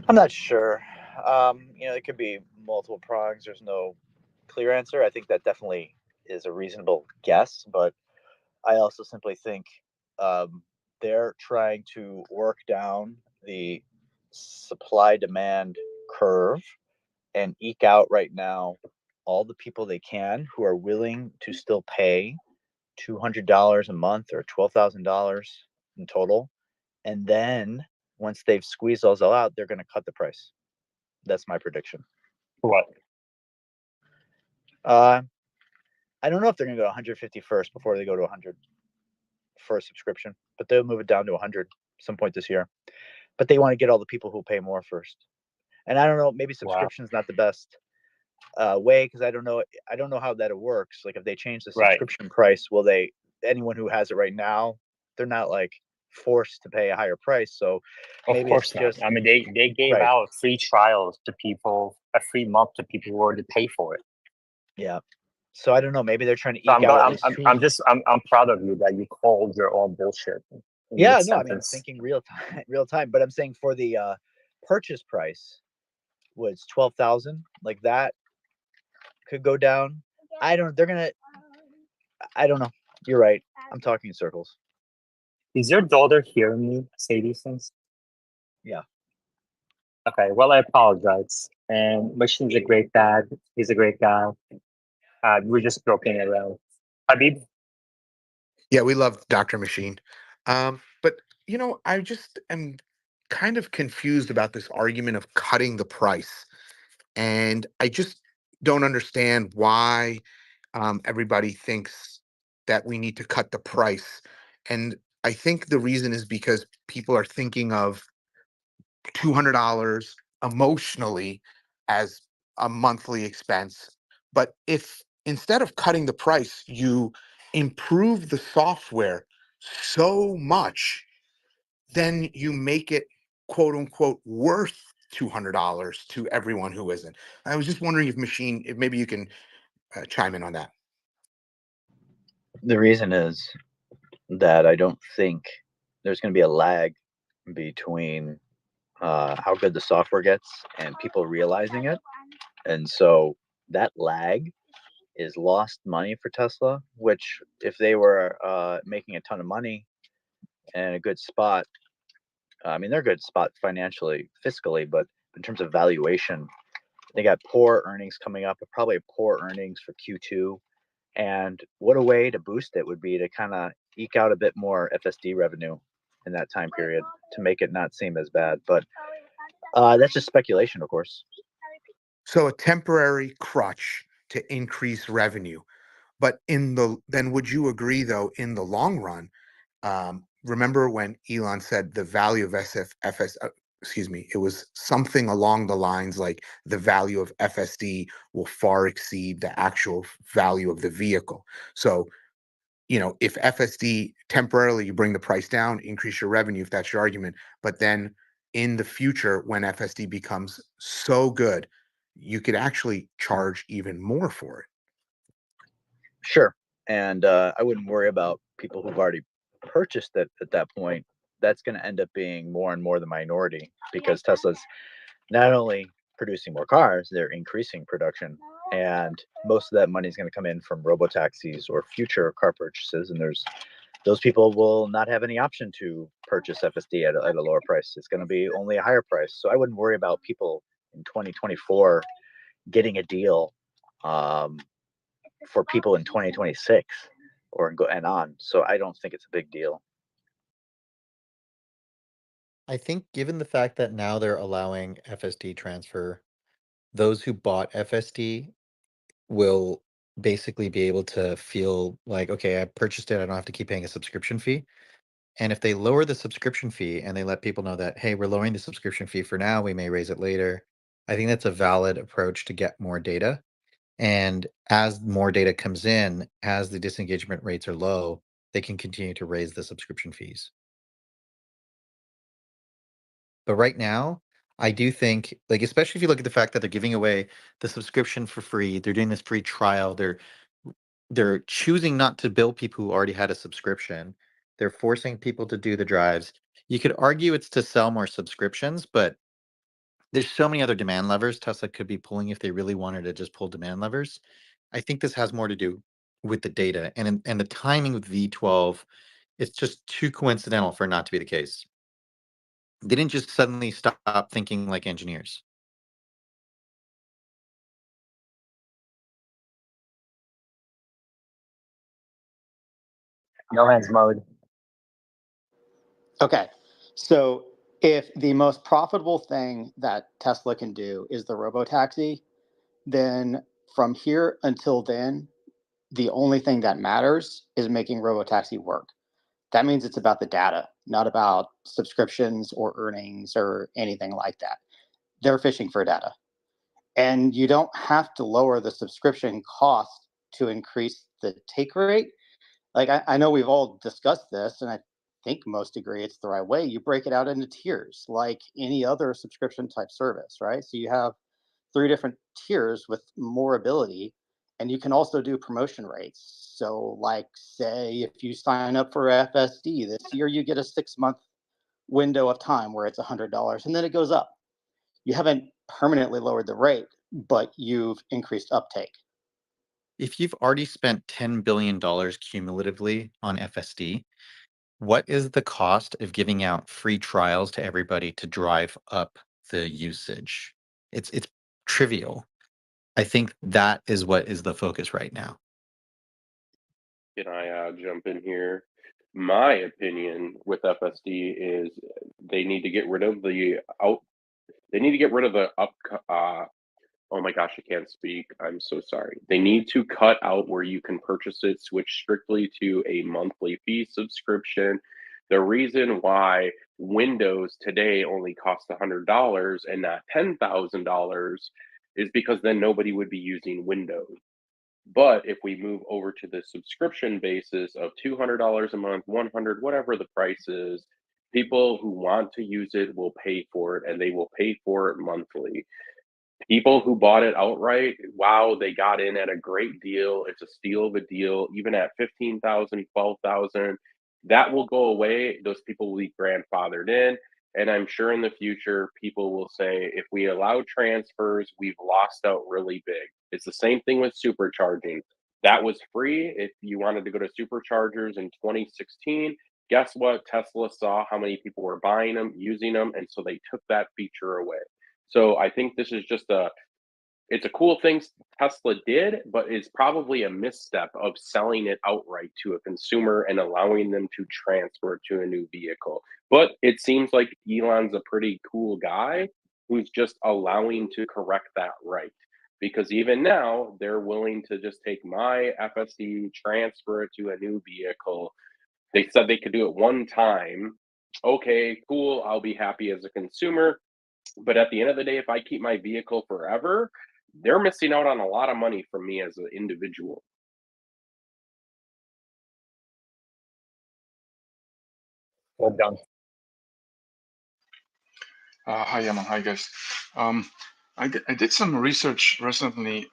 I'm not sure. It could be multiple prongs. There's no clear answer. I think that definitely is a reasonable guess, but I also simply think they're trying to work down the supply demand curve and eke out right now all the people they can who are willing to still pay $200 a month or $12,000 in total. And then once they've squeezed those all out, they're going to cut the price. That's my prediction. What? I don't know if they're going to go to 150 first before they go to 100 for a subscription, but they'll move it down to 100 some point this year. But they want to get all the people who pay more first. And I don't know, maybe subscription is not the best way, because I don't know how that works. Like if they change the subscription price, will anyone who has it right now, they're not like forced to pay a higher price. So maybe of course it's just, not. I mean, they gave out free trials to people, a free month to people who already pay for it. Yeah. So I don't know. Maybe they're trying to eke out. I'm proud of you that you called your own bullshit. Yeah, no, I mean, I'm thinking real time. But I'm saying for the purchase price was 12,000. Like that could go down. I don't know. You're right. I'm talking in circles. Is your daughter hearing me say these things? Yeah. Okay. Well, I apologize. And Machine's a great dad. He's a great guy. We're just joking around. Habib? Yeah, we love Dr. Machine. But, I just am kind of confused about this argument of cutting the price. And I just don't understand why everybody thinks that we need to cut the price. And I think the reason is because people are thinking of $200 emotionally as a monthly expense. But if instead of cutting the price, you improve the software so much, then you make it quote unquote worth $200 to everyone who isn't. I was just wondering if maybe you can chime in on that. The reason is that I don't think there's going to be a lag between how good the software gets and people realizing it. And so that lag is lost money for Tesla, which if they were making a ton of money and a good spot, I mean, they're a good spot financially, fiscally, but in terms of valuation, they got poor earnings coming up, probably poor earnings for Q2. And what a way to boost it would be to kind of eke out a bit more FSD revenue in that time period to make it not seem as bad. But that's just speculation, of course. So a temporary crutch to increase revenue. But then would you agree though, in the long run, remember when Elon said the value of it was something along the lines like the value of FSD will far exceed the actual value of the vehicle. So, if FSD temporarily you bring the price down, increase your revenue, if that's your argument, but then in the future, when FSD becomes so good, you could actually charge even more for it. Sure. And I wouldn't worry about people who've already purchased it at that point. That's going to end up being more and more the minority because Tesla's not only producing more cars, they're increasing production. And most of that money is going to come in from robotaxis or future car purchases. And those people will not have any option to purchase FSD at a lower price. It's going to be only a higher price. So I wouldn't worry about people in 2024 getting a deal for people in 2026 and on. So I don't think it's a big deal. I think given the fact that now they're allowing FSD transfer, those who bought FSD will basically be able to feel like, okay, I purchased it, I don't have to keep paying a subscription fee. And if they lower the subscription fee and they let people know that, hey, we're lowering the subscription fee for now, we may raise it later, I think that's a valid approach to get more data. And as more data comes in, as the disengagement rates are low, they can continue to raise the subscription fees. But right now, I do think, like, especially if you look at the fact that they're giving away the subscription for free, they're doing this free trial, they're choosing not to bill people who already had a subscription. They're forcing people to do the drives. You could argue it's to sell more subscriptions, but there's so many other demand levers Tesla could be pulling if they really wanted to just pull demand levers. I think this has more to do with the data and the timing with V12. It's just too coincidental for it not to be the case. They didn't just suddenly stop thinking like engineers. No hands mode. Okay. So if the most profitable thing that Tesla can do is the robotaxi, then from here until then, the only thing that matters is making robotaxi work. That means it's about the data, not about subscriptions or earnings or anything like that. They're fishing for data. And you don't have to lower the subscription cost to increase the take rate. Like I know we've all discussed this, and I think most agree it's the right way. You break it out into tiers, like any other subscription type service, right? So you have 3 different tiers with more ability, and you can also do promotion rates. So, like, say if you sign up for FSD this year, you get a 6-month window of time where it's $100, and then it goes up. You haven't permanently lowered the rate, but you've increased uptake. If you've already spent $10 billion cumulatively on FSD, what is the cost of giving out free trials to everybody to drive up the usage? It's trivial. I think that is what is the focus right now. Can I jump in here? My opinion with FSD is they need to get rid of the out. They need to get rid of the Oh my gosh, I can't speak. I'm so sorry. They need to cut out where you can purchase it, switch strictly to a monthly fee subscription. The reason why Windows today only costs $100 and not $10,000 is because then nobody would be using Windows. But if we move over to the subscription basis of $200 a month, 100, whatever the price is, people who want to use it will pay for it and they will pay for it monthly. People who bought it outright, wow, they got in at a great deal. It's a steal of a deal, even at 15,000, 12,000. That will go away. Those people will be grandfathered in. And I'm sure in the future, people will say, if we allow transfers, we've lost out really big. It's the same thing with supercharging. That was free if you wanted to go to superchargers in 2016. Guess what? Tesla saw how many people were buying them, using them, and so they took that feature away. So I think this is just it's a cool thing Tesla did, but it's probably a misstep of selling it outright to a consumer and allowing them to transfer it to a new vehicle. But it seems like Elon's a pretty cool guy who's just allowing to correct that right. Because even now, they're willing to just take my FSD, transfer it to a new vehicle. They said they could do it one time. Okay, cool. I'll be happy as a consumer. But at the end of the day, if I keep my vehicle forever, they're missing out on a lot of money from me as an individual. Well done. Hi, Yaman. Hi, guys. I did some research recently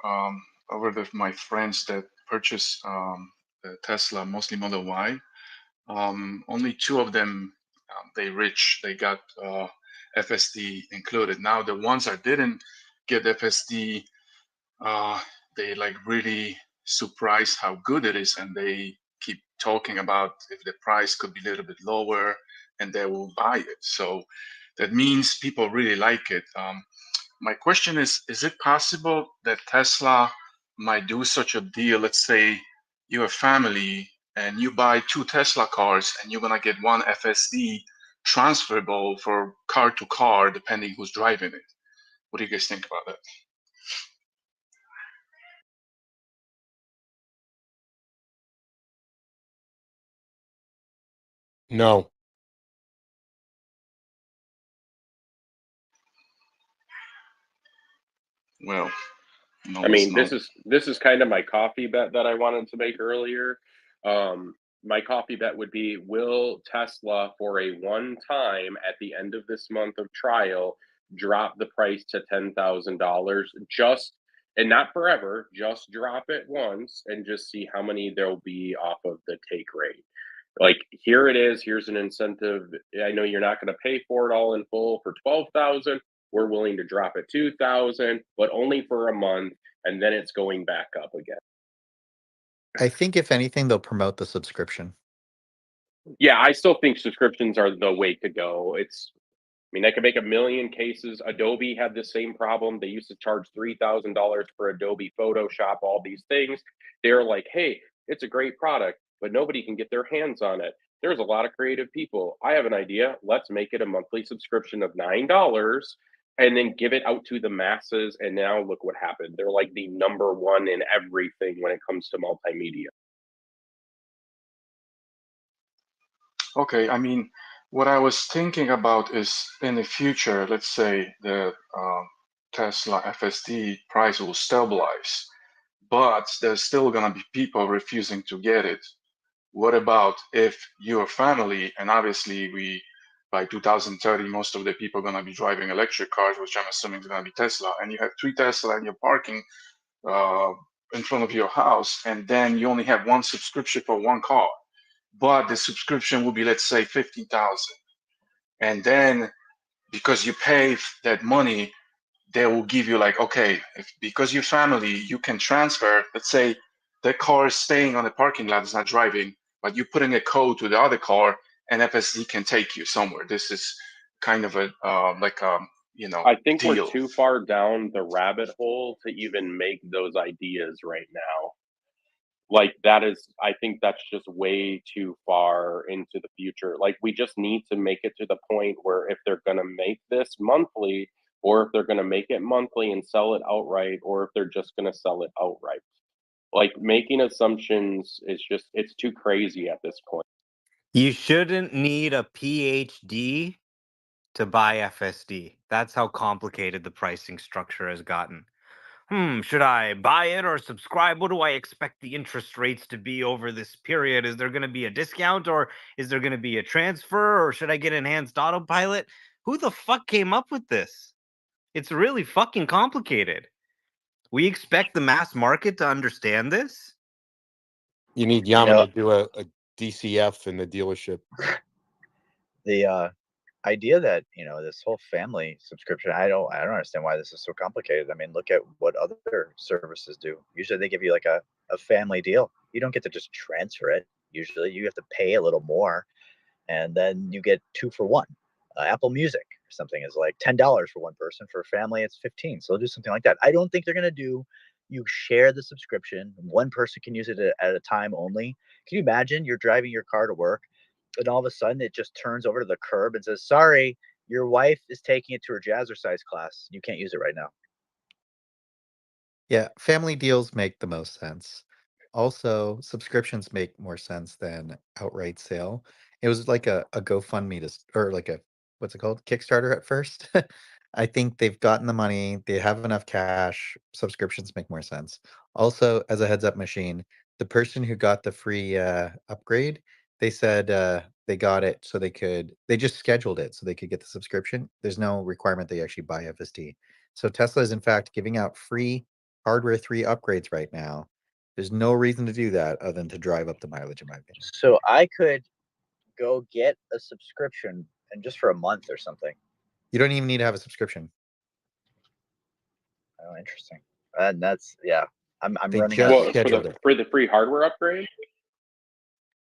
over my friends that purchased the Tesla, mostly Model Y. Only two of them, they got FSD included. Now, the ones that didn't get FSD, they like really surprised how good it is, and they keep talking about if the price could be a little bit lower, and they will buy it. So that means people really like it. My question is it possible that Tesla might do such a deal? Let's say you're a family and you buy two Tesla cars and you're gonna get one FSD transferable for car to car, depending who's driving it. What do you guys think about that? No. Well, no I is mean, no. this is kind of my coffee bet that I wanted to make earlier. My coffee bet would be: will Tesla, for a one time at the end of this month of trial, drop the price to $10,000? Just and not forever. Just drop it once and just see how many there'll be off of the take rate. Like, here it is. Here's an incentive. I know you're not going to pay for it all in full for 12,000. We're willing to drop it 2,000, but only for a month, and then it's going back up again. I think if anything, they'll promote the subscription. Yeah, I still think subscriptions are the way to go. I mean, I could make a million cases. Adobe had the same problem. They used to charge $3,000 for Adobe Photoshop, all these things. They're like, hey, it's a great product, but nobody can get their hands on it. There's a lot of creative people. I have an idea. Let's make it a monthly subscription of $9 and then give it out to the masses. And now look what happened. They're like the number one in everything when it comes to multimedia. Okay, I mean, what I was thinking about is in the future, let's say the Tesla FSD price will stabilize, but there's still gonna be people refusing to get it. What about if you're a family, and obviously by 2030, most of the people are gonna be driving electric cars, which I'm assuming is gonna be Tesla, and you have three Tesla and you're parking uh, in front of your house, and then you only have one subscription for one car, but the subscription will be, let's say, 15,000, and then because you pay that money, they will give you like, okay, because you're family, you can transfer. Let's say the car is staying on the parking lot, it's not driving, but you're putting a code to the other car, and FSD can take you somewhere. This is kind of a I think we're deal. too far down the rabbit hole to even make those ideas right now. Like, that is, I think that's just way too far into the future. Like, we just need to make it to the point where if they're going to make this monthly or if they're going to make it monthly and sell it outright, or if they're just going to sell it outright. Like making assumptions is just, it's too crazy at this point. You shouldn't need a PhD to buy FSD. That's how complicated the pricing structure has gotten. Should I buy it or subscribe? What do I expect the interest rates to be over this period? Is there going to be a discount, or is there going to be a transfer, or should I get enhanced autopilot? Who the fuck came up with this? It's really fucking complicated. We expect the mass market to understand this? You need You Yaman know, to do a DCF in the dealership. the idea that this whole family subscription, I don't understand why this is so complicated. I mean, look at what other services do. Usually they give you like a family deal. You don't get to just transfer it. Usually you have to pay a little more, and then you get 2 for 1. Apple Music or something is like $10 for one person. For a family it's 15. So they'll do something like that. I don't think they're going to do, you share the subscription, one person can use it at a time only. Can you imagine you're driving your car to work and all of a sudden it just turns over to the curb and says, sorry, your wife is taking it to her jazzercise class, you can't use it right now. Yeah, family deals make the most sense. Also, subscriptions make more sense than outright sale. It was like a GoFundMe or like a, what's it called? Kickstarter at first. I think they've gotten the money, they have enough cash, subscriptions make more sense. Also, as a heads up machine, the person who got the free upgrade, they said they got it so they just scheduled it so they could get the subscription. There's no requirement they actually buy FSD. So Tesla is in fact giving out free hardware 3 upgrades right now. There's no reason to do that other than to drive up the mileage, in my opinion. So I could go get a subscription and just for a month or something. You don't even need to have a subscription. Oh, interesting. And that's, yeah, I'm They running just out of scheduled it. For the free hardware upgrade.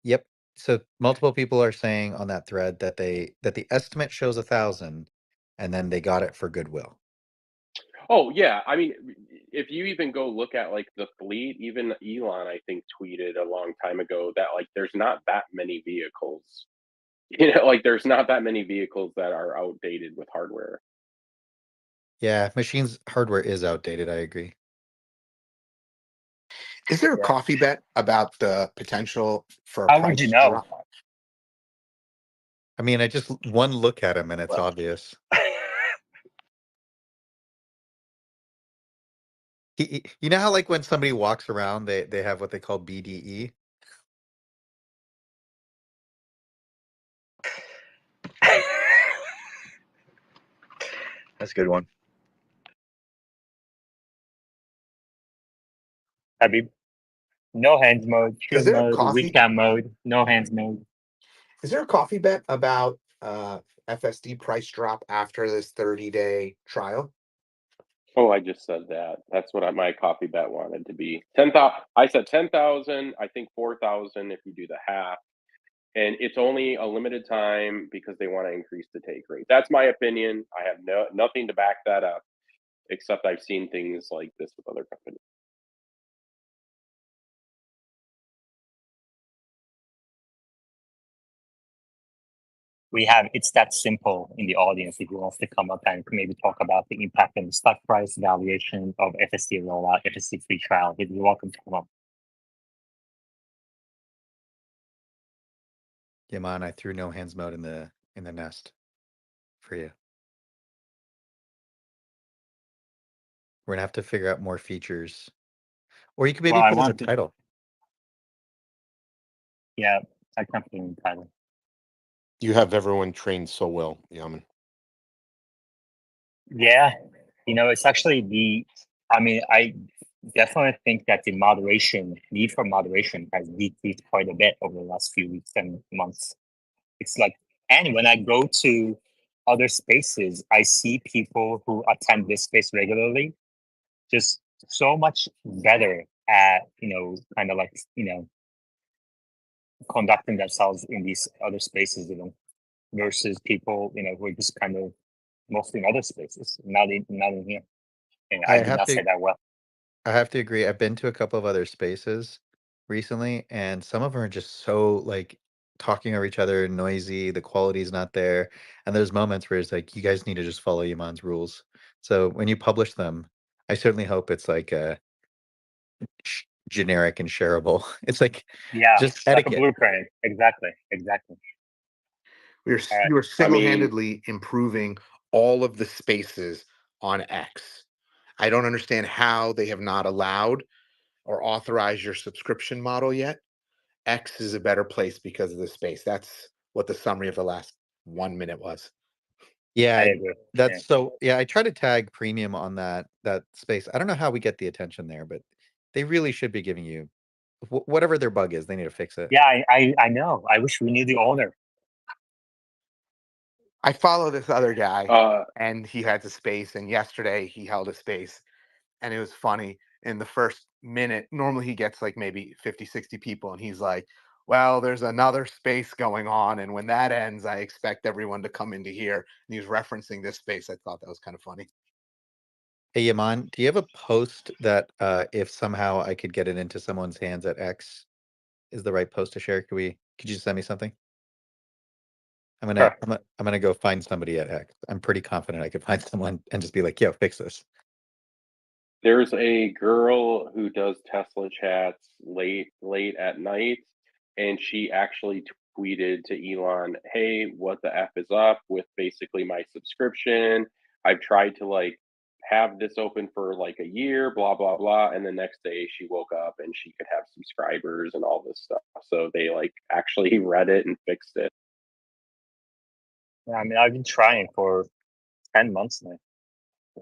Yep. So multiple people are saying on that thread that the estimate shows 1,000, and then they got it for goodwill. Oh yeah, I mean, if you even go look at like the fleet, even Elon, I think, tweeted a long time ago that like there's not that many vehicles. Like there's not that many vehicles that are outdated with hardware. Yeah, machines hardware is outdated. I agree. Is there a Yeah. coffee bet about the potential for a How would you price know? drop? I mean, I just one look at him and it's Well. obvious. You know how like when somebody walks around, they have what they call BDE. That's a good one. Habib, no hands mode, Is trim there a mode, coffee? webcam mode, no hands mode. Is there a coffee bet about FSD price drop after this 30-day trial? Oh, I just said that. That's what my coffee bet wanted to be. 10,000. I said 10,000. I think 4,000 if you do the half. And it's only a limited time because they want to increase the take rate. That's my opinion. I have nothing to back that up, except I've seen things like this with other companies. It's that simple in the audience. If you wants to come up and maybe talk about the impact on the stock price, valuation of FSD rollout, FSD free trial, you're welcome to come up. Yeah, man, I threw no hands mode in the nest for you. We're gonna have to figure out more features, or you could maybe Well, I put in the want to, title. yeah, I can't put in the title. You have everyone trained so well, Yaman. Yeah, it's actually I definitely think that the need for moderation has decreased quite a bit over the last few weeks and months. It's like, and when I go to other spaces, I see people who attend this space regularly, just so much better at, kind of like, conducting themselves in these other spaces, versus people, who are just kind of mostly in other spaces, not in here. And I I did have not to say that well. I have to agree. I've been to a couple of other spaces recently, and some of them are just so like talking over each other, noisy, the quality's not there. And there's moments where it's like, you guys need to just follow Yaman's rules. So when you publish them, I certainly hope it's like generic and shareable. It's like Yeah, just like a etiquette. blueprint. Exactly. Exactly. We're All right. you are I mean, single-handedly improving all of the spaces on X. I don't understand how they have not allowed or authorized your subscription model yet. X is a better place because of the space. That's what the summary of the last 1 minute was. Yeah, I agree. Yeah. that's so. Yeah, I try to tag premium on that space. I don't know how we get the attention there, but they really should be giving you whatever their bug is. They need to fix it. Yeah, I know. I wish we knew the owner. I follow this other guy, uh, and he had the space, and yesterday he held a space, and it was funny. In the first minute, normally he gets like maybe 50, 60 people, and he's like, well, there's another space going on, and when that ends, I expect everyone to come into here. And he was referencing this space. I thought that was kind of funny. Hey, Yaman, do you have a post that if somehow I could get it into someone's hands at X is the right post to share? Could you send me something? Sure. I'm gonna go find somebody at X. I'm pretty confident I could find someone and just be like, yo, fix this. there's a girl who does Tesla chats late at night, and she actually tweeted to Elon, "Hey, what the f is up with basically my subscription? I've tried to like have this open for like a year, blah blah blah." And the next day she woke up and she could have subscribers and all this stuff. So they like actually read it and fixed it. Yeah, I mean, I've been trying for 10 months now.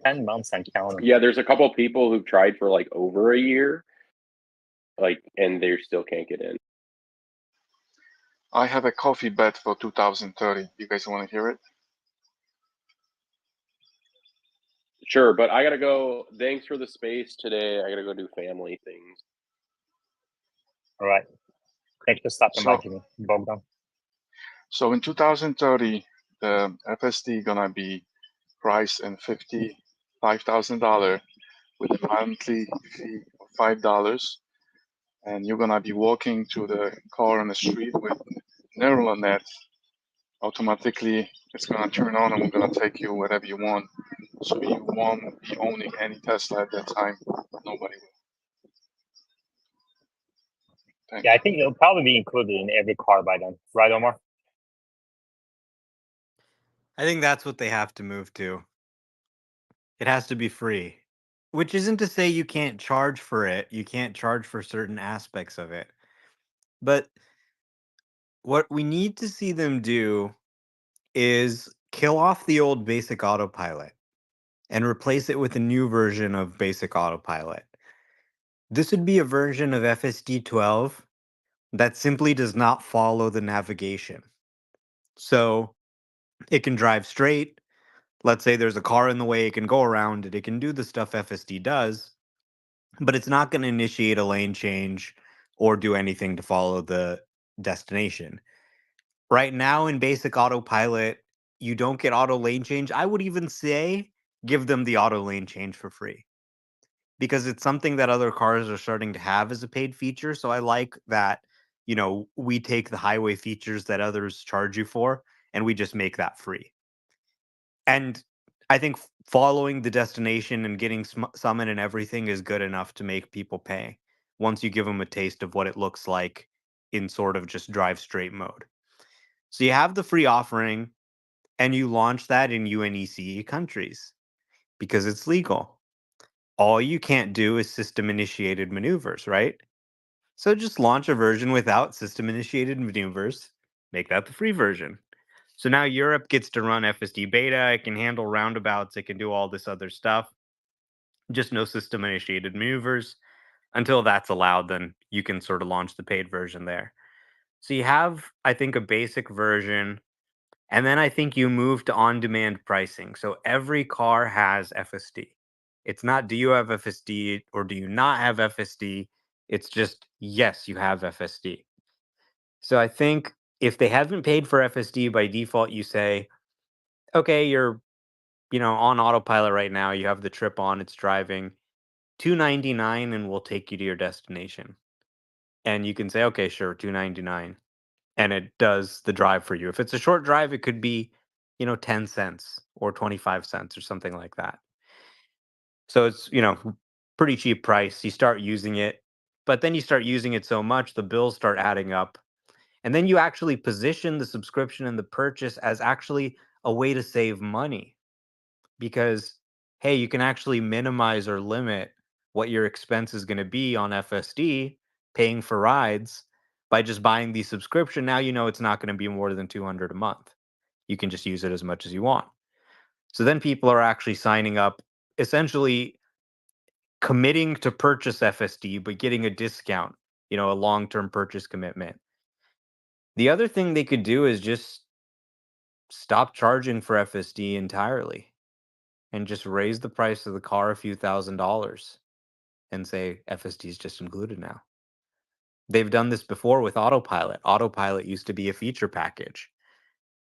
10 months and counting. Yeah, there's a couple people who've tried for like over a year, like, and they still can't get in. I have a coffee bet for 2030. You guys want to hear it? Sure, but I gotta go. Thanks for the space today. I gotta go do family things. All right. Thanks for stopping by, So, Jimmy. Bogdan. so in 2030, the FSD gonna be priced in $55,000 with a monthly fee of $5, and you're gonna be walking to the car on the street with neural net. Automatically, it's gonna turn on and we're gonna take you wherever you want. So you won't be owning any Tesla at that time. Nobody will. Thank Yeah, I you. think it'll probably be included in every car by then. Right, Omar? I think that's what they have to move to. It has to be free. Which isn't to say you can't charge for it. You can't charge for certain aspects of it. But what we need to see them do is kill off the old basic autopilot and replace it with a new version of basic autopilot. This would be a version of FSD 12 that simply does not follow the navigation. So it can drive straight. Let's say there's a car in the way, it can go around it. It can do the stuff FSD does, but it's not going to initiate a lane change or do anything to follow the destination. Right now in basic autopilot, you don't get auto lane change. I would even say give them the auto lane change for free because it's something that other cars are starting to have as a paid feature. So I like that, we take the highway features that others charge you for and we just make that free. And I think following the destination and getting summon and everything is good enough to make people pay once you give them a taste of what it looks like in sort of just drive straight mode. So you have the free offering and you launch that in UNECE countries because it's legal. All you can't do is system initiated maneuvers, right? So just launch a version without system initiated maneuvers, make that the free version. So now Europe gets to run FSD beta, it can handle roundabouts, it can do all this other stuff. Just no system initiated maneuvers. Until that's allowed, then you can sort of launch the paid version there. So you have, I think, a basic version. And then I think you move to on demand pricing. So every car has FSD. It's not do you have FSD or do you not have FSD? It's just yes, you have FSD. So I think if they haven't paid for FSD by default, you say, okay, you're on autopilot right now. You have the trip on, it's driving $299 and we'll take you to your destination. And you can say, okay, sure, $299. and it does the drive for you. If it's a short drive, it could be, 10 cents or 25 cents or something like that. So it's, pretty cheap price. You start using it, but then you start using it so much, the bills start adding up. And then you actually position the subscription and the purchase as actually a way to save money because, hey, you can actually minimize or limit what your expense is going to be on FSD, paying for rides by just buying the subscription. Now you know it's not going to be more than 200 a month. You can just use it as much as you want. So then people are actually signing up, essentially committing to purchase FSD, but getting a discount, a long-term purchase commitment. The other thing they could do is just stop charging for FSD entirely and just raise the price of the car a few $1,000s and say FSD is just included now. They've done this before with Autopilot. Autopilot used to be a feature package.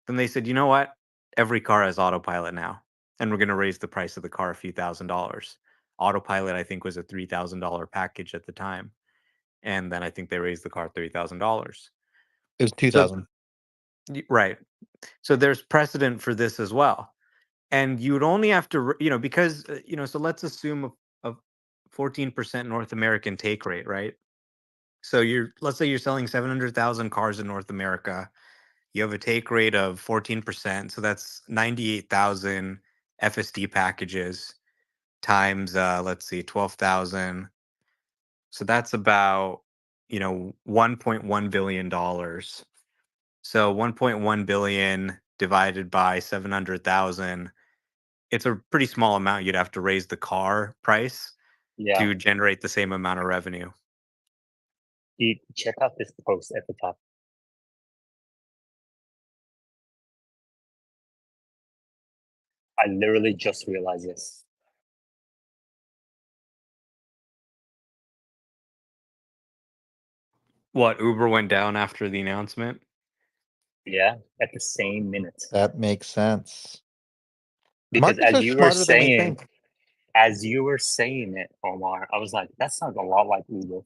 Then they said, you know what? Every car has Autopilot now, and we're going to raise the price of the car a few $1,000s. Autopilot, I think, was a $3,000 package at the time. And then I think they raised the car $3,000. It was So, 2000. right. So there's precedent for this as well. And you would only have to, because, so let's assume a 14% North American take rate, right? So let's say you're selling 700,000 cars in North America. You have a take rate of 14%. So that's 98,000 FSD packages times, let's see, 12,000. So that's about, $1.1 billion. So 1.1 billion divided by 700,000, it's a pretty small amount you'd have to raise the car price Yeah. to generate the same amount of revenue. Check out this post at the top. I literally just realized this. What, Uber went down after the announcement? Yeah, at the same minute. That makes sense. The Because markets are smarter than we think. as you were saying it, Omar, I was like, that sounds a lot like Uber.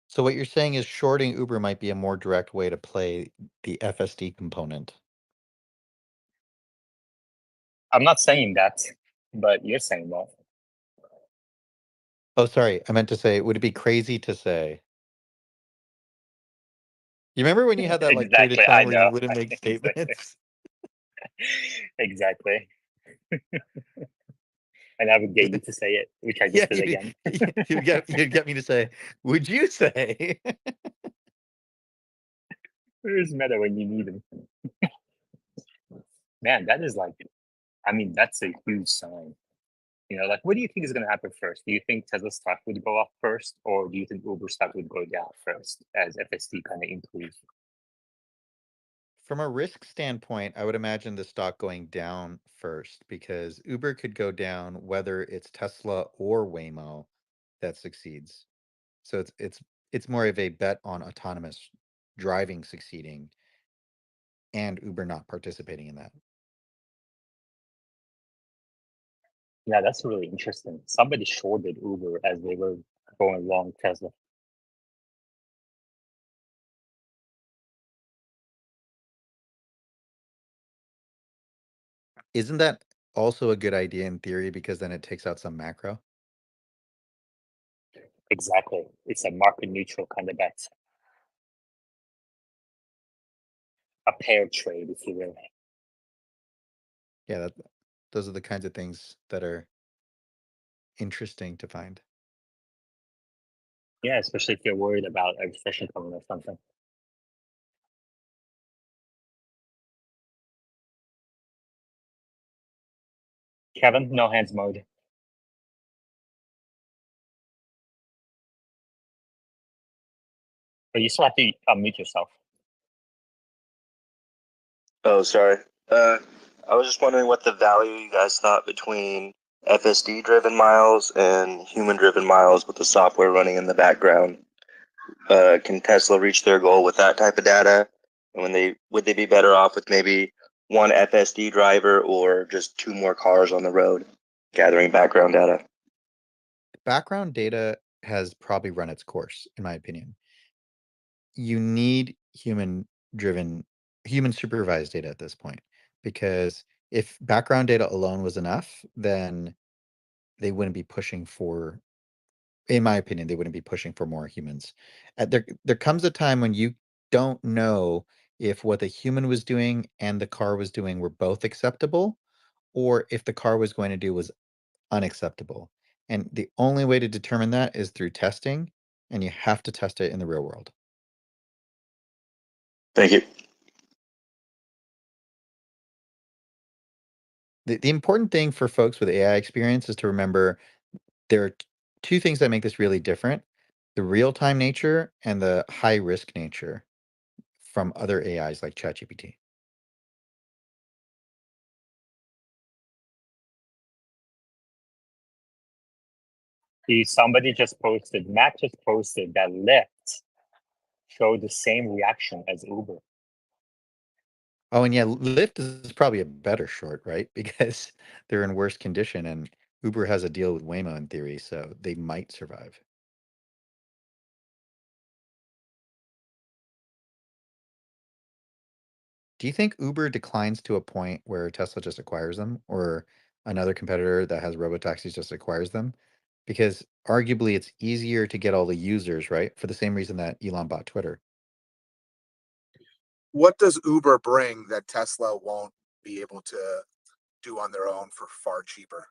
So what you're saying is shorting Uber might be a more direct way to play the FSD component. I'm not saying that, but you're saying that. Oh, sorry. I meant to say, would it be crazy to say? You remember when you had that period of Exactly, time I where you know. wouldn't make statements? Exactly. And I would get you to say it, which I Yeah, just did again. you'd get me to say, would you say? Where's Meta when you need him? Man, that is that's a huge sign. What do you think is going to happen first? Do you think Tesla stock would go up first, or do you think Uber stock would go down first as FSD kind of improves? From a risk standpoint, I would imagine the stock going down first because Uber could go down whether it's Tesla or Waymo that succeeds. So it's more of a bet on autonomous driving succeeding and Uber not participating in that. Yeah, that's really interesting. Somebody shorted Uber as they were going long Tesla. Isn't that also a good idea in theory because then it takes out some macro? Exactly. It's a market neutral kind of bet. A pair trade, if you will. Yeah, those are the kinds of things that are interesting to find. Yeah, especially if you're worried about a recession coming or something. Kevin, no hands mode. But you still have to unmute yourself. Oh, sorry. I was just wondering what the value you guys thought between FSD driven miles and human driven miles with the software running in the background. Can Tesla reach their goal with that type of data? And would they be better off with maybe one FSD driver or just two more cars on the road gathering background data? Background data has probably run its course, in my opinion. You need human supervised data at this point, because if background data alone was enough, then they wouldn't be pushing for, in my opinion, they wouldn't be pushing for more humans. There comes a time when you don't know if what the human was doing and the car was doing were both acceptable, or if the car was going to do was unacceptable. And the only way to determine that is through testing, and you have to test it in the real world. Thank you. The important thing for folks with AI experience is to remember there are two things that make this really different: the real-time nature and the high-risk nature from other AIs like ChatGPT. Somebody just posted, Matt just posted that Lyft showed the same reaction as Uber. Oh, and yeah, Lyft is probably a better short, right? Because they're in worse condition, and Uber has a deal with Waymo in theory, so they might survive. Do you think Uber declines to a point where Tesla just acquires them, or another competitor that has robotaxis just acquires them? Because arguably it's easier to get all the users, right? For the same reason that Elon bought Twitter. What does Uber bring that Tesla won't be able to do on their own for far cheaper?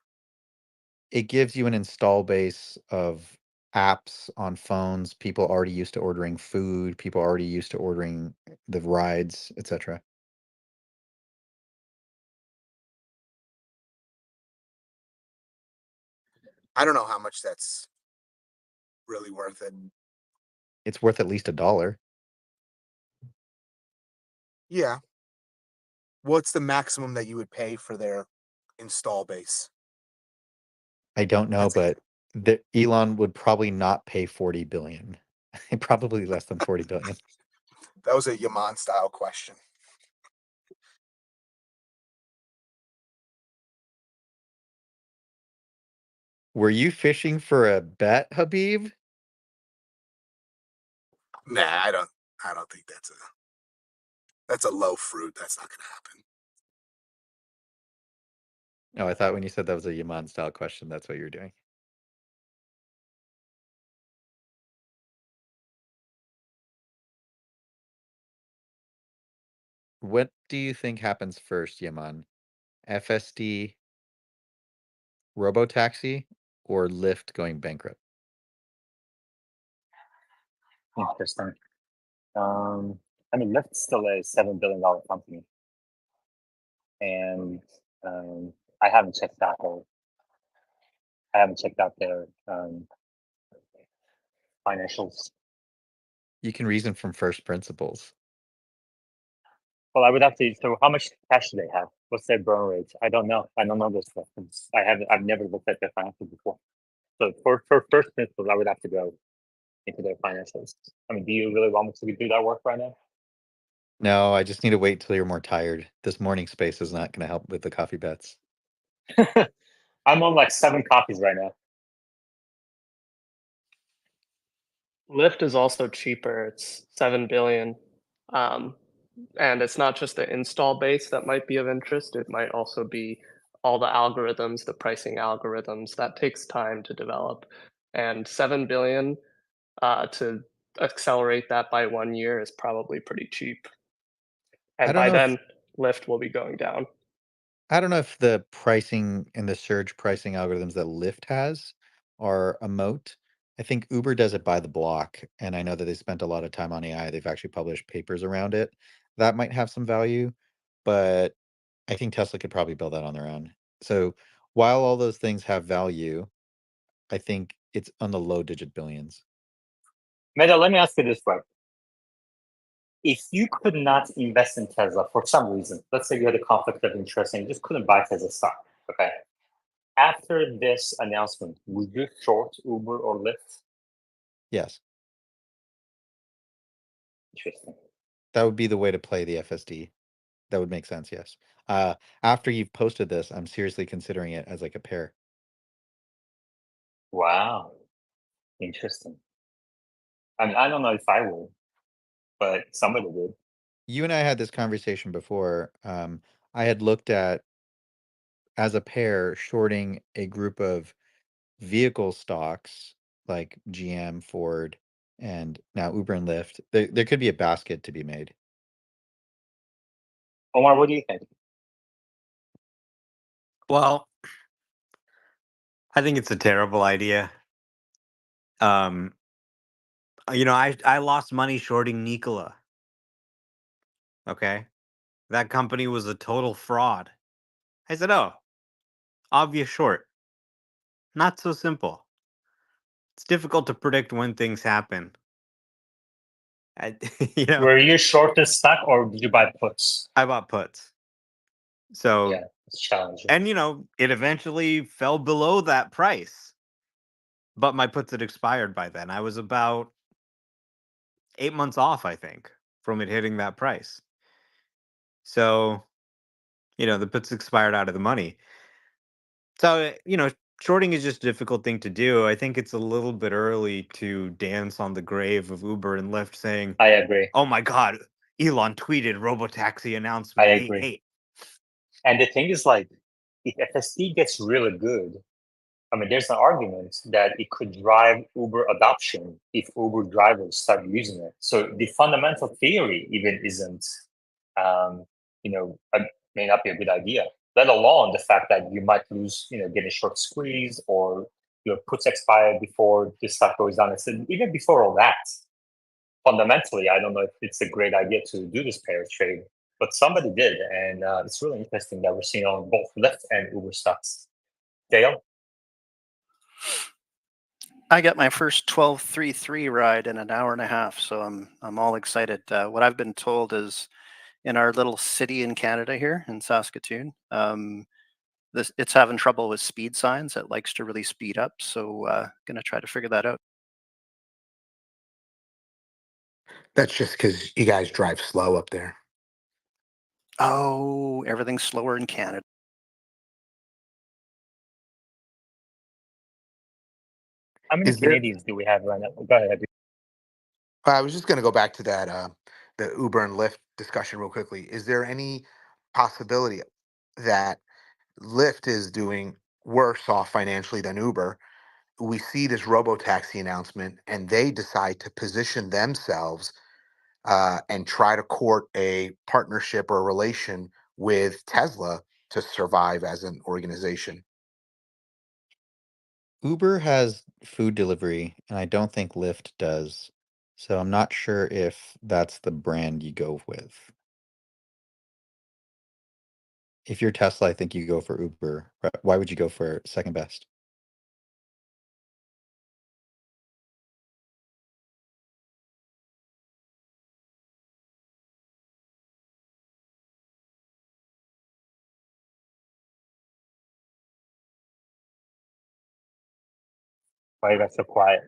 It gives you an install base of apps on phones, people already used to ordering food, people already used to ordering the rides, etc. I don't know how much that's really worth it. It's worth at least $1. Yeah. What's the maximum that you would pay for their install base? I don't know, but Elon would probably not pay 40 billion. Probably less than 40 billion. That was a Yaman style question. Were you fishing for a bet, Habib? Nah, I don't think that's a low fruit. That's not gonna happen. Oh, I thought when you said that was a Yaman style question, that's what you were doing. What do you think happens first, Yaman? FSD, Robotaxi, or Lyft going bankrupt? Interesting. I mean, Lyft's still a $7 billion company, and I haven't checked out their financials. You can reason from first principles. Well, I would have to. So, how much cash do they have? What's their burn rate? I don't know. I don't know this stuff. I've never looked at their financials before. So, for first principles, I would have to go into their financials. I mean, do you really want me to do that work right now? No, I just need to wait till you're more tired. This morning space is not going to help with the coffee bets. I'm on like 7 copies right now. Lyft is also cheaper. It's 7 billion. And it's not just the install base that might be of interest. It might also be all the algorithms, the pricing algorithms. That takes time to develop. And 7 billion to accelerate that by 1 year is probably pretty cheap. I And don't by know if then, Lyft will be going down. I don't know if the pricing and the surge pricing algorithms that Lyft has are a moat. I think Uber does it by the block, and I know that they spent a lot of time on AI. They've actually published papers around it. That might have some value, but I think Tesla could probably build that on their own. So while all those things have value, I think it's on the low digit billions. Meta, let me ask you this way. If you could not invest in Tesla for some reason, let's say you had a conflict of interest and you just couldn't buy Tesla stock, okay? After this announcement, would you short Uber or Lyft? Yes, Interesting. that would be the way to play the FSD. That would make sense, yes. After you've posted this, I'm seriously considering it as like a pair. Wow. Interesting. I mean, I don't know if I will, but somebody did. You and I had this conversation before. I had looked at, as a pair, shorting a group of vehicle stocks like GM, Ford, and now Uber and Lyft. There could be a basket to be made. Omar, what do you think? Well, I think it's a terrible idea. Um, I lost money shorting Nikola. Okay, that company was a total fraud. I said, "Oh, obvious short. Not so simple. It's difficult to predict when things happen." I, you know, Were you short this stock or did you buy puts? I bought puts. So, Yeah, it's challenging. and it eventually fell below that price, but my puts had expired by then. I was about 8 months off, I think, from it hitting that price. So, the puts expired out of the money. So, shorting is just a difficult thing to do. I think it's a little bit early to dance on the grave of Uber and Lyft saying, I agree. "Oh my God, Elon tweeted robotaxi I announcement. agree. Hey." And the thing is, like, if FSD gets really good, I mean, there's an argument that it could drive Uber adoption if Uber drivers start using it. So the fundamental theory even isn't, um, may not be a good idea. Let alone the fact that you might lose, get a short squeeze or your puts expire before this stuff goes down. So even before all that, fundamentally, I don't know if it's a great idea to do this pair trade, but somebody did, and it's really interesting that we're seeing on both Lyft and Uber stocks. Dale? I got my first 12.33 ride in an hour and a half, so I'm all excited. What I've been told is in our little city in Canada here in Saskatoon, it's having trouble with speed signs. It likes to really speed up, so gonna try to figure that out. That's just because you guys drive slow up there. Oh, everything's slower in Canada. How many Is there? Canadians do we have right now? Go ahead. I was just going to go back to that the Uber and Lyft discussion real quickly. Is there any possibility that Lyft is doing worse off financially than Uber? We see this robo taxi announcement, and they decide to position themselves and try to court a partnership or a relation with Tesla to survive as an organization. Uber has food delivery, and I don't think Lyft does. So I'm not sure if that's the brand you go with. If you're Tesla, I think you go for Uber. Why would you go for second best? Why you guys so quiet?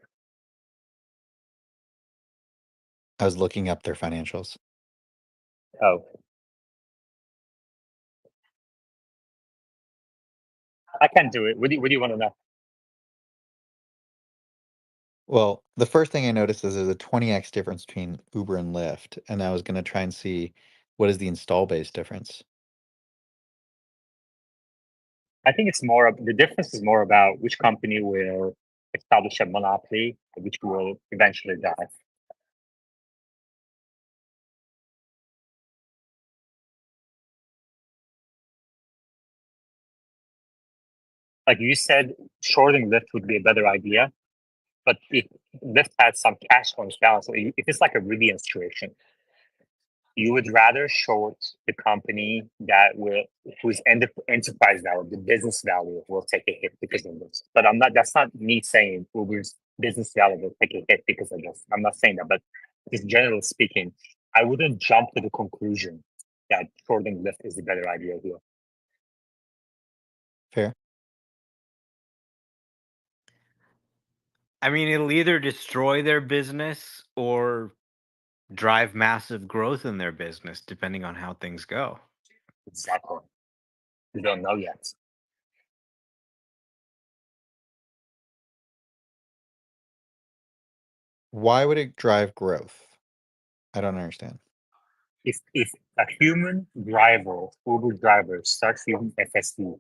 I was looking up their financials. Oh, I can do it. What do you want to know? Well, the first thing I noticed is there's a 20x difference between Uber and Lyft, and I was going to try and see what is the install base difference. I think it's more of the difference is more about which company will establish a monopoly, which will eventually die. Like you said, shorting Lyft would be a better idea, but if Lyft had some cash on its balance, so if it's like a Rivian situation, you would rather short the company that will whose enterprise value, the business value will take a hit because of this. But I'm not that's not me saying Uber's business value will take a hit because of this. I'm not saying that, but just generally speaking, I wouldn't jump to the conclusion that shorting Lyft is the better idea here. Fair. I mean, it'll either destroy their business or drive massive growth in their business, depending on how things go. Exactly. We don't know yet. Why would it drive growth? I don't understand. If a human driver, Uber driver, starts using FSD,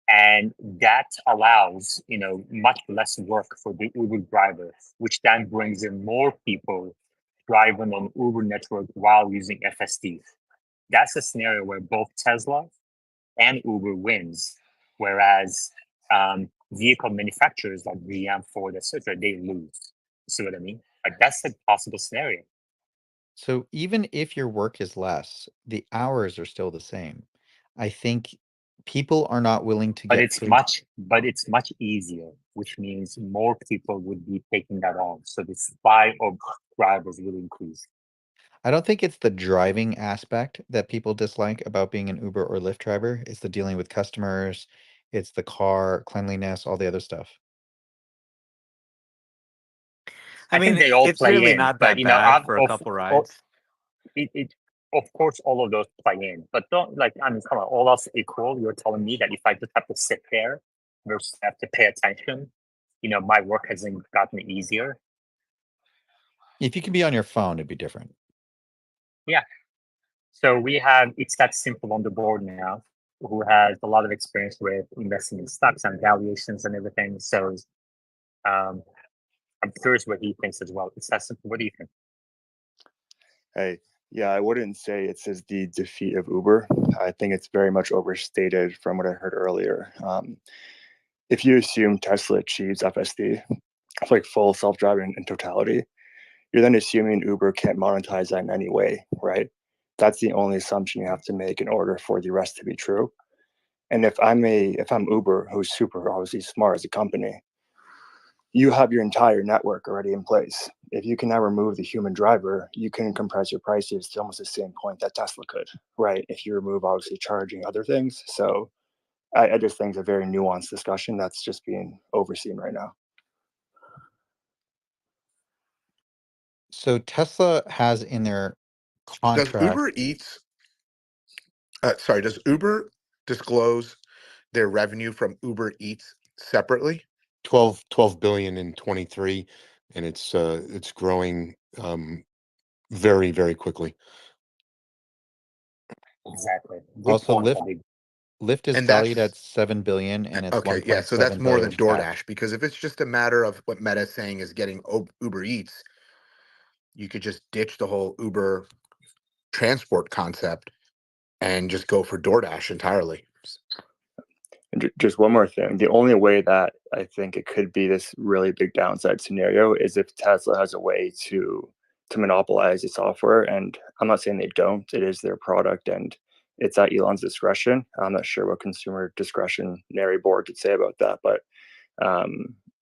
and that allows much less work for the Uber driver, which then brings in more people driving on Uber network while using FSD. That's a scenario where both Tesla and Uber wins, whereas vehicle manufacturers like GM, Ford, etc., they lose. You see what I mean? Like that's a possible scenario. So even if your work is less, the hours are still the same. I think people are not willing to But get it's paid. much easier, which means more people would be taking that on. So the supply of drivers will increase. I don't think it's the driving aspect that people dislike about being an Uber or Lyft driver. It's the dealing with customers, it's the car, cleanliness, all the other stuff. I think they all it's play really in, not but that bad I've for a couple of rides. it of course all of those play in, but don't like I mean, come on, all else equal. You're telling me that if I just have to sit there versus have to pay attention, my work hasn't gotten easier. If you can be on your phone, it'd be different. Yeah. So it's that simple on the board now, who has a lot of experience with investing in stocks and valuations and everything. So um, I'm curious what he thinks as well. It's that simple. What do you think? Hey, yeah, I wouldn't say it says the defeat of Uber. I think it's very much overstated from what I heard earlier. If you assume Tesla achieves FSD, like full self-driving in totality, you're then assuming Uber can't monetize that in any way, right? That's the only assumption you have to make in order for the rest to be true. And if I'm Uber, who's super obviously smart as a company, you have your entire network already in place. If you can now remove the human driver, you can compress your prices to almost the same point that Tesla could, right? If you remove obviously charging other things. So I just think it's a very nuanced discussion that's just being overseen right now. So Tesla has in their Does contract Uber Eats, does Uber disclose their revenue from Uber Eats separately? 12 billion in 23, and it's growing very, very quickly. Exactly. Good also point, Lyft Habib. Lyft is And valued at that's 7 billion and it's okay. Yeah, so that's 1.7 more than billion cash. DoorDash because if it's just a matter of what Meta's saying is getting Uber Eats, you could just ditch the whole Uber transport concept and just go for DoorDash entirely. And just one more thing. The only way that I think it could be this really big downside scenario is if Tesla has a way to monopolize the software. And I'm not saying they don't. It is their product, and it's at Elon's discretion. I'm not sure what consumer discretionary board could say about that, but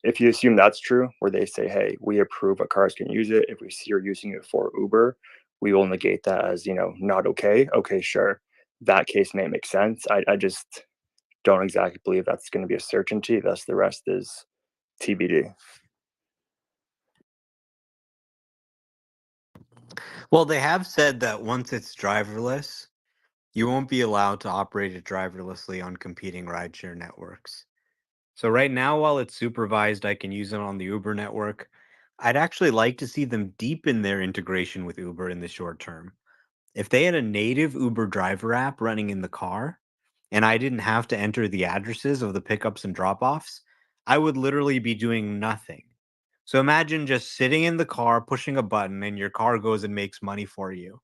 if you assume that's true, where they say, "Hey, we approve what cars can use it. If we see you're using it for Uber, we will negate that as not okay." Okay, sure. That case may make sense. I just don't exactly believe that's going to be a certainty. Thus, the rest is TBD. Well, they have said that once it's driverless, you won't be allowed to operate it driverlessly on competing rideshare networks. So right now, while it's supervised, I can use it on the Uber network. I'd actually like to see them deepen their integration with Uber in the short term. If they had a native Uber driver app running in the car, and I didn't have to enter the addresses of the pickups and drop offs, I would literally be doing nothing. So imagine just sitting in the car, pushing a button, and your car goes and makes money for you.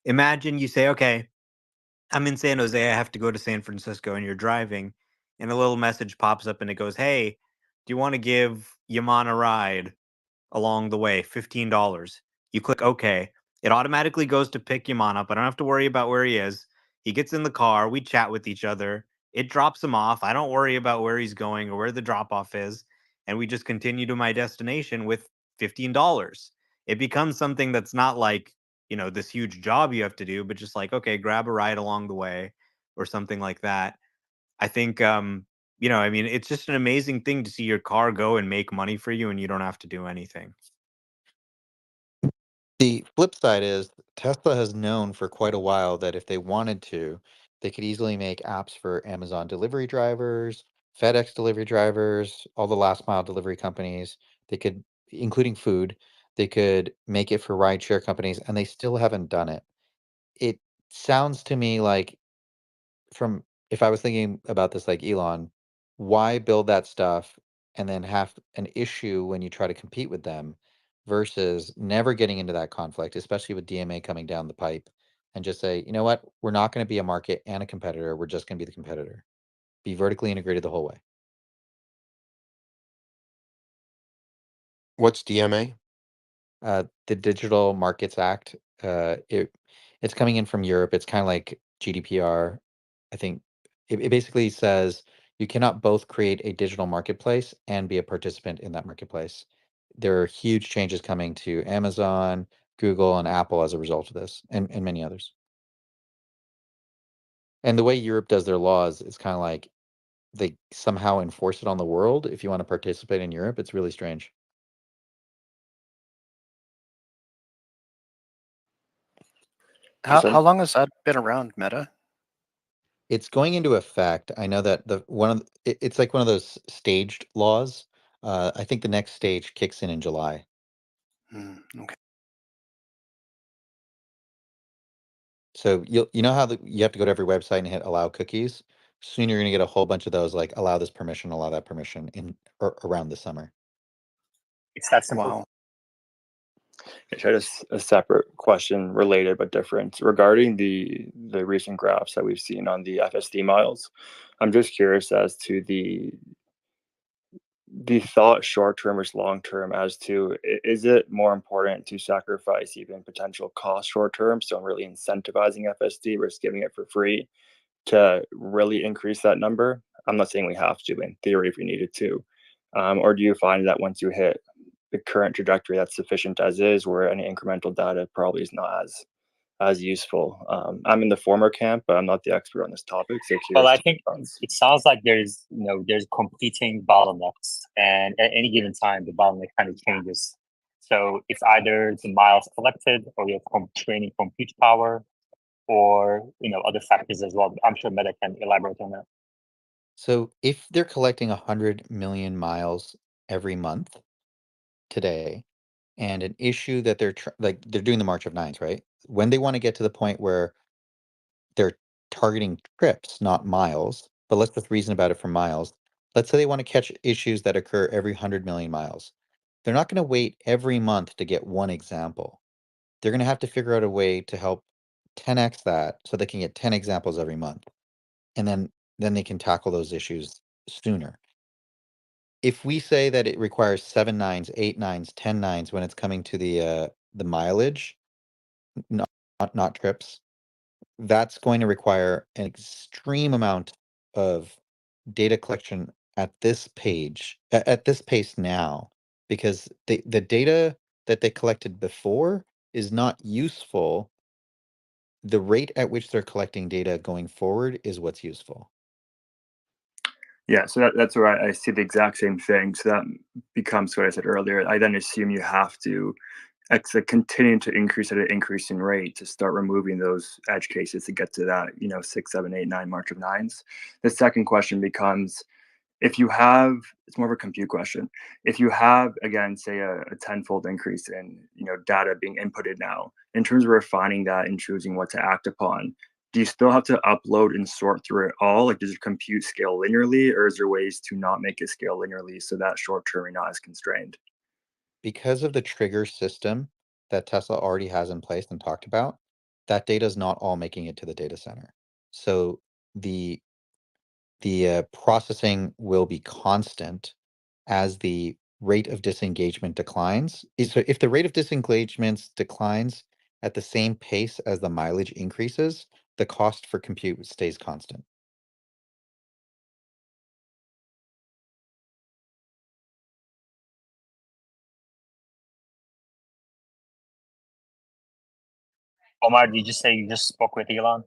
Imagine you say, okay, I'm in San Jose, I have to go to San Francisco, and you're driving, and a little message pops up and it goes, hey, do you want to give Yaman a ride along the way? $15. You click OK. It automatically goes to pick Yaman up. I don't have to worry about where he is. He gets in the car. We chat with each other. It drops him off. I don't worry about where he's going or where the drop off is. And we just continue to my destination with $15. It becomes something that's not like, this huge job you have to do, but just like, okay, grab a ride along the way or something like that. I think, I mean, it's just an amazing thing to see your car go and make money for you and you don't have to do anything. The flip side is Tesla has known for quite a while that if they wanted to, they could easily make apps for Amazon delivery drivers, FedEx delivery drivers, all the last mile delivery companies. They could including food. They could make it for rideshare companies, and they still haven't done it. It sounds to me like, from if I was thinking about this like Elon, why build that stuff and then have an issue when you try to compete with them versus never getting into that conflict, especially with DMA coming down the pipe, and just say, you know what, we're not going to be a market and a competitor. We're just going to be the competitor. Be vertically integrated the whole way. What's DMA? The Digital Markets Act. It's coming in from Europe. It's kind of like GDPR. I think it basically says you cannot both create a digital marketplace and be a participant in that marketplace. There are huge changes coming to Amazon, Google, and Apple as a result of this, and many others. And the way Europe does their laws, it's kind of like they somehow enforce it on the world. If you want to participate in Europe, it's really strange. How long has that been around, Meta? It's going into effect. I know that it's like one of those staged laws. I think the next stage kicks in July. Okay. So you know how you have to go to every website and hit allow cookies. Soon you're going to get a whole bunch of those, like allow this permission, allow that permission, around the summer. It's that simple. Wow. Just a separate question, related but different, regarding the recent graphs that we've seen on the FSD miles. I'm just curious as to the thought short term versus long term, as to is it more important to sacrifice even potential cost short term, so really incentivizing FSD versus giving it for free to really increase that number? I'm not saying we have to, but in theory, if we needed to. Or do you find that once you hit the current trajectory, that's sufficient as is, where any incremental data probably is not as useful? I'm in the former camp, but I'm not the expert on this topic, so Well, curious. I think it sounds like there's competing bottlenecks, and at any given time, the bottleneck kind of changes. So it's either the miles collected, or your training compute power, or other factors as well. I'm sure Meta can elaborate on that. So if they're collecting 100 million miles every month today, and an issue that they're doing the March of Nines, right? When they want to get to the point where they're targeting trips, not miles, but let's just reason about it for miles. Let's say they want to catch issues that occur every 100 million miles. They're not going to wait every month to get one example. They're going to have to figure out a way to help 10x that so they can get 10 examples every month. And then they can tackle those issues sooner. If we say that it requires 7 nines, 8 nines, 10 nines when it's coming to the mileage, not trips, that's going to require an extreme amount of data collection at this pace now, because the data that they collected before is not useful. The rate at which they're collecting data going forward is what's useful. Yeah, so that's where I see the exact same thing. So that becomes what I said earlier. I then assume you have to continue to increase at an increasing rate to start removing those edge cases to get to that 6, 7, 8, 9 March of Nines. The second question becomes, if you have, it's more of a compute question. If you have, again, say a tenfold increase in data being inputted now, in terms of refining that and choosing what to act upon, do you still have to upload and sort through it all? Like, does your compute scale linearly, or is there ways to not make it scale linearly so that short term you're not as constrained? Because of the trigger system that Tesla already has in place and talked about, that data is not all making it to the data center. So the processing will be constant as the rate of disengagement declines. So if the rate of disengagements declines at the same pace as the mileage increases, the cost for compute stays constant. Omar, did you just say you just spoke with Elon?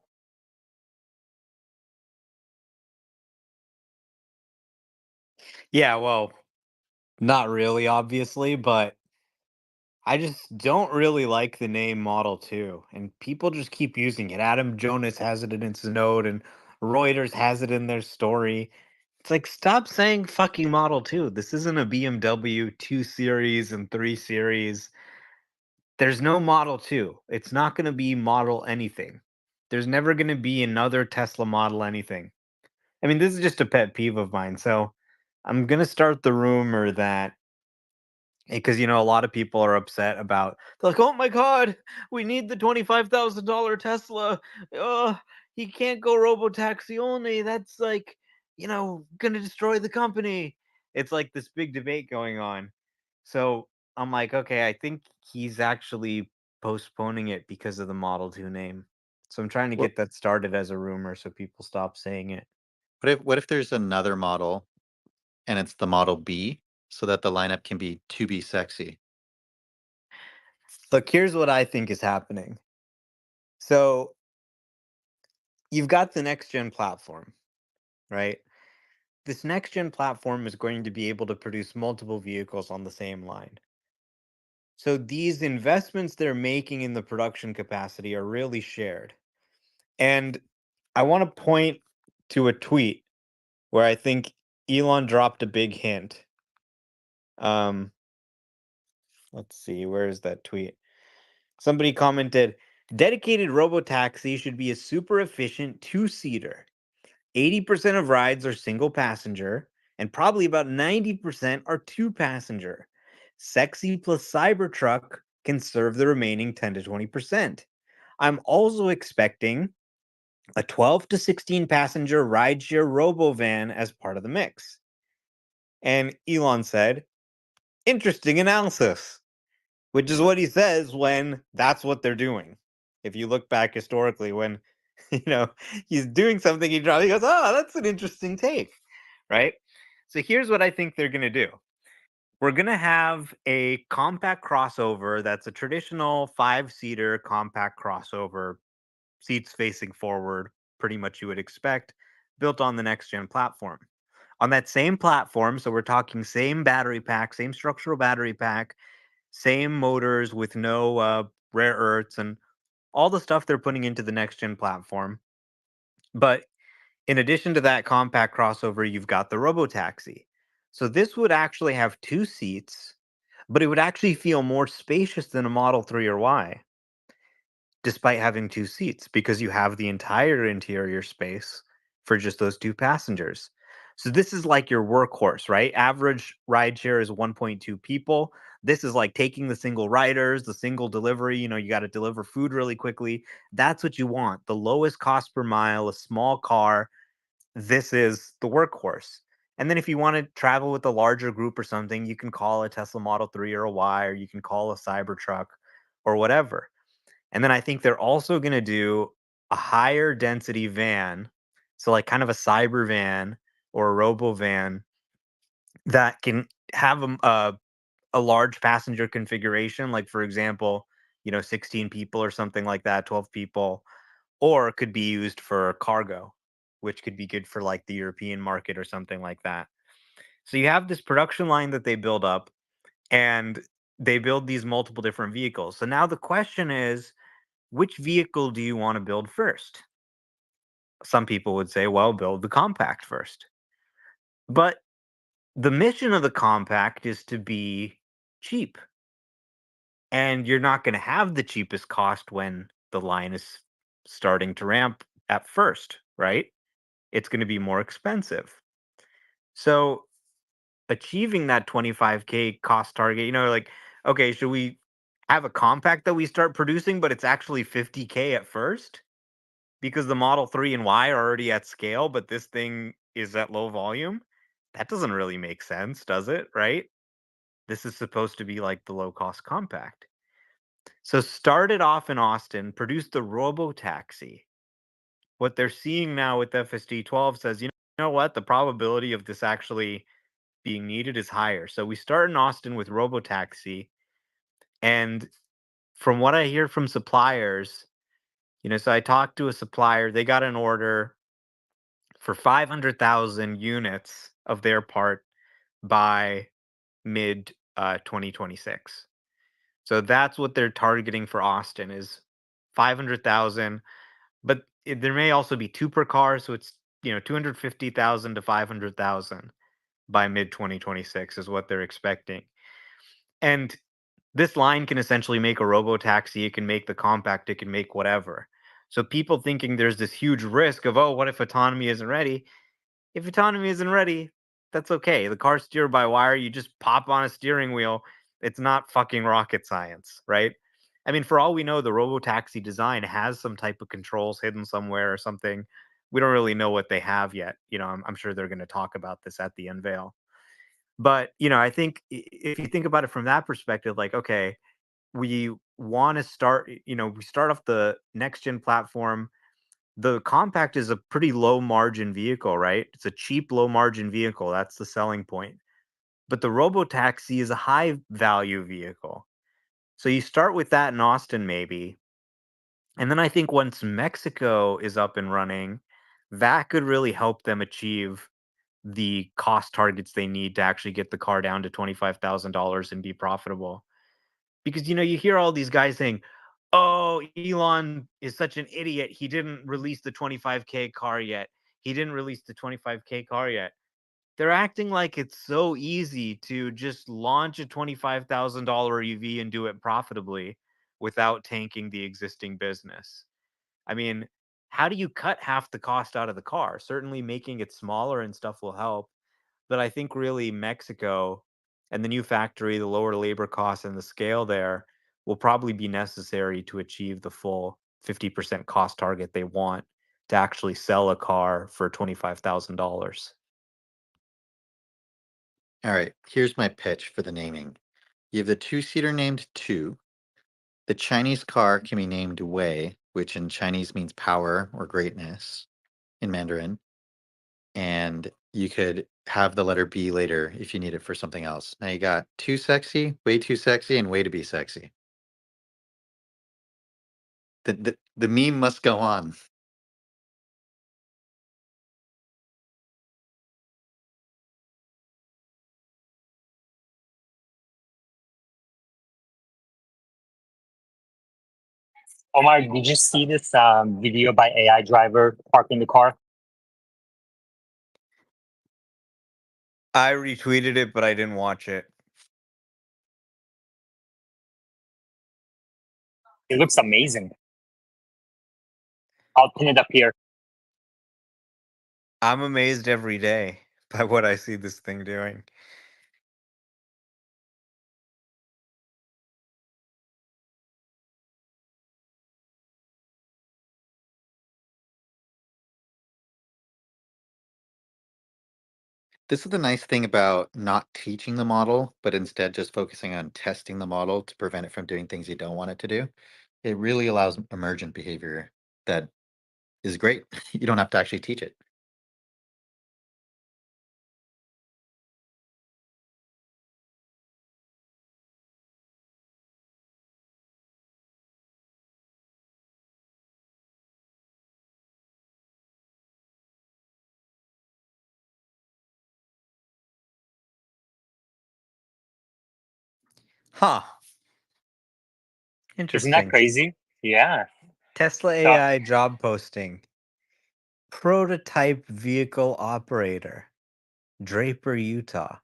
Yeah, well, not really, obviously, but I just don't really like the name Model 2, and people just keep using it. Adam Jonas has it in its note, and Reuters has it in their story. It's like, stop saying fucking Model 2. This isn't a BMW 2 Series and 3 Series. There's no Model 2. It's not going to be Model anything. There's never going to be another Tesla Model anything. I mean, this is just a pet peeve of mine. So I'm going to start the rumor that, because a lot of people are upset about, they're like, oh my god, we need the $25,000 Tesla. He can't go robotaxi only. That's like, gonna destroy the company. It's like this big debate going on. So I'm like, okay, I think he's actually postponing it because of the Model 2 name. So I'm trying to Well, get that started as a rumor so people stop saying it. what if there's another model and it's the Model B, so that the lineup can be to be sexy? Look, here's what I think is happening. So you've got the next gen platform, right? This next gen platform is going to be able to produce multiple vehicles on the same line. So these investments they're making in the production capacity are really shared. And I want to point to a tweet where I think Elon dropped a big hint. Um, let's see, where is that tweet? Somebody commented, dedicated robotaxi should be a super efficient two-seater. 80% of rides are single passenger, and probably about 90% are two passenger. Sexy plus Cybertruck can serve the remaining 10 to 20%. I'm also expecting a 12 to 16 passenger rideshare robovan as part of the mix. And Elon said, interesting analysis, which is what he says when that's what they're doing. If you look back historically, when he's doing something, he goes, oh, that's an interesting take, right? So here's what I think they're going to do. We're going to have a compact crossover that's a traditional 5-seater compact crossover, seats facing forward, pretty much you would expect, built on the next gen platform. On that same platform, so we're talking same battery pack, same structural battery pack, same motors with no rare earths and all the stuff they're putting into the next gen platform. But in addition to that compact crossover, you've got the robotaxi. So this would actually have 2 seats, but it would actually feel more spacious than a Model 3 or Y, despite having 2 seats, because you have the entire interior space for just those 2 passengers. So this is like your workhorse, right? Average rideshare is 1.2 people. This is like taking the single riders, the single delivery, you got to deliver food really quickly. That's what you want. The lowest cost per mile, a small car. This is the workhorse. And then if you want to travel with a larger group or something, you can call a Tesla Model 3 or a Y, or you can call a Cybertruck or whatever. And then I think they're also going to do a higher density van. So like kind of a cyber van or a robo van that can have a large passenger configuration. Like for example, 16 people or something like that, 12 people, or it could be used for cargo, which could be good for like the European market or something like that. So you have this production line that they build up and they build these multiple different vehicles. So now the question is, which vehicle do you want to build first? Some people would say, well, build the compact first. But the mission of the compact is to be cheap. And you're not going to have the cheapest cost when the line is starting to ramp at first, right? It's going to be more expensive. So achieving that 25K cost target, like, okay, should we have a compact that we start producing, but it's actually 50K at first? Because the Model 3 and Y are already at scale, but this thing is at low volume? That doesn't really make sense, does it? Right? This is supposed to be like the low cost compact. So started off in Austin, produced the Robo Taxi. What they're seeing now with FSD 12 says, you know what? The probability of this actually being needed is higher. So we start in Austin with Robo Taxi. And from what I hear from suppliers, so I talked to a supplier, they got an order for 500,000 units of their part by mid 2026. So that's what they're targeting for Austin is 500,000. But there may also be 2 per car, so it's 250,000 to 500,000 by mid 2026 is what they're expecting. And this line can essentially make a robo taxi, it can make the compact, it can make whatever. So people thinking there's this huge risk of, oh, what if autonomy isn't ready? If autonomy isn't ready, that's okay. The car's steered by wire. You just pop on a steering wheel. It's not fucking rocket science, right? I mean, for all we know, the robotaxi design has some type of controls hidden somewhere or something. We don't really know what they have yet. I'm sure they're going to talk about this at the unveil. But, I think if you think about it from that perspective, like, okay, we want to start, we start off the next gen platform. The compact is a pretty low margin vehicle, right? It's a cheap, low margin vehicle. That's the selling point. But the Robotaxi is a high value vehicle. So you start with that in Austin, maybe. And then I think once Mexico is up and running, that could really help them achieve the cost targets they need to actually get the car down to $25,000 and be profitable. Because, you hear all these guys saying, oh, Elon is such an idiot. He didn't release the 25K car yet. He didn't release the 25K car yet. They're acting like it's so easy to just launch a $25,000 EV and do it profitably without tanking the existing business. I mean, how do you cut half the cost out of the car? Certainly making it smaller and stuff will help. But I think really Mexico and the new factory, the lower labor costs and the scale there will probably be necessary to achieve the full 50% cost target they want to actually sell a car for $25,000. All right, here's my pitch for the naming. You have the two-seater named Two. The Chinese car can be named Wei, which in Chinese means power or greatness in Mandarin. And you could have the letter B later if you need it for something else. Now you got Too Sexy, Way Too Sexy, and Way to Be Sexy. The meme must go on. Omar, did you see this video by AI driver parking the car? I retweeted it, but I didn't watch it. It looks amazing. I'll pin it up here. I'm amazed every day by what I see this thing doing. This is the nice thing about not teaching the model, but instead just focusing on testing the model to prevent it from doing things you don't want it to do. It really allows emergent behavior that is great. You don't have to actually teach it. Huh. Isn't that Interesting. crazy? Yeah. Tesla So, AI job posting. Prototype vehicle operator. Draper, Utah.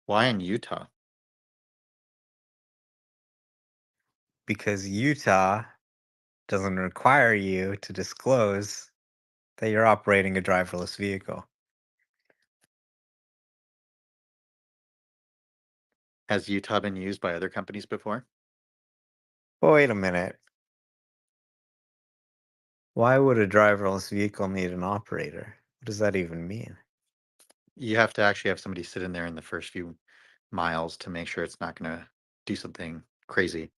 Why in Utah? Because Utah doesn't require you to disclose that you're operating a driverless vehicle. Has Utah been used by other companies before? Well, wait a minute. Why would a driverless vehicle need an operator? What does that even mean? You have to actually have somebody sit in there in the first few miles to make sure it's not going to do something crazy.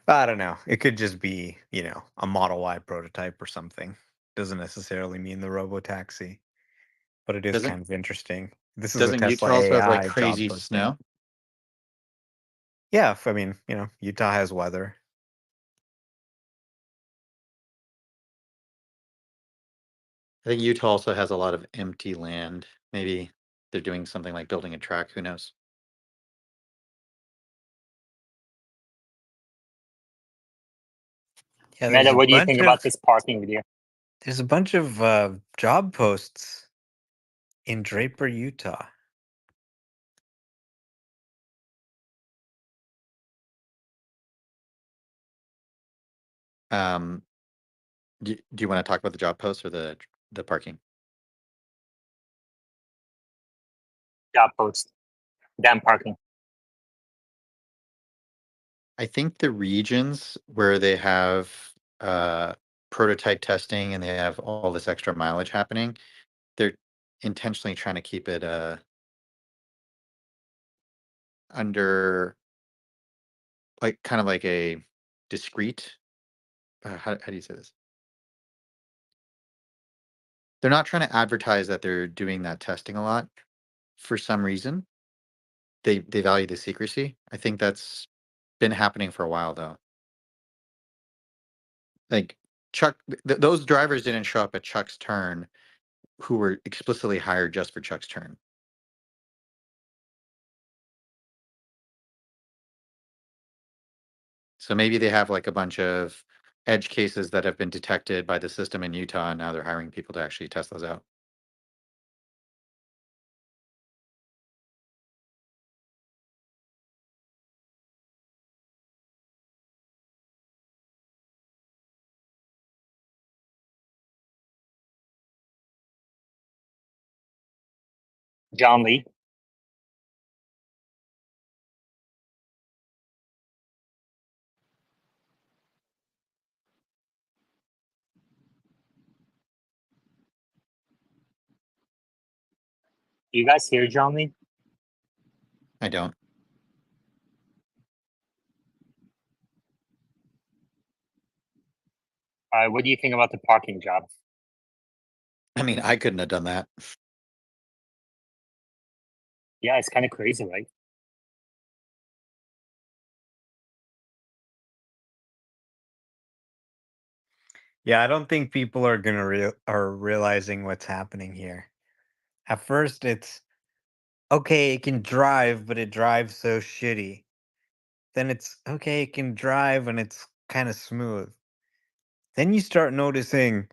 I don't know. It could just be, a Model Y prototype or something. Doesn't necessarily mean the robo-taxi, but it is Doesn't kind of interesting. This is a doesn't Tesla Utah also have like AI job crazy posting. snow? Yeah, I mean, Utah has weather. I think Utah also has a lot of empty land. Maybe they're doing something like building a track. Who knows? Yeah, Meta, what do you think about this parking video? there's a bunch of job posts in Draper, Utah. Do you want to talk about the job post or the parking? Job post. Damn parking. I think the regions where they have prototype testing and they have all this extra mileage happening, they're intentionally trying to keep it under like kind of like a discrete. How do you say this? They're not trying to advertise that they're doing that testing a lot for some reason. They value the secrecy. I think that's been happening for a while though. Like Chuck, those drivers didn't show up at Chuck's turn who were explicitly hired just for Chuck's turn. So maybe they have like a bunch of edge cases that have been detected by the system in Utah, and now they're hiring people to actually test those out. John Lee. You guys hear John Lee? I don't. What do you think about the parking job? I mean, I couldn't have done that. Yeah, it's kind of crazy, right? Yeah, I don't think people are are realizing what's happening here. At first, it's okay, it can drive, but it drives so shitty. Then it's okay, it can drive and it's kind of smooth. Then you start noticing,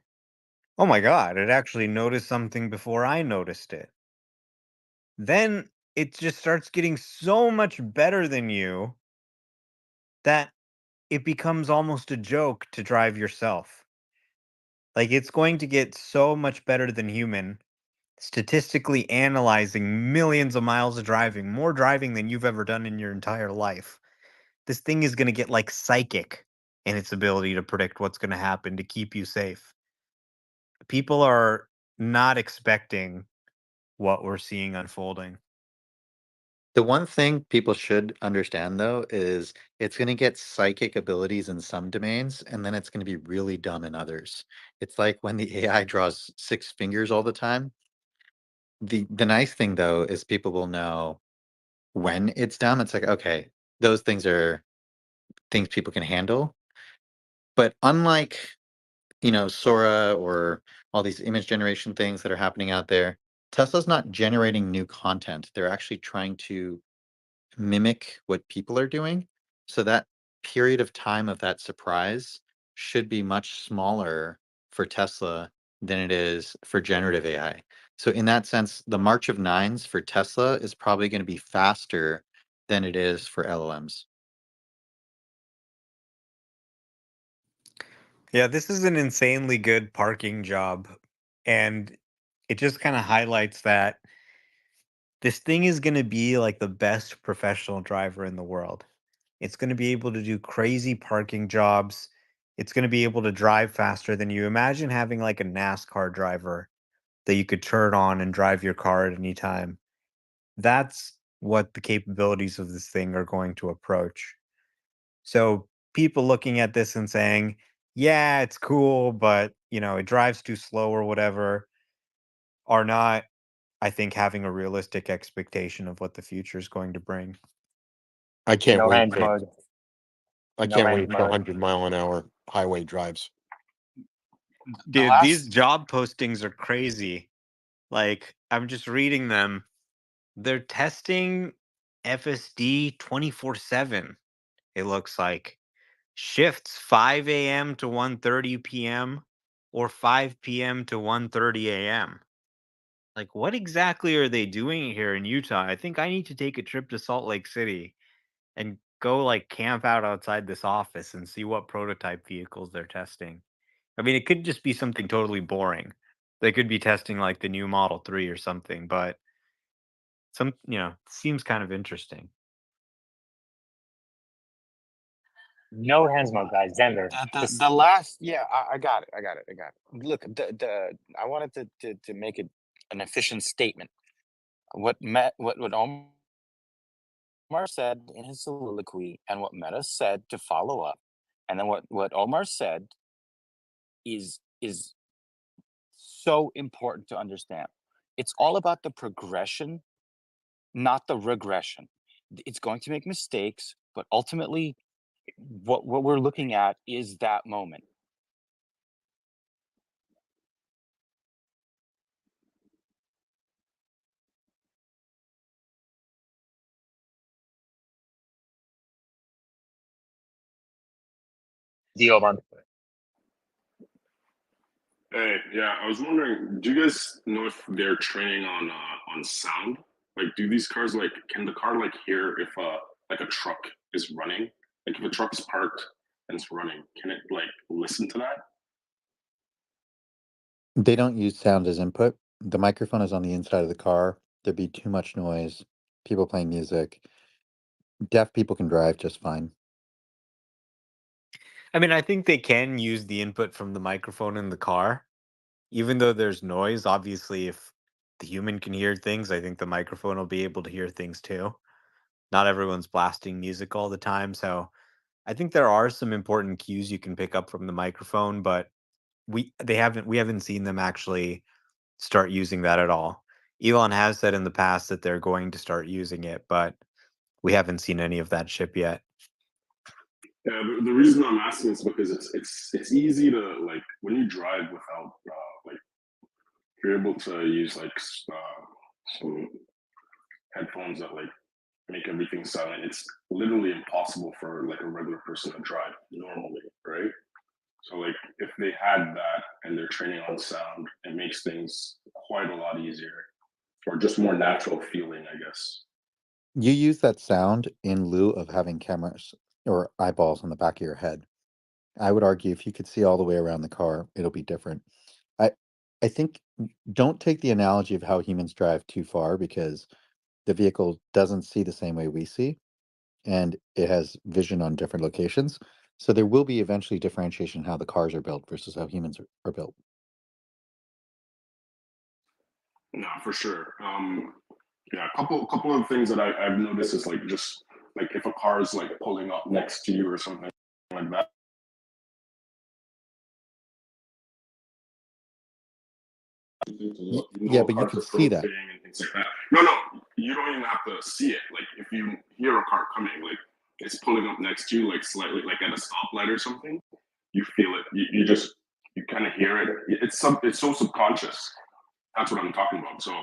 oh my God, it actually noticed something before I noticed it. Then it just starts getting so much better than you that it becomes almost a joke to drive yourself. Like it's going to get so much better than human, statistically analyzing millions of miles of driving, more driving than you've ever done in your entire life. This thing is going to get like psychic in its ability to predict what's going to happen to keep you safe. People are not expecting what we're seeing unfolding. The one thing people should understand though is it's going to get psychic abilities in some domains and then it's going to be really dumb in others. It's like when the AI draws 6 fingers all the time. The nice thing though is people will know when it's dumb. It's like, okay, those things are things people can handle. But unlike, Sora or all these image generation things that are happening out there, Tesla's not generating new content. They're actually trying to mimic what people are doing. So that period of time of that surprise should be much smaller for Tesla than it is for generative AI. So in that sense, the March of Nines for Tesla is probably going to be faster than it is for LLMs. Yeah, this is an insanely good parking job. And it just kind of highlights that this thing is going to be like the best professional driver in the world. It's going to be able to do crazy parking jobs. It's going to be able to drive faster than you. Imagine having like a NASCAR driver that you could turn on and drive your car at any time. That's what the capabilities of this thing are going to approach. So people looking at this and saying, yeah, it's cool, but it drives too slow or whatever, are not, I think, having a realistic expectation of what the future is going to bring. I can't No wait hands for mode. I No can't hands wait for mode. 100-mile-an-hour highway drives. The Dude, these last job postings are crazy. Like, I'm just reading them. They're testing FSD 24/7, it looks like. shifts 5 a.m. to 1:30 p.m. or 5 p.m. to 1:30 a.m. Like, what exactly are they doing here in Utah? I think I need to take a trip to Salt Lake City and go like camp out outside this office and see what prototype vehicles they're testing. I mean, it could just be something totally boring. They could be testing like the new Model 3 or something, but seems kind of interesting. No hands, my guy. Xander. The last, yeah, I got it. Look, I wanted to make it an efficient statement. What Omar said in his soliloquy and what Meta said to follow up, and then what Omar said is so important to understand. It's all about the progression, not the regression. It's going to make mistakes, but ultimately, what we're looking at is that moment. Deal, man. Hey, yeah, I was wondering, do you guys know if they're training on sound? Like, do these cars like can the car like hear if like a truck is running? Like, if a truck is parked and it's running, can it like listen to that? They don't use sound as input. The microphone is on the inside of the car. There'd be too much noise, people playing music. Deaf people can drive just fine. I mean, I think they can use the input from the microphone in the car, even though there's noise. Obviously, if the human can hear things, I think the microphone will be able to hear things too. Not everyone's blasting music all the time, so I think there are some important cues you can pick up from the microphone, but we haven't seen them actually start using that at all. Elon has said in the past that they're going to start using it, but we haven't seen any of that ship yet. Yeah, the reason I'm asking is because it's easy to like when you drive without like if you're able to use like some headphones that like make everything silent. It's literally impossible for like a regular person to drive normally, right? So like if they had that and they're training on sound, it makes things quite a lot easier or just more natural feeling, I guess. You use that sound in lieu of having cameras or eyeballs on the back of your head. I would argue if you could see all the way around the car, it'll be different. I I think don't take the analogy of how humans drive too far because the vehicle doesn't see the same way we see and it has vision on different locations. So there will be eventually differentiation in how the cars are built versus how humans are built. No, for sure. Yeah, a couple of things that I've noticed is like just like if a car is like pulling up next to you or something like that. Yeah, Know but you cars can are see that. rotating and things like that. No, you don't even have to see it. Like if you hear a car coming, like it's pulling up next to you, like slightly, like at a stoplight or something, you feel it. You kind of hear it. It's so subconscious. That's what I'm talking about. So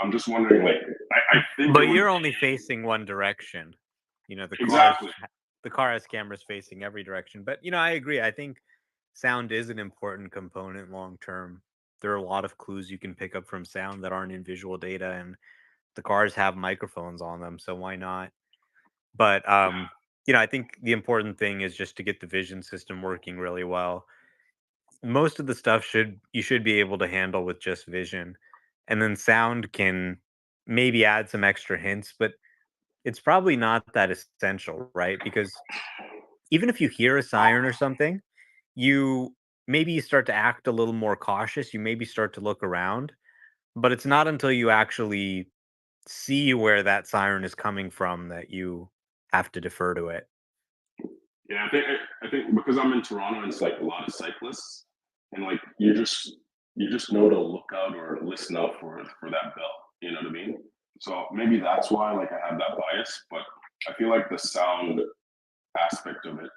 I'm just wondering, like I think But it would you're only facing one direction. exactly. The car has cameras facing every direction. But I agree. I think sound is an important component long term. There are a lot of clues you can pick up from sound that aren't in visual data, and the cars have microphones on them, so why not? But I think the important thing is just to get the vision system working really well. Most of the stuff you should be able to handle with just vision. And then sound can maybe add some extra hints, but it's probably not that essential, right? Because even if you hear a siren or something, you start to act a little more cautious, you maybe start to look around, but it's not until you actually see where that siren is coming from that you have to defer to it. Yeah, I think because I'm in Toronto, and it's like a lot of cyclists, and like you just know to look out or listen out for that bell. You know what I mean? So maybe that's why like I have that bias, but I feel like the sound aspect of it,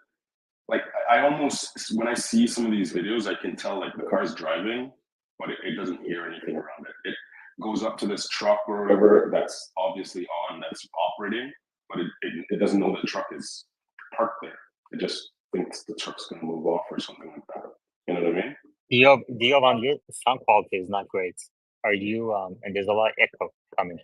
like I almost when I see some of these videos, I can tell like the car's driving, but it doesn't hear anything around it. It goes up to this truck or whatever that's obviously on, that's operating, but it doesn't know the truck is parked there. It just thinks thinks the truck's gonna move off or something like that. You know what I mean? Diovan, your sound quality is not great. Are you and there's a lot of echo coming.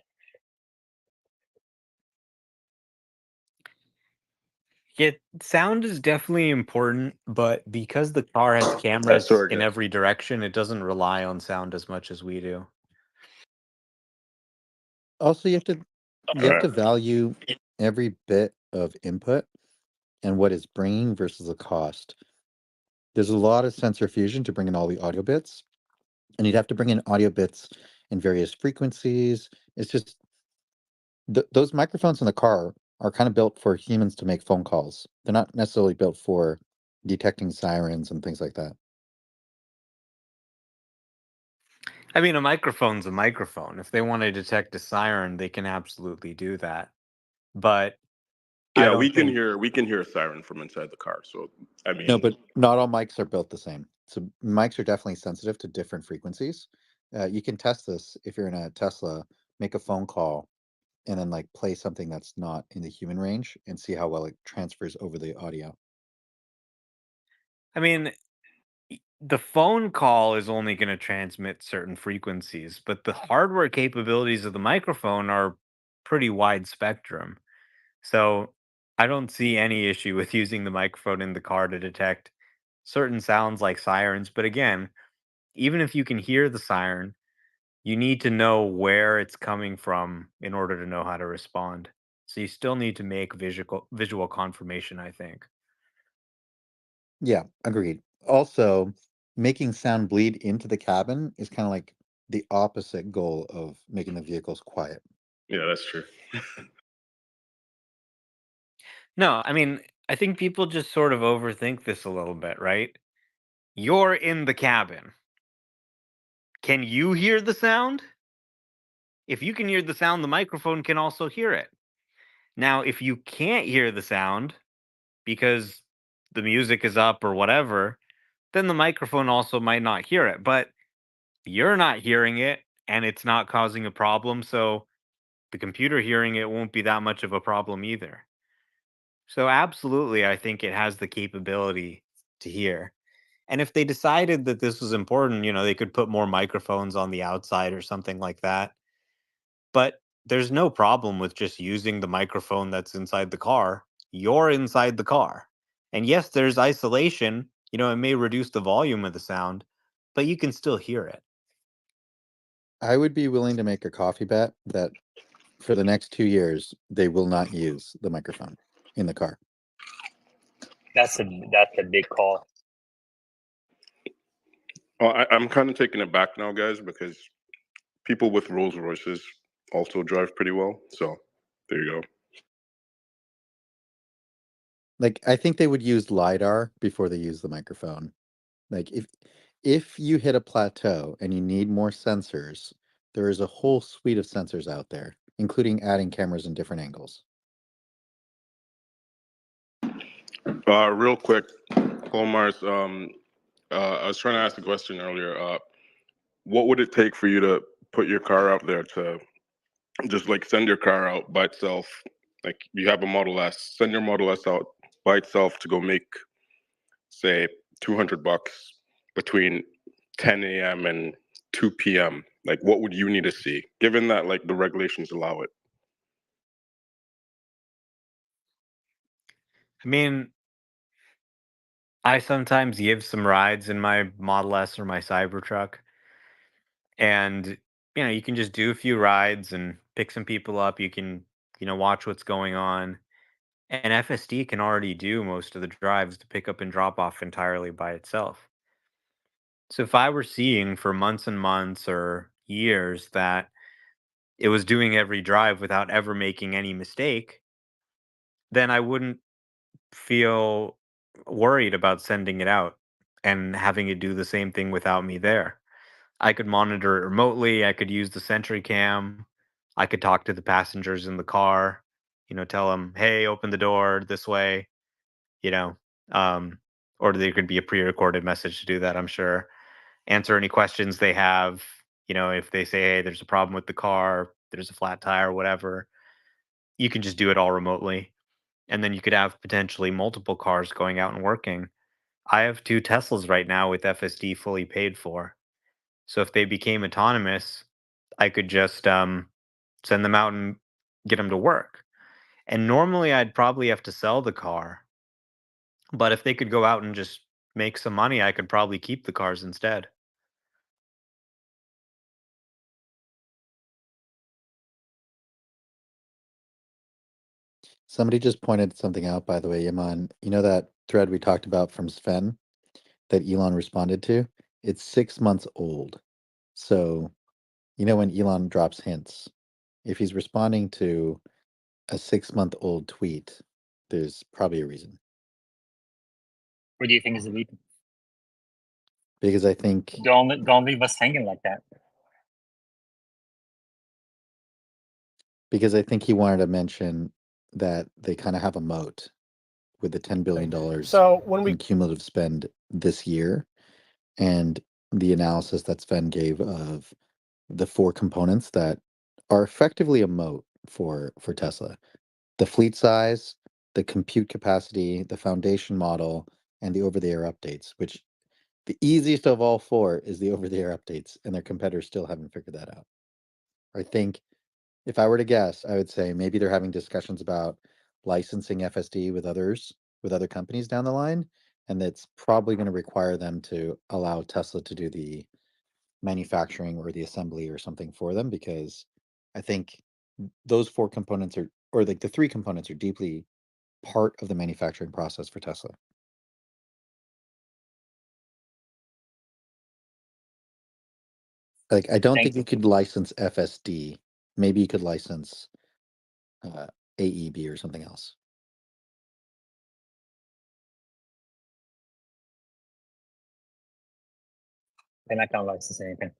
Yeah, sound is definitely important, but because the car has That's cameras sorry, in guys. every direction, it doesn't rely on sound as much as we do. Also, you have Alright. to value every bit of input and what it's bringing versus the cost. There's a lot of sensor fusion to bring in all the audio bits, and you'd have to bring in audio bits in various frequencies. It's just those microphones in the car are kind of built for humans to make phone calls. They're not necessarily built for detecting sirens and things like that. I mean, a microphone's a microphone. If they want to detect a siren, they can absolutely do that. But I Yeah, don't think, we can hear a siren from inside the car. So I No, mean, but not all mics are built the same. So mics are definitely sensitive to different frequencies. You can test this if you're in a Tesla, make a phone call and then like play something that's not in the human range and see how well it transfers over the audio. I mean, the phone call is only going to transmit certain frequencies, but the hardware capabilities of the microphone are pretty wide spectrum. So I don't see any issue with using the microphone in the car to detect certain sounds like sirens. But again, even if you can hear the siren, you need to know where it's coming from in order to know how to respond. So you still need to make visual confirmation, I think. Yeah, agreed. Also, making sound bleed into the cabin is kind of like the opposite goal of making the vehicles quiet. yeah, that's true. No, I mean, I think people just sort of overthink this a little bit, right? You're in the cabin. Can you hear the sound? If you can hear the sound, the microphone can also hear it. Now, if you can't hear the sound because the music is up or whatever, then the microphone also might not hear it. But you're not hearing it and it's not causing a problem. So the computer hearing it won't be that much of a problem either. So, absolutely, I think it has the capability to hear. And if they decided that this was important, they could put more microphones on the outside or something like that. But there's no problem with just using the microphone that's inside the car. You're inside the car. And yes, there's isolation. It may reduce the volume of the sound, but you can still hear it. I would be willing to make a coffee bet that for the next 2 years, they will not use the microphone in the car. That's a big call. Well, I'm kind of taking it back now, guys, because people with Rolls Royces also drive pretty well. So there you go. Like, I think they would use LiDAR before they use the microphone. Like, if you hit a plateau and you need more sensors, there is a whole suite of sensors out there, including adding cameras in different angles. Real quick, Colmar's. I was trying to ask a question earlier. What would it take for you to put your car out there to just like send your car out by itself? Like you have a Model S, send your Model S out by itself to go make, say, $200 between 10 a.m. and 2 p.m. Like, what would you need to see, given that like the regulations allow it? I mean, I sometimes give some rides in my Model S or my Cybertruck, and you can just do a few rides and pick some people up. You can watch what's going on, and FSD can already do most of the drives to pick up and drop off entirely by itself. So if I were seeing for months and months or years that it was doing every drive without ever making any mistake, then I wouldn't feel worried about sending it out and having it do the same thing without me there. I could monitor it remotely. I could use the Sentry Cam. I could talk to the passengers in the car, tell them, hey, open the door this way, you know, um, or there could be a pre recorded message to do that, I'm sure. Answer any questions they have. If they say, hey, there's a problem with the car, there's a flat tire, whatever, you can just do it all remotely. and then you could have potentially multiple cars going out and working. I have 2 Teslas right now with FSD fully paid for. So if they became autonomous, I could just send them out and get them to work. And normally I'd probably have to sell the car, but if they could go out and just make some money, I could probably keep the cars instead. Somebody just pointed something out, by the way, Yaman. You know that thread we talked about from Sven that Elon responded to? It's 6 months old. So, you know, when Elon drops hints, if he's responding to a 6-month-old tweet, there's probably a reason. What do you think is the reason? Because I think Don't leave us hanging like that. he wanted to mention that they kind of have a moat with the $10 billion So when we in cumulative spend this year, and the analysis that Sven gave of the 4 components that are effectively a moat for Tesla: the fleet size, the compute capacity, the foundation model, and the over-the-air updates, which the easiest of all 4 is the over-the-air updates, and their competitors still haven't figured that out. I think if I were to guess, I would say maybe they're having discussions about licensing FSD with other companies down the line, and that's probably going to require them to allow Tesla to do the manufacturing or the assembly or something for them, because I think those 4 components are, or like the 3 components are deeply part of the manufacturing process for Tesla. Like, I don't think you could license FSD. Maybe you could license AEB or something else. They're not gonna license anything.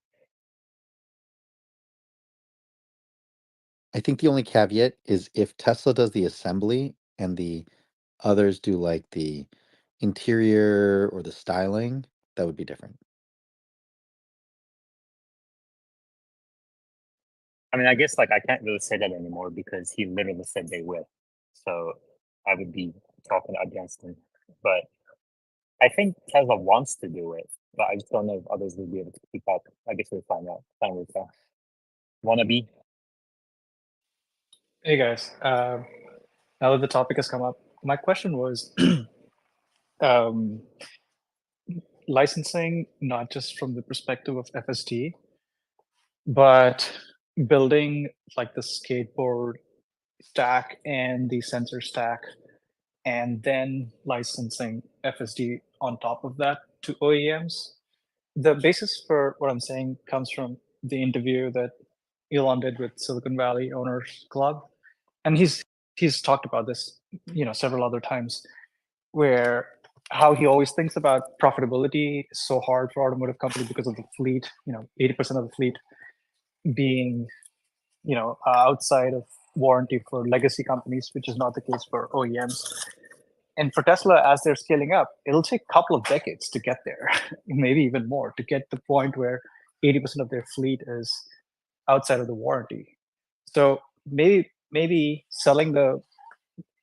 I think the only caveat is if Tesla does the assembly and the others do like the interior or the styling, that would be different. I mean, I guess like I can't really say that anymore because he literally said they will. So I would be talking against him. But I think Tesla wants to do it, but I just don't know if others will be able to keep up. I guess we'll find out. Time will tell. Wannabe? Hey guys, now that the topic has come up, my question was um, licensing, not just from the perspective of FSD, but building like the skateboard stack and the sensor stack, and then licensing FSD on top of that to OEMs. The basis for what I'm saying comes from the interview that Elon did with Silicon Valley Owners Club, and he's talked about this, several other times, where how he always thinks about profitability is so hard for automotive companies because of the fleet. 80% of the fleet being outside of warranty for legacy companies, which is not the case for OEMs. And for Tesla, as they're scaling up, it'll take a couple of decades to get there, maybe even more, to get to the point where 80% of their fleet is outside of the warranty. So maybe selling the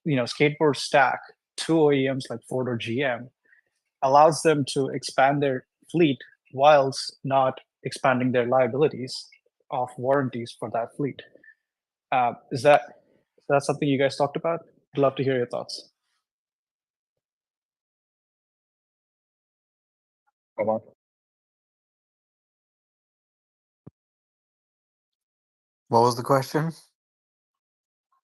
skateboard stack to OEMs like Ford or GM allows them to expand their fleet whilst not expanding their liabilities of warranties for that fleet. Is that something you guys talked about? I'd love to hear your thoughts. Come on. What was the question?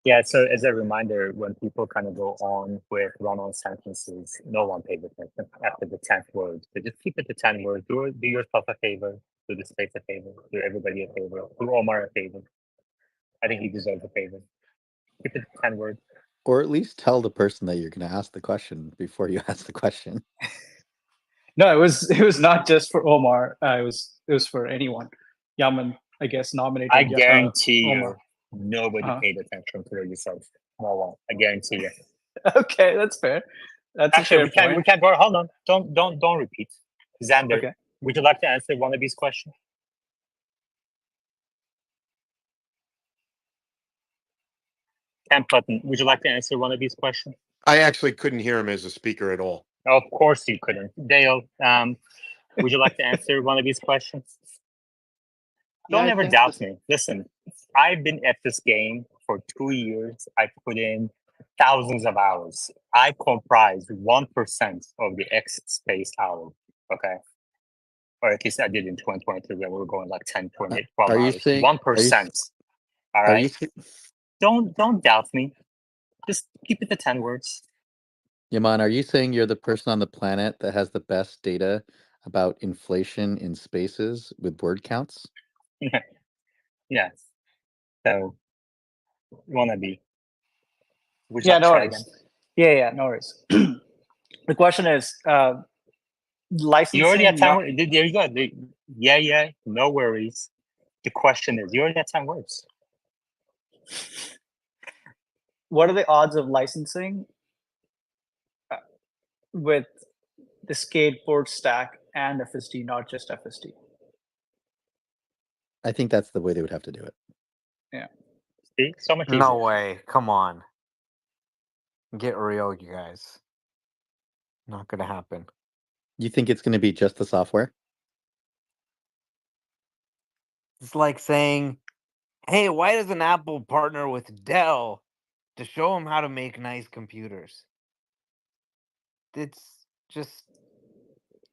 Yeah, so as a reminder, when people kind of go on with run-on sentences, no one pays attention after the 10th word. So just keep it to 10 words. Do yourself a favor, do the space a favor, do everybody a favor, do Omar a favor. I think he deserves a favor. Keep it to 10 words. Or at least tell the person that you're going to ask the question before you ask the question. No, it was not just for Omar. It was for anyone. Yaman, I guess, nominated. I guarantee Omar. you, nobody paid attention to what you said. No one. I guarantee you. Okay, that's fair. That's actually a fair we can't. Hold on. Don't repeat. Xander, okay. Would you like to answer one of these questions? Camp Button, would you like to answer one of these questions? I actually couldn't hear him as a speaker at all. Of course you couldn't. Dale, would you like to answer one of these questions? Yeah, Don't I ever think doubt this. me. Listen, I've been at this game for 2 years. I put in thousands of hours. I comprise 1% of the X space hour. Okay. Or at least I did in 2023 where we were going like 10, 20, 12 Are you hours. saying? Are you? 1%. All Are you? right. Don't doubt me. Just keep it to 10 words. Yaman, are you saying you're the person on the planet that has the best data about inflation in spaces with word counts? Yes. So wanna be. Would you Yeah, like to no try again? worries. Yeah, no worries. The question is You already had licensing 10 not words. There you go. Yeah, no worries. The question is, you already had 10 words. what are the odds of licensing with the skateboard stack and FSD, not just FSD? I think that's the way they would have to do it. Yeah. See, so much easier. No way. Come on. Get real, you guys. Not gonna happen. You think it's going to be just the software? It's like saying, hey, why doesn't Apple partner with Dell to show them how to make nice computers? It's just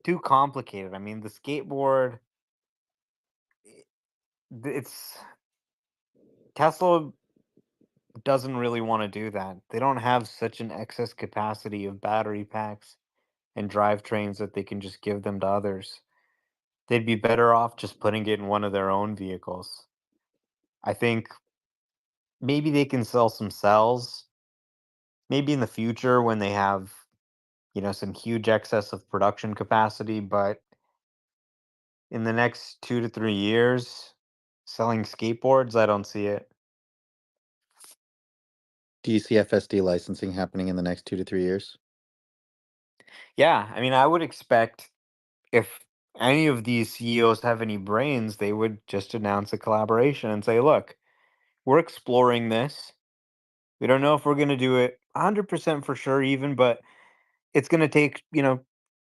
too complicated. I mean, the skateboard, it's Tesla doesn't really want to do that. They don't have such an excess capacity of battery packs and drivetrains that they can just give them to others. They'd be better off just putting it in one of their own vehicles. I think maybe they can sell some cells. Maybe in the future when they have, some huge excess of production capacity, but in the next 2 to 3 years, selling skateboards, I don't see it. Do you see FSD licensing happening in the next 2 to 3 years? Yeah, I mean, I would expect if any of these CEOs have any brains, they would just announce a collaboration and say, look, we're exploring this. We don't know if we're going to do it 100% for sure, even, but it's going to take, 2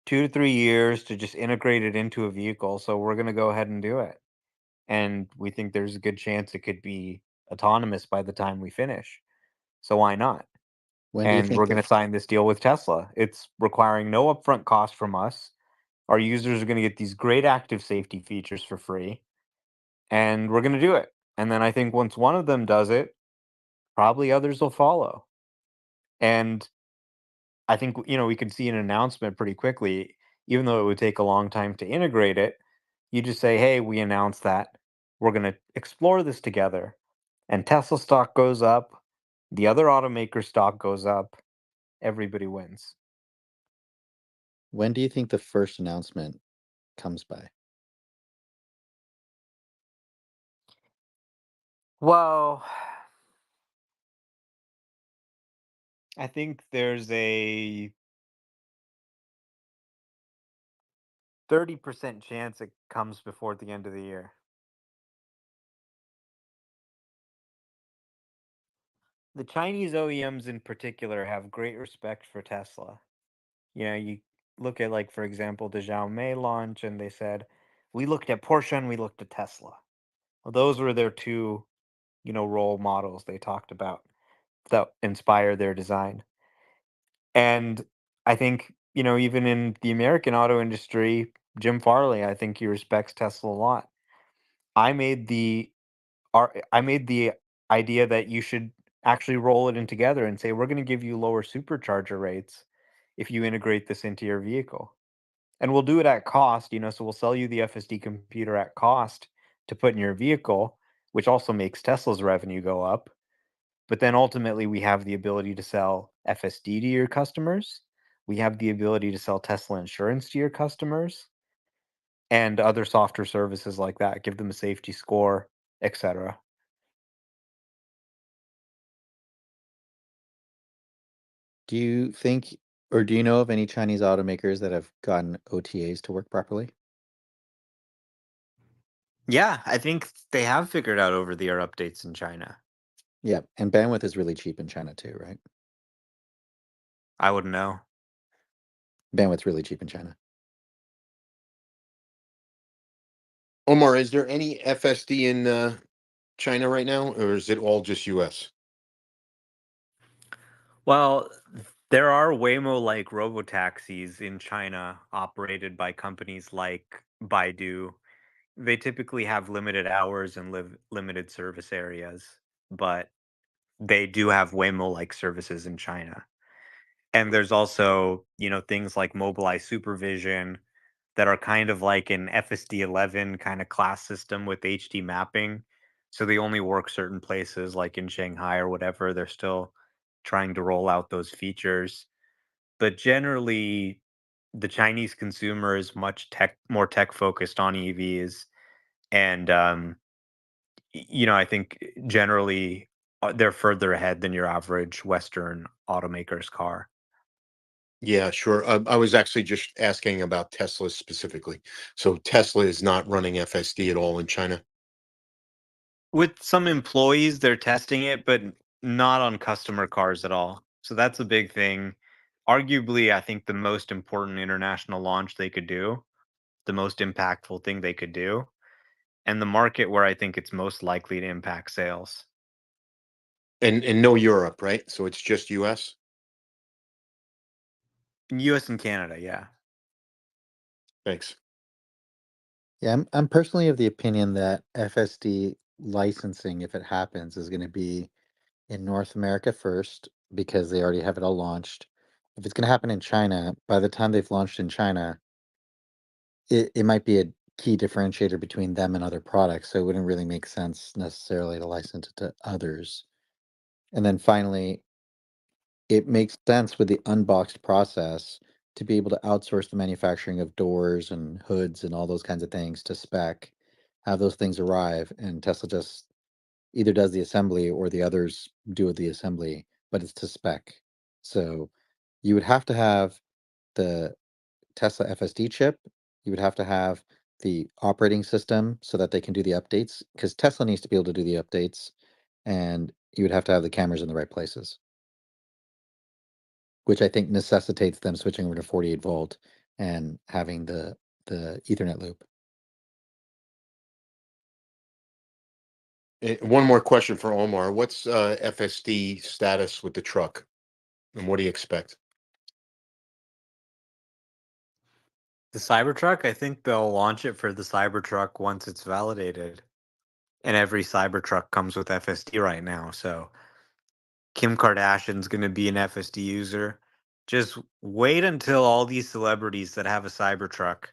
to 3 years to just integrate it into a vehicle. So we're going to go ahead and do it. And we think there's a good chance it could be autonomous by the time we finish. So why not? When do you And think we're going to sign this deal with Tesla. It's requiring no upfront cost from us. Our users are going to get these great active safety features for free, and we're going to do it. And then I think once one of them does it, probably others will follow. And I think, we could see an announcement pretty quickly, even though it would take a long time to integrate it. You just say, hey, we announced that we're going to explore this together. And Tesla stock goes up, the other automaker stock goes up, everybody wins. When do you think the first announcement comes by? Well, I think there's a 30% chance it comes before the end of the year. The Chinese OEMs in particular have great respect for Tesla. You look at, like, for example, the Xiaomi launch, and they said, we looked at Porsche and we looked at Tesla. Well, those were their two, role models they talked about that inspire their design. And I think, even in the American auto industry, Jim Farley, I think he respects Tesla a lot. I made the I made the idea that you should actually roll it in together and say we're going to give you lower supercharger rates if you integrate this into your vehicle. And we'll do it at cost, so we'll sell you the FSD computer at cost to put in your vehicle, which also makes Tesla's revenue go up. But then ultimately we have the ability to sell FSD to your customers. We have the ability to sell Tesla insurance to your customers and other software services like that, give them a safety score, etc. Do you think, or do you know of any Chinese automakers that have gotten OTAs to work properly? Yeah, I think they have figured out over the air updates in China. Yeah, and bandwidth is really cheap in China too, right? I wouldn't know. Bandwidth's really cheap in China. Omar, is there any FSD in China right now, or is it all just US? Well, there are Waymo-like robotaxis in China operated by companies like Baidu. They typically have limited hours and limited service areas, but they do have Waymo-like services in China. And there's also, things like Mobileye Supervision that are kind of like an FSD 11 kind of class system with HD mapping. So they only work certain places like in Shanghai or whatever. They're still trying to roll out those features. But generally, the Chinese consumer is much more tech focused on EVs. And, I think generally they're further ahead than your average Western automaker's car. Yeah, sure. I was actually just asking about Tesla specifically. So Tesla is not running FSD at all in China. With some employees, they're testing it, but not on customer cars at all. So that's a big thing. Arguably, I think the most important international launch they could do, the most impactful thing they could do, and the market where I think it's most likely to impact sales. And no Europe, right? So it's just US? In US and Canada, yeah. Thanks. Yeah, I'm personally of the opinion that FSD licensing, if it happens, is going to be in North America first because they already have it all launched. If it's going to happen in China, by the time they've launched in China, it might be a key differentiator between them and other products. So it wouldn't really make sense necessarily to license it to others. And then finally, it makes sense with the unboxed process to be able to outsource the manufacturing of doors and hoods and all those kinds of things to spec, have those things arrive, and Tesla just either does the assembly or the others do the assembly, but it's to spec. So you would have to have the Tesla FSD chip. You would have to have the operating system so that they can do the updates because Tesla needs to be able to do the updates, and you would have to have the cameras in the right places, which I think necessitates them switching over to 48 volt and having the Ethernet loop. One more question for Omar. What's FSD status with the truck? And what do you expect? The Cybertruck, I think they'll launch it for the Cybertruck once it's validated. And every Cybertruck comes with FSD right now. So Kim Kardashian's going to be an FSD user. Just wait until all these celebrities that have a Cybertruck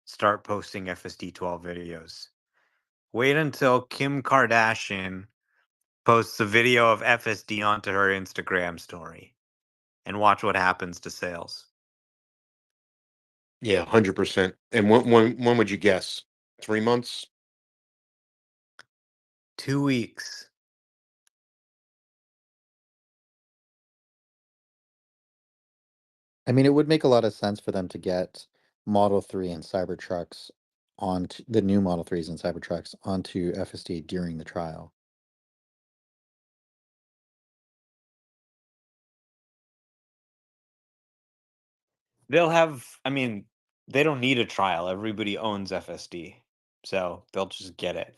start posting FSD 12 videos. Wait until Kim Kardashian posts a video of FSD onto her Instagram story and watch what happens to sales. Yeah, 100%. And when would you guess? 3 months? 2 weeks. I mean, it would make a lot of sense for them to get Model 3 and Cybertrucks onto the new Model 3s and Cybertrucks onto FSD during the trial. They'll have, they don't need a trial. Everybody owns FSD. So they'll just get it.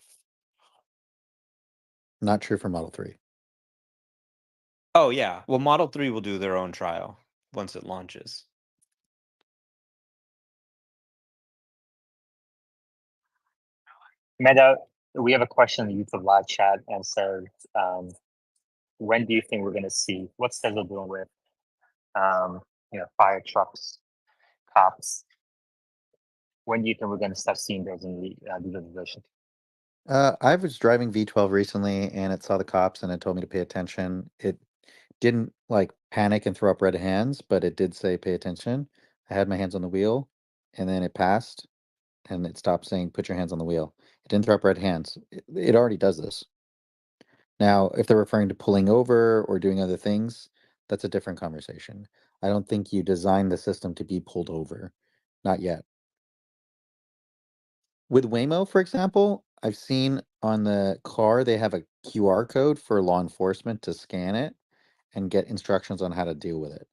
Not true for Model 3. Oh, yeah. Well, Model 3 will do their own trial once it launches. Meta, we have a question in the YouTube live chat and says, when do you think we're going to see what's Tesla doing with, fire trucks, cops? When do you think we're going to start seeing those in the visualization? I was driving V12 recently and it saw the cops and it told me to pay attention. It didn't like panic and throw up red hands, but it did say pay attention. I had my hands on the wheel and then it passed and it stopped saying put your hands on the wheel. It didn't throw up red hands. It already does this. Now, if they're referring to pulling over or doing other things, that's a different conversation. I don't think you designed the system to be pulled over. Not yet. With Waymo, for example, I've seen on the car they have a QR code for law enforcement to scan it and get instructions on how to deal with it.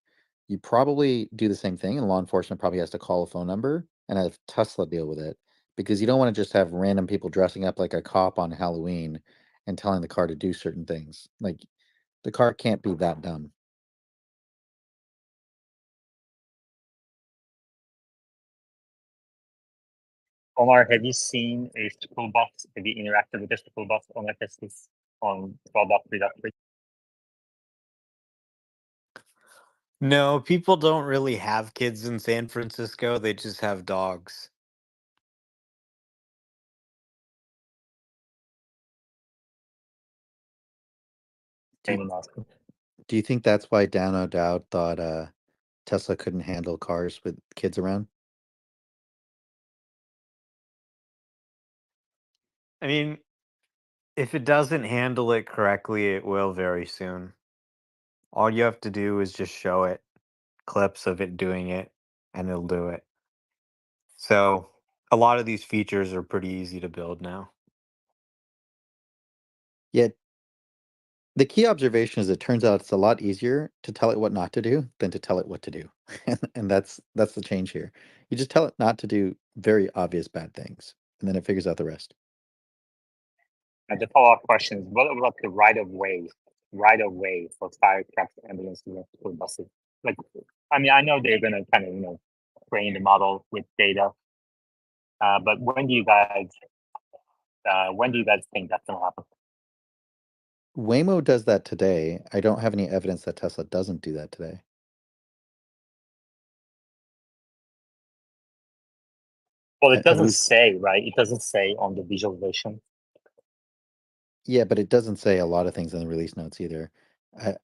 You probably do the same thing, and law enforcement probably has to call a phone number and have Tesla deal with it because you don't want to just have random people dressing up like a cop on Halloween and telling the car to do certain things. Like the car can't be that dumb. Omar, have you seen a school bus? Have you interacted with a school bus on FSDs on 12.3.3? No, people don't really have kids in San Francisco. They just have dogs. Do you, Animals. do you think that's why Dan O'Dowd thought Tesla couldn't handle cars with kids around? I mean, if it doesn't handle it correctly, it will very soon. All you have to do is just show it clips of it doing it, and it'll do it. So, a lot of these features are pretty easy to build now. Yet the key observation is it turns out it's a lot easier to tell it what not to do than to tell it what to do. And that's the change here. You just tell it not to do very obvious bad things, and then it figures out the rest. And the follow-up question is, what about the right of way for fire trucks, ambulances, and school buses? Like, I mean, I know they're gonna kind of train the model with data, but when do you guys think that's gonna happen? Waymo does that today. I don't have any evidence that Tesla doesn't do that today. Well, it Have doesn't we? say, right? It doesn't say on the visualization. Yeah, but it doesn't say a lot of things in the release notes either.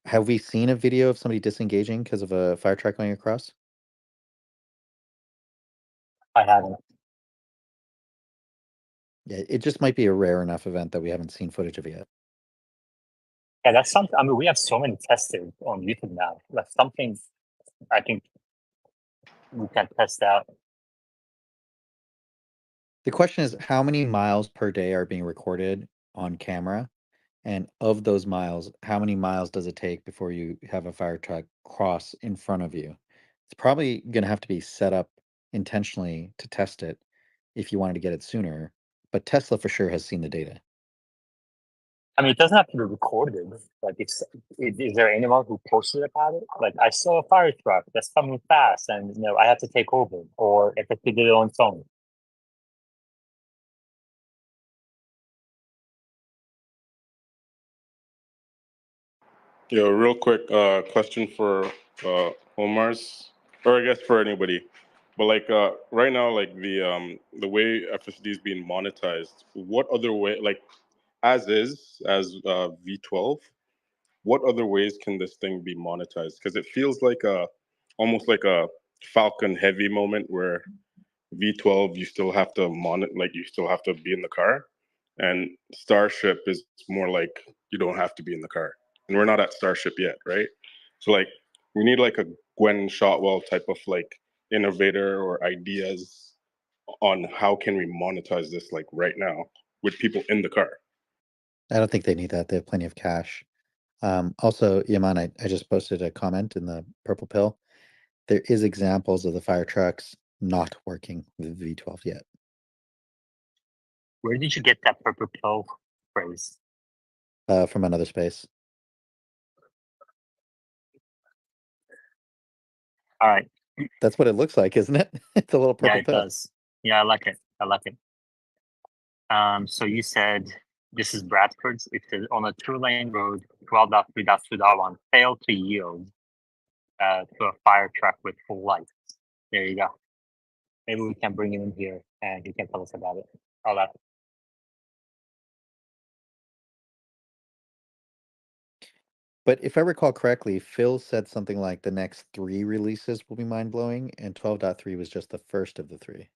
Have we seen a video of somebody disengaging because of a fire truck going across? I haven't. Yeah, it just might be a rare enough event that we haven't seen footage of it yet. Yeah, that's something. I mean, we have so many testers on YouTube now. That's something I think we can test out. The question is, how many miles per day are being recorded on camera? And of those miles, how many miles does it take before you have a fire truck cross in front of you? It's probably going to have to be set up intentionally to test it if you wanted to get it sooner. But Tesla for sure has seen the data. I mean, it doesn't have to be recorded. Like, is there anyone who posted about it? Like, I saw a fire truck that's coming fast, and I have to take over, or if it did it on its own. Yeah, real quick question for Omar's, or I guess for anybody. But like right now, like the way FSD is being monetized, what other way, like as V12, what other ways can this thing be monetized? Because it feels like almost like a Falcon Heavy moment where V12 you still have to you still have to be in the car, and Starship is more like you don't have to be in the car, and we're not at Starship yet, right? So like we need like a Gwen Shotwell type of like innovator or ideas on how can we monetize this like right now with people in the car. I don't think they need that. They have plenty of cash. Also, Yaman, I just posted a comment in the Purple Pill. There is examples of the fire trucks not working with V12 yet. Where did you get that purple pill phrase? From another space. All right. That's what it looks like, isn't it? It's a little Yeah, purple it pill. does. Yeah, I like it. So you said this is Bradford's. It says on a two-lane road, 12.3.2.1 failed to yield to a fire truck with full lights. There you go. Maybe we can bring him in here and he can tell us about it. All that. But if I recall correctly, Phil said something like the next 3 releases will be mind-blowing, and 12.3 was just the first of the 3.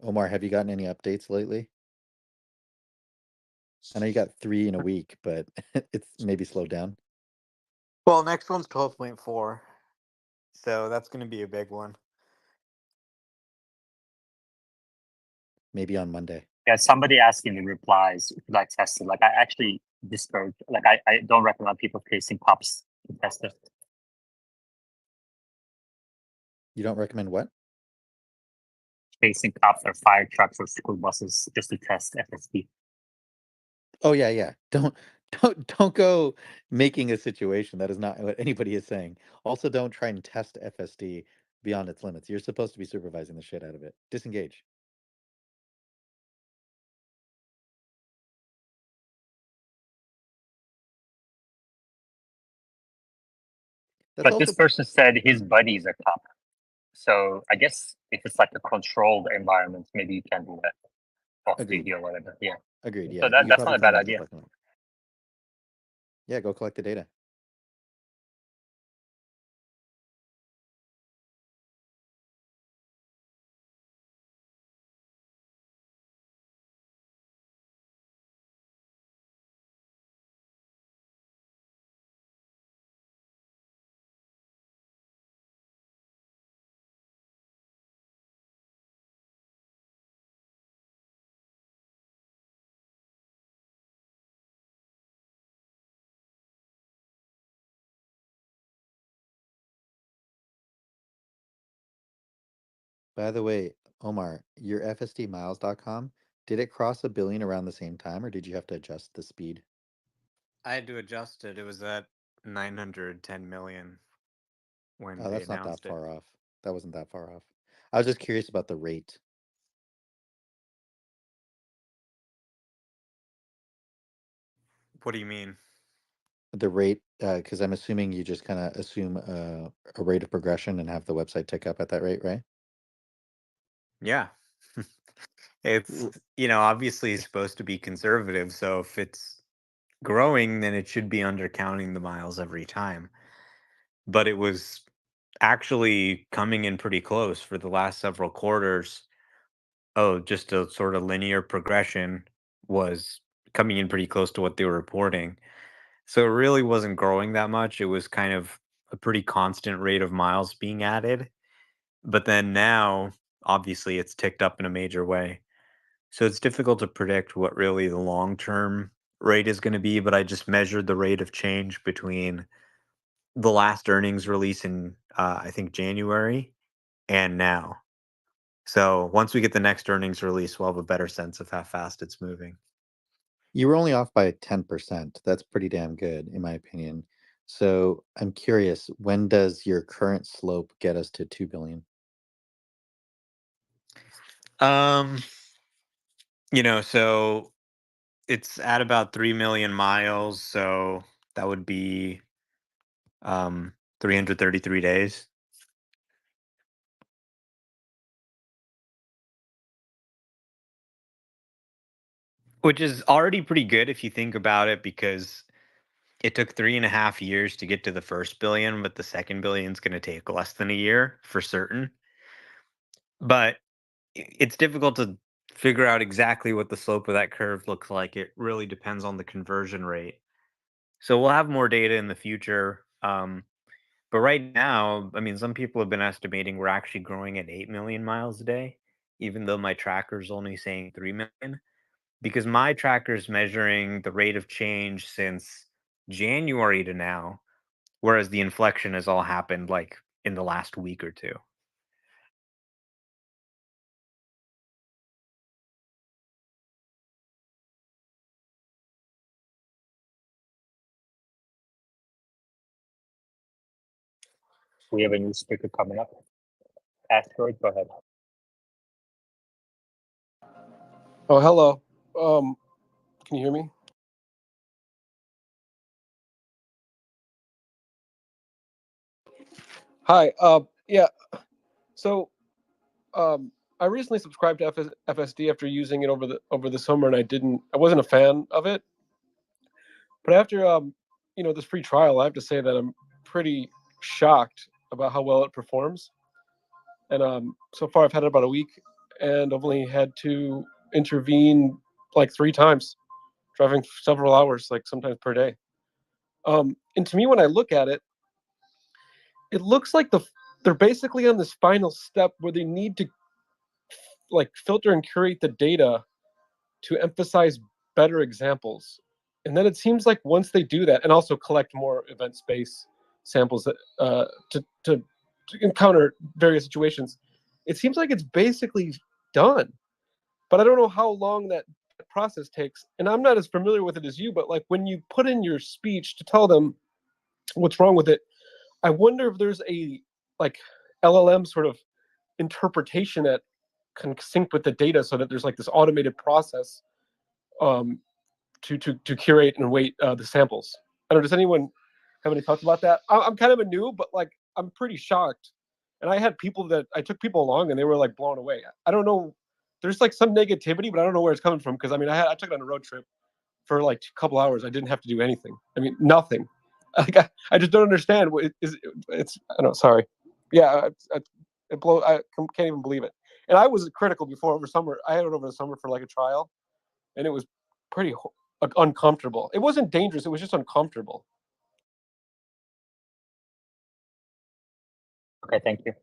Omar, have you gotten any updates lately? I know you got 3 in a week, but it's maybe slowed down. Well, next one's 12.4. So that's going to be a big one. Maybe on Monday. Yeah, somebody asked in the replies if I tested. Like, I actually discourage. Like, I don't recommend people placing cups to test it. You don't recommend what? Facing cops or fire trucks or school buses just to test FSD. Oh yeah. Don't go making a situation. That is not what anybody is saying. Also, don't try and test FSD beyond its limits. You're supposed to be supervising the shit out of it. Disengage. That's But this also person said his buddy is a cop. So I guess if it's like a controlled environment, maybe you can do that off agreed. duty or whatever. Yeah. Agreed. So Yeah, you that's not probably a clean bad out the idea. parking lot. Yeah, go collect the data. By the way, Omar, your FSDmiles.com, did it cross 1 billion around the same time, or did you have to adjust the speed? I had to adjust it. It was at 910 million when Oh, they that's not that announced it. far off. That wasn't that far off. I was just curious about the rate. What do you mean? The rate, because I'm assuming you just kind of assume a rate of progression and have the website tick up at that rate, right? Yeah. It's, obviously supposed to be conservative. So if it's growing, then it should be undercounting the miles every time. But it was actually coming in pretty close for the last several quarters. Oh, just a sort of linear progression was coming in pretty close to what they were reporting. So it really wasn't growing that much. It was kind of a pretty constant rate of miles being added. But then now, obviously, it's ticked up in a major way. So it's difficult to predict what really the long term rate is going to be. But I just measured the rate of change between the last earnings release in, I think, January and now. So once we get the next earnings release, we'll have a better sense of how fast it's moving. You were only off by 10%. That's pretty damn good, in my opinion. So I'm curious, when does your current slope get us to 2 billion? So it's at about 3 million miles. So that would be 333 days. Which is already pretty good if you think about it, because it took 3.5 years to get to the first billion, but the second billion is going to take less than a year for certain. But it's difficult to figure out exactly what the slope of that curve looks like. It really depends on the conversion rate. So we'll have more data in the future. But right now, I mean, some people have been estimating we're actually growing at 8 million miles a day, even though my tracker's only saying 3 million, because my tracker's measuring the rate of change since January to now, whereas the inflection has all happened like in the last week or two. We have a new speaker coming up. Asteroid, go ahead. Oh, hello. Can you hear me? Hi. Yeah. So, I recently subscribed to FSD after using it over the summer, and I wasn't a fan of it. But after this free trial, I have to say that I'm pretty shocked about how well it performs. And so far, I've had it about a week, and I've only had to intervene like 3 times, driving several hours, like sometimes per day. And to me, when I look at it, it looks like they're basically on this final step where they need to like filter and curate the data to emphasize better examples. And then it seems like once they do that, and also collect more event space samples to encounter various situations, it seems like it's basically done. But I don't know how long that process takes. And I'm not as familiar with it as you, but like when you put in your speech to tell them what's wrong with it, I wonder if there's a like LLM sort of interpretation that can sync with the data so that there's like this automated process um, to curate and weight the samples. I don't know. Does anyone have any thoughts about that? I'm kind of a noob, but like I'm pretty shocked. And I had people that I took people along, and they were like blown away. I don't know. There's like some negativity, but I don't know where it's coming from. Because I mean, I took it on a road trip for like a couple hours. I didn't have to do anything. I mean, nothing. Like I just don't understand. What it's I don't know. Sorry. Yeah, I can't even believe it. And I was critical before over summer. I had it over the summer for like a trial, and it was pretty uncomfortable. It wasn't dangerous. It was just uncomfortable. Okay, thank you.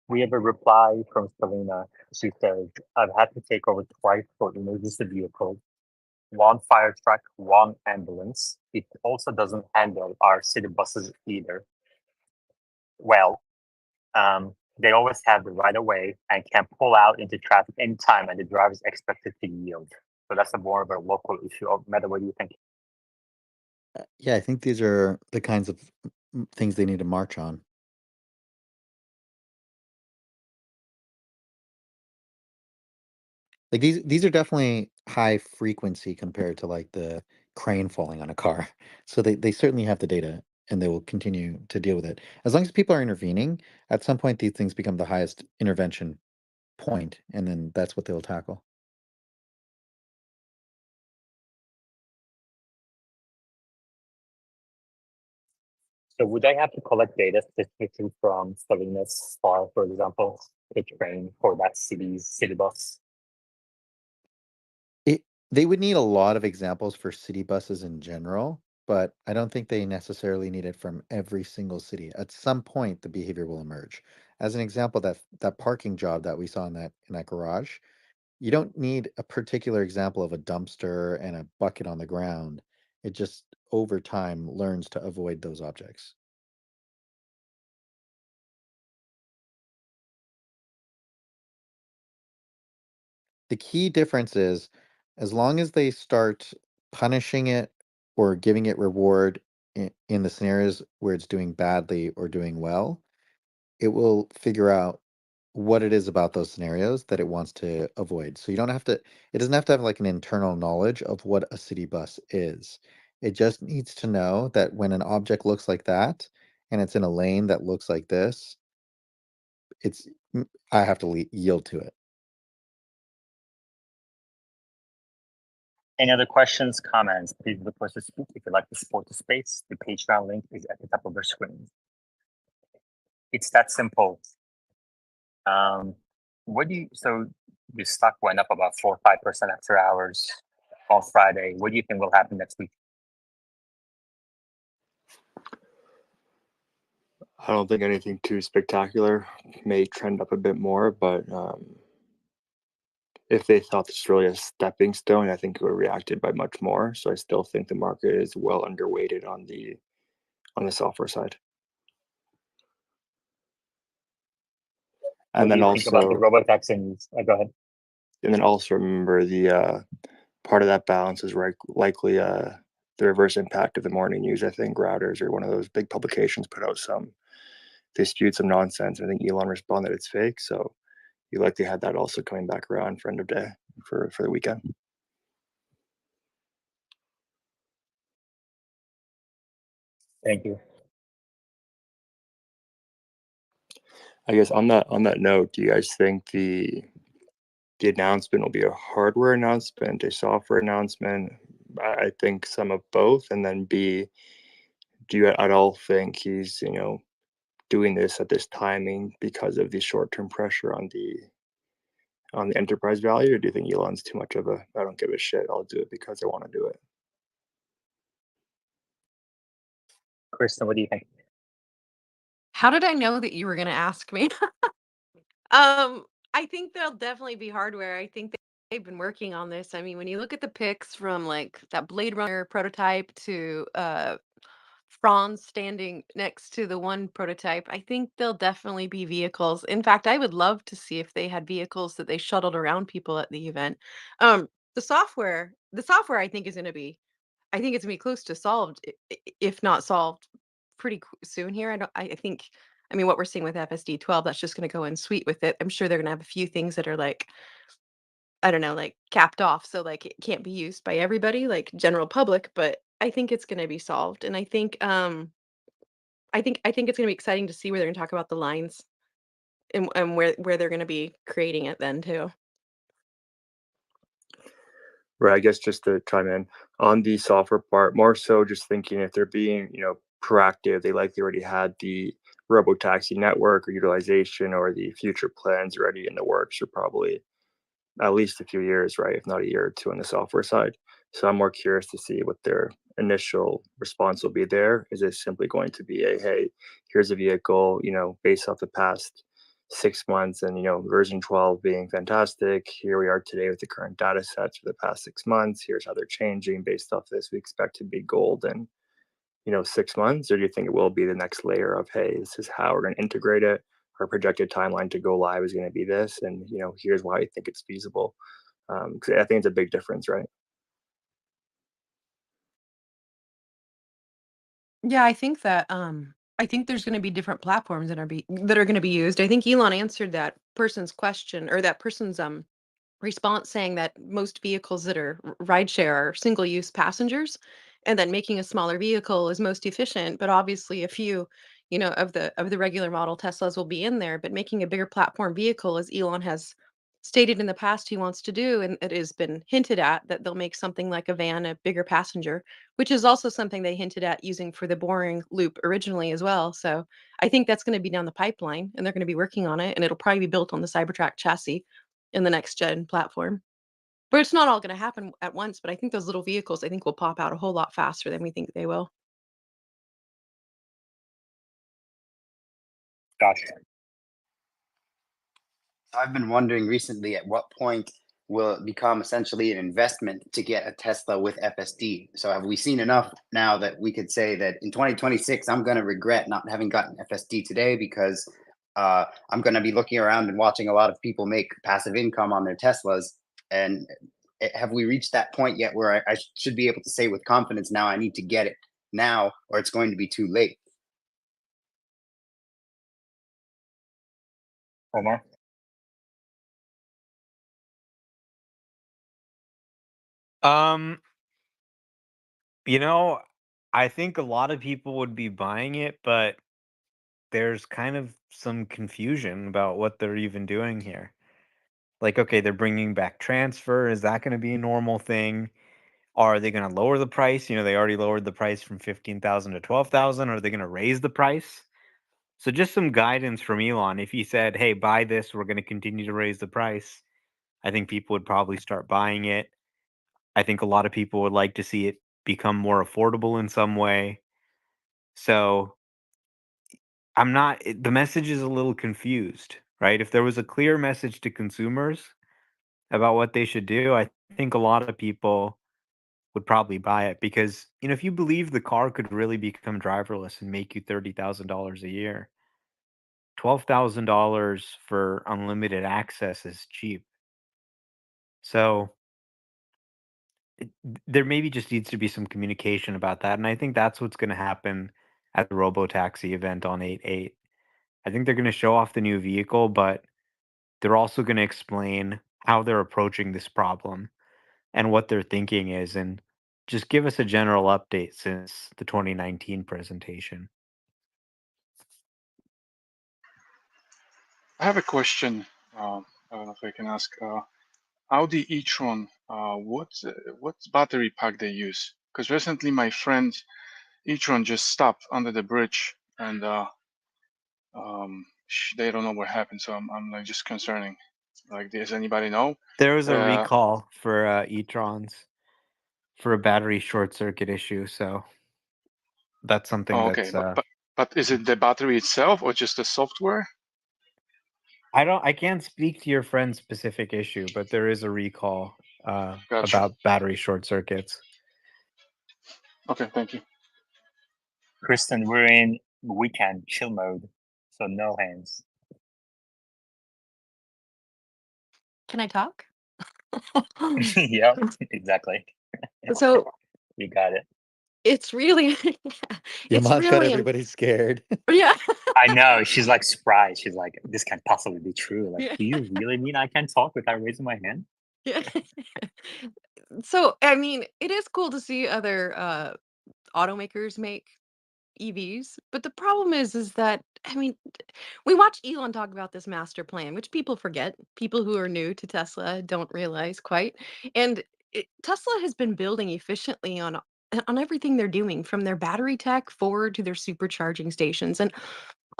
We have a reply from Selena. She says, I've had to take over twice for emergency vehicles, one fire truck, one ambulance. It also doesn't handle our city buses either. Well, they always have the right of way and can pull out into traffic anytime, and the driver is expected to yield. So that's a more of a local issue. Matter what do you think? Yeah, I think these are the kinds of things they need to march on. Like these are definitely high frequency compared to like the crane falling on a car. So they certainly have the data and they will continue to deal with it. As long as people are intervening, at some point these things become the highest intervention point, and then that's what they'll tackle. So would I have to collect data specifically from Selena's file, for example, a train for that city bus? They would need a lot of examples for city buses in general, but I don't think they necessarily need it from every single city. At some point, the behavior will emerge. As an example, that parking job that we saw in that garage, you don't need a particular example of a dumpster and a bucket on the ground. It just over time learns to avoid those objects. The key difference is as long as they start punishing it or giving it reward in the scenarios where it's doing badly or doing well, it will figure out what it is about those scenarios that it wants to avoid. So you don't have to, it doesn't have to have like an internal knowledge of what a city bus is. It just needs to know that when an object looks like that and it's in a lane that looks like this, it's I have to yield to it. Any other questions, comments? Please request to speak. If you'd like to support the space, the Patreon link is at the top of your screen. It's that simple. So the stock went up about 4 or 5% after hours on Friday. What do you think will happen next week? I don't think anything too spectacular. May trend up a bit more, but if they thought this was really a stepping stone, I think it would have reacted by much more. So I still think the market is well underweighted on the software side. And what then do you think about the also, robotaxis? Go ahead. and then also remember the part of that balance is likely the reverse impact of the morning news. I think routers or one of those big publications put out they spewed some nonsense. I think Elon responded it's fake. So you likely had that also coming back around for end of day for the weekend. Thank you. I guess on that note, do you guys think the announcement will be a hardware announcement, a software announcement? I think some of both. And then B, do you at all think he's doing this at this timing because of the short-term pressure on the enterprise value, or do you think Elon's too much of a I don't give a shit, I'll do it because I want to do it? Kristen, what do you think? How did I know that you were going to ask me? Um, I think there'll definitely be hardware. I think they've been working on this. I mean, when you look at the pics from like that Blade Runner prototype to Franz standing next to the one prototype, I think there'll definitely be vehicles. In fact, I would love to see if they had vehicles that they shuttled around people at the event. The software I think is going to be I think it's gonna be close to solved, if not solved pretty soon here. I think, I mean, what we're seeing with FSD 12, that's just gonna go in sweet with it. I'm sure they're gonna have a few things that are like, I don't know, like capped off, so like it can't be used by everybody, like general public. But I think it's gonna be solved, and I think it's gonna be exciting to see where they're gonna talk about the lines and where they're gonna be creating it then too. Right. I guess just to chime in on the software part, more so just thinking if they're being, proactive, they likely already had the robotaxi network or utilization or the future plans already in the works, or probably at least a few years, right? If not a year or two on the software side. So I'm more curious to see what their initial response will be there. Is it simply going to be a, hey, here's a vehicle, based off the past 6 months and, version 12 being fantastic. Here we are today with the current data sets for the past 6 months. Here's how they're changing based off this. We expect to be gold in, 6 months. Or do you think it will be the next layer of, hey, this is how we're going to integrate it? Our projected timeline to go live is going to be this, and here's why I think it's feasible. Because I think it's a big difference, right? Yeah, I think there's gonna be different platforms that are gonna be used. I think Elon answered that person's question, or that person's response, saying that most vehicles that are rideshare are single use passengers, and then making a smaller vehicle is most efficient. But obviously, a few, of the regular model Teslas will be in there. But making a bigger platform vehicle, as Elon has stated in the past he wants to do, and it has been hinted at that they'll make something like a van, a bigger passenger, which is also something they hinted at using for the boring loop originally as well. So I think that's going to be down the pipeline, and they're going to be working on it, and it'll probably be built on the Cybertruck chassis in the next gen platform. But it's not all going to happen at once. But I think those little vehicles, I think, will pop out a whole lot faster than we think they will. Gotcha. I've been wondering recently at what point will it become essentially an investment to get a Tesla with FSD? So have we seen enough now that we could say that in 2026, I'm going to regret not having gotten FSD today, because I'm going to be looking around and watching a lot of people make passive income on their Teslas. And have we reached that point yet where I should be able to say with confidence now I need to get it now, or it's going to be too late? Omar? Um, you know, I think a lot of people would be buying it, but there's kind of some confusion about what they're even doing here. Like, okay, they're bringing back transfer. Is that going to be a normal thing? Are they going to lower the price? They already lowered the price from 15,000 to 12,000. Are they going to raise the price? So just some guidance from Elon. If he said, "Hey, buy this, we're going to continue to raise the price," I think people would probably start buying it. I think a lot of people would like to see it become more affordable in some way. So the message is a little confused, right? If there was a clear message to consumers about what they should do, I think a lot of people would probably buy it because, if you believe the car could really become driverless and make you $30,000 a year, $12,000 for unlimited access is cheap. So there maybe just needs to be some communication about that. And I think that's what's going to happen at the Robotaxi event on 8/8. I think they're going to show off the new vehicle, but they're also going to explain how they're approaching this problem and what their thinking is, and just give us a general update since the 2019 presentation. I have a question. I don't know if I can ask. Audi e-tron, what battery pack they use? Because recently my friend e-tron just stopped under the bridge, and they don't know what happened. So I'm like just concerning. Like, does anybody know? There was a recall for e-trons for a battery short circuit issue, so that's something Oh, okay, that's but is it the battery itself or just the software? I can't speak to your friend's specific issue, but there is a recall Gotcha. about battery short circuits. Okay, thank you. Kristen, we're in weekend chill mode, so no hands. Can I talk? Yep, exactly. So You got it. it's really, it's Yaman's got really, everybody scared. yeah. I know. She's like surprised. She's like, this can't possibly be true. Like, Yeah. do you really mean I can't talk without raising my hand? Yeah. So, I mean, it is cool to see other automakers make EVs, but the problem is that I mean, we watch Elon talk about this master plan, which people forget. People who are new to Tesla don't realize quite. And Tesla has been building efficiently on everything they're doing, from their battery tech forward to their supercharging stations. And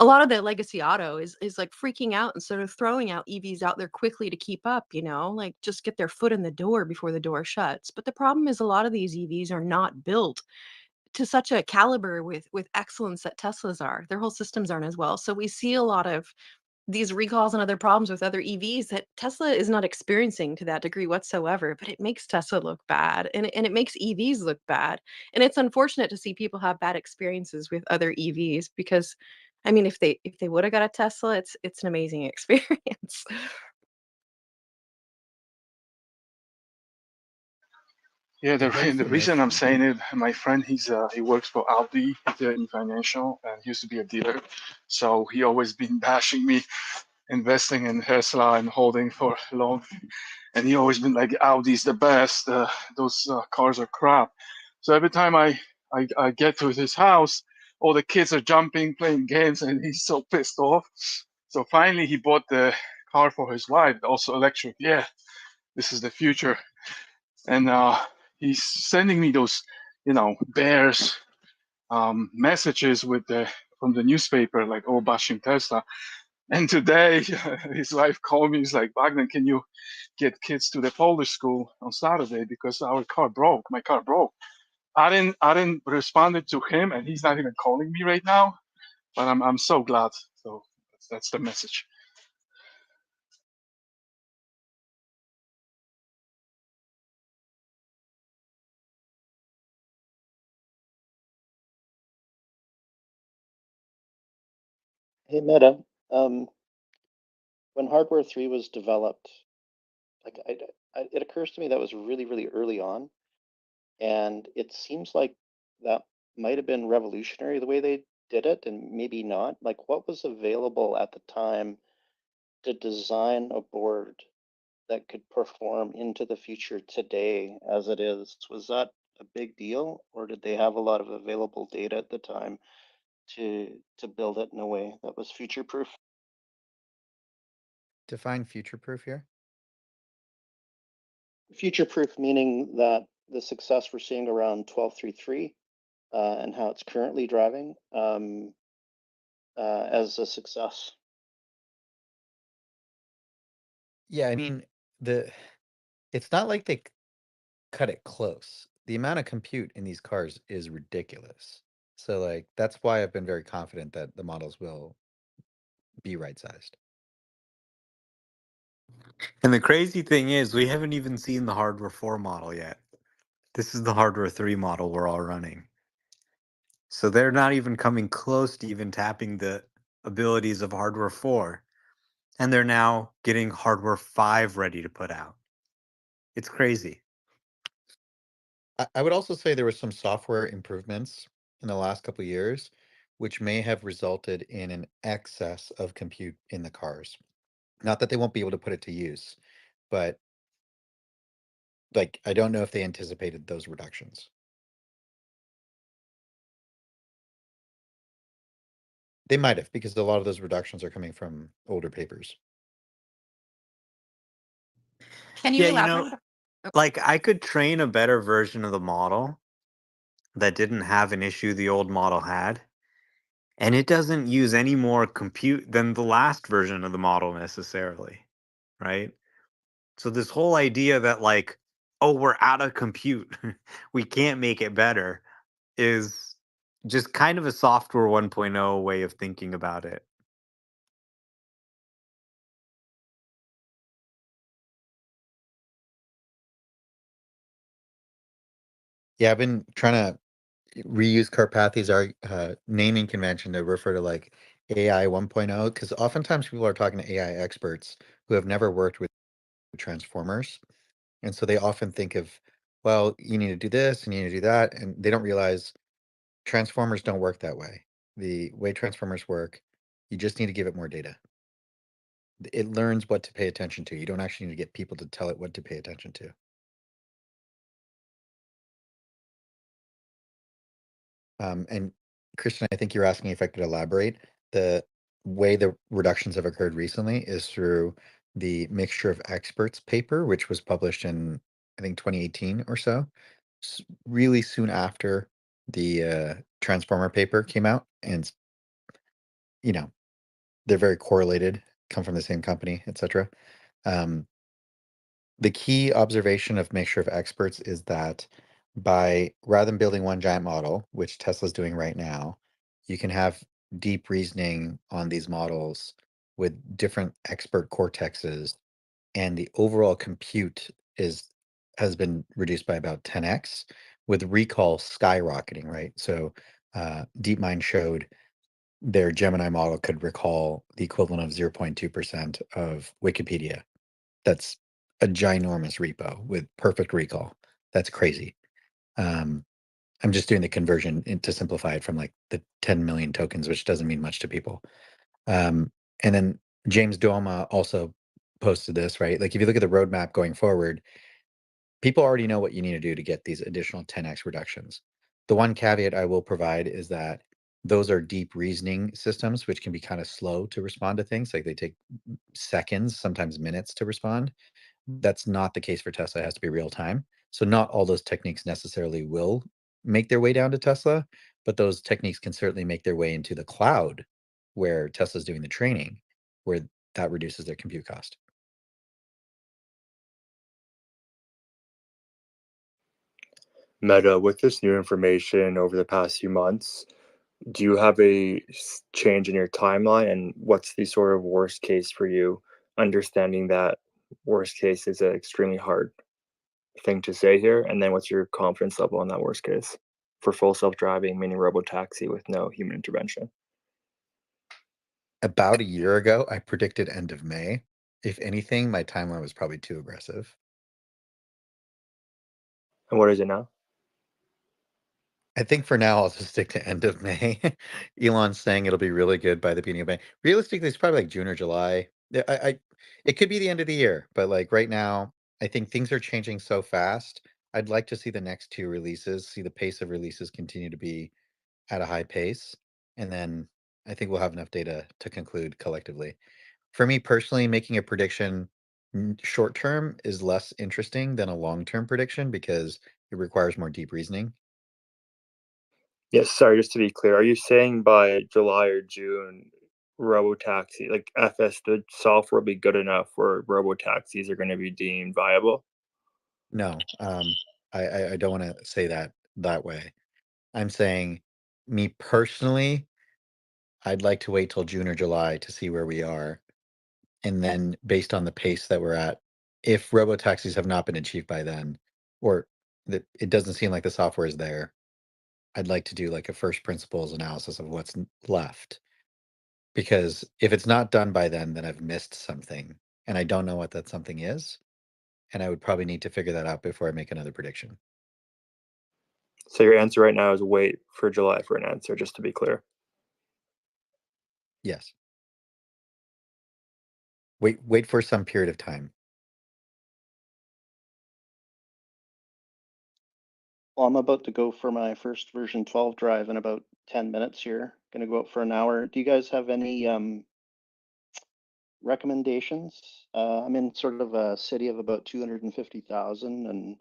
a lot of the legacy auto is like freaking out and sort of throwing out EVs out there quickly to keep up, like just get their foot in the door before the door shuts. But the problem is a lot of these EVs are not built to such a caliber with excellence that Teslas are. Their whole systems aren't as well. So we see a lot of these recalls and other problems with other EVs that Tesla is not experiencing to that degree whatsoever, but it makes Tesla look bad, and it makes EVs look bad. And it's unfortunate to see people have bad experiences with other EVs because I mean if they would have got a Tesla, it's an amazing experience. Yeah, It begs the the reason I'm question. saying it, my friend, he works for Audi, he's in financial, and he used to be a dealer, so he always been bashing me investing in Tesla and holding for long, and he always been like Audi's the best, those cars are crap. So every time I get to his house, all the kids are jumping, playing games, and he's so pissed off. So finally, he bought the car for his wife, also electric. Yeah, this is the future, and he's sending me those, bears messages with the from the newspaper, like, oh, bashing Tesla. And today, his wife called me. He's like, Wagner, can you get kids to the Polish school on Saturday because our car broke. My car broke. I didn't respond to him, and he's not even calling me right now. But I'm so glad. So that's the message. Hey, Meta, um, when Hardware 3 was developed, like it occurs to me that was really, really early on, and it seems like that might have been revolutionary the way they did it, and maybe not. Like, what was available at the time to design a board that could perform into the future today as it is? Was that a big deal, or did they have a lot of available data at the time to build it in a way that was future proof? Define future proof here. Future proof meaning that the success we're seeing around 1233 and how it's currently driving as a success. Yeah, I mean, the it's not like they cut it close. The amount of compute in these cars is ridiculous. So like that's why I've been very confident that the models will be right sized. And the crazy thing is, we haven't even seen the hardware 4 model yet. This is the hardware 3 model we're all running. So they're not even coming close to even tapping the abilities of hardware 4. And they're now getting hardware 5 ready to put out. It's crazy. I would also say there were some software improvements in the last couple of years, which may have resulted in an excess of compute in the cars. Not that they won't be able to put it to use, but like I don't know if they anticipated those reductions. They might have, because a lot of those reductions are coming from older papers. Can you Yeah, elaborate? Oh, like I could train a better version of the model that didn't have an issue the old model had, and it doesn't use any more compute than the last version of the model necessarily, right? So this whole idea that like, oh, we're out of compute, we can't make it better, is just kind of a software 1.0 way of thinking about it. Yeah, I've been trying to reuse Carpathy's naming convention to refer to like AI 1.0 because oftentimes people are talking to AI experts who have never worked with transformers. And so they often think of, well, you need to do this and you need to do that. And they don't realize transformers don't work that way. The way transformers work, you just need to give it more data. It learns what to pay attention to. You don't actually need to get people to tell it what to pay attention to. And Christian, I think you're asking if I could elaborate. The way the reductions have occurred recently is through the Mixture of Experts paper, which was published in, I think, 2018 or so, really soon after the Transformer paper came out. And, you know, they're very correlated, come from the same company, etc. Um, the key observation of Mixture of Experts is that by rather than building one giant model, which Tesla's doing right now, you can have deep reasoning on these models with different expert cortexes, and the overall compute has been reduced by about 10x, with recall skyrocketing, right? So DeepMind showed their Gemini model could recall the equivalent of 0.2% of Wikipedia. That's a ginormous repo with perfect recall. That's crazy. I'm just doing the conversion to simplify it from like the 10 million tokens, which doesn't mean much to people. And then James Doma also posted this, right? Like if you look at the roadmap going forward, people already know what you need to do to get these additional 10x reductions. The one caveat I will provide is that those are deep reasoning systems, which can be kind of slow to respond to things. Like they take seconds, sometimes minutes to respond. That's not the case for Tesla. It has to be real time. So not all those techniques necessarily will make their way down to Tesla, but those techniques can certainly make their way into the cloud where Tesla's doing the training, where that reduces their compute cost. Meta, with this new information over the past few months, do you have a change in your timeline, and what's the sort of worst case for you, understanding that worst case is an extremely hard thing to say here, and then what's your confidence level on that worst case for full self-driving, meaning robotaxi with no human intervention? About a year ago, I predicted end of May. If anything, my timeline was probably too aggressive. And what is it now? I think for now I'll just stick to end of May. Elon's saying it'll be really good by the beginning of May. Realistically, it's probably like June or July. It could be the end of the year, but like right now, I think things are changing so fast. I'd like to see the next two releases, see the pace of releases continue to be at a high pace, and then I think we'll have enough data to conclude collectively. For me personally, making a prediction short term is less interesting than a long term prediction because it requires more deep reasoning. Yes, sorry, just to be clear, are you saying by July or June, robotaxi, like the software will be good enough where robotaxis are going to be deemed viable? No, I don't want to say that way. I'm saying, me personally, I'd like to wait till June or July to see where we are, and then based on the pace that we're at, if robotaxis have not been achieved by then, or that it doesn't seem like the software is there, I'd like to do like a first principles analysis of what's left. Because if it's not done by then I've missed something, and I don't know what that something is, and I would probably need to figure that out before I make another prediction. So your answer right now is wait for July for an answer, just to be clear. Yes. Wait for some period of time. Well, I'm about to go for my first version 12 drive in about 10 minutes here. Going to go out for an hour. Do you guys have any recommendations? I'm in sort of a city of about 250,000 and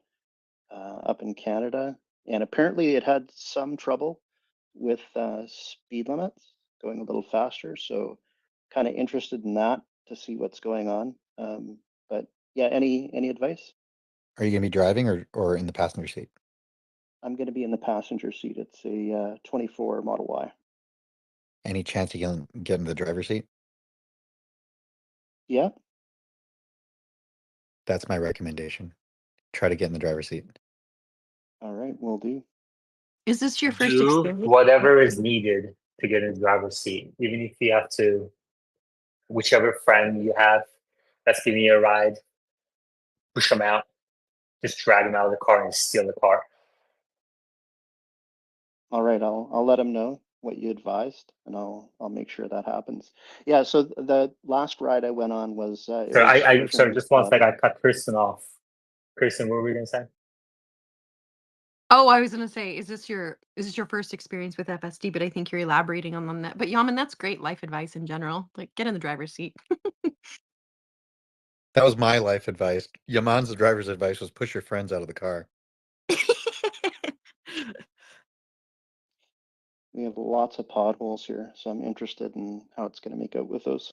up in Canada. And apparently it had some trouble with speed limits going a little faster. So kind of interested in that to see what's going on. But yeah, any advice? Are you going to be driving or in the passenger seat? I'm going to be in the passenger seat. It's a 24 Model Y. Any chance you can get in the driver's seat? Yeah. That's my recommendation. Try to get in the driver's seat. All right, will do. Is this your first Do experience? whatever is needed to get in the driver's seat, even if you have to, whichever friend you have that's giving you a ride, push them out, just drag them out of the car and steal the car. All right, I'll let him know what you advised, and I'll make sure that happens. Yeah. So the last ride I went on was it So was sorry, originally just one second. I cut Kristen off. Kristen, what were we gonna say? Oh, I was gonna say, is this your first experience with FSD? But I think you're elaborating on that. But Yaman, that's great life advice in general. Like, get in the driver's seat. That was my life advice. Yaman's driver's advice was push your friends out of the car. We have lots of potholes here, so I'm interested in how it's going to make out with those.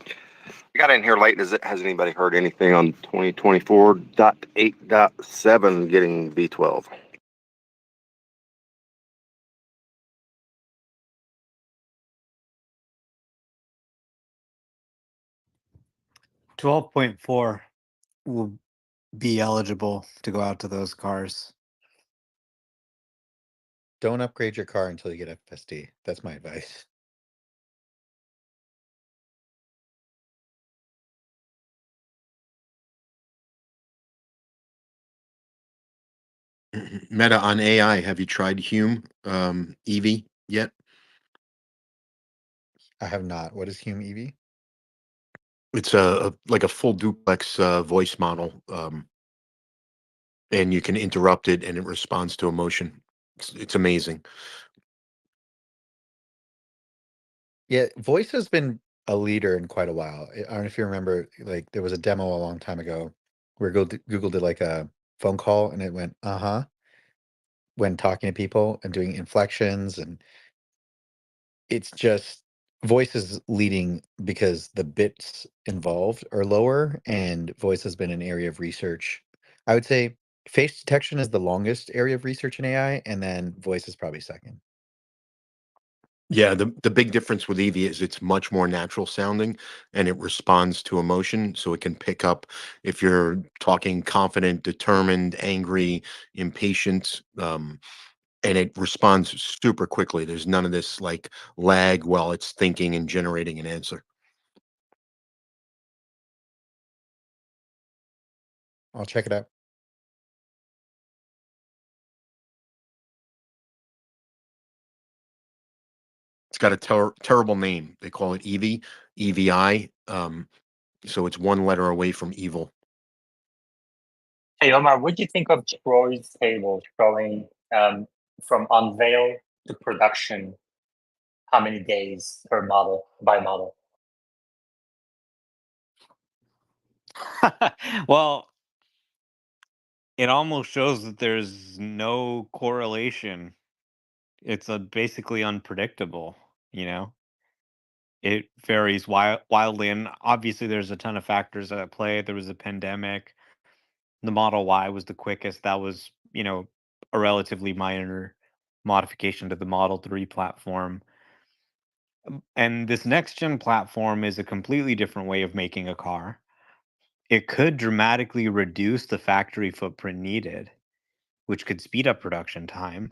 I got in here late. Has anybody heard anything on 2024.8.7 getting V12? .4 will be eligible to go out to those cars. Don't upgrade your car until you get FSD. That's my advice. Meta on AI. Have you tried Hume EV yet? I have not. What is Hume EV? It's a like a full duplex voice model, and you can interrupt it, and it responds to emotion. It's amazing. Yeah, voice has been a leader in quite a while. I don't know if you remember, like there was a demo a long time ago where Google did like a phone call and it went, uh-huh, when talking to people and doing inflections, and it's just voice is leading because the bits involved are lower, and voice has been an area of research. I would say face detection is the longest area of research in AI, and then voice is probably second. Yeah, the big difference with EV is it's much more natural sounding, and it responds to emotion, so it can pick up if you're talking confident, determined, angry, impatient, and it responds super quickly. There's none of this like lag while it's thinking and generating an answer. I'll check it out. It's got a terrible name. They call it EV, EVI. So it's one letter away from evil. Hey Omar, what do you think of Troy's table showing from unveil to production how many days per model by model? Well, it almost shows that there's no correlation. It's basically unpredictable, you know? It varies wildly, and obviously there's a ton of factors at play. There was a pandemic. The Model Y was the quickest. That was, a relatively minor modification to the Model 3 platform. And this next gen platform is a completely different way of making a car. It could dramatically reduce the factory footprint needed, which could speed up production time.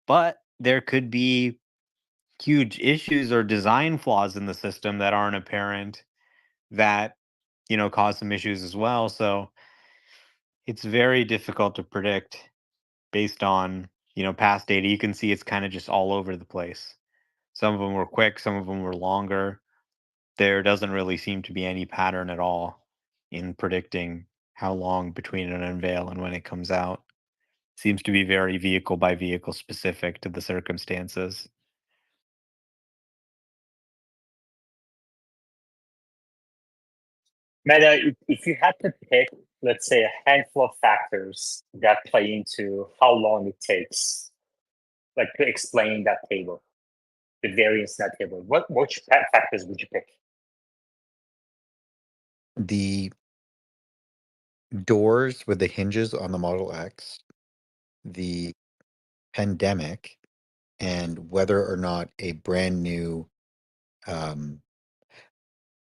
But there could be huge issues or design flaws in the system that aren't apparent that, cause some issues as well. So it's very difficult to predict based on, past data. You can see it's kind of just all over the place. Some of them were quick, some of them were longer. There doesn't really seem to be any pattern at all in predicting how long between an unveil and when it comes out. Seems to be very vehicle by vehicle specific to the circumstances. Meta, if you had to pick, let's say, a handful of factors that play into how long it takes, like to explain that table, the variance in that table, which factors would you pick? The doors with the hinges on the Model X, the pandemic, and whether or not a brand new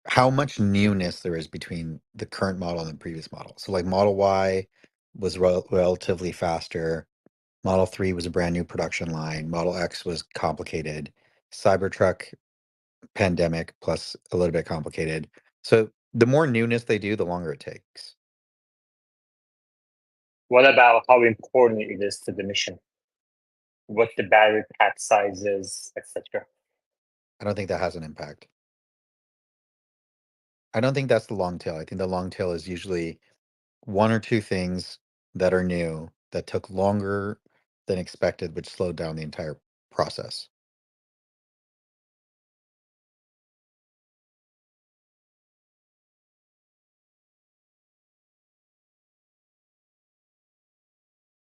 how much newness there is between the current model and the previous model. So like Model Y was relatively faster. Model 3 was a brand new production line. Model X was complicated. Cybertruck pandemic plus a little bit complicated. So the more newness they do, the longer it takes. What about how important it is to the mission? What the battery pack size is, etc. I don't think that has an impact. I don't think that's the long tail. I think the long tail is usually one or two things that are new that took longer than expected, which slowed down the entire process.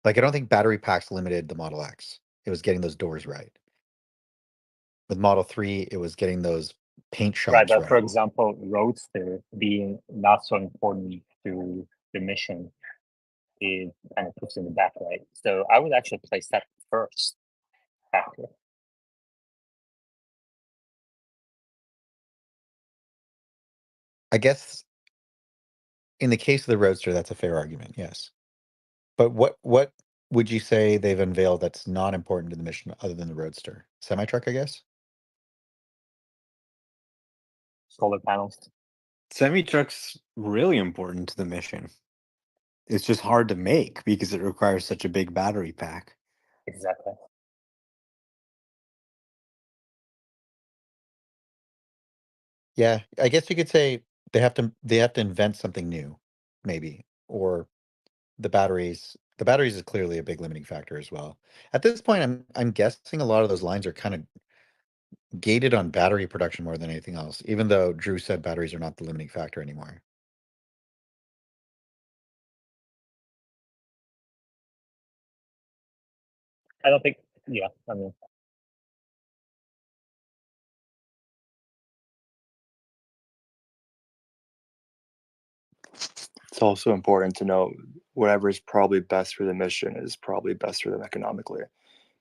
Like, I don't think battery packs limited the Model X. It was getting those doors right. With Model 3, it was getting those paint Right, shops but for right. example, Roadster being not so important to the mission, it kind of puts in the back, right? So I would actually place that first factor. I guess in the case of the Roadster, that's a fair argument, yes. But what would you say they've unveiled that's not important to the mission other than the Roadster? Semi-truck, I guess? Solar panels. Semi-truck's really important to the mission. It's just hard to make because it requires such a big battery pack. Exactly. Yeah, I guess you could say they have to invent something new, maybe, or the batteries. The batteries is clearly a big limiting factor as well. At this point, I'm guessing a lot of those lines are kind of gated on battery production more than anything else, even though Drew said batteries are not the limiting factor anymore. I don't think, yeah, I mean, It's also important to know whatever is probably best for the mission is probably best for them economically,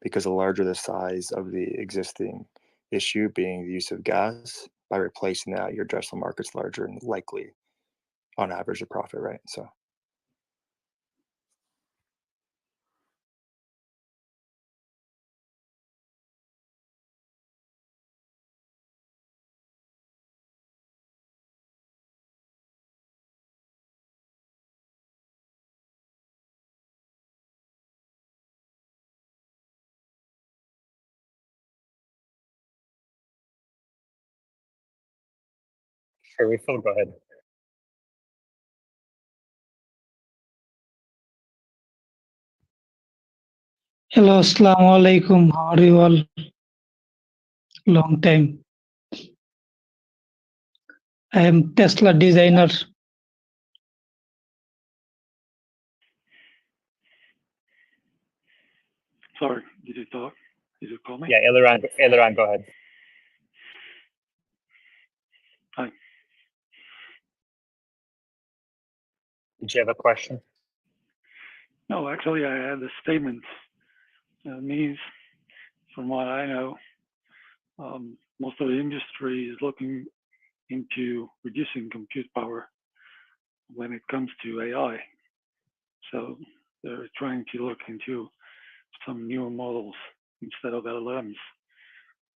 because the larger the size of the existing issue being the use of gas, by replacing that, your addressable market's larger and likely, on average, to profit, right? So. sure, refill, go ahead. Hello, Assalamu alaikum. How are you all? Long time. I am Tesla designer. Sorry, did you talk? Did you call me? Yeah, Eliran, go ahead. Hi. Did you have a question? No, actually, I had a statement. Means, from what I know, most of the industry is looking into reducing compute power when it comes to AI. So they're trying to look into some newer models instead of LLMs,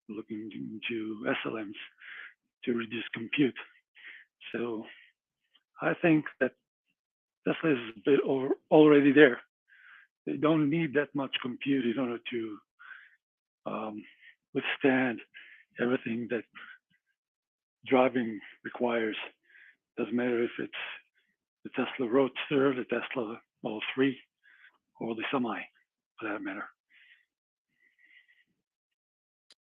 looking into SLMs to reduce compute. So I think that Tesla is a bit already there. They don't need that much compute in order to withstand everything that driving requires. Doesn't matter if it's the Tesla Roadster, the Tesla Model 3, or the Semi, for that matter.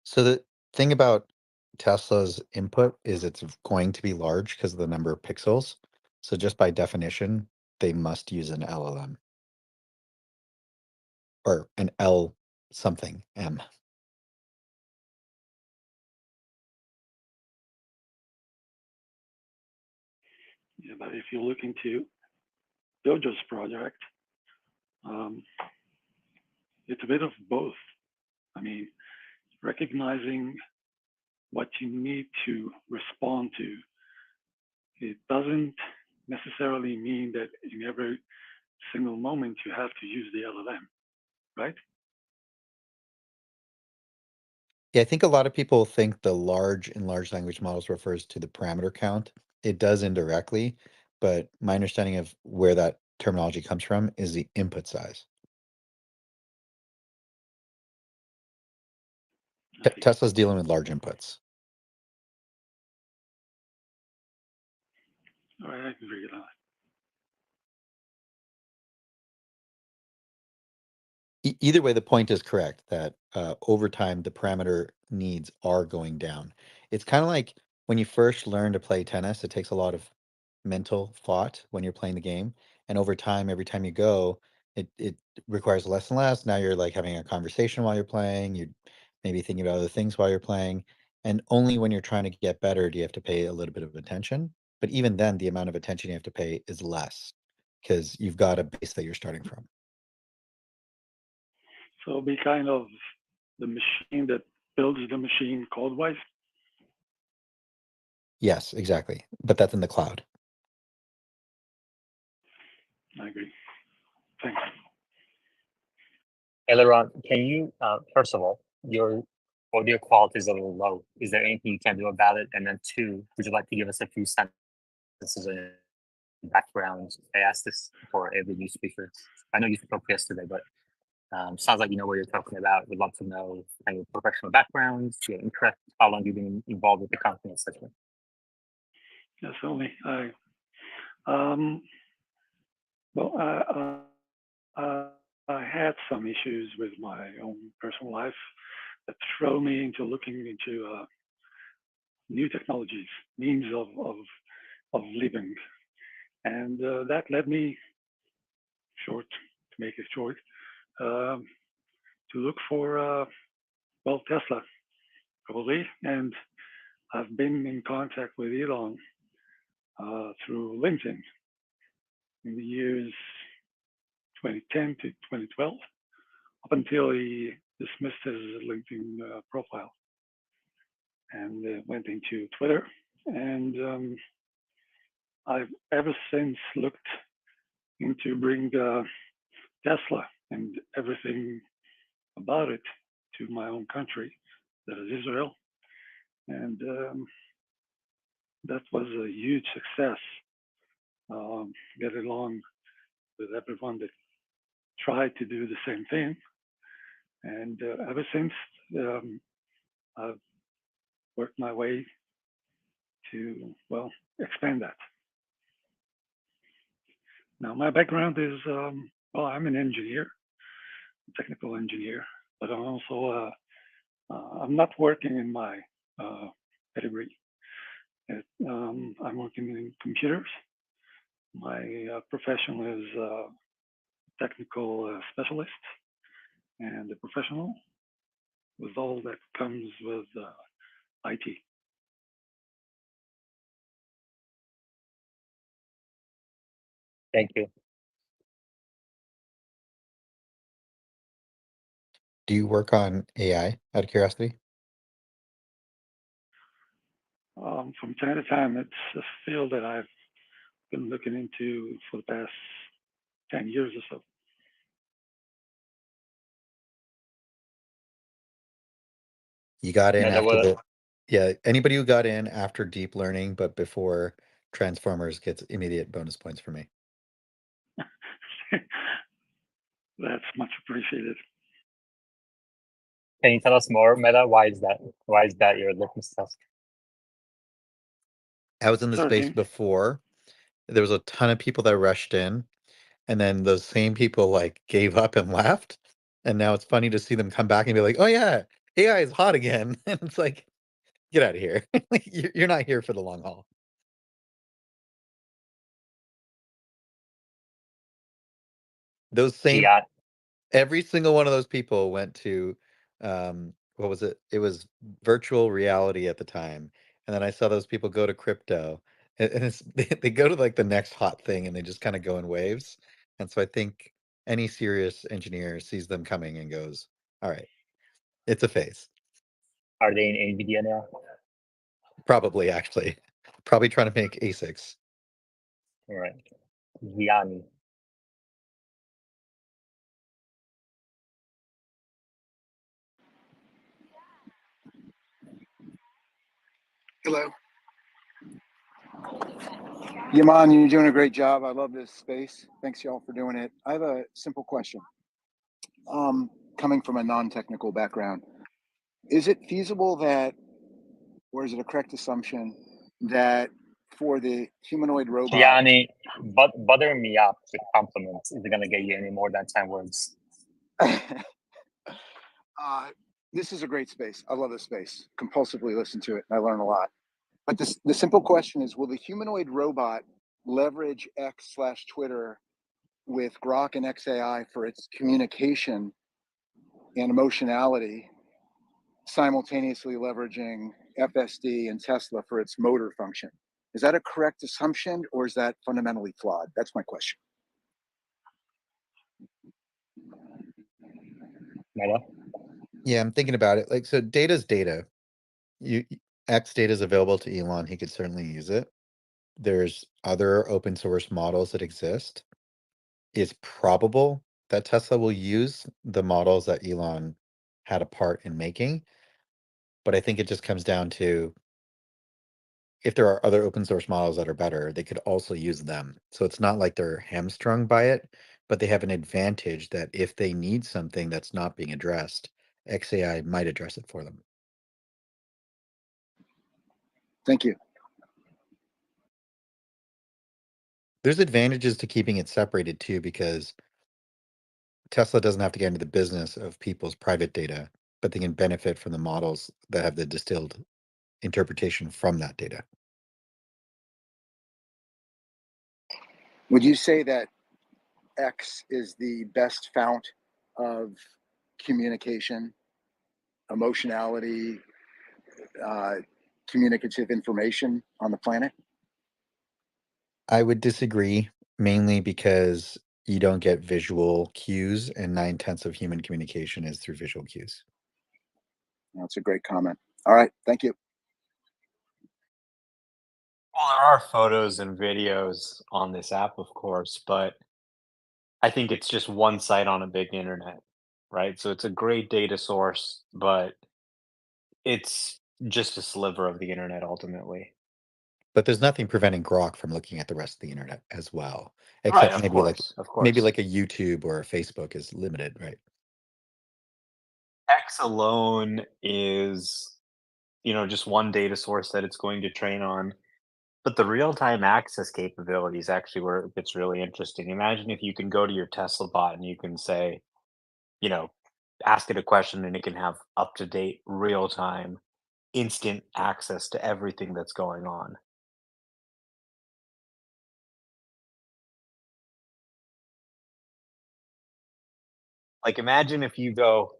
So the thing about Tesla's input is it's going to be large because of the number of pixels. So just by definition, they must use an LLM or an L something M. Yeah, but if you look into Jojo's project, it's a bit of both. I mean, recognizing what you need to respond to it doesn't necessarily mean that in every single moment you have to use the LLM, right? Yeah, I think a lot of people think the large in large language models refers to the parameter count. It does indirectly, but my understanding of where that terminology comes from is the input size. Tesla's dealing with large inputs. All right, I can figure it out. Either way, the point is correct that over time, the parameter needs are going down. It's kind of like when you first learn to play tennis, it takes a lot of mental thought when you're playing the game. And over time, every time you go, it requires less and less. Now you're like having a conversation while you're playing. You're maybe thinking about other things while you're playing. And only when you're trying to get better do you have to pay a little bit of attention. But even then, the amount of attention you have to pay is less because you've got a base that you're starting from. So it'll be kind of the machine that builds the machine code-wise. Yes, exactly. But that's in the cloud. I agree. Thanks. Aileron, can you, first of all, your audio quality is a little low. Is there anything you can do about it? And then two, would you like to give us a few sentences on your background? I asked this for every new speaker. I know you spoke yesterday, but sounds like you know what you're talking about. We'd love to know kind of your professional backgrounds, your interest, how long you've been involved with the company, etc. Yes, only well, I had some issues with my own personal life that throw me into looking into new technologies, means of living, and that led me, short to make it short, to look for well, Tesla probably, and I've been in contact with Elon through LinkedIn in the years 2010 to 2012, up until he dismissed his LinkedIn profile and went into Twitter. And I've ever since looked into bring Tesla and everything about it to my own country, that is Israel. And that was a huge success. Get along with everyone that tried to do the same thing. And ever since, I've worked my way to, well, expand that. Now, my background is, well, I'm an engineer, technical engineer, but I'm also, I'm not working in my pedigree. I'm working in computers. My profession is technical specialist and a professional with all that comes with IT. Thank you. Do you work on AI out of curiosity? From time to time, it's a field that I've been looking into for the past 10 years or so. You got in Yeah, after the, yeah, anybody who got in after deep learning, but before Transformers gets immediate bonus points for me. That's much appreciated. Can you tell us more, Meta? Why is that? Why is that your litmus test? I was in the space before. There was a ton of people that rushed in, and then those same people like gave up and left. And now it's funny to see them come back and be like, "Oh yeah, AI is hot again." And it's like, get out of here. You're not here for the long haul. Those same, every single one of those people went to, what was it? It was virtual reality at the time. And then I saw those people go to crypto, and it's they go to like the next hot thing, and they just kind of go in waves. And so I think any serious engineer sees them coming and goes, "All right, it's a phase." Are they in NVIDIA now? Probably, actually. Probably trying to make ASICs. All right. Gianni. Hello. Yaman, you're doing a great job. I love this space. Thanks, y'all, for doing it. I have a simple question. Coming from a non-technical background, is it feasible that, or is it a correct assumption that for the humanoid robot, Gianni, butter me up with compliments. Is it gonna get you any more than 10 words? this is a great space. I love this space. Compulsively listen to it, and I learn a lot. But the simple question is, will the humanoid robot leverage X/Twitter with Grok and XAI for its communication and emotionality, simultaneously leveraging FSD and Tesla for its motor function? Is that a correct assumption, or is that fundamentally flawed? That's my question. Meta? Yeah, I'm thinking about it. Like, so data's data. X data is available to Elon. He could certainly use it. There's other open source models that exist. It's probable that Tesla will use the models that Elon had a part in making, but I think it just comes down to if there are other open source models that are better, they could also use them. So it's not like they're hamstrung by it, but they have an advantage that if they need something that's not being addressed, XAI might address it for them. Thank you. There's advantages to keeping it separated too, because Tesla doesn't have to get into the business of people's private data, but they can benefit from the models that have the distilled interpretation from that data. Would you say that X is the best fount of communication, emotionality, communicative information on the planet? I would disagree, mainly because you don't get visual cues, and 9/10 of human communication is through visual cues. That's a great comment. All right, thank you. Well, there are photos and videos on this app, of course, but I think it's just one site on a big internet, right? So it's a great data source, but it's just a sliver of the internet ultimately. But there's nothing preventing Grok from looking at the rest of the internet as well, Right, except of maybe like course, of maybe course. like a YouTube or a Facebook is limited, right? X alone is, just one data source that it's going to train on. But the real-time access capability is actually where it gets really interesting. Imagine if you can go to your Tesla bot and you can say, you know, ask it a question and it can have up-to-date, real-time, instant access to everything that's going on. Like, imagine if you go,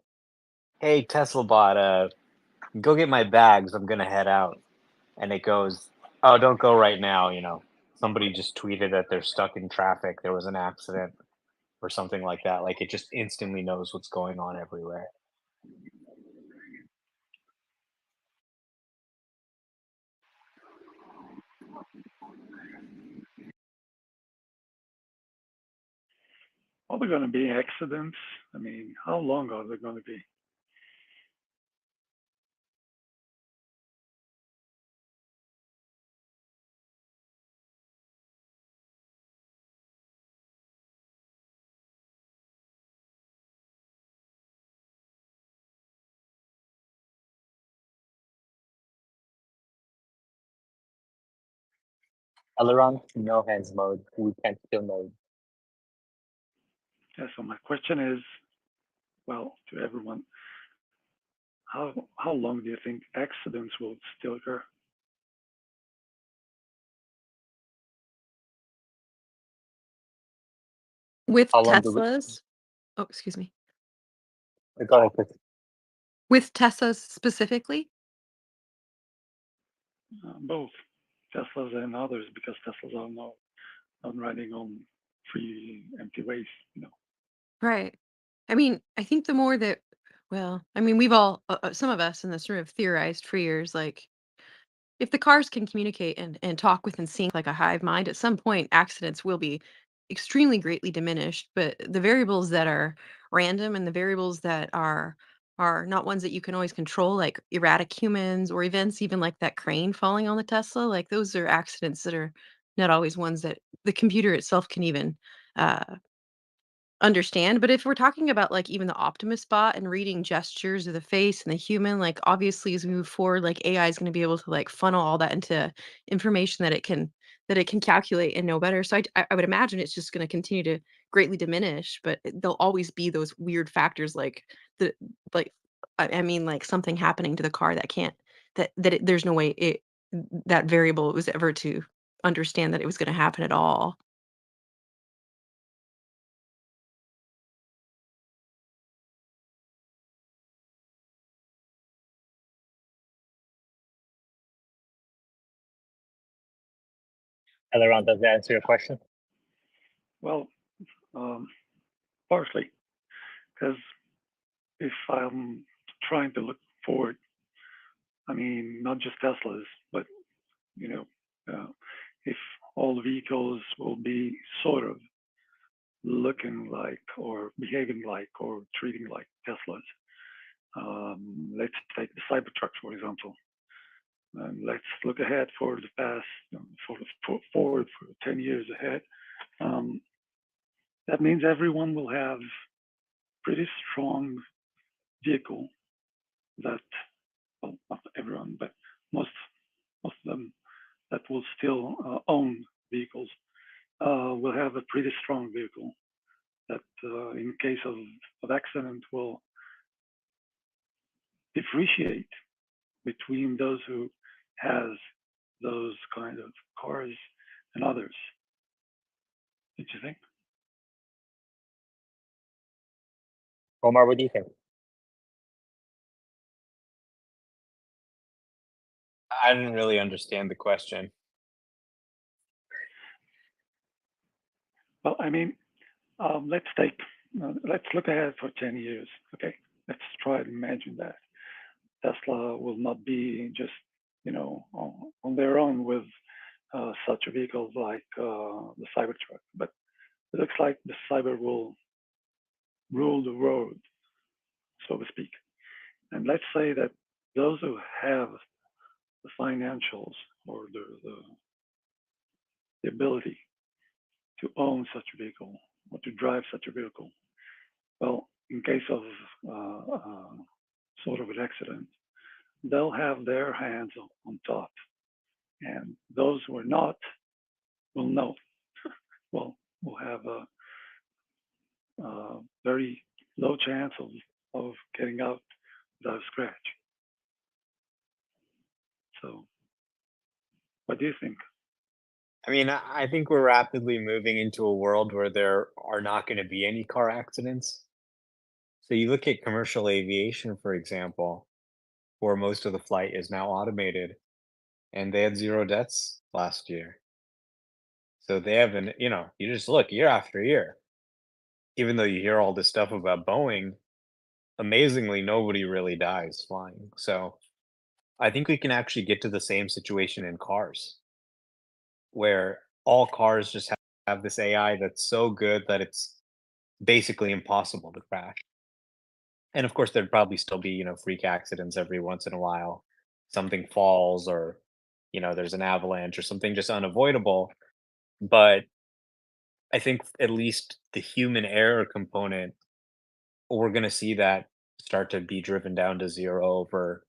"Hey, Tesla bot, go get my bags. I'm gonna head out." And it goes, "Oh, don't go right now." Somebody just tweeted that they're stuck in traffic. There was an accident or something like that. Like, it just instantly knows what's going on everywhere. Are there going to be accidents? I mean, how long are they going to be? Aileron, no hands mode. We can't kill mode. Yeah, so my question is, well, to everyone, how long do you think accidents will still occur? With How long do we Teslas? Oh, excuse me. go ahead, Chris. With Teslas specifically? Both Teslas and others, because Teslas are not riding on free empty ways, Right. I mean, I think the more that, well, I mean, we've all, some of us in this room have theorized for years, like, if the cars can communicate and talk with and sync like a hive mind, at some point accidents will be extremely greatly diminished. But the variables that are random and the variables that are not ones that you can always control, like erratic humans or events, even like that crane falling on the Tesla, like those are accidents that are not always ones that the computer itself can even uh, understand. But if we're talking about like even the Optimus bot and reading gestures of the face and the human, like obviously as we move forward, like AI is going to be able to like funnel all that into information that it can calculate and know better. So I would imagine it's just going to continue to greatly diminish, but there'll always be those weird factors the like I mean like something happening to the car that can't there's no way that variable was ever to understand that it was going to happen at all. Elaron, does that answer your question? Well, partially, because if I'm trying to look forward, I mean, not just Teslas, but you know, if all the vehicles will be sort of looking like or behaving like or treating like Teslas. Let's take the Cybertruck, for example. Let's look ahead for the past, forward for 10 years ahead. That means everyone will have pretty strong vehicle that, well, not everyone, but most of them that will still own vehicles will have a pretty strong vehicle that, in case of accident, will differentiate between those who has those kind of cars and others. Did you think? Omar, what do you think? I didn't really understand the question. Well, I mean, let's look ahead for 10 years. Okay, let's try to imagine that Tesla will not be just, on their own with such vehicles like the Cybertruck, but it looks like the Cyber will rule the road, so to speak. And let's say that those who have the financials or the ability to own such a vehicle or to drive such a vehicle, well, in case of sort of an accident, they'll have their hands on top. And those who are not will know, will have a very low chance of getting out without a scratch. So, what do you think? I mean, I think we're rapidly moving into a world where there are not going to be any car accidents. So you look at commercial aviation, for example, where most of the flight is now automated, and they had 0 deaths last year. So they haven't, you just look year after year. Even though you hear all this stuff about Boeing, amazingly, nobody really dies flying. So I think we can actually get to the same situation in cars, where all cars just have this AI that's so good that it's basically impossible to crash. And of course, there'd probably still be, freak accidents every once in a while. Something falls or, there's an avalanche or something just unavoidable. But I think at least the human error component, we're going to see that start to be driven down to 0 over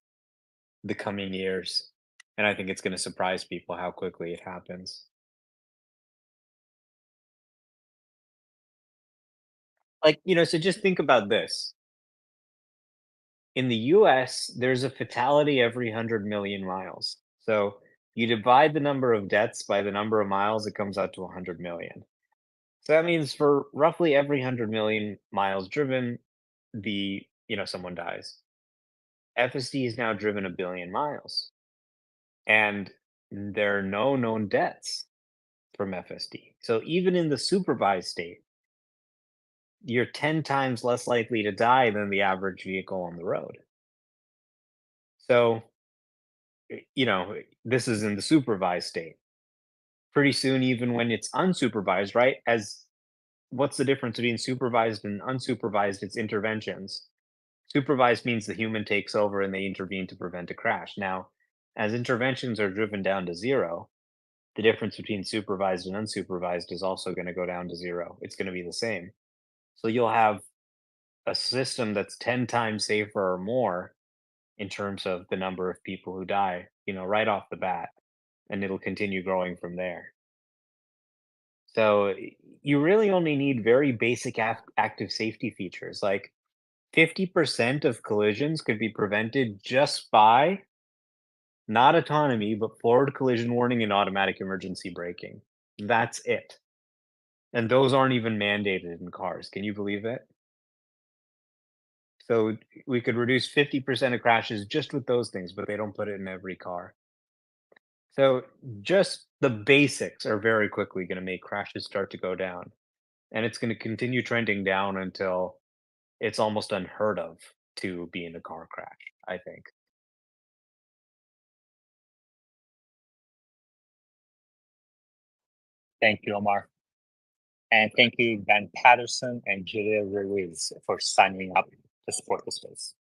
the coming years. And I think it's going to surprise people how quickly it happens. Like, so just think about this. In the US, there's a fatality every 100 million miles. So you divide the number of deaths by the number of miles, it comes out to 100 million. So that means for roughly every 100 million miles driven, someone dies. FSD has now driven 1 billion miles, and there are no known deaths from FSD. So even in the supervised state, you're 10 times less likely to die than the average vehicle on the road. So this is in the supervised state. Pretty soon, even when it's unsupervised, right? As what's the difference between supervised and unsupervised? It's interventions. Supervised means the human takes over and they intervene to prevent a crash. Now, as interventions are driven down to zero, the difference between supervised and unsupervised is also going to go down to zero. It's going to be the same. So you'll have a system that's 10 times safer or more in terms of the number of people who die, right off the bat, and it'll continue growing from there. So you really only need very basic active safety features. Like 50% of collisions could be prevented just by not autonomy, but forward collision warning and automatic emergency braking. That's it. And those aren't even mandated in cars. Can you believe it? So we could reduce 50% of crashes just with those things, but they don't put it in every car. So just the basics are very quickly going to make crashes start to go down. And it's going to continue trending down until it's almost unheard of to be in a car crash, I think. Thank you, Omar. And thank you, Ben Patterson and Julia Ruiz, for signing up to support the space.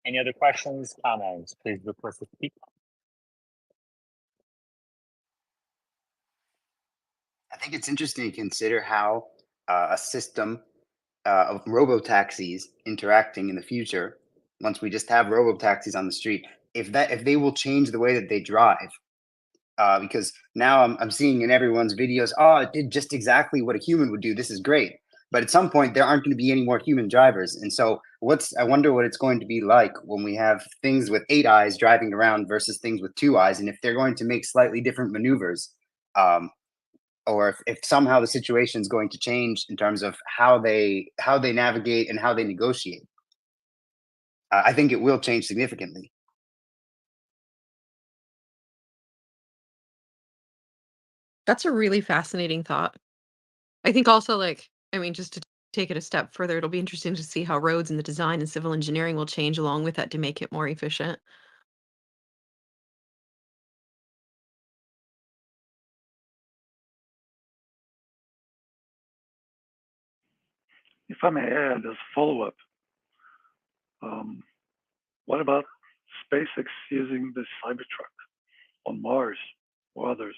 Any other questions, comments? Please request to speak. I think it's interesting to consider how a system of robo taxis interacting in the future, once we just have robo taxis on the street, if they will change the way that they drive. Because now I'm seeing in everyone's videos, oh, it did just exactly what a human would do. This is great. But at some point, there aren't going to be any more human drivers. And so I wonder what it's going to be like when we have things with 8 eyes driving around versus things with 2 eyes. And if they're going to make slightly different maneuvers, or if somehow the situation is going to change in terms of how they navigate and how they negotiate. I think it will change significantly. That's a really fascinating thought. I think also, just to take it a step further, it'll be interesting to see how roads and the design and civil engineering will change along with that to make it more efficient. If I may add, as a follow-up, what about SpaceX using the Cybertruck on Mars or others?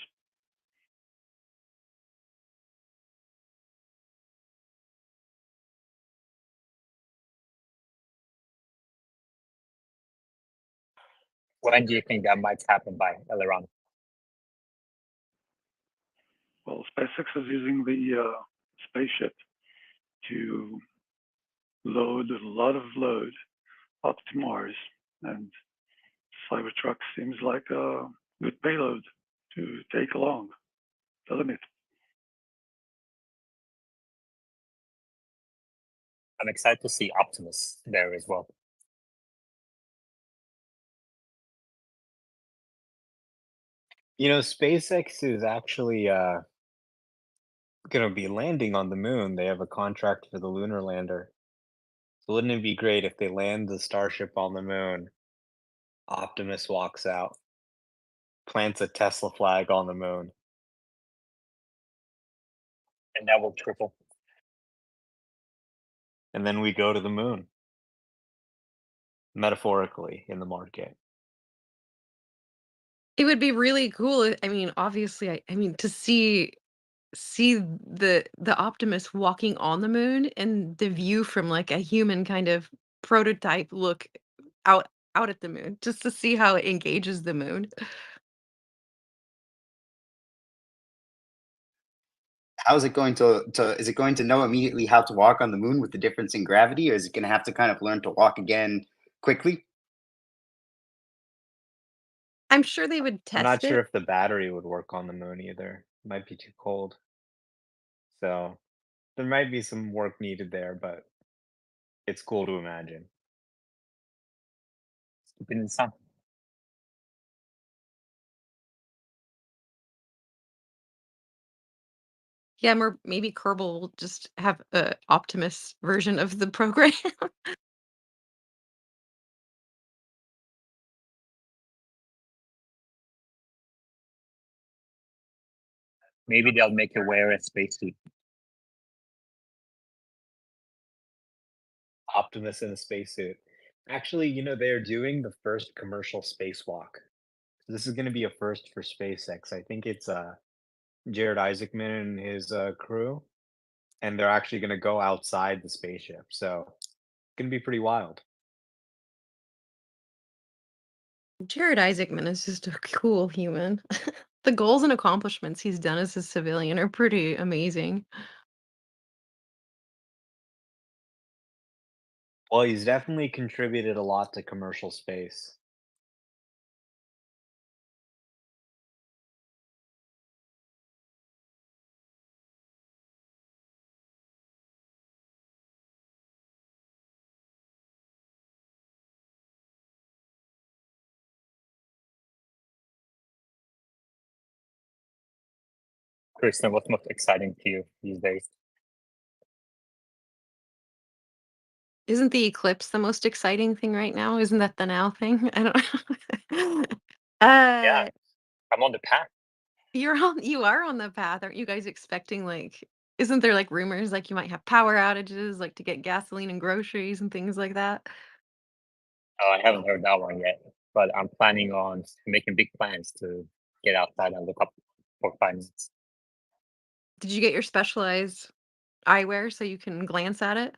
When do you think that might happen by, Eleron? Well, SpaceX is using the spaceship to load a lot of load up to Mars, and Cybertruck seems like a good payload to take along, doesn't it? I'm excited to see Optimus there as well. SpaceX is actually going to be landing on the moon. They have a contract for the lunar lander. So wouldn't it be great if they land the Starship on the moon? Optimus walks out, plants a Tesla flag on the moon. And that will triple. And then we go to the moon. Metaphorically in the market. It would be really cool. Obviously, to see the Optimus walking on the moon and the view from like a human kind of prototype look out at the moon, just to see how it engages the moon. How is it going to is it going to know immediately how to walk on the moon with the difference in gravity, or is it going to have to kind of learn to walk again quickly? I'm sure they would I'm not test sure it. if the battery would work on the moon either. It might be too cold. So there might be some work needed there, but it's cool to imagine. Keep it in the sun. Yeah, or maybe Kerbal will just have a Optimus version of the program. Maybe they'll make you wear a spacesuit. Optimus in a spacesuit. Actually, they're doing the first commercial spacewalk. This is going to be a first for SpaceX. I think it's Jared Isaacman and his crew, and they're actually going to go outside the spaceship. So it's going to be pretty wild. Jared Isaacman is just a cool human. The goals and accomplishments he's done as a civilian are pretty amazing. Well, he's definitely contributed a lot to commercial space. Kristen, what's most exciting to you these days? Isn't the eclipse the most exciting thing right now? Isn't that the now thing? I don't Yeah, uh I'm on the path. you are on the path. Aren't you guys expecting like isn't there like rumors like you might have power outages like to get gasoline and groceries and things like that? Oh, I haven't heard that one yet, but I'm planning on making big plans to get outside and look up for 5 minutes. Did you get your specialized eyewear so you can glance at it?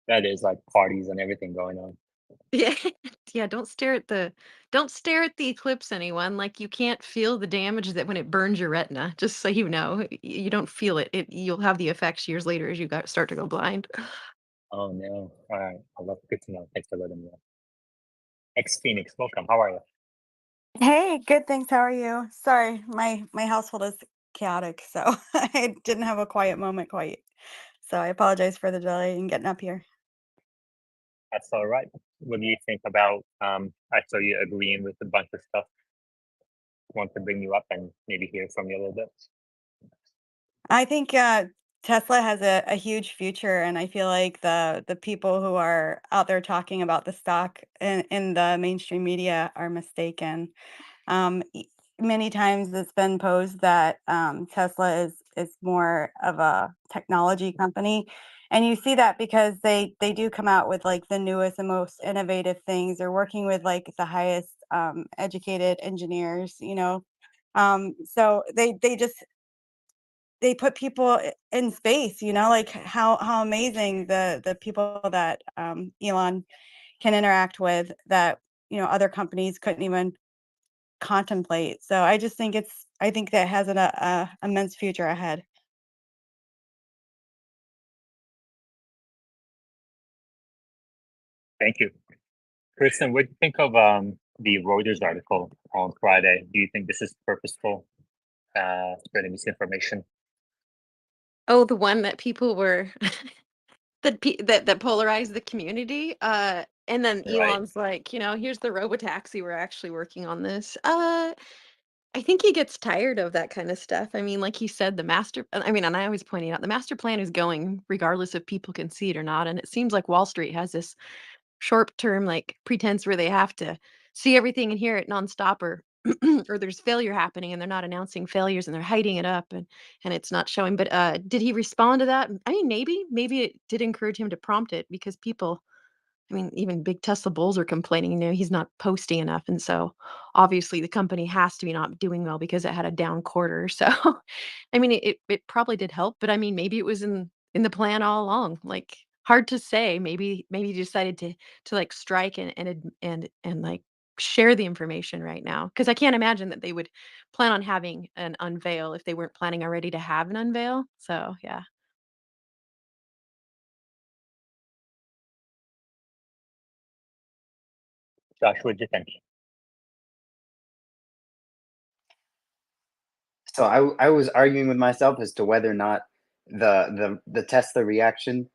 That is like parties and everything going on. Yeah. Yeah, don't stare at the eclipse, anyone. Like you can't feel the damage that when it burns your retina. Just so you know, you don't feel it. You'll have the effects years later as you start to go blind. Oh no! All right, I love good to know. Thanks for letting me know. Ex Phoenix, welcome. How are you? Hey, good, thanks. How are you? Sorry, my household is chaotic, so I didn't have a quiet moment quite. So I apologize for the delay in getting up here. That's all right. What do you think about? I saw you agreeing with a bunch of stuff. Want to bring you up and maybe hear from you a little bit. I think Tesla has a huge future, and I feel like the people who are out there talking about the stock in the mainstream media are mistaken. Um, y- Many times it's been posed that Tesla is more of a technology company, and you see that because they do come out with like the newest and most innovative things. They're working with like the highest educated engineers, you know. So they just they put people in space, you know, like how amazing the people that Elon can interact with that other companies couldn't even contemplate. So I think that has a immense future ahead. Thank you, Kristen. What do you think of the Reuters article on Friday? Do you think this is purposeful, spreading misinformation? Oh, the one that people were that polarized the community. And then Right. Elon's like, here's the robotaxi. We're actually working on this. I think he gets tired of that kind of stuff. I mean, like he said, and I always pointing out the master plan is going regardless if people can see it or not. And it seems like Wall Street has this short term like pretense where they have to see everything and hear it nonstop or or there's failure happening and they're not announcing failures and they're hiding it up and it's not showing. But did he respond to that? I mean, maybe it did encourage him to prompt it because people I mean, even big Tesla bulls are complaining, he's not posting enough. And so obviously the company has to be not doing well because it had a down quarter. So I mean it probably did help, but I mean maybe it was in the plan all along. Like hard to say. Maybe you decided to like strike and like share the information right now. Because I can't imagine that they would plan on having an unveil if they weren't planning already to have an unveil. So yeah. Josh, what do you think? So I was arguing with myself as to whether or not the Tesla reaction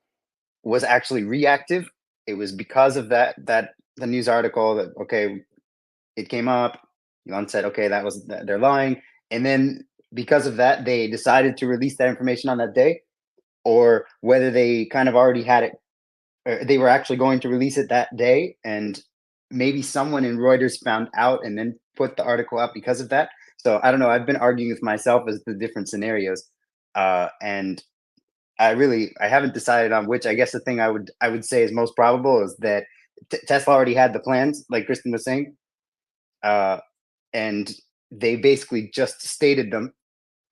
was actually reactive. It was because of that the news article that okay, it came up. Elon said, okay, they're lying, and then because of that they decided to release that information on that day, or whether they kind of already had it, or they were actually going to release it that day, and maybe someone in Reuters found out and then put the article out because of that. So I don't know. I've been arguing with myself as the different scenarios, and I haven't decided on which. I guess the thing I would say is most probable is that Tesla already had the plans, like Kristen was saying, and they basically just stated them,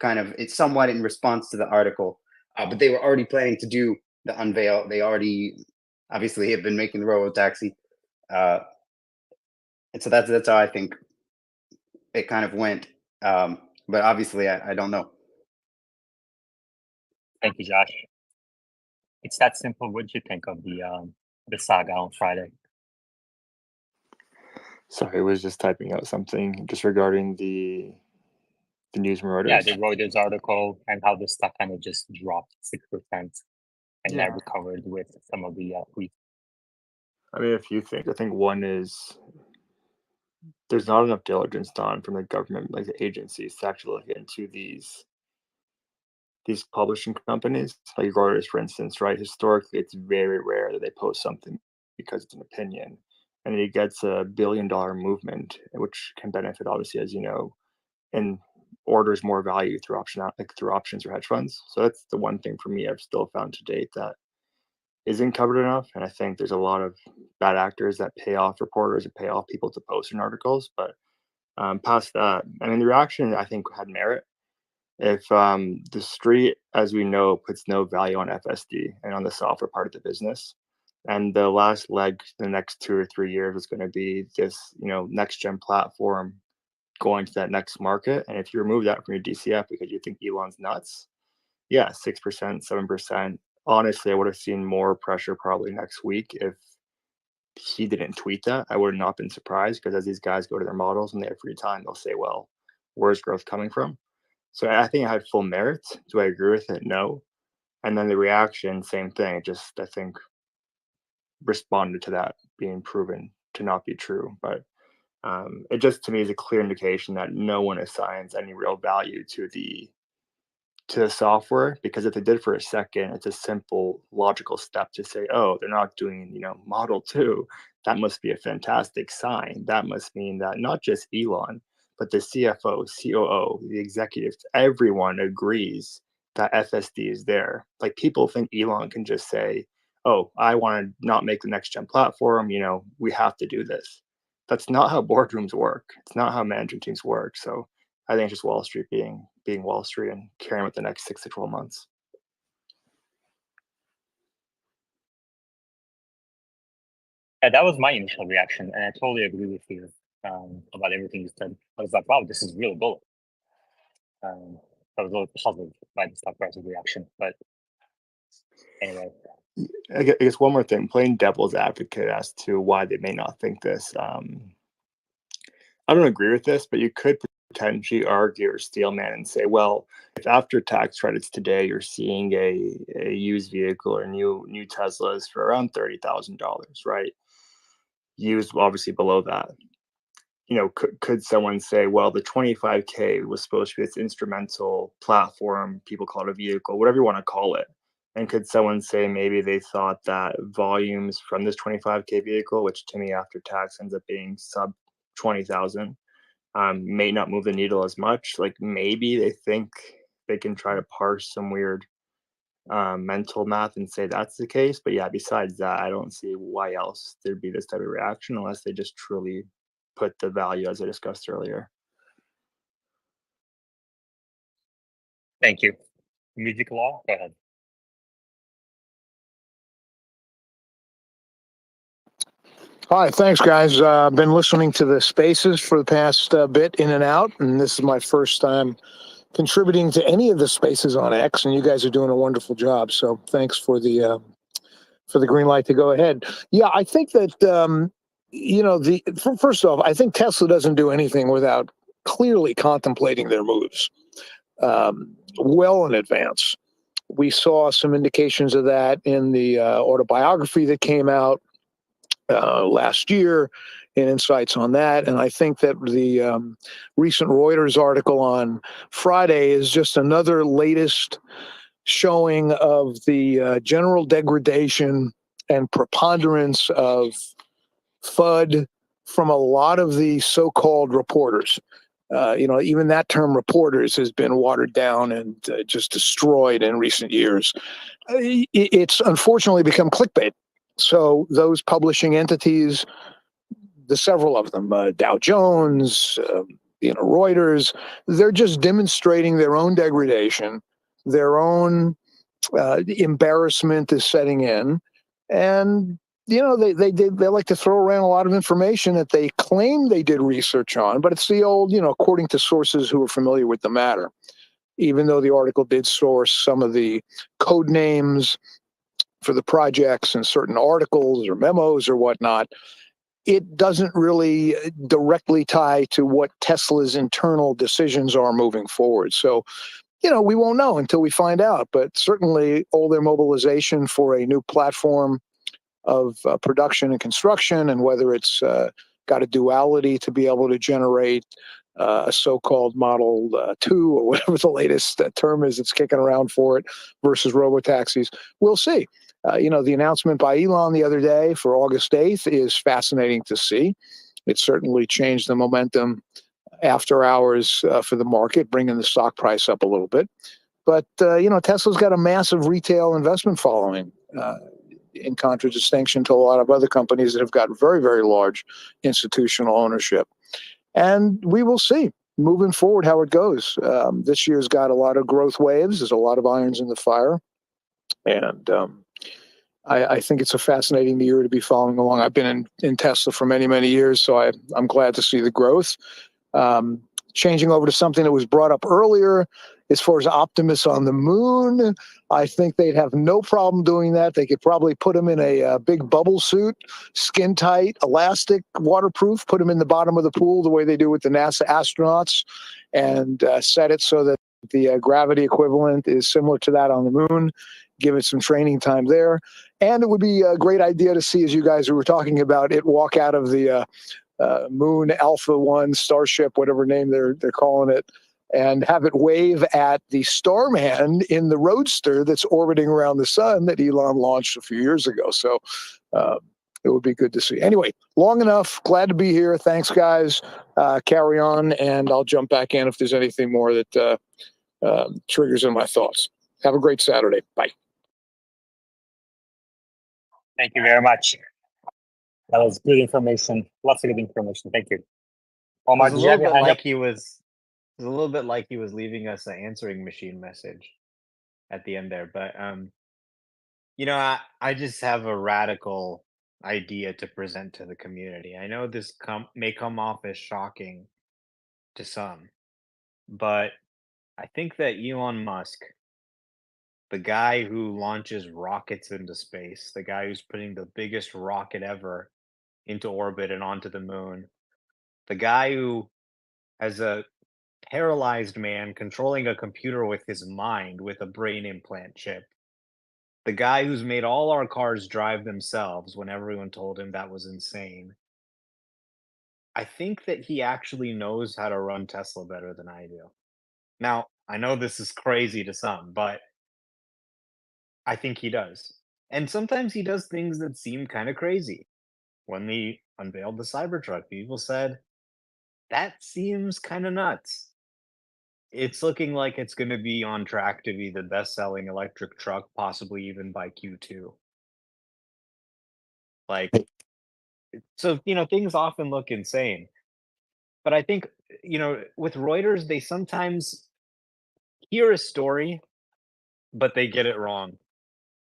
kind of, it's somewhat in response to the article, but they were already planning to do the unveil. They already obviously have been making the robo taxi, and so that's how I think it kind of went. But obviously, I don't know. Thank you, Josh. It's that simple. What did you think of the saga on Friday? Sorry, I was just typing out something just regarding the news from Reuters. Yeah, the Reuters article and how the stock kind of just dropped 6% and Yeah. then recovered with some of the tweets. I mean, a few things. I think one is there's not enough diligence done from the government, like the agencies, to actually look into these publishing companies, like Reuters, for instance, right? Historically, it's very rare that they post something because it's an opinion, and it gets $1 billion movement, which can benefit, obviously, as you know, and orders more value through options or hedge funds. So that's the one thing for me I've still found to date that isn't covered enough. And I think there's a lot of bad actors that pay off reporters and pay off people to post in articles. But past that, I mean, the reaction I think had merit. If the street, as we know, puts no value on FSD and on the software part of the business, and the last leg, the next 2 or 3 years, is going to be this, next gen platform going to that next market. And if you remove that from your DCF because you think Elon's nuts, yeah, 6%, 7%. Honestly, I would have seen more pressure probably next week if he didn't tweet that. I would have not been surprised, because as these guys go to their models and they have free time, they'll say, well, where's growth coming from? So I think it had full merit. Do I agree with it? No. And then the reaction, same thing. Just, I think, responded to that being proven to not be true. But it just, to me, is a clear indication that no one assigns any real value to the software, because if they did for a second, it's a simple logical step to say, oh, they're not doing, Model 2. That must be a fantastic sign. That must mean that not just Elon, but the CFO, COO, the executives, everyone agrees that FSD is there. Like, people think Elon can just say, oh, I want to not make the next gen platform. We have to do this. That's not how boardrooms work. It's not how management teams work. So I think it's just Wall Street being Wall Street and carrying with the next 6 to 12 months. Yeah, that was my initial reaction, and I totally agree with you about everything you said. I was like, wow, this is really bullish. I was a little puzzled by the stock price reaction, but anyway. I guess one more thing, playing devil's advocate as to why they may not think this. I don't agree with this, but you could potentially argue or steelman and say, well, if after tax credits today you're seeing a used vehicle or new Teslas for around $30,000, right? Used obviously below that. Could someone say, well, the 25K was supposed to be this instrumental platform, people call it a vehicle, whatever you want to call it. And could someone say maybe they thought that volumes from this 25K vehicle, which to me after tax ends up being sub 20,000, may not move the needle as much? Like, maybe they think they can try to parse some weird mental math and say that's the case. But yeah, besides that, I don't see why else there'd be this type of reaction, unless they just truly put the value as I discussed earlier. Thank you. Music law, go ahead. Hi, thanks, guys. I've been listening to the spaces for the past bit, in and out, and this is my first time contributing to any of the spaces on X, and you guys are doing a wonderful job. So thanks for the green light to go ahead. Yeah, I think that first off, I think Tesla doesn't do anything without clearly contemplating their moves well in advance. We saw some indications of that in the autobiography that came out last year, and insights on that. And I think that the recent Reuters article on Friday is just another latest showing of the general degradation and preponderance of FUD from a lot of the so-called reporters. Even that term reporters has been watered down and just destroyed in recent years. It's unfortunately become clickbait. So those publishing entities, the several of them, Dow Jones, Reuters, they're just demonstrating their own degradation, their own embarrassment is setting in, and they like to throw around a lot of information that they claim they did research on, but it's the old, according to sources who are familiar with the matter. Even though the article did source some of the code names for the projects and certain articles or memos or whatnot, it doesn't really directly tie to what Tesla's internal decisions are moving forward. So, we won't know until we find out, but certainly all their mobilization for a new platform of production and construction, and whether it's got a duality to be able to generate a so-called Model 2 or whatever the latest term is that's kicking around for it versus robotaxis, we'll see. The announcement by Elon the other day for August 8th is fascinating to see. It certainly changed the momentum after hours for the market, bringing the stock price up a little bit. But, Tesla's got a massive retail investment following, in contradistinction to a lot of other companies that have got very, very large institutional ownership. And we will see moving forward how it goes. This year's got a lot of growth waves. There's a lot of irons in the fire. And I think it's a fascinating year to be following along. I've been in Tesla for many, many years, so I'm glad to see the growth. Changing over to something that was brought up earlier, as far as Optimus on the moon, I think they'd have no problem doing that. They could probably put him in a big bubble suit, skin tight, elastic, waterproof, put him in the bottom of the pool the way they do with the NASA astronauts, and set it so that the gravity equivalent is similar to that on the moon. Give it some training time there. And it would be a great idea to see, as you guys were talking about, it walk out of the Moon Alpha 1 Starship, whatever name they're calling it, and have it wave at the Starman in the Roadster that's orbiting around the sun that Elon launched a few years ago. So it would be good to see. Anyway, long enough. Glad to be here. Thanks, guys. Carry on, and I'll jump back in if there's anything more that triggers in my thoughts. Have a great Saturday. Bye. Thank you very much. That was good information. Lots of good information. Thank you. It Omar, was a did you have little your bit hand up? like he was. It was a little bit like he was leaving us an answering machine message at the end there. But I just have a radical idea to present to the community. I know this may come off as shocking to some, but I think that Elon Musk, the guy who launches rockets into space, the guy who's putting the biggest rocket ever into orbit and onto the moon, the guy who has a paralyzed man controlling a computer with his mind with a brain implant chip, the guy who's made all our cars drive themselves when everyone told him that was insane. I think that he actually knows how to run Tesla better than I do. Now, I know this is crazy to some, but I think he does. And sometimes he does things that seem kind of crazy. When we unveiled the Cybertruck, people said, that seems kind of nuts. It's looking like it's going to be on track to be the best-selling electric truck, possibly even by Q2. Like, so things often look insane. But I think with Reuters, they sometimes hear a story, but they get it wrong.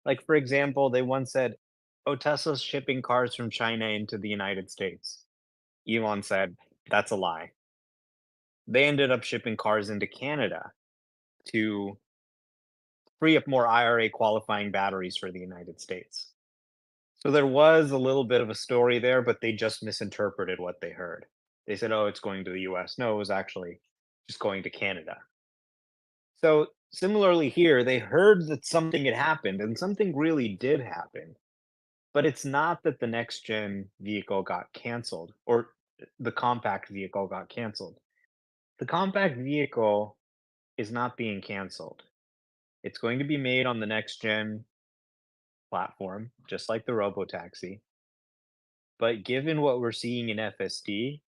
Like, for example, they once said, "Oh, Tesla's shipping cars from China into the United States." Elon said, "That's a lie." They ended up shipping cars into Canada to free up more IRA qualifying batteries for the United States. So there was a little bit of a story there, but they just misinterpreted what they heard. They said, "Oh, it's going to the US." No, it was actually just going to Canada. So similarly here, they heard that something had happened and something really did happen. But it's not that the next gen vehicle got canceled or the compact vehicle got canceled. The compact vehicle is not being canceled. It's going to be made on the next gen platform, just like the Robotaxi. But given what we're seeing in FSD,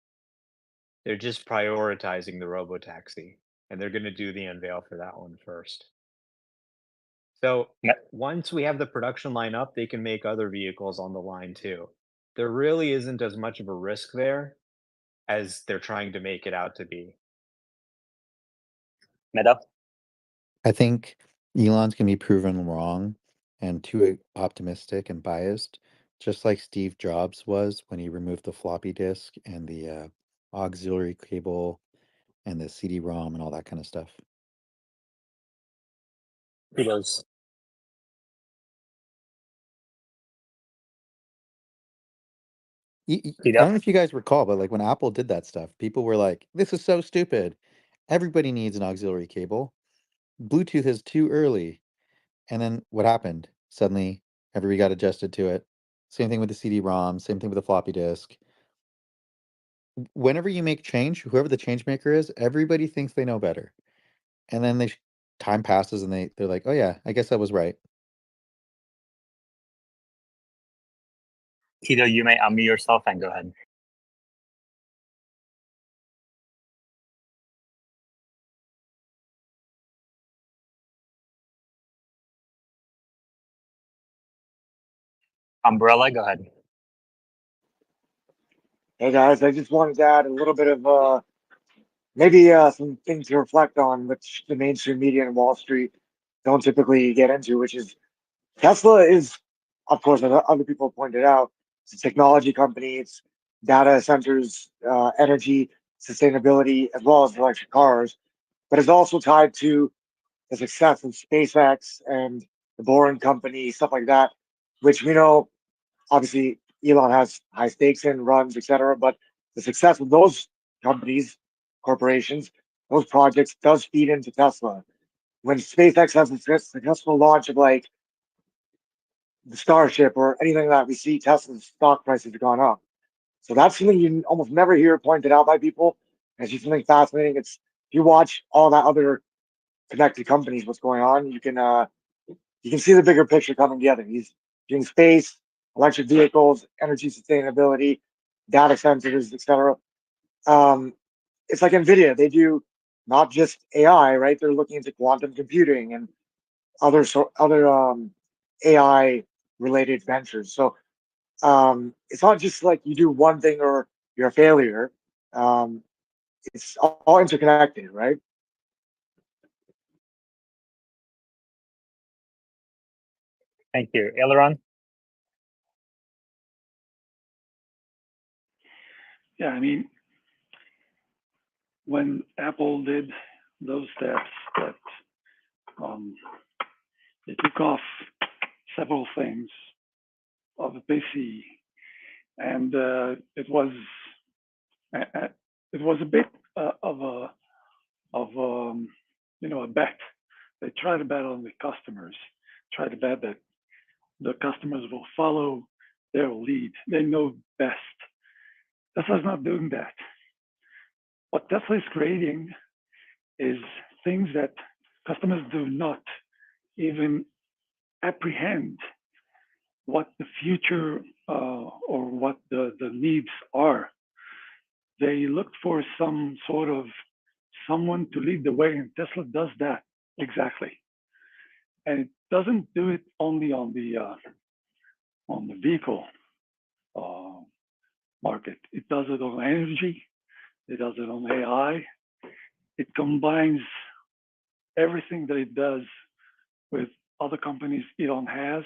they're just prioritizing the Robotaxi, and they're going to do the unveil for that one first. So once we have the production line up, they can make other vehicles on the line too. There really isn't as much of a risk there as they're trying to make it out to be. Meta? I think Elon's gonna be proven wrong and too optimistic and biased, just like Steve Jobs was when he removed the floppy disk and the auxiliary cable and the CD-ROM and all that kind of stuff. Kudos. I don't know if you guys recall, but like when Apple did that stuff, people were like, "This is so stupid. Everybody needs an auxiliary cable. Bluetooth is too early." And then what happened? Suddenly, everybody got adjusted to it. Same thing with the CD-ROM, same thing with the floppy disk. Whenever you make change, whoever the change maker is, everybody thinks they know better. And then time passes and they're like, "Oh yeah, I guess I was right." Tito, you may unmute yourself and go ahead. Umbrella, go ahead. Hey guys, I just wanted to add a little bit of maybe some things to reflect on, which the mainstream media and Wall Street don't typically get into, which is Tesla is, of course, as other people pointed out, it's a technology company, it's data centers, energy, sustainability, as well as electric cars, but it's also tied to the success of SpaceX and the Boring Company, stuff like that, which we know obviously Elon has high stakes in, runs, etc. But the success of those companies, corporations, those projects does feed into Tesla. When SpaceX has a successful launch of like the Starship or anything like that, we see Tesla's stock prices have gone up. So that's something you almost never hear pointed out by people. And it's just something fascinating. It's if you watch all that other connected companies, what's going on, you can see the bigger picture coming together. He's doing space, electric vehicles, energy sustainability, data centers, etc. It's like Nvidia; they do not just AI, right? They're looking into quantum computing and other AI related ventures. So it's not just like you do one thing or you're a failure. Um, it's all interconnected, right? Thank you. Aileron? Yeah, I mean, when Apple did those steps that they took off several things of the PC, and it was a bit of a bet. They try to bet on the customers, try to bet that the customers will follow their lead. They know best. Tesla's not doing that. What Tesla is creating is things that customers do not even apprehend what the future or what the needs are. They look for some sort of someone to lead the way, and Tesla does that exactly. And it doesn't do it only on the vehicle market. It does it on energy. It does it on AI. It combines everything that it does with other companies Elon has.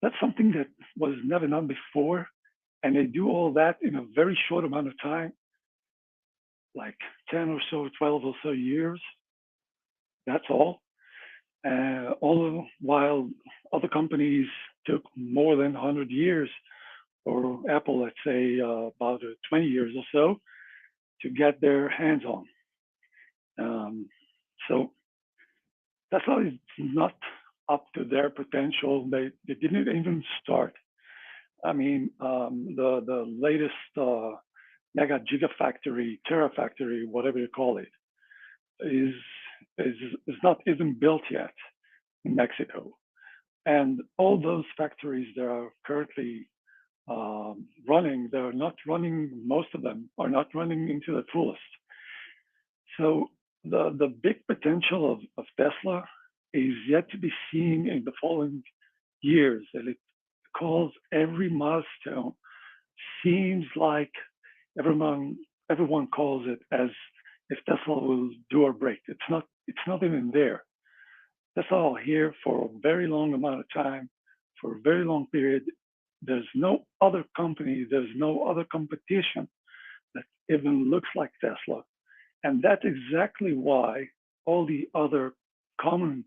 That's something that was never done before. And they do all that in a very short amount of time, like 10 or so, 12 or so years. That's all. All while other companies took more than 100 years, or Apple, let's say about 20 years or so, to get their hands on. So Tesla is not up to their potential. They didn't even start. I mean, the latest mega gigafactory, terafactory, whatever you call it, is is not even built yet in Mexico, and all those factories that are currently running, they're not running. Most of them are not running into the fullest. So the big potential of Tesla is yet to be seen in the following years, and it calls every milestone. Seems like everyone everyone calls it as if Tesla will do or break. It's not even there. Tesla are here for a very long amount of time, for a very long period. There's no other company, there's no other competition that even looks like Tesla. And that's exactly why all the other common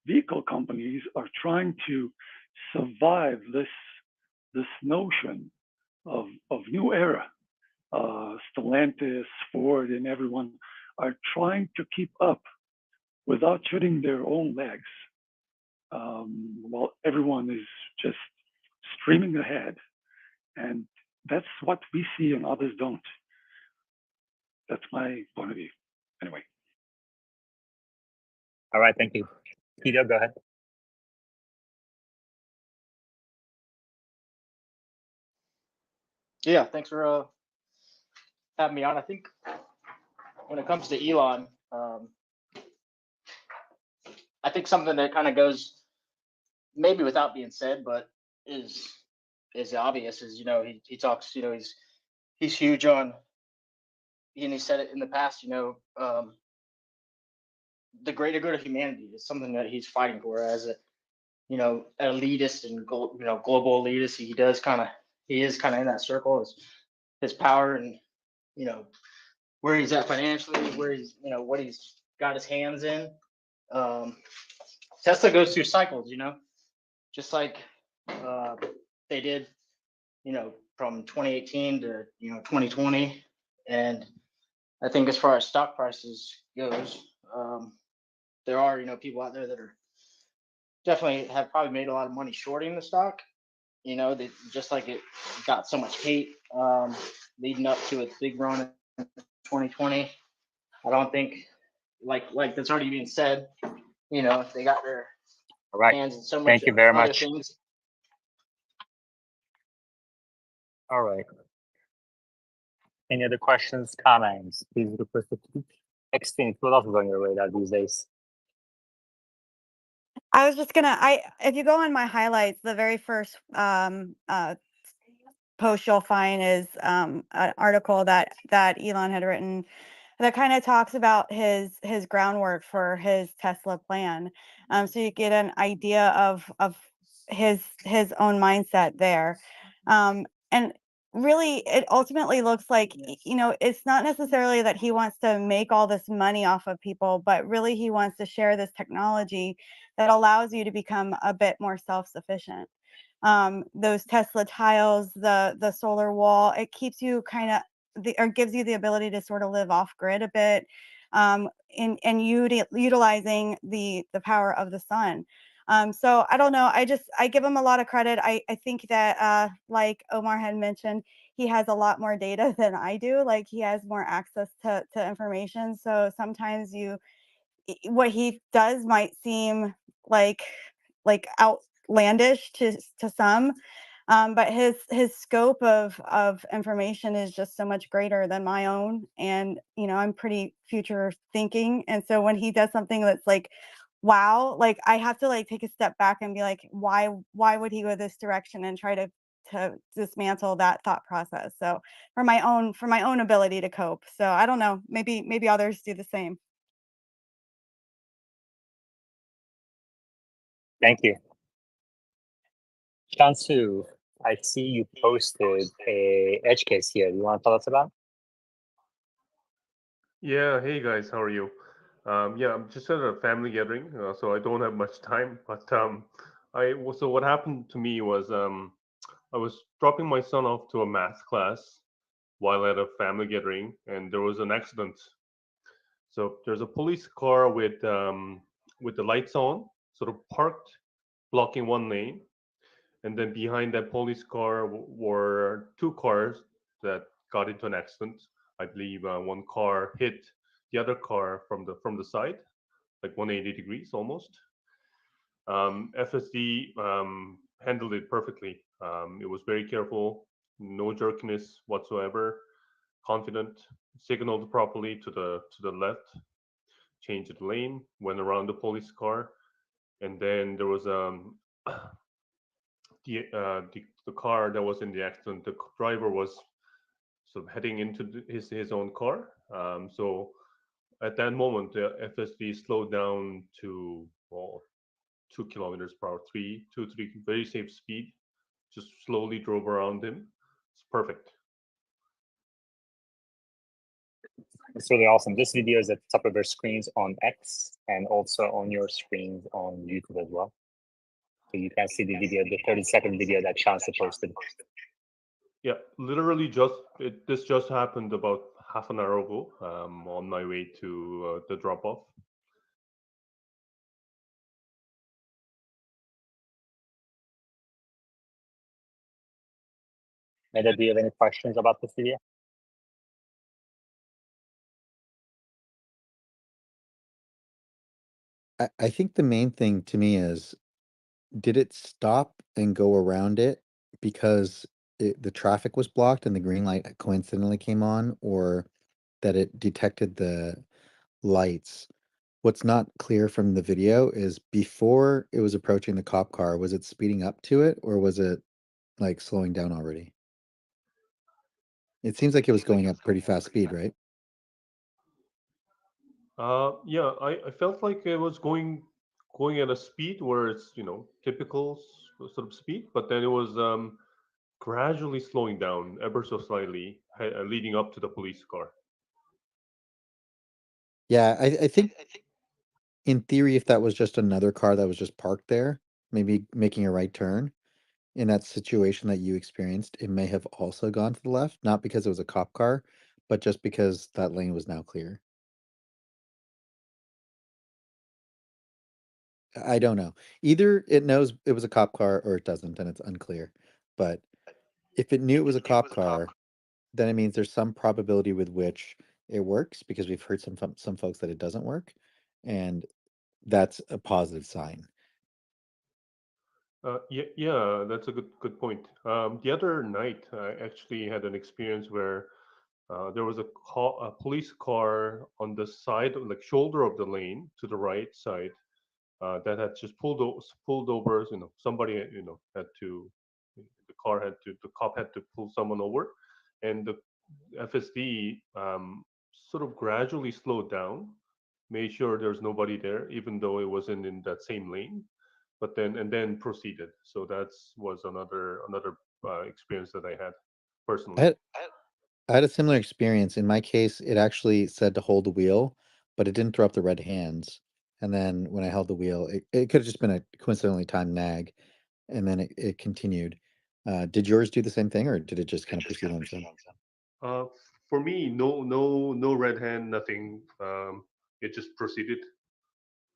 vehicle companies are trying to survive this notion of new era. Stellantis, Ford, and everyone are trying to keep up without shooting their own legs, while everyone is just streaming ahead. And that's what we see and others don't. That's my point of view. Anyway. All right, thank you. Peter, go ahead. Yeah, thanks for having me on. I think when it comes to Elon, I think something that kind of goes maybe without being said, but is obvious is, you know, he talks, you know, he's huge on, and he said it in the past, you know, the greater good of humanity is something that he's fighting for as a, you know, elitist and you know, global elitist. He is kind of in that circle. His power and, you know, where he's at financially, where he's, you know, what he's got his hands in. Tesla goes through cycles, you know, just like they did, you know, from 2018 to, you know, 2020. And I think as far as stock prices goes, there are, you know, people out there that are definitely have probably made a lot of money shorting the stock. You know, they just like it got so much hate leading up to its big run in 2020. I don't think like that's already being said. You know, they got their All right. hands in so much Thank you very other much. things. All right. Any other questions, comments? Please request to keep texting. What else is on your radar these days? I was just gonna, if you go on my highlights, the very first post you'll find is an article that Elon had written that kind of talks about his groundwork for his Tesla plan. So you get an idea of his own mindset there. And really, it ultimately looks like, you know, it's not necessarily that he wants to make all this money off of people, but really he wants to share this technology that allows you to become a bit more self-sufficient. Those Tesla tiles, the solar wall, it keeps you kind of or gives you the ability to sort of live off grid a bit, in utilizing the power of the sun. So I don't know. I give him a lot of credit. I think that like Omar had mentioned, he has a lot more data than I do. Like he has more access to information. So sometimes what he does might seem like outlandish to some, but his scope of information is just so much greater than my own. And you know, I'm pretty future thinking, and so when he does something that's like, wow, like I have to like take a step back and be like, why would he go this direction, and try to dismantle that thought process. So for my own ability to cope. So I don't know, maybe others do the same. Thank you. Shansu, I see you posted a edge case here. You want to tell us about? Yeah, hey guys, how are you? Yeah, I'm just at a family gathering, so I don't have much time. But so what happened to me was I was dropping my son off to a math class while at a family gathering, and there was an accident. So there's a police car with the lights on, sort of parked, blocking one lane, And then behind that police car were two cars that got into an accident. I believe one car hit the other car from the side, like 180 degrees almost. FSD handled it perfectly. It was very careful, no jerkiness whatsoever, confident, signaled properly to the left, changed the lane, went around the police car, and then there was the car that was in the accident. The driver was sort of heading into his own car. So at that moment, the FSD slowed down to, well, 2 kilometers per hour, three, very safe speed. Just slowly drove around him. It's perfect. It's really awesome. This video is at the top of your screens on X and also on your screens on YouTube as well. So you can see the video, the 30-second video that Chance posted. Yeah, literally this just happened about half an hour ago. On my way to the drop off. Neda, do you have any questions about this video? I think the main thing to me is, did it stop and go around it because the traffic was blocked and the green light coincidentally came on, or that it detected the lights? What's not clear from the video is, before it was approaching the cop car, was it speeding up to it, or was it like slowing down already? It seems like it was going up pretty fast speed, right? Yeah, I felt like it was going at a speed where it's typical sort of speed, but then it was gradually slowing down ever so slightly, leading up to the police car. Yeah, I think in theory, if that was just another car that was just parked there, maybe making a right turn, in that situation that you experienced, it may have also gone to the left, not because it was a cop car, but just because that lane was now clear. I don't know. Either it knows it was a cop car or it doesn't, and it's unclear. But if it knew it was a cop car, then it means there's some probability with which it works, because we've heard some folks that it doesn't work, and that's a positive sign. Yeah, that's a good point. The other night, I actually had an experience where there was a police car on the side, like shoulder of the lane to the right side, that had just pulled over. Somebody had to, the cop had to pull someone over, and the FSD sort of gradually slowed down, made sure there's nobody there, even though it wasn't in that same lane, but then proceeded. So was another experience that I had personally. I had a similar experience. In my case, it actually said to hold the wheel, but it didn't throw up the red hands. And then when I held the wheel, it could have just been a coincidentally timed nag, and then it continued. Did yours do the same thing, or did it just kind of proceed on its own? For me, no red hand, nothing. It just proceeded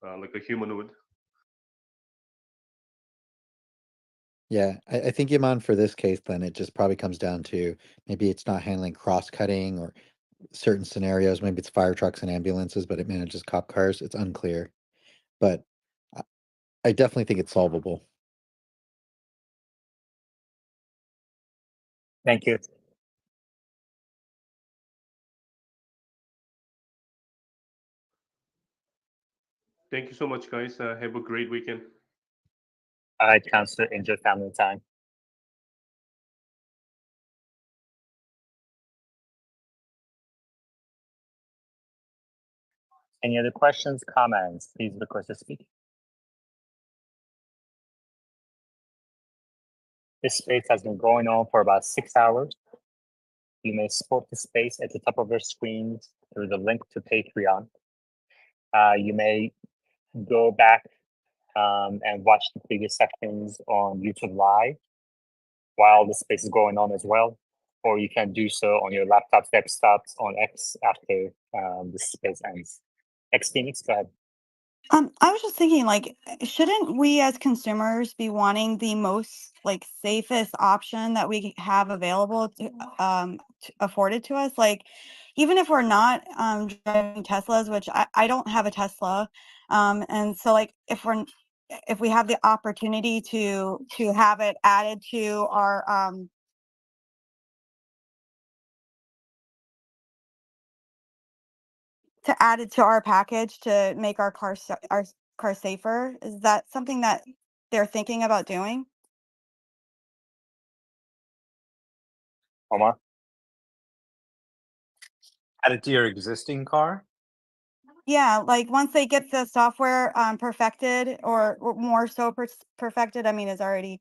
like a human would. Yeah, I think, Yaman, for this case, then it just probably comes down to, maybe it's not handling cross-cutting or certain scenarios. Maybe it's fire trucks and ambulances, but it manages cop cars. It's unclear. But I I definitely think it's solvable. Thank you. Thank you so much, guys. Have a great weekend. All right, Counselor, enjoy family time. Any other questions, comments? Please request to speak. This space has been going on for about 6 hours. You may support the space at the top of your screens through the link to Patreon. You may go back and watch the previous sections on YouTube Live while the space is going on as well, or you can do so on your laptops, desktops, on X after the space ends. X Phoenix, go ahead. I was just thinking, like, shouldn't we as consumers be wanting the most like safest option that we have available afforded to us? Like, even if we're not driving Teslas, which I don't have a Tesla, and so like if we have the opportunity to have it added to our package to make our our car safer, is that something that they're thinking about doing? Omar? Add it to your existing car. Yeah, like once they get the software perfected or more so perfected, I mean, it's already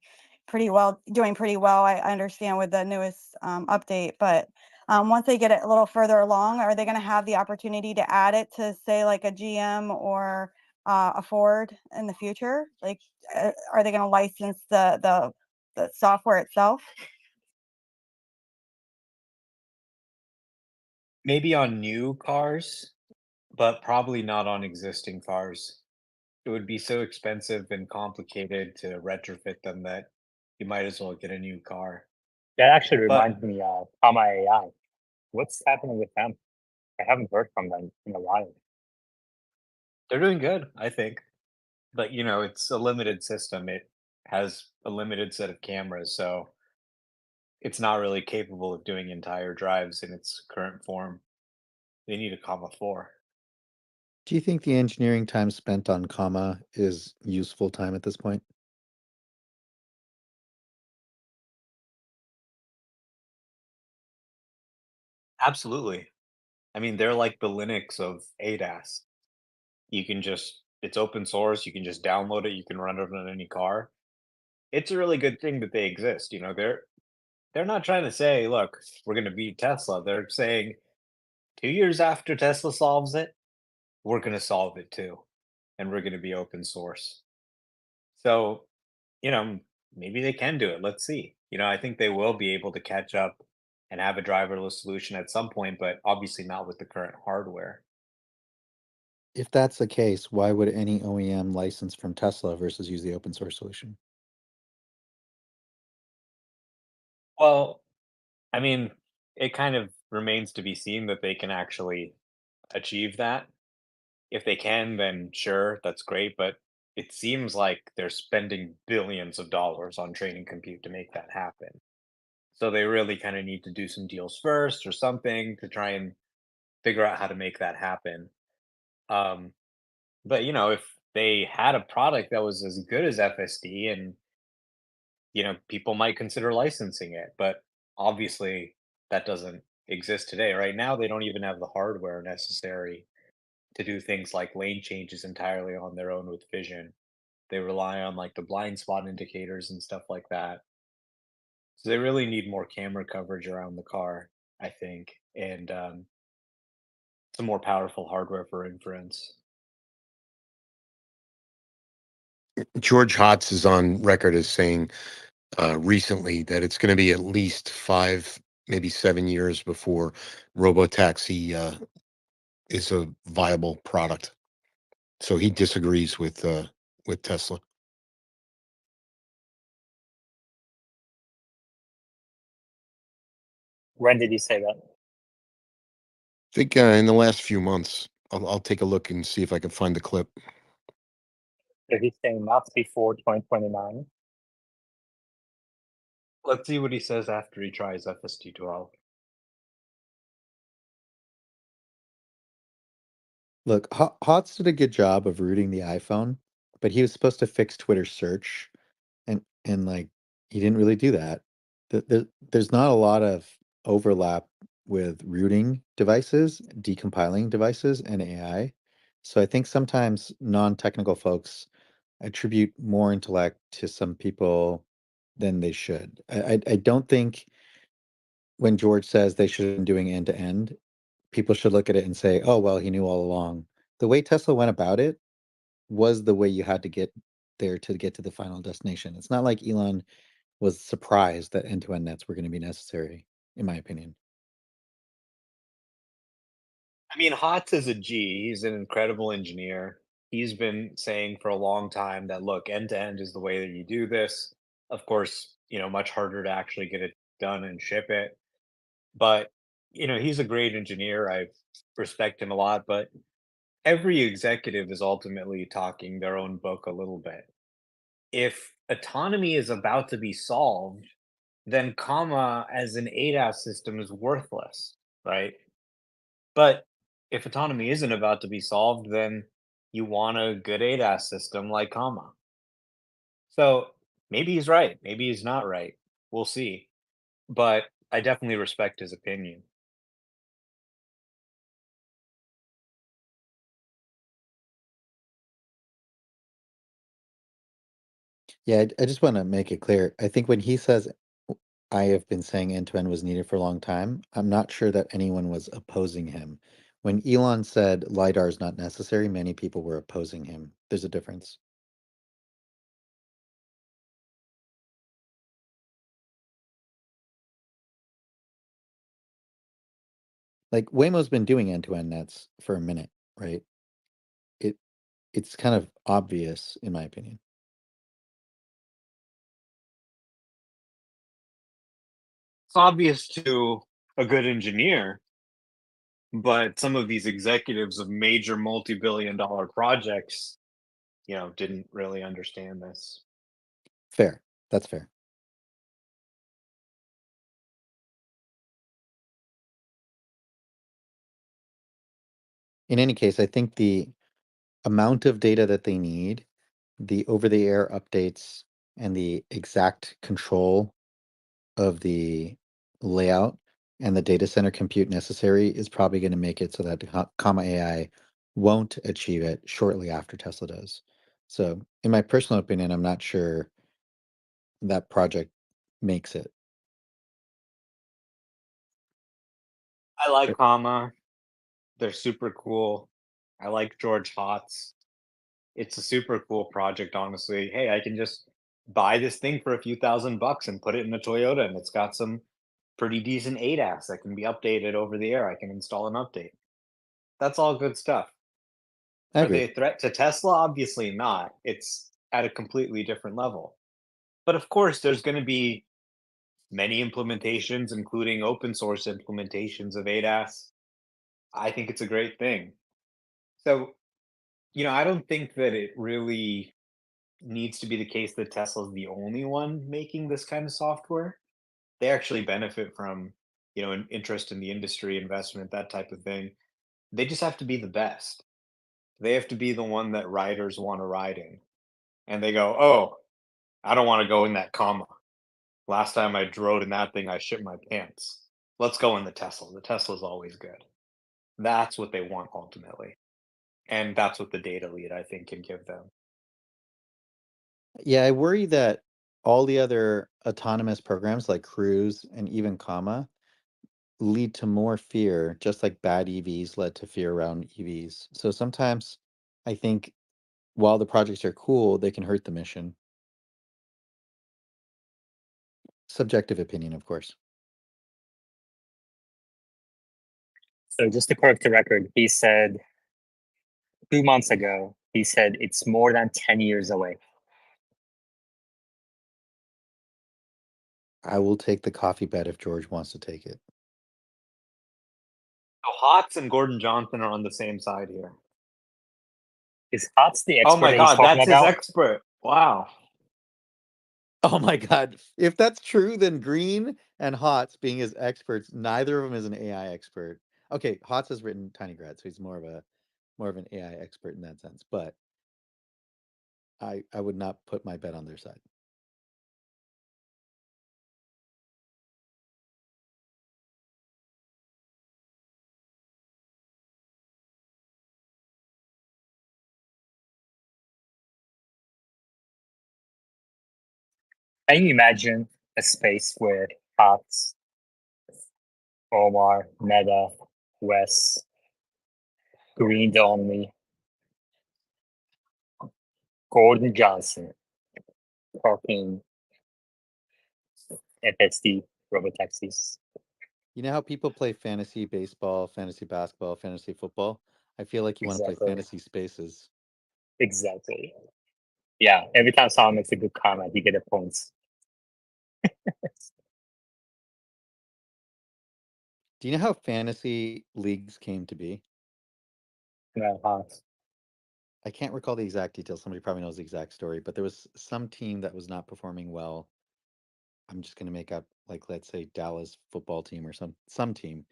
doing pretty well. I understand with the newest update, but once they get it a little further along, are they going to have the opportunity to add it to say like a GM or a Ford in the future? Like, are they going to license the software itself? Maybe on new cars, but probably not on existing cars. It would be so expensive and complicated to retrofit them that you might as well get a new car. That actually But reminds me of Comma AI. What's happening with them? I haven't heard from them in a while. they're doing good, I think. But it's a limited system. It has a limited set of cameras, so it's not really capable of doing entire drives in its current form. They need a comma 4. Do you think the engineering time spent on comma is useful time at this point? Absolutely. I mean, they're like the Linux of ADAS. It's open source, you can just download it, you can run it on any car. It's a really good thing that they exist. They're not trying to say, look, we're going to beat Tesla. They're saying 2 years after Tesla solves it, we're going to solve it too. And we're going to be open source. So, you know, maybe they can do it. Let's see. I think they will be able to catch up and have a driverless solution at some point, but obviously not with the current hardware. If that's the case, why would any OEM license from Tesla versus use the open source solution? Well, I mean, it kind of remains to be seen that they can actually achieve that. If they can, then sure, that's great. But it seems like they're spending billions of dollars on training compute to make that happen. So they really kind of need to do some deals first or something to try and figure out how to make that happen. Um, but if they had a product that was as good as FSD, and people might consider licensing it, but obviously that doesn't exist today. Right now, they don't even have the hardware necessary to do things like lane changes entirely on their own with vision. They rely on like the blind spot indicators and stuff like that. So they really need more camera coverage around the car, I think, and some more powerful hardware for inference. George Hotz is on record as saying recently that it's going to be at least 5, maybe 7 years before robotaxi is a viable product. So he disagrees with Tesla. When did he say that? I think in the last few months. I'll take a look and see if I can find the clip. So he's saying not before 2029. Let's see what he says after he tries FST12. Look, Hotz did a good job of rooting the iPhone, but he was supposed to fix Twitter search, and like he didn't really do that. There's not a lot of overlap with rooting devices, decompiling devices, and AI. So I think sometimes non-technical folks attribute more intellect to some people than they should. I don't think when George says they should have been doing end to end, people should look at it and say, oh, well, he knew all along. The way Tesla went about it was the way you had to get there to get to the final destination. It's not like Elon was surprised that end to end nets were going to be necessary, in my opinion. I mean, Hotz is a G. He's an incredible engineer. he's been saying for a long time that look, end to end is the way that you do this. Of course, much harder to actually get it done and ship it. But, he's a great engineer. I respect him a lot, but every executive is ultimately talking their own book a little bit. If autonomy is about to be solved, then comma as an ADAS system is worthless, right? But if autonomy isn't about to be solved, then you want a good ADAS system like comma. So maybe he's right, maybe he's not right. We'll see. But I definitely respect his opinion. Yeah, I just want to make it clear. I think when he says I have been saying end to end was needed for a long time, I'm not sure that anyone was opposing him. When Elon said LiDAR is not necessary, many people were opposing him. There's a difference. Like Waymo's been doing end to end nets for a minute, right? It's kind of obvious in my opinion. It's obvious to a good engineer, but some of these executives of major multi-billion dollar projects, didn't really understand this. Fair. That's fair. In any case, I think the amount of data that they need, the over-the-air updates, and the exact control of the layout and the data center compute necessary is probably going to make it so that Comma AI won't achieve it shortly after Tesla does. So, in my personal opinion, I'm not sure that project makes it. I like comma. They're super cool. I like George Hotz. It's a super cool project, honestly. Hey, I can just buy this thing for a few $1,000 and put it in a Toyota, and it's got some pretty decent ADAS that can be updated over the air. I can install an update. That's all good stuff. I Are they agree. a threat to Tesla? Obviously not. It's at a completely different level. But of course, there's going to be many implementations, including open source implementations of ADAS. I think it's a great thing. So, I don't think that it really needs to be the case that Tesla's the only one making this kind of software. They actually benefit from, an interest in the industry, investment, that type of thing. They just have to be the best. They have to be the one that riders want to ride in. And they go, oh, I don't want to go in that comma. Last time I drove in that thing, I shit my pants. Let's go in the Tesla. The Tesla's always good. That's what they want ultimately. And that's what the data lead, I think, can give them. Yeah, I worry that all the other autonomous programs like Cruise and even Comma lead to more fear, just like bad EVs led to fear around EVs. So sometimes I think while the projects are cool, they can hurt the mission. Subjective opinion, of course. So just to correct the record, he said 2 months ago, he said it's more than 10 years away. I will take the coffee bet if George wants to take it. So Hotz and Gordon Johnson are on the same side here. Is Hotz the Oh expert my that he's God, talking that's his about? expert. Wow. Oh my God. If that's true, then Green and Hotz being his experts, neither of them is an AI expert. Okay, Hotz has written Tiny Grad, so he's more of an AI expert in that sense, but I would not put my bet on their side. Can you imagine a space where Hotz, Omar, Meta, Wes, Green only, Gordon Johnson talking FSD robotaxis? You know how people play fantasy baseball, fantasy basketball, fantasy football? I feel like you want to play Exactly. fantasy spaces. Exactly. Yeah. Every time someone makes a good comment, you get a points. Do you know how fantasy leagues came to be? No, huh? I can't recall the exact details. Somebody probably knows the exact story, but there was some team that was not performing well. I'm just going to make up, like, let's say Dallas football team or some team,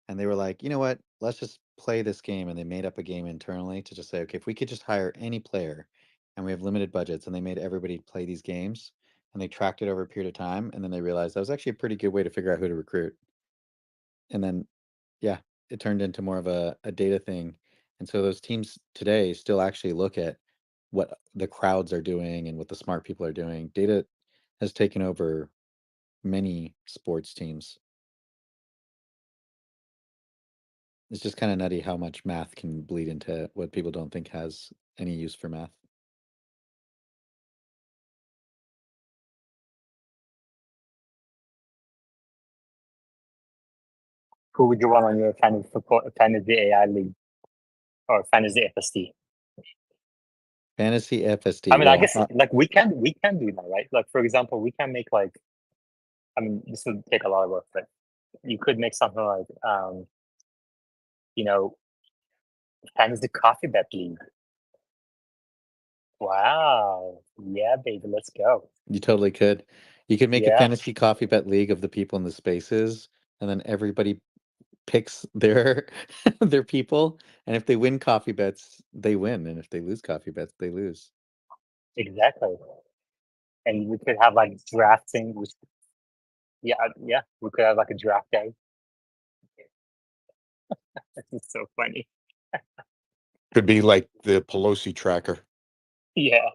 and they were like, you know what? Let's just play this game, and they made up a game internally to just say, okay, if we could just hire any player, and we have limited budgets, and they made everybody play these games, and they tracked it over a period of time, and then they realized that was actually a pretty good way to figure out who to recruit. And then, yeah, it turned into more of a data thing. And so those teams today still actually look at what the crowds are doing and what the smart people are doing. Data has taken over many sports teams. It's just kind of nutty how much math can bleed into what people don't think has any use for math. Who would you want on your fantasy AI league or fantasy FSD? Fantasy FSD. I mean, I Well, guess like we can do that, right? Like for example, we can make like, I mean, this would take a lot of work, but you could make something like, you know, fantasy coffee bet league. Wow. Yeah, baby, let's go. you totally could. You could make a Yeah, fantasy coffee bet league of the people in the spaces, and then everybody picks their their people, and if they win coffee bets, they win, and if they lose coffee bets, they lose. exactly. And we could have like drafting. Yeah, yeah, we could have like a draft day. This is so funny. Could be like the Pelosi tracker. Yeah,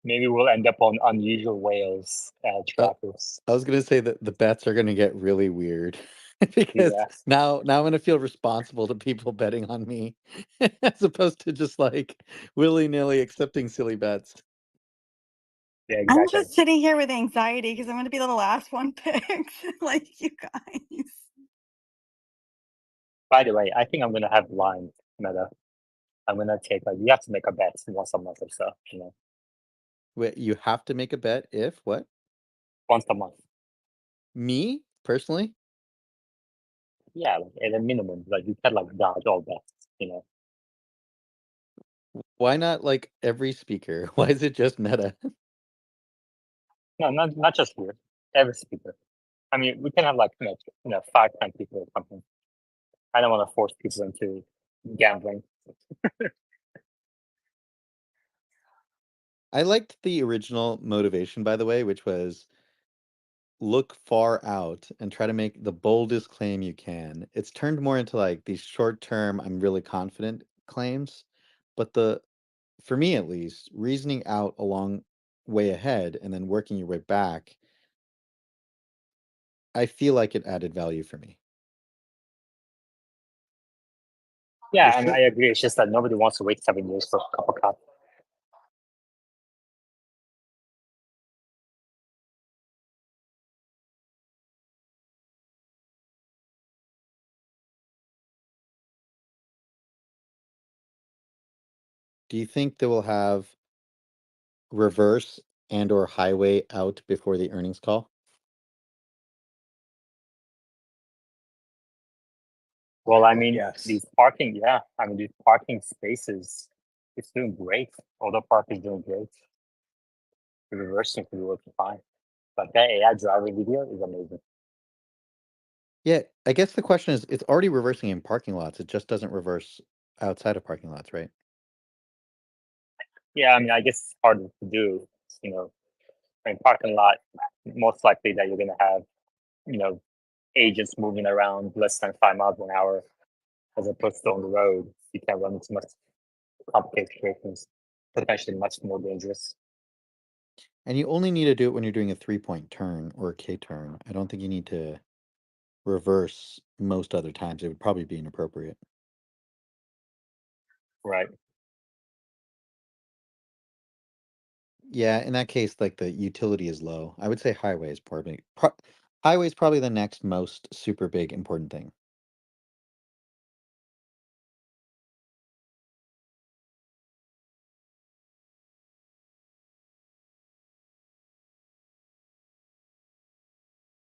maybe we'll end up on unusual whales trackers. I was gonna say that the bets are gonna get really weird because Yeah, now I'm gonna feel responsible to people betting on me as opposed to just like willy-nilly accepting silly bets. yeah, I'm exactly. just sitting here with anxiety because I'm going to be the last one picked, like you guys. By the way, I think I'm gonna have blind meta. I'm gonna take like you have to make a bet once a month or so. You know, Wait, you have to make a bet if what? once a month. Me personally? Yeah, like at a minimum, like you can like dodge all bets. You know, Why not like every speaker? Why is it just meta? no, not just here. Every speaker. I mean, we can have like 5, 10 people or something. I don't want to force people into gambling. I liked the original motivation, by the way, which was look far out and try to make the boldest claim you can. It's turned more into like these short term, I'm really confident claims. But for me at least, reasoning out a long way ahead and then working your way back, I feel like it added value for me. Yeah, There's I mean, I agree. It's just that nobody wants to wait 7 years for a cup of coffee. Do you think they will have reverse and or highway out before the earnings call? Well, I mean, Yes. these parking, yeah, I mean, these parking spaces, it's doing great. Auto park is doing great. The reverse seems to be working fine. But that AI driver video is amazing. Yeah, I guess the question is it's already reversing in parking lots. It just doesn't reverse outside of parking lots, right? Yeah, I mean, I guess it's harder to do. You know, I mean, parking lot, most likely that you're gonna have, you know, agents moving around less than 5 miles an hour, as opposed to on the road. You can run into much complicated situations, potentially much more dangerous. And you only need to do it when you're doing a 3-point turn or a K turn. I don't think you need to reverse most other times. It would probably be inappropriate. Right. Yeah, in that case, like the utility is low. I would say highway is highway is probably the next most super big important thing.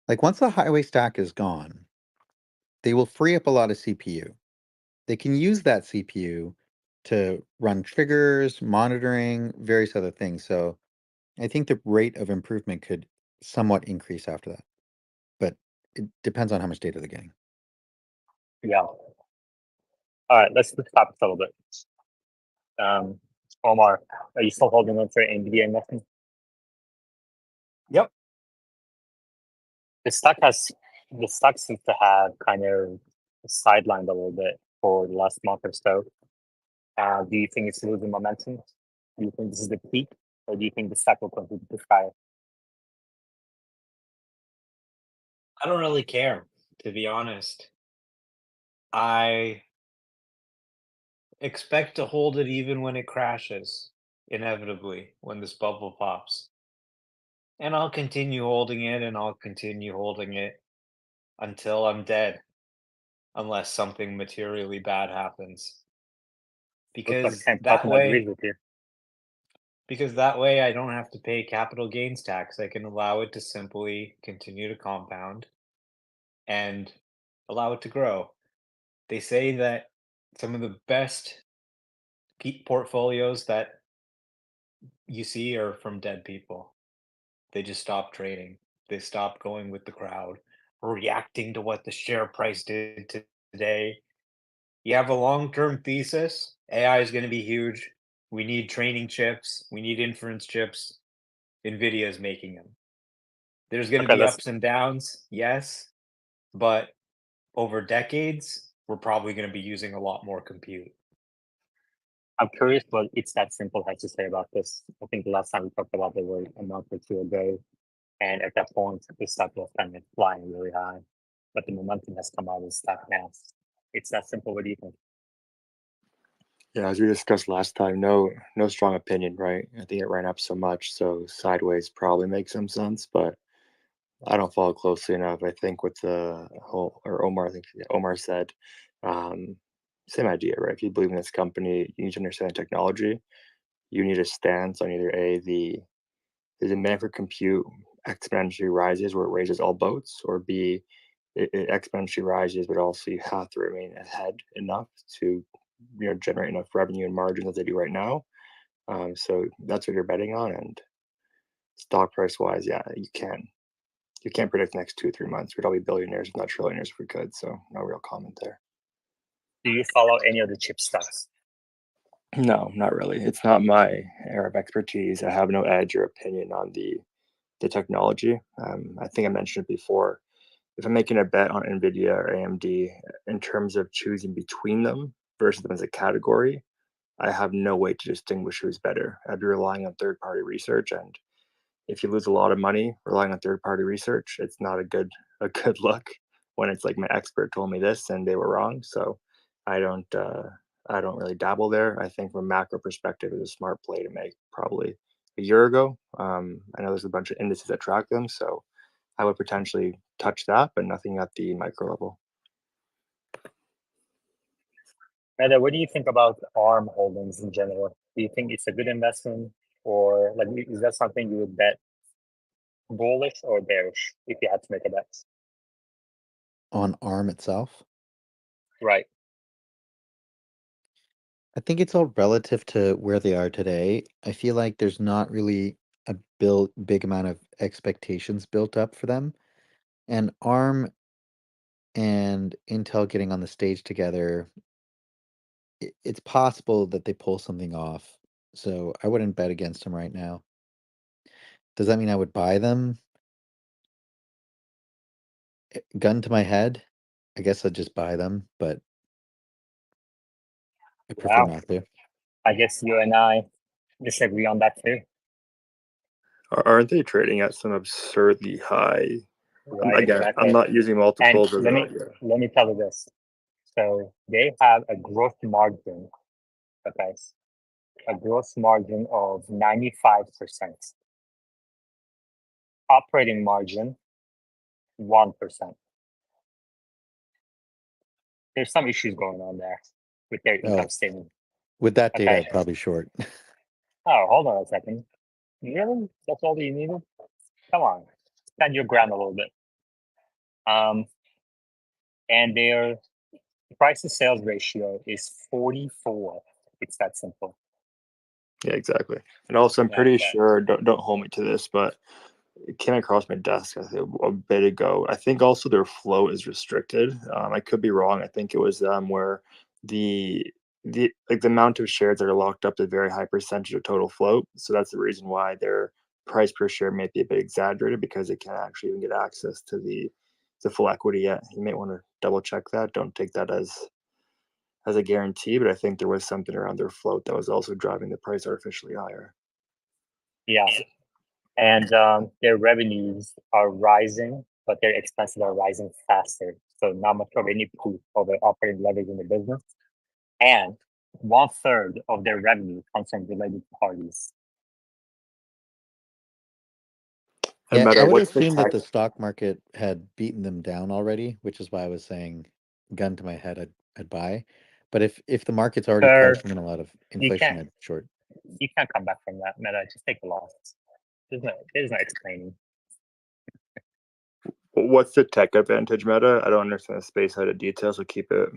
Like once the highway stack is gone, they will free up a lot of CPU. They can use that CPU to run triggers, monitoring, various other things. So I think the rate of improvement could somewhat increase after that. But it depends on how much data they're getting. Yeah. All right, let's switch topics a little bit. Omar, are you still holding on for NVIDIA investment? Yep. The stock seems to have kind of sidelined a little bit for the last month or so. Do you think it's losing momentum? Do you think this is the peak, or do you think the stock will continue to fire? I don't really care, to be honest. I expect to hold it even when it crashes, inevitably, when this bubble pops. And I'll continue holding it, and I'll continue holding it until I'm dead, unless something materially bad happens. Looks like Because Ken that Tuchman agrees way with you. because that way I don't have to pay capital gains tax. I can allow it to simply continue to compound and allow it to grow. They say that some of the best portfolios that you see are from dead people. They just stop trading. They stop going with the crowd, reacting to what the share price did today. You have a long-term thesis. AI is going to be huge. We need training chips. We need inference chips. NVIDIA is making them. There's going to Okay, be ups and downs, yes, but over decades, we're probably going to be using a lot more compute. I'm curious what It's That Simple has to say about this. I think the last time we talked about it was a month or two ago, and at that point, the stock was kind of flying really high, but the momentum has come out of the stock now. It's that simple. What do you think? Yeah, as we discussed last time, no strong opinion, right? I think it ran up so much, so sideways probably makes some sense, but I don't follow closely enough. I think with the whole, or Omar, I think Omar said, um, same idea, right? If you believe in this company, you need to understand technology. You need a stance on either the demand for compute exponentially rises where it raises all boats, or B, it exponentially rises, but also you have to remain ahead enough to generate enough revenue and margins as they do right now. So that's what you're betting on. And stock price wise, yeah, you can't predict the next 2 or 3 months. We'd all be billionaires, if not trillionaires, if we could. So no real comment there. Do you follow any of the chip stocks? No, not really. It's not my area of expertise. I have no edge or opinion on the technology. I think I mentioned it before. If I'm making a bet on NVIDIA or AMD in terms of choosing between them versus them as a category, I have no way to distinguish who's better. I'd be relying on third-party research, and if you lose a lot of money relying on third-party research, it's not a good look when it's like my expert told me this and they were wrong. So I don't really dabble there. I think from a macro perspective, it's a smart play to make probably a year ago. I know there's a bunch of indices that track them, so I would potentially touch that, but nothing at the micro level. Meta, what do you think about ARM holdings in general? Do you think it's a good investment, or like is that something you would bet bullish or bearish if you had to make a bet? On ARM itself, Right. I think it's all relative to where they are today. I feel like there's not really a big amount of expectations built up for them. And ARM and Intel getting on the stage together, it's possible that they pull something off. So I wouldn't bet against them right now. Does that mean I would buy them? Gun to my head, I guess I'd just buy them, but I prefer Wow. not to. I guess you and I disagree on that too. Aren't they trading at some absurdly high? Right, Again, exactly. I'm not using And multiples as let me let me tell you this. So they have a gross margin, okay, a gross margin of 95%. Operating margin 1%. There's some issues going on there with their Oh, income statement. with that data, Okay. I'd probably short. Oh, hold on a second. Really? That's all you needed? Come on. Stand your ground a little bit. And their price to sales ratio is 44. It's that simple. Yeah, exactly. And also, I'm Yeah, pretty yeah. sure, don't hold me to this, but it came across my desk I think, a bit ago. I think also their flow is restricted. I could be wrong. I think it was where the the amount of shares that are locked up to a very high percentage of total float. So that's the reason why their price per share may be a bit exaggerated because they can't actually even get access to the full equity yet. You may want to double check that. Don't take that as a guarantee, but I think there was something around their float that was also driving the price artificially higher. Yeah. And their revenues are rising, but their expenses are rising faster. So not much of any proof of the operating leverage in the business. And 1/3 of their revenue comes from related parties. And Yeah, I Meta, would what's the assume that tech? the stock market had beaten them down already, which is why I was saying, gun to my head, I'd buy. But if the market's already Sir, pricing in a lot of you inflation, can't I'd short. you can't come back from that, Meta. Just take a loss. There's no explaining. What's the tech advantage, Meta? I don't understand the space out of detail, so keep it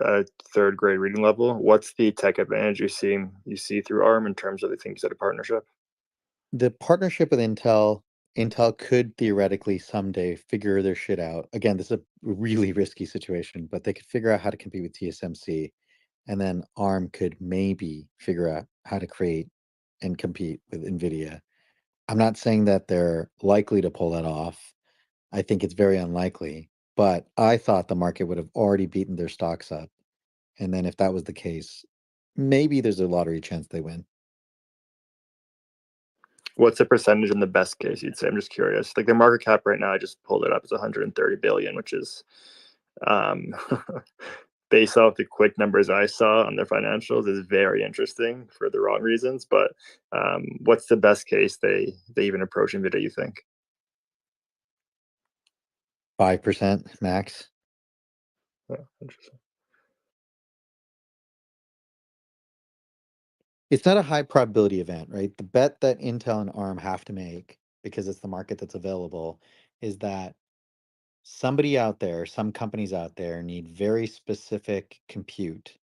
at third grade reading level. What's the tech advantage you see through ARM in terms of the things at a partnership? The partnership with Intel could theoretically someday figure their shit out. Again, this is a really risky situation, but they could figure out how to compete with TSMC, and then ARM could maybe figure out how to create and compete with NVIDIA. I'm not saying that they're likely to pull that off. I think it's very unlikely, but I thought the market would have already beaten their stocks up. And then if that was the case, maybe there's a lottery chance they win. What's the percentage in the best case you'd say? I'm just curious. Like the market cap right now, I just pulled it up, is 130 billion, which is um, based off the quick numbers I saw on their financials is very interesting for the wrong reasons. But what's the best case they even approach NVIDIA, you think? 5% max. Yeah, interesting. It's not a high probability event, right? The bet that Intel and ARM have to make, because it's the market that's available, is that somebody out there, some companies out there need very specific compute,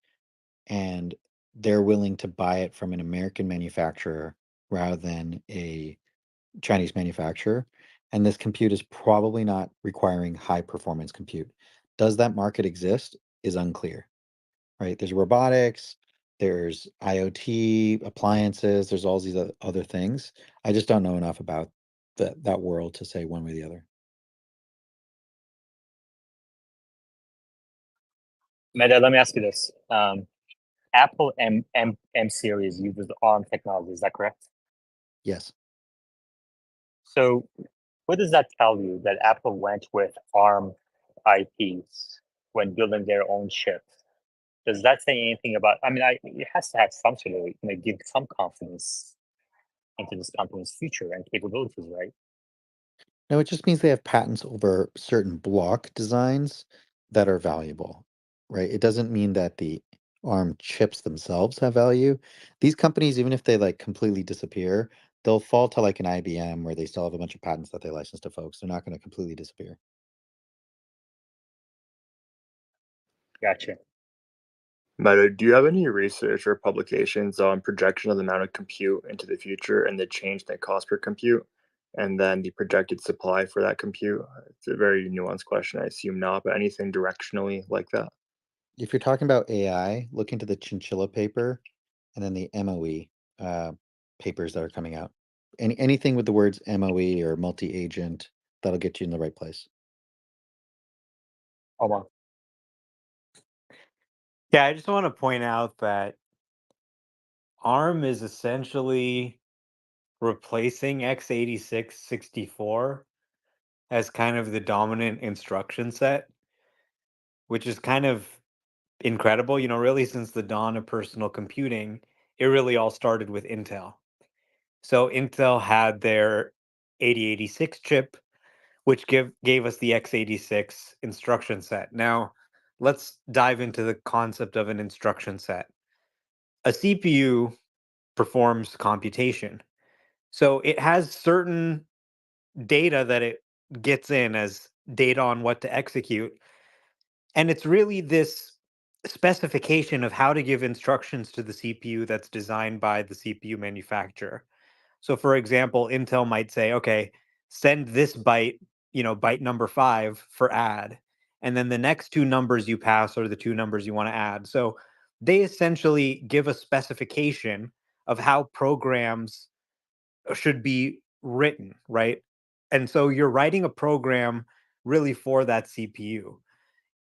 and they're willing to buy it from an American manufacturer rather than a Chinese manufacturer. And this compute is probably not requiring high performance compute. Does that market exist? Is unclear, right? There's robotics, there's IoT appliances, there's all these other things. I just don't know enough about that world to say one way or the other. Meta, let me ask you this. Apple M series uses ARM technology, is that correct? Yes. So what does that tell you that Apple went with ARM IPs when building their own chip? Does that say anything about? I mean, it has to have some sort of give some confidence into this company's future and capabilities, right? No, it just means they have patents over certain block designs that are valuable, right? It doesn't mean that the ARM chips themselves have value. These companies, even if they like completely disappear, they'll fall to like an IBM where they still have a bunch of patents that they license to folks. They're not going to completely disappear. Gotcha. Meta, do you have any research or publications on projection of the amount of compute into the future and the change in cost per compute, and then the projected supply for that compute? It's a very nuanced question. I assume not, but anything directionally like that? If you're talking about AI, look into the Chinchilla paper and then the MOE papers that are coming out. Anything with the words MOE or multi-agent, that'll get you in the right place. Hold on. Yeah, I just want to point out that ARM is essentially replacing x86 64 as kind of the dominant instruction set, which is kind of incredible. Really, since the dawn of personal computing, it really all started with Intel. So Intel had their 8086 chip, which gave us the x86 instruction set. Now, let's dive into the concept of an instruction set. A CPU performs computation. So it has certain data that it gets in as data on what to execute. And it's really this specification of how to give instructions to the CPU that's designed by the CPU manufacturer. So, for example, Intel might say, okay, send this byte, byte number 5 for add. And then the next two numbers you pass are the two numbers you want to add. So they essentially give a specification of how programs should be written, right? And so you're writing a program really for that CPU.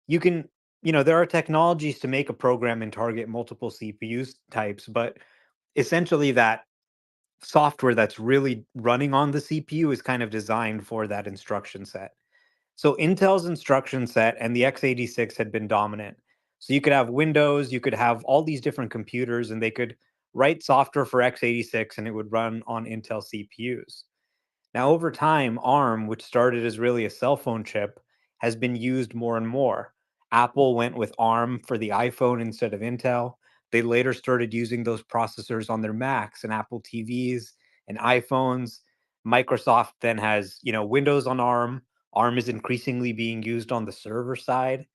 You can, there are technologies to make a program and target multiple CPU types, but essentially that software that's really running on the CPU is kind of designed for that instruction set. So Intel's instruction set and the x86 had been dominant. So you could have Windows, you could have all these different computers, and they could write software for x86 and it would run on Intel CPUs. Now, over time, ARM, which started as really a cell phone chip, has been used more and more. Apple went with ARM for the iPhone instead of Intel. They later started using those processors on their Macs and Apple TVs and iPhones. Microsoft then has, Windows on ARM. ARM is increasingly being used on the server side.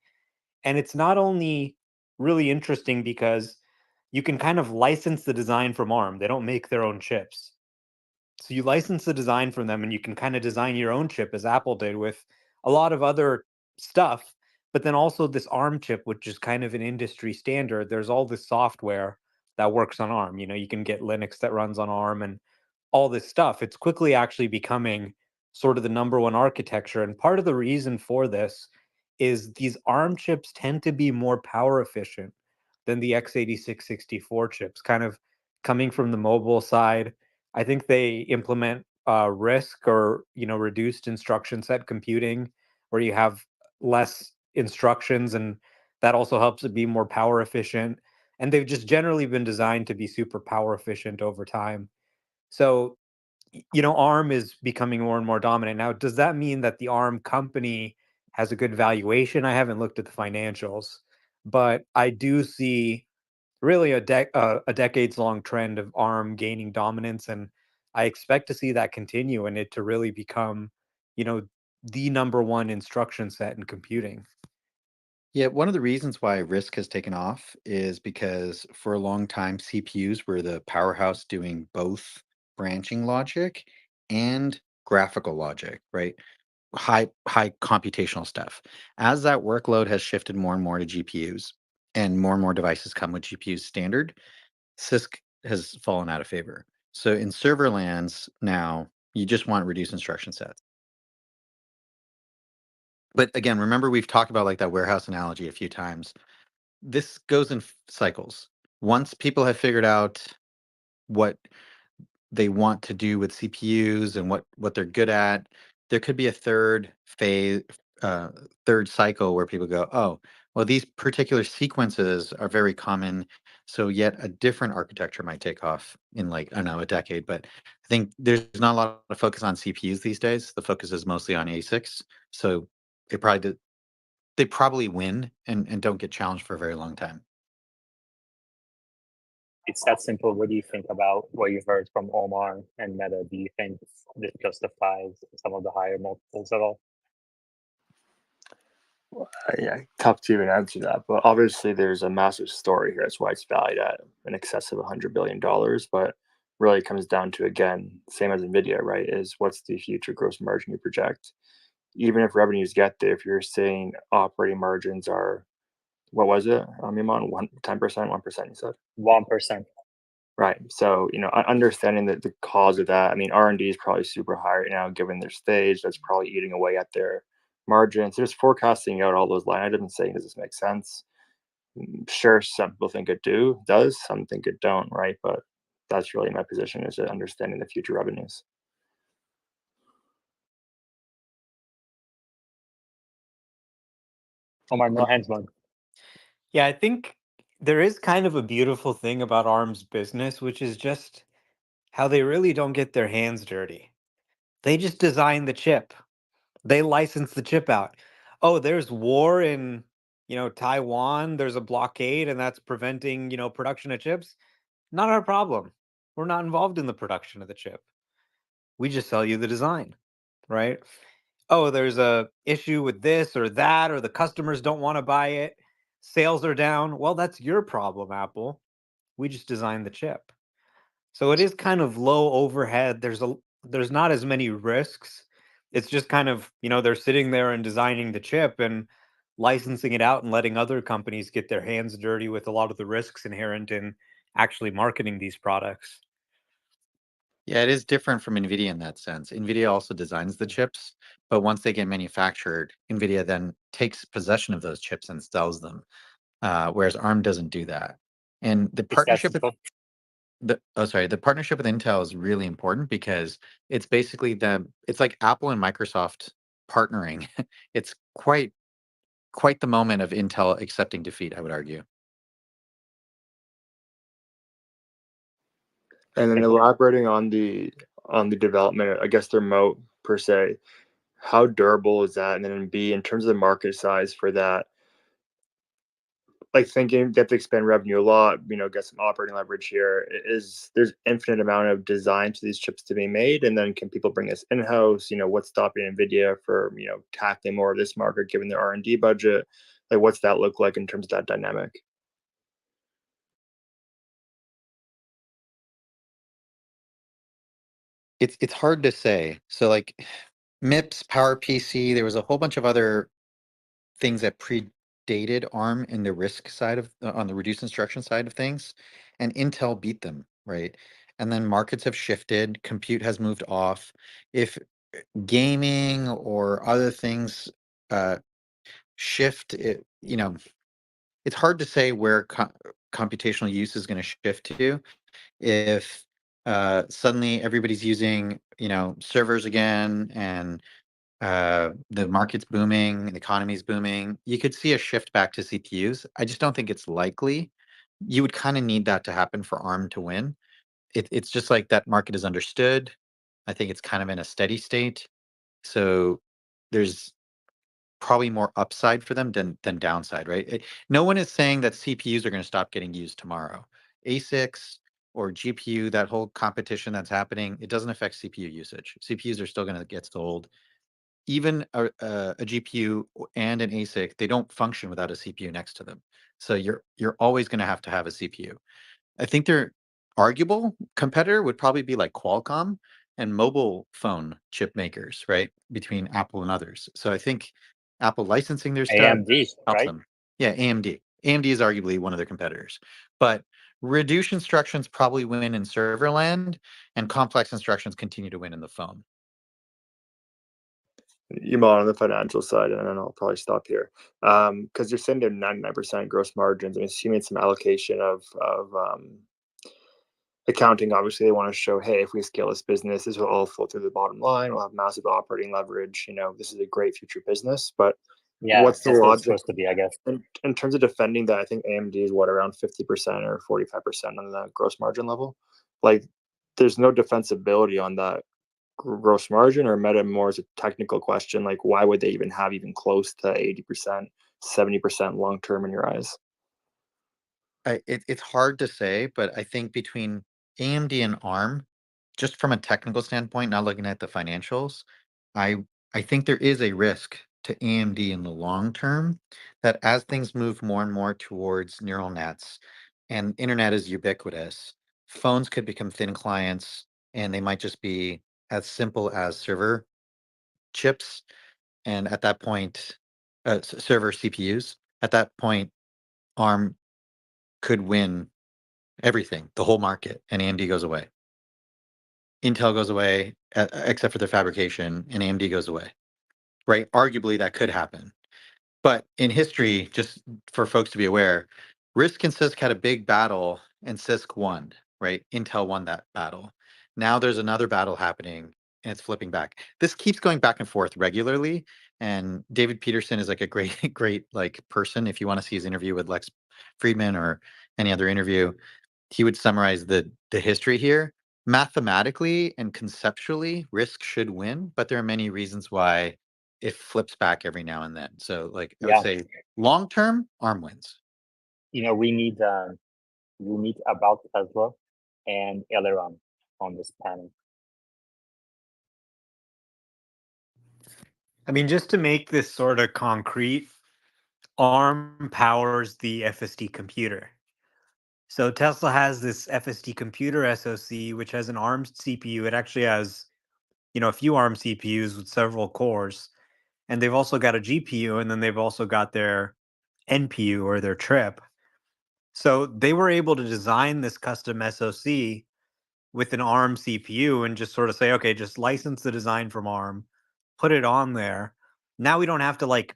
And it's not only really interesting because you can kind of license the design from ARM. They don't make their own chips. So you license the design from them and you can kind of design your own chip as Apple did with a lot of other stuff. But then also this ARM chip, which is kind of an industry standard. There's all this software that works on ARM. You can get Linux that runs on ARM and all this stuff. It's quickly actually becoming sort of the number one architecture. And part of the reason for this is these ARM chips tend to be more power efficient than the x86 64 chips, kind of coming from the mobile side. I think they implement RISC, or reduced instruction set computing, where you have less instructions, and that also helps it be more power efficient. And they've just generally been designed to be super power efficient over time. So, ARM is becoming more and more dominant. Now, does that mean that the ARM company has a good valuation? I haven't looked at the financials, but I do see really a decades long trend of ARM gaining dominance, and I expect to see that continue and it to really become, you know, the number one instruction set in computing. Yeah, one of the reasons why RISC has taken off is because for a long time, CPUs were the powerhouse doing both branching logic and graphical logic, right? High computational stuff. As that workload has shifted more and more to GPUs and more devices come with GPUs standard, CISC has fallen out of favor. So in server lands now, you just want reduced instruction sets. But again, remember we've talked about like that warehouse analogy a few times. This goes in cycles. Once people have figured out what they want to do with CPUs and what they're good at, there could be a third cycle where people go, oh, well, these particular sequences are very common, so yet a different architecture might take off in like, I don't know, a decade. But I think there's not a lot of focus on CPUs these days. The focus is mostly on ASICs. So they probably win and don't get challenged for a very long time. It's that simple. What do you think about what you've heard from Omar and Meta? Do you think this justifies some of the higher multiples at all? Yeah, tough to even answer that. But obviously, there's a massive story here. That's why it's valued at in excess of $100 billion. But really, it comes down to, again, same as NVIDIA, right? Is what's the future gross margin you project? Even if revenues get there, if you're saying operating margins are, what was it, Iman? 10%, 1%, you said? 1%. Right. So, understanding that the cause of that, I mean, R&D is probably super high right now, given their stage. That's probably eating away at their margins. So just forecasting out all those line items and saying, does this make sense? Sure, some people think it does, some think it don't, right? But that's really my position, is understanding the future revenues. Omar, no hands, man. Yeah, I think there is kind of a beautiful thing about ARM's business, which is just how they really don't get their hands dirty. They just design the chip. They license the chip out. Oh, there's war in, Taiwan. There's a blockade, and that's preventing, production of chips. Not our problem. We're not involved in the production of the chip. We just sell you the design, right? oh, there's a issue with this or that, or the customers don't want to buy it, sales are down. Well, that's your problem, Apple. We just designed the chip. So it is kind of low overhead. There's not as many risks. It's just kind of, they're sitting there and designing the chip and licensing it out and letting other companies get their hands dirty with a lot of the risks inherent in actually marketing these products. Yeah, it is different from NVIDIA in that sense. NVIDIA also designs the chips, but once they get manufactured, NVIDIA then takes possession of those chips and sells them, whereas ARM doesn't do that. And the It's that partnership with simple. the partnership with Intel is really important because it's basically it's like Apple and Microsoft partnering. It's quite the moment of Intel accepting defeat, I would argue. And then elaborating on the development, I guess their moat per se, how durable is that? And then B, in terms of the market size for that, like thinking they have to expand revenue a lot, get some operating leverage here. There's infinite amount of design to these chips to be made, and then can people bring this in-house? What's stopping NVIDIA for tackling more of this market given their R&D budget? Like, what's that look like in terms of that dynamic? It's hard to say. So like MIPS, PowerPC, there was a whole bunch of other things that predated ARM in the RISC side of on the reduced instruction side of things, and Intel beat them, right? And then markets have shifted, compute has moved off. If gaming or other things shift, it's hard to say where computational use is going to shift to. If suddenly everybody's using, servers again, and the market's booming, the economy's booming, you could see a shift back to CPUs. I just don't think it's likely. You would kind of need that to happen for ARM to win. It's just like that market is understood. I think it's kind of in a steady state. So there's probably more upside for them than downside, right? No one is saying that CPUs are going to stop getting used tomorrow. ASICs or GPU, that whole competition that's happening, it doesn't affect CPU usage. CPUs are still going to get sold. Even a GPU and an ASIC, they don't function without a CPU next to them. So you're always going to have a CPU. I think their arguable competitor would probably be like Qualcomm and mobile phone chip makers, right? Between Apple and others. So I think Apple licensing their stuff AMD, helps right? them. Yeah, AMD. AMD is arguably one of their competitors. But reduced instructions probably win in server land, and complex instructions continue to win in the phone. Iman, on the financial side, and then I'll probably stop here. Because you're saying they're 99% gross margins. I'm assuming some allocation of accounting. Obviously, they want to show, hey, if we scale this business, this will all flow through the bottom line. We'll have massive operating leverage. This is a great future business. But Yeah, what's the that's what it's logic supposed to be, I guess. in terms of defending that? I think AMD is around 50% or 45% on the gross margin level. Like, there's no defensibility on that gross margin, or Meta more as a technical question, like why would they even have even close to 80%, 70% long term in your eyes? It's hard to say, but I think between AMD and ARM, just from a technical standpoint, not looking at the financials, I I think there is a risk to AMD in the long term that as things move more and more towards neural nets and internet is ubiquitous, phones could become thin clients, and they might just be as simple as server chips. And at that point, server CPUs. At that point, ARM could win everything, the whole market, and AMD goes away. Intel goes away, except for their fabrication, and AMD goes away. Right? Arguably, that could happen. But in history, just for folks to be aware, RISC and CISC had a big battle, and CISC won. Right? Intel won that battle. Now there's another battle happening, and it's flipping back. This keeps going back and forth regularly. And David Peterson is like a great, great like person. If you want to see his interview with Lex Friedman or any other interview, he would summarize the history here. Mathematically and conceptually, risk should win, but there are many reasons why it flips back every now and then. So, like I would Yeah, say, long term, ARM wins. we need about Tesla and Aileron on this panel. I mean, just to make this sort of concrete, ARM powers the FSD computer. So Tesla has this FSD computer SoC, which has an ARM CPU. It actually has, a few ARM CPUs with several cores, and they've also got a GPU, and then they've also got their NPU or their trip. So they were able to design this custom SoC with an ARM CPU and just sort of say, okay, just license the design from ARM, put it on there. Now we don't have to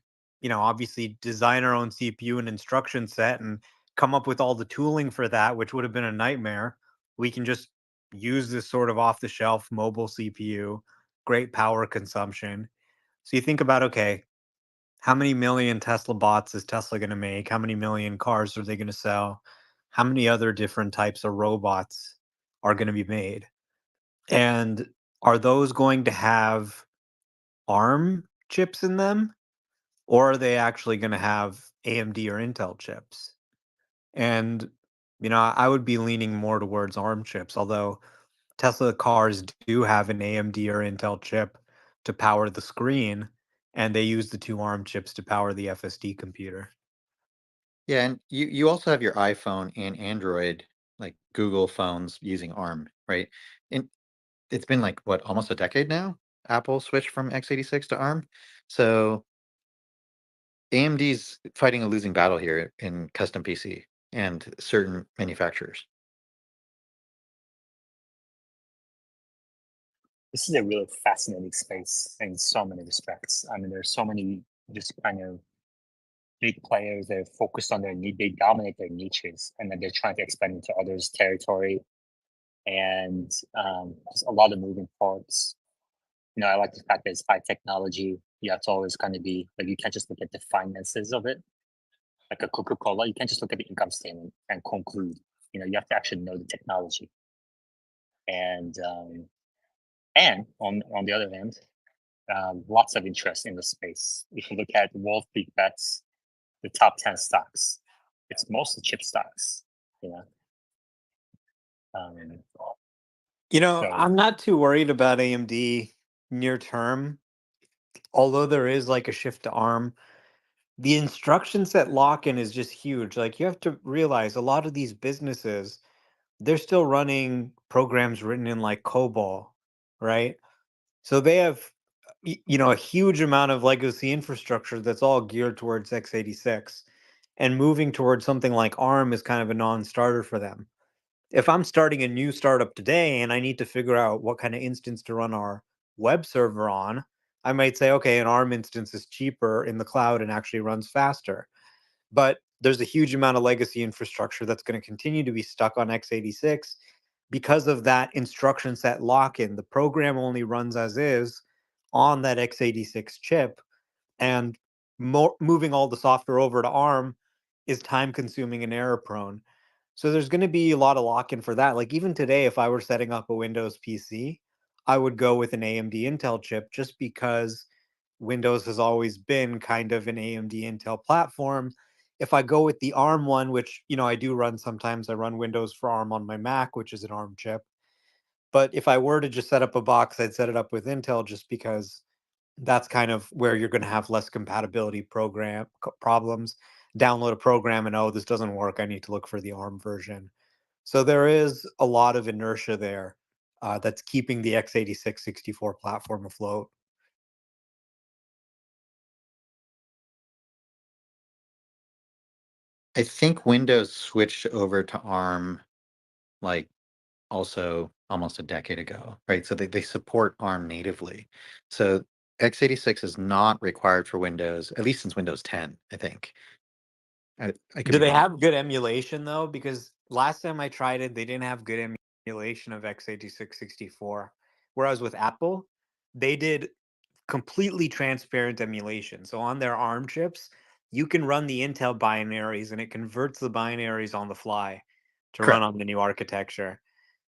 obviously design our own CPU and instruction set and come up with all the tooling for that, which would have been a nightmare. We can just use this sort of off the shelf mobile CPU, great power consumption. So you think about, okay, how many million Tesla bots is Tesla going to make? How many million cars are they going to sell? How many other different types of robots are going to be made? And are those going to have ARM chips in them? Or are they actually going to have AMD or Intel chips? And, I would be leaning more towards ARM chips, although Tesla cars do have an AMD or Intel chip to power the screen, and they use the two ARM chips to power the FSD computer. Yeah, and you also have your iPhone and Android, like Google phones using ARM, right? And it's been like what, almost a decade now? Apple switched from x86 to ARM. So AMD's fighting a losing battle here in custom PC and certain manufacturers. This is a really fascinating space in so many respects. I mean, there's so many just kind of big players that are focused on their need. They dominate their niches, and then they're trying to expand into others' territory. And there's a lot of moving parts. I like the fact that it's high technology. You have to always kind of be like, you can't just look at the finances of it. Like a Coca-Cola, you can't just look at the income statement and conclude. You have to actually know the technology. And on the other hand, lots of interest in the space. If you look at Wall Street bets, the top 10 stocks, it's mostly chip stocks. You know, um, so I'm not too worried about AMD near term, although there is like a shift to ARM. The instruction set lock-in is just huge. Like you have to realize a lot of these businesses, they're still running programs written in like COBOL, right? So they have a huge amount of legacy infrastructure that's all geared towards x86, and moving towards something like ARM is kind of a non-starter for them. If I'm starting a new startup today and I need to figure out what kind of instance to run our web server on, I might say, okay, an ARM instance is cheaper in the cloud and actually runs faster. But there's a huge amount of legacy infrastructure that's going to continue to be stuck on x86 because of that instruction set lock-in. The program only runs as is on that x86 chip, and moving all the software over to ARM is time consuming and error prone. So there's going to be a lot of lock-in for that. Like even today, if I were setting up a Windows PC, I would go with an AMD Intel chip just because Windows has always been kind of an AMD Intel platform. If I go with the ARM one, which I do run sometimes, I run Windows for ARM on my Mac, which is an ARM chip. But if I were to just set up a box, I'd set it up with Intel just because that's kind of where you're going to have less compatibility problems. Download a program and, oh, this doesn't work, I need to look for the ARM version. So there is a lot of inertia there that's keeping the x86 64 platform afloat. I think Windows switched over to ARM like also almost a decade ago, right? So they support ARM natively. So x86 is not required for Windows, at least since Windows 10, I think. I could Do be they wrong. have good emulation though? Because last time I tried it, they didn't have good emulation of x86 64. Whereas with Apple, they did completely transparent emulation. So on their ARM chips, you can run the Intel binaries and it converts the binaries on the fly to run Correct. on the new architecture.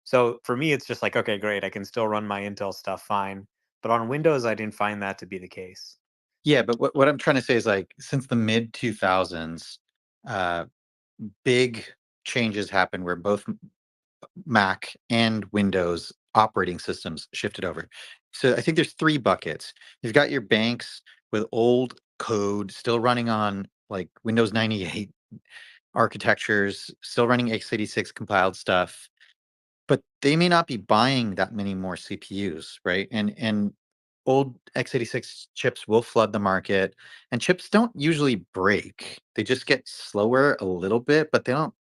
So for me, it's just like, okay, great, I can still run my Intel stuff fine. But on Windows, I didn't find that to be the case. Yeah, but what I'm trying to say is like since the mid 2000s, big changes happened where both Mac and Windows operating systems shifted over. So I think there's 3 buckets. You've got your banks with old code still running on like Windows 98 architectures, still running x86 compiled stuff, but they may not be buying that many more CPUs, right? And old x86 chips will flood the market, and chips don't usually break. They just get slower a little bit, but they don't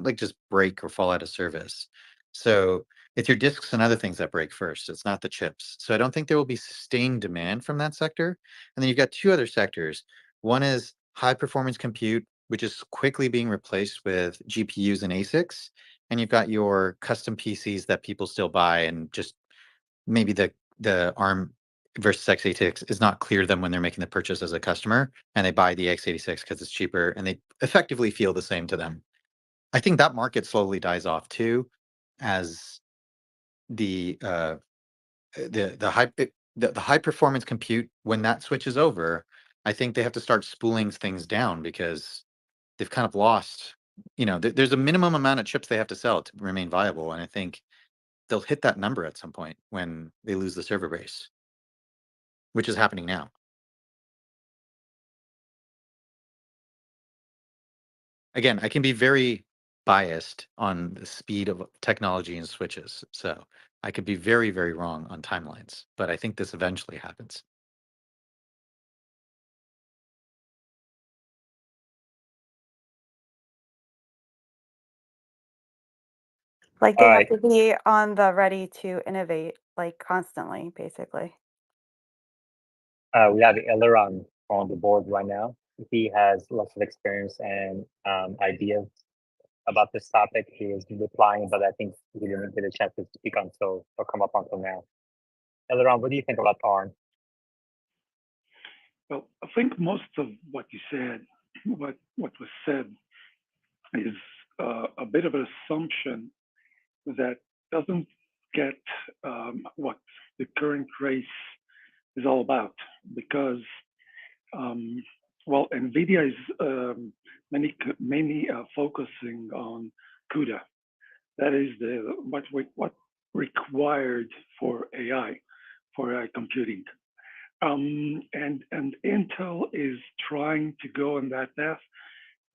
like just break or fall out of service. So it's your disks and other things that break first. It's not the chips. So I don't think there will be sustained demand from that sector. And then you've got 2 other sectors. One is high performance compute, which is quickly being replaced with GPUs and ASICs. And you've got your custom PCs that people still buy, and just maybe the ARM versus x86 is not clear to them when they're making the purchase as a customer, and they buy the x86 because it's cheaper, and they effectively feel the same to them. I think that market slowly dies off too, as the high performance compute, when that switches over, I think they have to start spooling things down because they've kind of lost. There's a minimum amount of chips they have to sell to remain viable, and I think they'll hit that number at some point when they lose the server base, which is happening now. Again, I can be very biased on the speed of technology and switches, so I could be very, very wrong on timelines, but I think this eventually happens. Like they have Alright. to be on the ready to innovate, like constantly, basically. We have Eleron on the board right now. He has lots of experience and ideas about this topic. He is replying, but I think he didn't get a chance to speak until or come up until now. Eleron, what do you think about ARM? Well, I think most of what you said, what was said, is a bit of an assumption that doesn't get what the current race is all about, because NVIDIA is mainly focusing on CUDA. That is what required for AI computing. And Intel is trying to go on that path,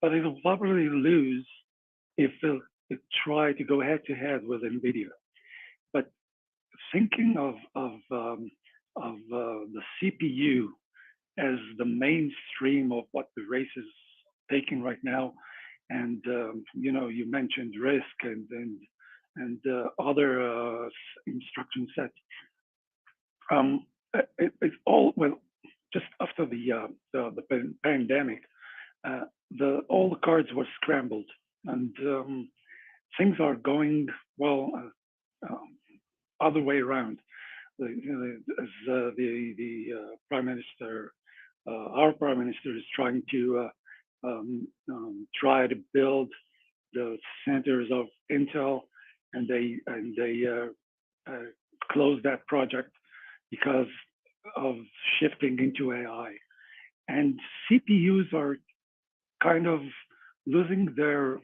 but it'll probably lose if it try to go head to head with NVIDIA. But thinking of the CPU as the mainstream of what the race is taking right now, and you mentioned RISC and other instruction sets. It's all, well, just after the pandemic, all the cards were scrambled, and things are going other way around. As the prime minister, our prime minister, is trying to try to build the centers of Intel, and they closed that project because of shifting into AI. And CPUs are kind of losing their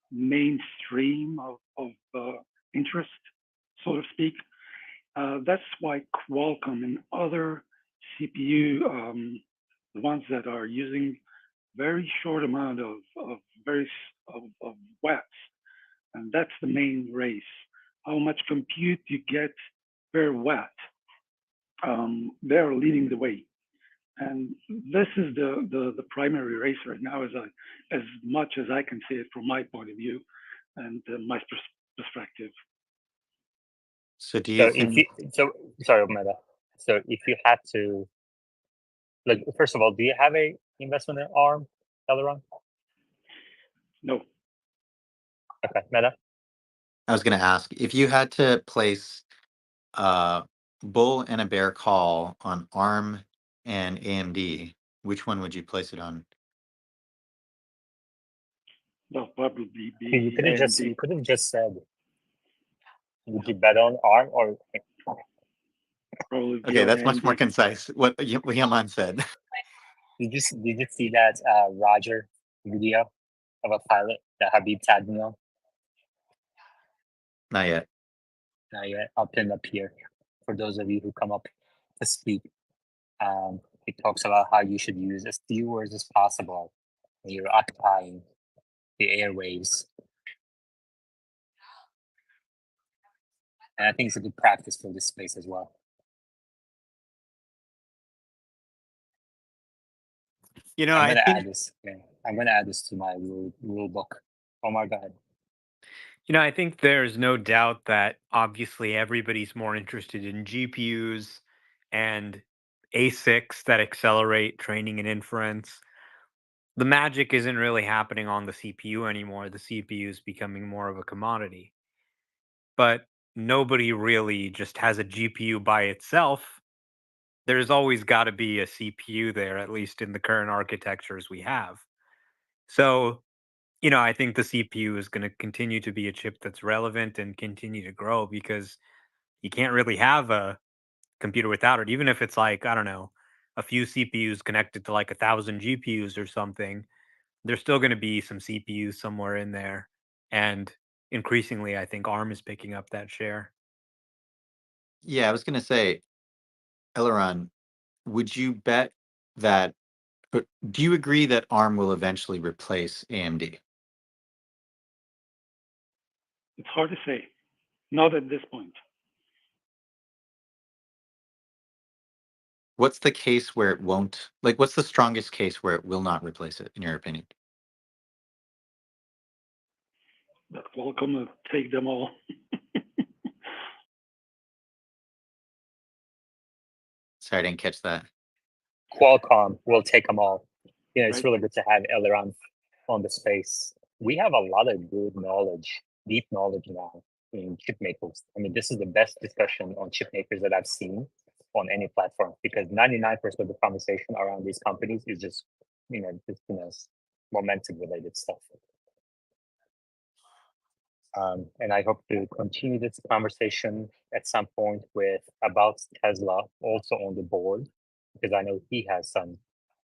mainstream of interest, so to speak. That's why Qualcomm and other CPU, the ones that are using very short amount of watts, and that's the main race. How much compute you get per watt? They're leading the way, and this is the primary race right now, as much as I can see it from my point of view and my perspective. So do you think? Sorry, Omeda. So if you had to, like, first of all, do you have a investment in ARM, Eleron? No. Okay, Meta. I was going to ask, if you had to place a bull and a bear call on ARM and AMD, which one would you place it on? They'll probably be You could have AMD. You could have just said, would you bet on ARM or? Probably Okay, that's much AMD. more concise. What Yaman said. Did you see that Roger video of a pilot that Habib tagged me on? Not yet. Not yet. I'll pin up here. for those of you who come up to speak. It talks about how you should use as few words as possible when you're occupying the airwaves. And I think it's a good practice for this space as well. You know, I'm I gonna think add this. Yeah, I'm gonna add this to my rule book. Omar, go ahead. I think there's no doubt that obviously everybody's more interested in GPUs and ASICs that accelerate training and inference. The magic isn't really happening on the CPU anymore. The CPU is becoming more of a commodity. But nobody really just has a GPU by itself. There's always got to be a CPU there, at least in the current architectures we have. So, I think the CPU is going to continue to be a chip that's relevant and continue to grow because you can't really have a computer without it. Even if it's like, I don't know, a few CPUs connected to like 1,000 GPUs or something, there's still going to be some CPUs somewhere in there. And increasingly, I think ARM is picking up that share. Yeah, I was gonna say, Eleron, would you bet that? But do you agree that ARM will eventually replace AMD? It's hard to say. Not at this point. What's the case where it won't? Like, what's the strongest case where it will not replace it, in your opinion? But Qualcomm will take them all. Sorry, I didn't catch that. Qualcomm will take them all. It's Right. really good to have Eleron on the space. We have a lot of good knowledge, deep knowledge now in chip makers. I mean, this is the best discussion on chip makers that I've seen on any platform because 99% of the conversation around these companies is just, momentum related stuff. And I hope to continue this conversation at some point with about Tesla also on the board because I know he has some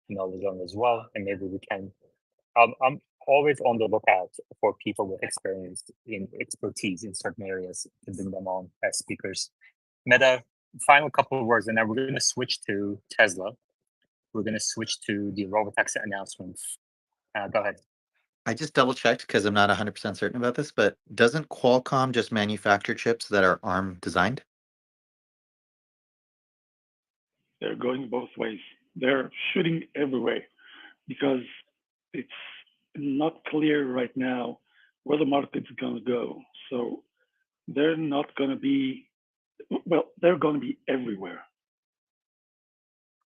knowledge on as well, and maybe we can. I'm always on the lookout for people with expertise in certain areas to bring them on as speakers. Meta, final couple of words, and then we're going to switch to Tesla. We're going to switch to the robotaxi announcements. Go ahead. I just double checked because I'm not 100% certain about this, but doesn't Qualcomm just manufacture chips that are ARM designed? They're going both ways. They're shooting every way because it's not clear right now where the market's going to go. So they're not going to be, they're going to be everywhere.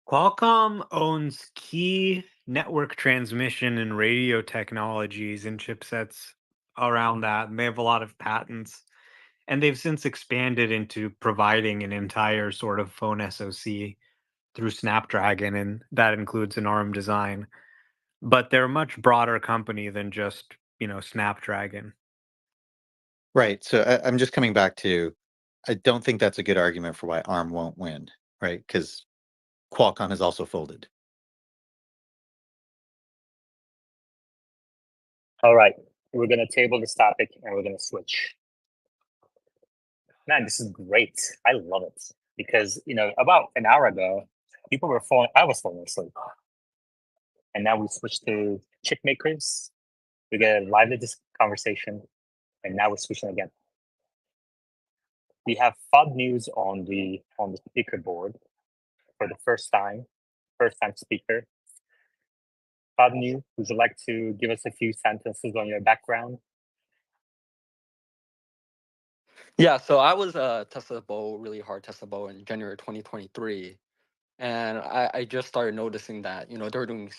Qualcomm owns key network transmission and radio technologies and chipsets around that. And they have a lot of patents. And they've since expanded into providing an entire sort of phone SoC through Snapdragon, and that includes an ARM design. But they're a much broader company than just, Snapdragon. Right. So I'm just coming back to, I don't think that's a good argument for why ARM won't win, right? Because Qualcomm has also folded. All right, we're going to table this topic and we're going to switch. Man, this is great. I love it because, about an hour ago, people were I was falling asleep. And now we switch to chip makers. We get a lively conversation, and now we're switching again. We have FUD news on the speaker board for the first time speaker. FUD news, would you like to give us a few sentences on your background? Yeah, so I was Tesla Bowl, really hard Tesla Bowl in January 2023. And I just started noticing that, they were doing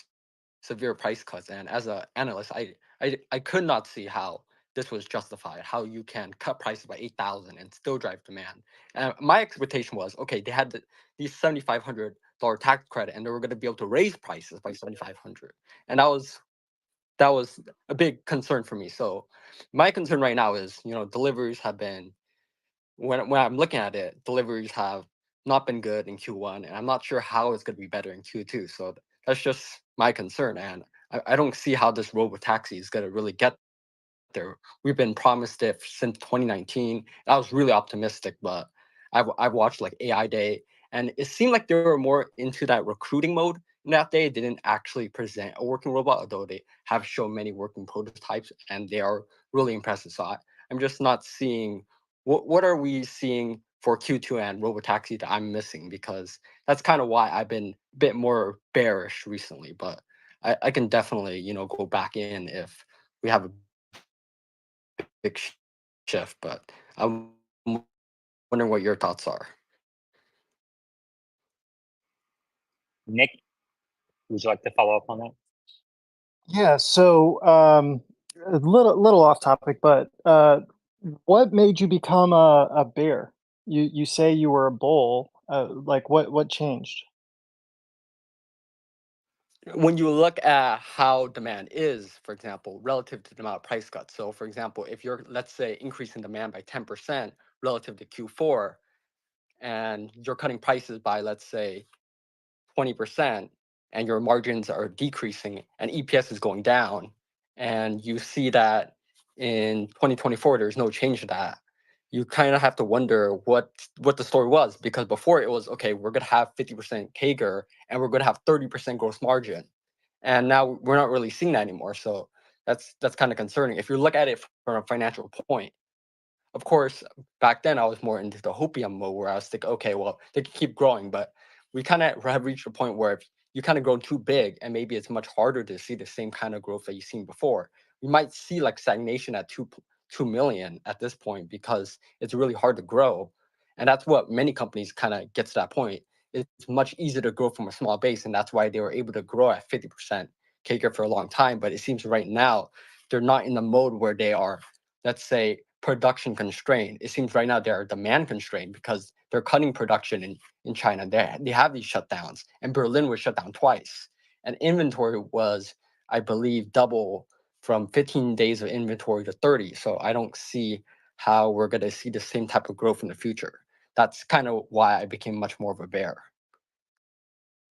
severe price cuts. And as an analyst, I could not see how this was justified, how you can cut prices by 8,000 and still drive demand. And my expectation was, okay, they had these $7,500 tax credit and they were going to be able to raise prices by 7,500. And that was a big concern for me. So my concern right now is, deliveries have been, when I'm looking at it, deliveries have not been good in Q1, and I'm not sure how it's going to be better in Q2. So that's just my concern, and I don't see how this robotaxi is going to really get there. We've been promised it since 2019. I was really optimistic, but I've watched like AI Day, and it seemed like they were more into that recruiting mode. In that day, they didn't actually present a working robot, although they have shown many working prototypes, and they are really impressive. So I'm just not seeing what are we seeing for Q2 and Robotaxi that I'm missing, because that's kind of why I've been a bit more bearish recently. But I can definitely go back in if we have a big shift. But I'm wondering what your thoughts are. Nick, would you like to follow up on that? Yeah, so a little off topic, but what made you become a bear? You say you were a bull. Like what changed? When you look at how demand is, for example, relative to the amount of price cuts. So, for example, if you're, let's say, increasing demand by 10% relative to Q4, and you're cutting prices by, let's say, 20%, and your margins are decreasing and EPS is going down, and you see that in 2024 there's no change to that, you kind of have to wonder what the story was, because before it was, okay, we're going to have 50% CAGR and we're going to have 30% gross margin, and now we're not really seeing that anymore. So that's kind of concerning if you look at it from a financial point. Of course, back then I was more into the hopium mode, where I was thinking, okay, well, they can keep growing, but we kind of have reached a point where if you kind of grow too big, and maybe it's much harder to see the same kind of growth that you've seen before. We might see like stagnation at 2 million at this point, because it's really hard to grow, and that's what many companies kind of get to that point. It's much easier to grow from a small base, and that's why they were able to grow at 50% CAGR for a long time. But it seems right now they're not in the mode where they are, let's say, production constrained. It seems right now they're demand constrained, because they're cutting production in China. They have these shutdowns, and Berlin was shut down twice. And inventory was, I believe, double, from 15 days of inventory to 30. So I don't see how we're going to see the same type of growth in the future. That's kind of why I became much more of a bear.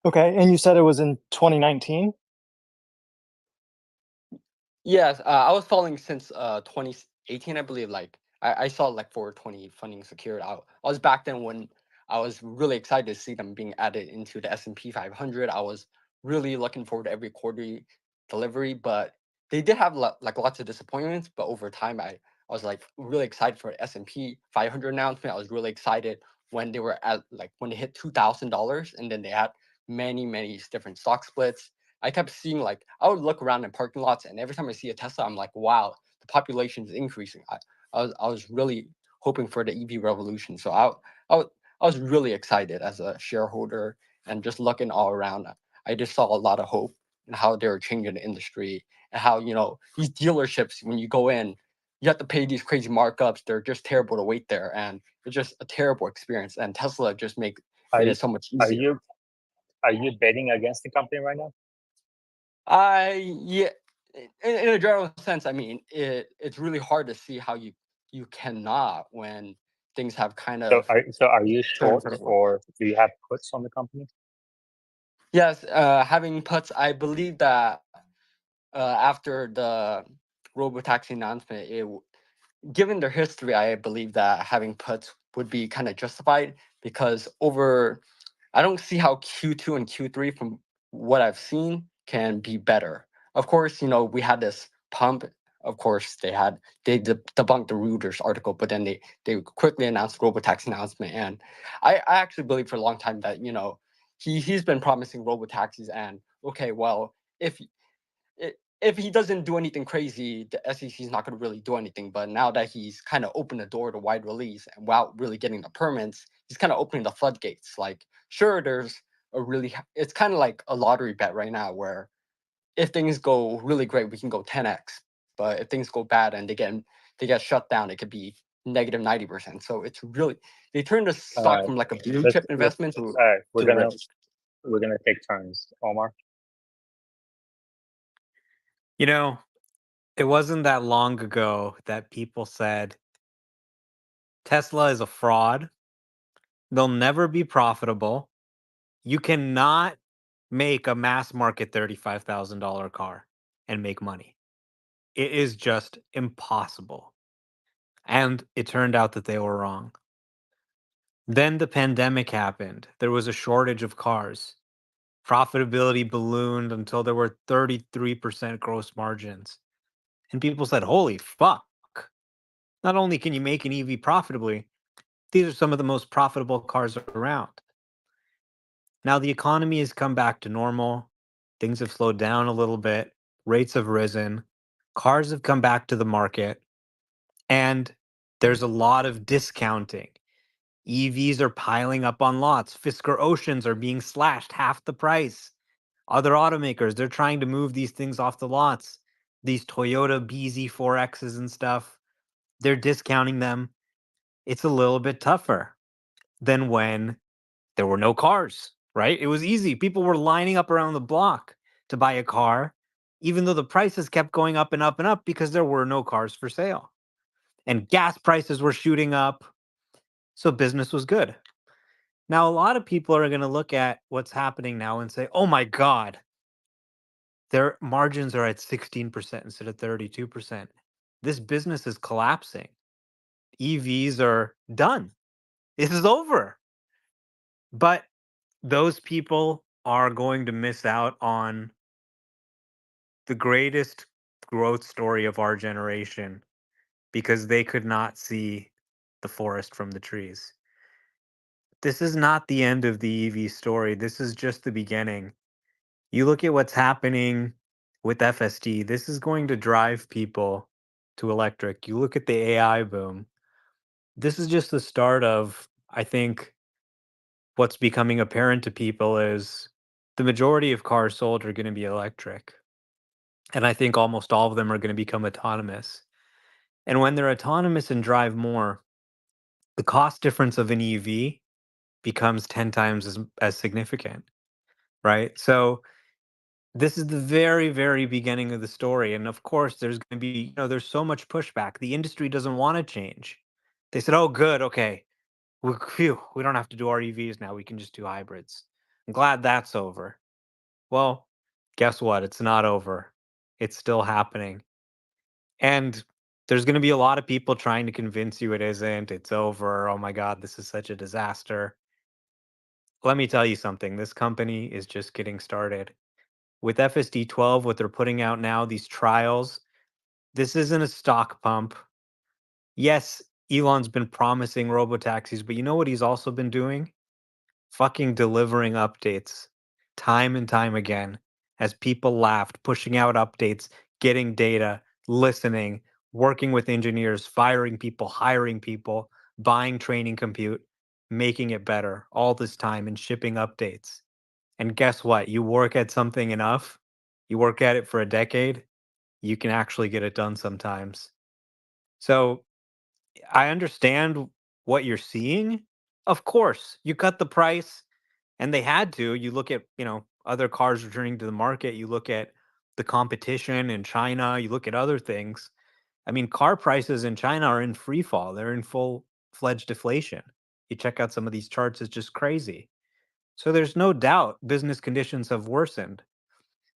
Okay, and you said it was in 2019? Yes, I was following since 2018, I believe. Like I saw like 420 funding secured. I was back then when I was really excited to see them being added into the S&P 500. I was really looking forward to every quarterly delivery, but they did have like lots of disappointments. But over time, I was like really excited for the S&P 500 announcement. I was really excited when they were at, like, when they hit $2,000, and then they had many different stock splits. I kept seeing, like, I would look around in parking lots, and every time I see a Tesla, I'm like, wow, the population is increasing. I was really hoping for the EV revolution. So I was really excited as a shareholder, and just looking all around. I just saw a lot of hope in how they were changing the industry, and how, these dealerships, when you go in, you have to pay these crazy markups. They're just terrible to wait there, and it's just a terrible experience. And Tesla just make Are it you is so much are easier. you are you betting against the company right now? Yeah, in a general sense, I mean, it's really hard to see how you cannot, when things have kind So of are you turned short, for the world. or do you have puts on the company? Yes, having puts, I believe that after the robotaxi announcement, given their history, I believe that having puts would be kind of justified, because I don't see how Q2 and Q3, from what I've seen, can be better. Of course, we had this pump. Of course, debunked the Reuters article, but then they quickly announced robotaxi announcement. And I actually believe for a long time that, he's been promising robotaxis, and okay, well, if if he doesn't do anything crazy, the SEC is not going to really do anything. But now that he's kind of opened the door to wide release, and without really getting the permits, he's kind of opening the floodgates. Like, sure, it's kind of like a lottery bet right now, where if things go really great, we can go 10x. But if things go bad and they get shut down, it could be negative 90%. So it's really, they turned the stock from like a blue Let's chip investment all right. to the red. We're gonna take turns. Omar. You know, it wasn't that long ago that people said Tesla is a fraud. They'll never be profitable. You cannot make a mass market $35,000 car and make money. It is just impossible. And it turned out that they were wrong. Then the pandemic happened. There was a shortage of cars. Profitability ballooned until there were 33% gross margins. And people said, holy fuck. Not only can you make an EV profitably, these are some of the most profitable cars around. Now the economy has come back to normal. Things have slowed down a little bit. Rates have risen. Cars have come back to the market. And there's a lot of discounting. EVs are piling up on lots. Fisker Oceans are being slashed half the price. Other automakers, they're trying to move these things off the lots. These Toyota BZ4Xs and stuff, they're discounting them. It's a little bit tougher than when there were no cars, right? It was easy. People were lining up around the block to buy a car, even though the prices kept going up and up and up because there were no cars for sale. And gas prices were shooting up. So business was good. Now, a lot of people are going to look at what's happening now and say, oh my God, their margins are at 16% instead of 32%. This business is collapsing. EVs are done. This is over. But those people are going to miss out on the greatest growth story of our generation because they could not see the forest from the trees. This is not the end of the EV story. This is just the beginning. You look at what's happening with FSD, this is going to drive people to electric. You look at the AI boom. This is just the start of, I think, what's becoming apparent to people is the majority of cars sold are going to be electric. And I think almost all of them are going to become autonomous. And when they're autonomous and drive more, the cost difference of an EV becomes 10 times as significant, right? So this is the very, very beginning of the story. And of course, there's going to be, there's so much pushback. The industry doesn't want to change. They said, oh, good. Okay. We don't have to do our EVs now. We can just do hybrids. I'm glad that's over. Well, guess what? It's not over. It's still happening. And there's going to be a lot of people trying to convince you it isn't. It's over. Oh my God, this is such a disaster. Let me tell you something. This company is just getting started. With FSD 12, what they're putting out now, these trials, this isn't a stock pump. Yes, Elon's been promising robotaxis, but you know what he's also been doing? Fucking delivering updates time and time again as people laughed, pushing out updates, getting data, listening, working with engineers, firing people, hiring people, buying training compute, making it better all this time and shipping updates. And guess what? You work at something enough, you work at it for a decade, you can actually get it done sometimes. So I understand what you're seeing. Of course, you cut the price, and they had to. You look at, other cars returning to the market, you look at the competition in China, you look at other things. I mean, car prices in China are in free fall. They're in full-fledged deflation. You check out some of these charts, it's just crazy. So there's no doubt business conditions have worsened.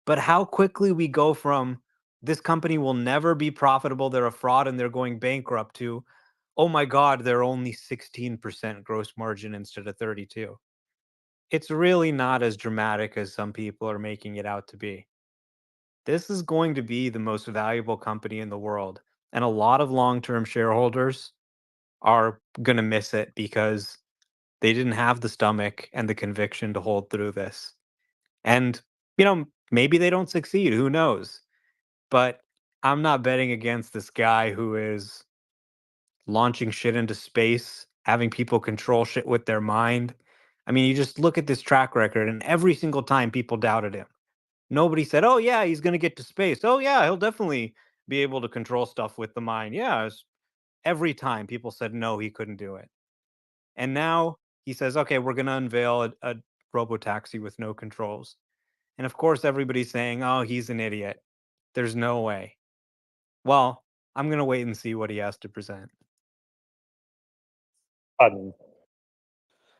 But how quickly we go from this company will never be profitable, they're a fraud and they're going bankrupt to, oh my God, they're only 16% gross margin instead of 32. It's really not as dramatic as some people are making it out to be. This is going to be the most valuable company in the world. And a lot of long-term shareholders are going to miss it because they didn't have the stomach and the conviction to hold through this. And, maybe they don't succeed. Who knows? But I'm not betting against this guy who is launching shit into space, having people control shit with their mind. I mean, you just look at this track record, and every single time people doubted him. Nobody said, oh, yeah, he's going to get to space. Oh, yeah, he'll definitely be able to control stuff with the mind. Yeah, every time people said, no, he couldn't do it. And now he says, okay, we're going to unveil a robotaxi with no controls. And of course, everybody's saying, oh, he's an idiot. There's no way. Well, I'm going to wait and see what he has to present.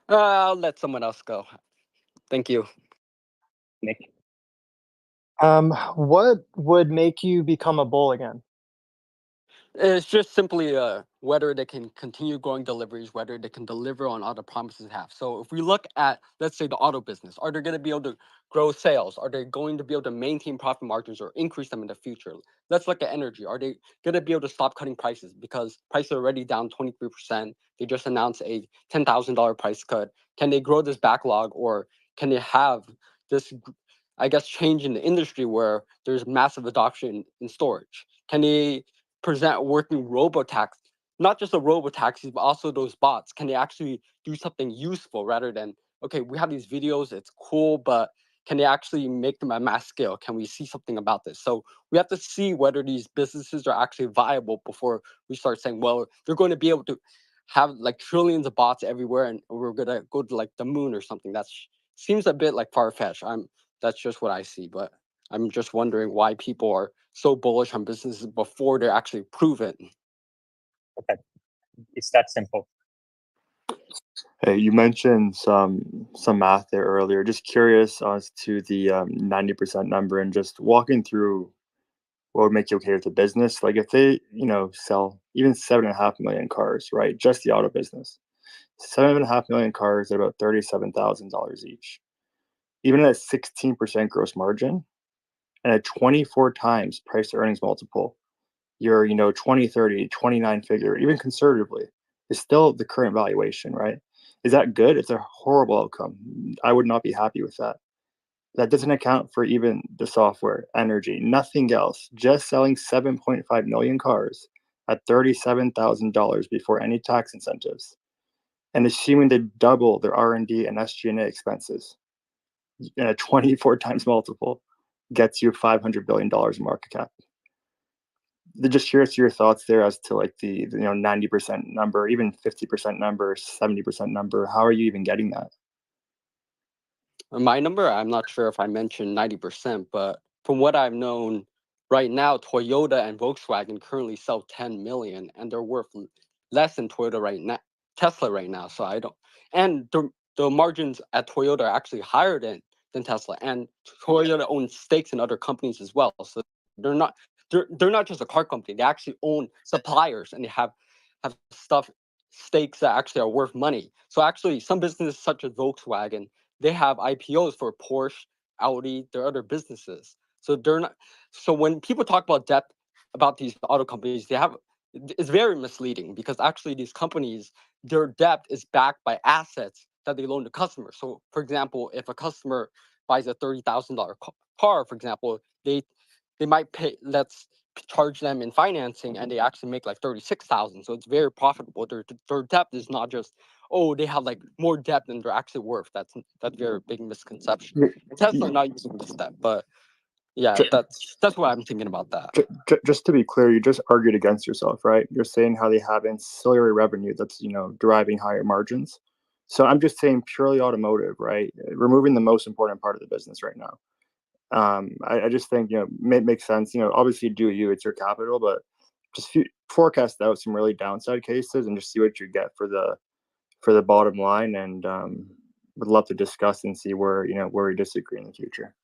I'll let someone else go. Thank you. Nick? What would make you become a bull again? It's just simply whether they can continue growing deliveries, whether they can deliver on all the promises they have. So if we look at, let's say, the auto business, are they going to be able to grow sales? Are they going to be able to maintain profit margins or increase them in the future? Let's look at energy. Are they going to be able to stop cutting prices because prices are already down 23%? They just announced a $10,000 price cut. Can they grow this backlog, or can they have this, I guess, change in the industry where there's massive adoption in storage? Can they present working robo-taxi, not just a robo-taxis, but also those bots? Can they actually do something useful rather than, okay, we have these videos, it's cool, but can they actually make them at mass scale? Can we see something about this? So we have to see whether these businesses are actually viable before we start saying, well, they're going to be able to have like trillions of bots everywhere and we're going to go to like the moon or something. That seems a bit like far-fetched. That's just what I see, but I'm just wondering why people are so bullish on businesses before they're actually proven. Okay, it's that simple. Hey, you mentioned some math there earlier. Just curious as to the 90% number and just walking through what would make you okay with the business. Like if they, sell even 7.5 million cars, right? Just the auto business. 7.5 million cars at about $37,000 each. Even at 16% gross margin and a 24 times price to earnings multiple, your 20, 30, 29 figure, even conservatively, is still the current valuation, right? Is that good? It's a horrible outcome. I would not be happy with that. That doesn't account for even the software, energy, nothing else. Just selling 7.5 million cars at $37,000 before any tax incentives, and assuming they double their R&D and SG&A expenses, and a 24 times multiple gets you $500 billion in market cap. Just curious your thoughts there as to like the 90% number, even 50% number, 70% number. How are you even getting that? My number, I'm not sure if I mentioned 90%, but from what I've known, right now, Toyota and Volkswagen currently sell 10 million and they're worth less than Toyota right now, Tesla right now. So I don't, and the margins at Toyota are actually higher than Tesla, and Toyota owns stakes in other companies as well. So they're not, they're not just a car company. They actually own suppliers and they have stuff, stakes that actually are worth money. So actually some businesses such as Volkswagen, they have IPOs for Porsche, Audi, their other businesses. So they're not. So when people talk about debt about these auto companies, it's very misleading because actually these companies, their debt is backed by assets that they loan to customers. So for example, if a customer buys a $30,000 car, for example, they might pay. Let's charge them in financing, and they actually make like 36,000. So it's very profitable. Their debt is not just, oh, they have like more debt than they're actually worth. That's very big misconception. Tesla not using this debt, but yeah, that's what I'm thinking about that. Just to be clear, you just argued against yourself, right? You're saying how they have ancillary revenue that's deriving higher margins. So I'm just saying purely automotive, right? Removing the most important part of the business right now. I just think makes sense. Obviously do you, it's your capital, but just forecast out some really downside cases and just see what you get for the bottom line. And would love to discuss and see where we disagree in the future.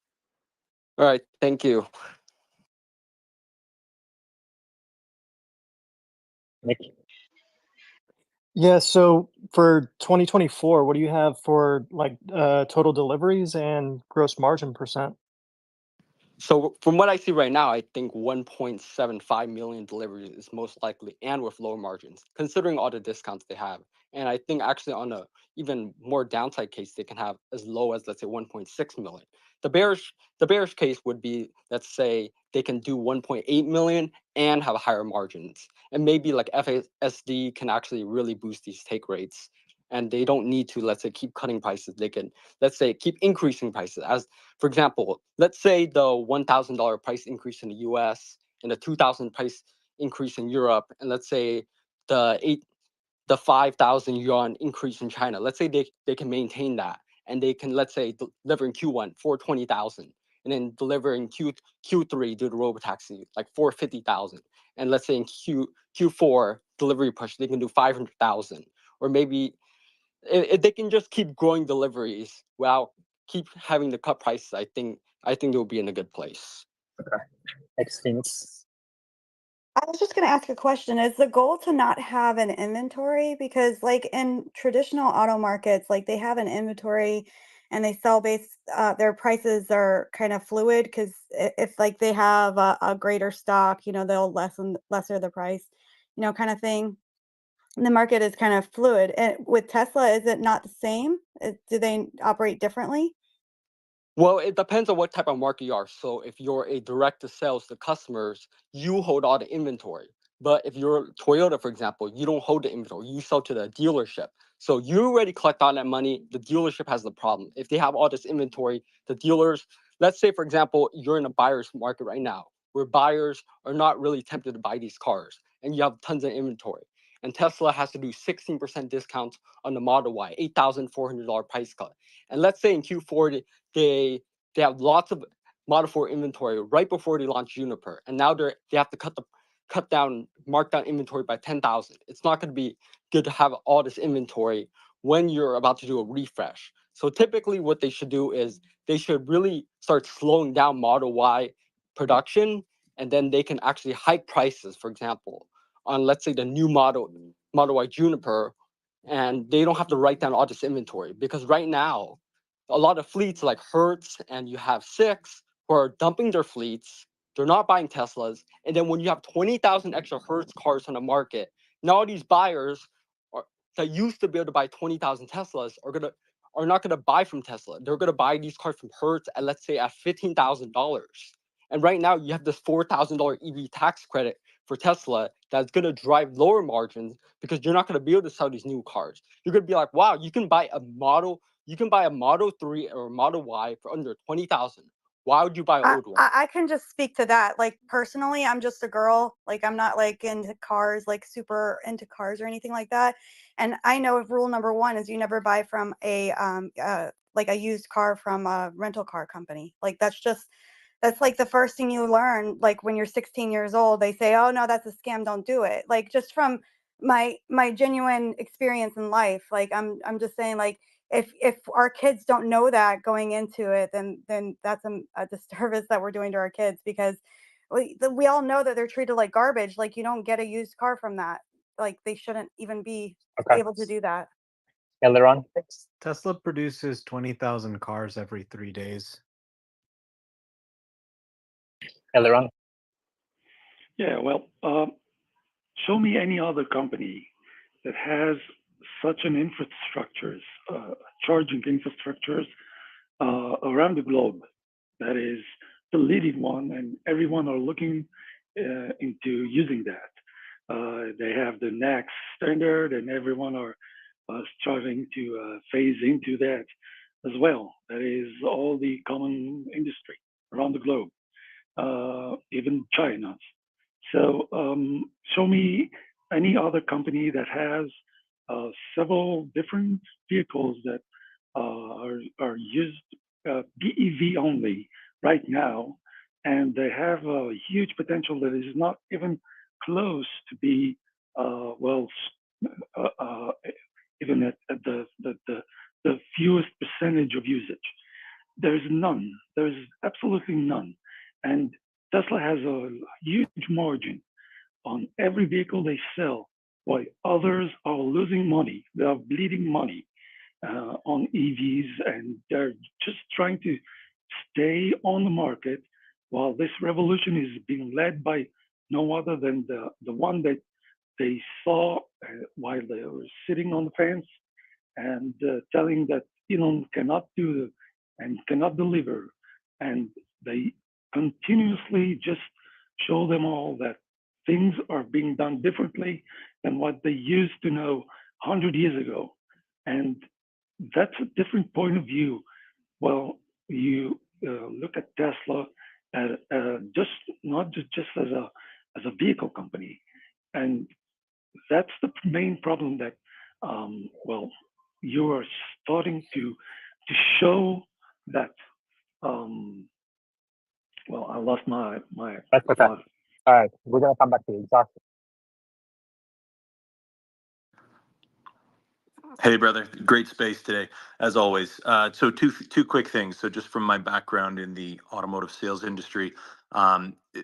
All right, thank you. Nick? Yeah, so for 2024, what do you have for like total deliveries and gross margin percent? So from what I see right now, I think 1.75 million deliveries is most likely, and with lower margins, considering all the discounts they have. And I think actually on a even more downside case, they can have as low as, let's say, 1.6 million. The bearish case would be, let's say they can do 1.8 million and have higher margins, and maybe like FSD can actually really boost these take rates, and they don't need to, let's say, keep cutting prices. They can, let's say, keep increasing prices. As for example, let's say the $1,000 price increase in the US and the 2,000 price increase in Europe, and let's say the 5,000 yuan increase in China. Let's say they can maintain that, and they can, let's say, deliver in Q1 for 20,000, and then deliver in Q3 due to robotaxi like 450,000, and let's say in Q4 delivery push they can do 500,000, or maybe if they can just keep growing deliveries without keep having to cut prices, I think they'll be in a good place. Okay. Next things. I was just going to ask a question. Is the goal to not have an inventory? Because like in traditional auto markets, like they have an inventory and they sell their prices are kind of fluid because if like they have a greater stock, they'll lesser the price, kind of thing. And the market is kind of fluid. And with Tesla, is it not the same? Do they operate differently? Well, it depends on what type of market you are. So if you're a direct to sales to customers, you hold all the inventory. But if you're Toyota, for example, you don't hold the inventory. You sell to the dealership. So you already collect all that money. The dealership has the problem. If they have all this inventory, the dealers, let's say, for example, you're in a buyer's market right now where buyers are not really tempted to buy these cars and you have tons of inventory. And Tesla has to do 16% discounts on the Model Y, $8,400 price cut. And let's say in Q4, they have lots of Model 4 inventory right before they launch Juniper, and now they have to mark down inventory by 10,000. It's not going to be good to have all this inventory when you're about to do a refresh. So typically, what they should do is they should really start slowing down Model Y production, and then they can actually hike prices. For example, on let's say the new Model Y Juniper, and they don't have to write down all this inventory because right now a lot of fleets like Hertz and you have Six who are dumping their fleets. They're not buying Teslas. And then when you have 20,000 extra Hertz cars on the market, now all these buyers that used to be able to buy 20,000 Teslas are not gonna buy from Tesla. They're gonna buy these cars from Hertz at let's say at $15,000. And right now you have this $4,000 EV tax credit for Tesla that's gonna drive lower margins because you're not gonna be able to sell these new cars. You're gonna be like, wow, you can buy a Model 3 or a Model Y for under 20,000. Why would you buy an old one? I can just speak to that. Like personally, I'm just a girl. Like I'm not like into cars, like super into cars or anything like that. And I know if rule number one is you never buy from like a used car from a rental car company. Like that's like the first thing you learn. Like when you're 16 years old, they say, "Oh no, that's a scam. Don't do it." Like just from my genuine experience in life. Like I'm just saying like if our kids don't know that going into it, then that's a disservice that we're doing to our kids because we all know that they're treated like garbage. Like you don't get a used car from that. Like they shouldn't even be Okay. able to do that. Aileron, Tesla produces 20,000 cars every 3 days. Aileron. Yeah, well, show me any other company that has such an infrastructures, charging infrastructures around the globe. That is the leading one, and everyone are looking into using that. They have the next standard, and everyone are starting to phase into that as well. That is all the common industry around the globe, even China. So show me any other company that has several different vehicles that are used BEV only right now, and they have a huge potential that is not even close to be well, uh, uh, even at the fewest percentage of usage. There's none. There's absolutely none, and Tesla has a huge margin on every vehicle they sell, while others are losing money. They are bleeding money on EVs, and they're just trying to stay on the market while this revolution is being led by no other than the one that they saw while they were sitting on the fence and telling that Elon cannot do and cannot deliver. And they continuously just show them all that things are being done differently than what they used to know 100 years ago. And that's a different point of view. Well, you look at Tesla just not just as a vehicle company, and that's the main problem that well you are starting to show that well I lost my That's okay. thought. All right, we're gonna come back to you. Josh. Hey, brother. Great space today, as always. So two quick things. So just from my background in the automotive sales industry,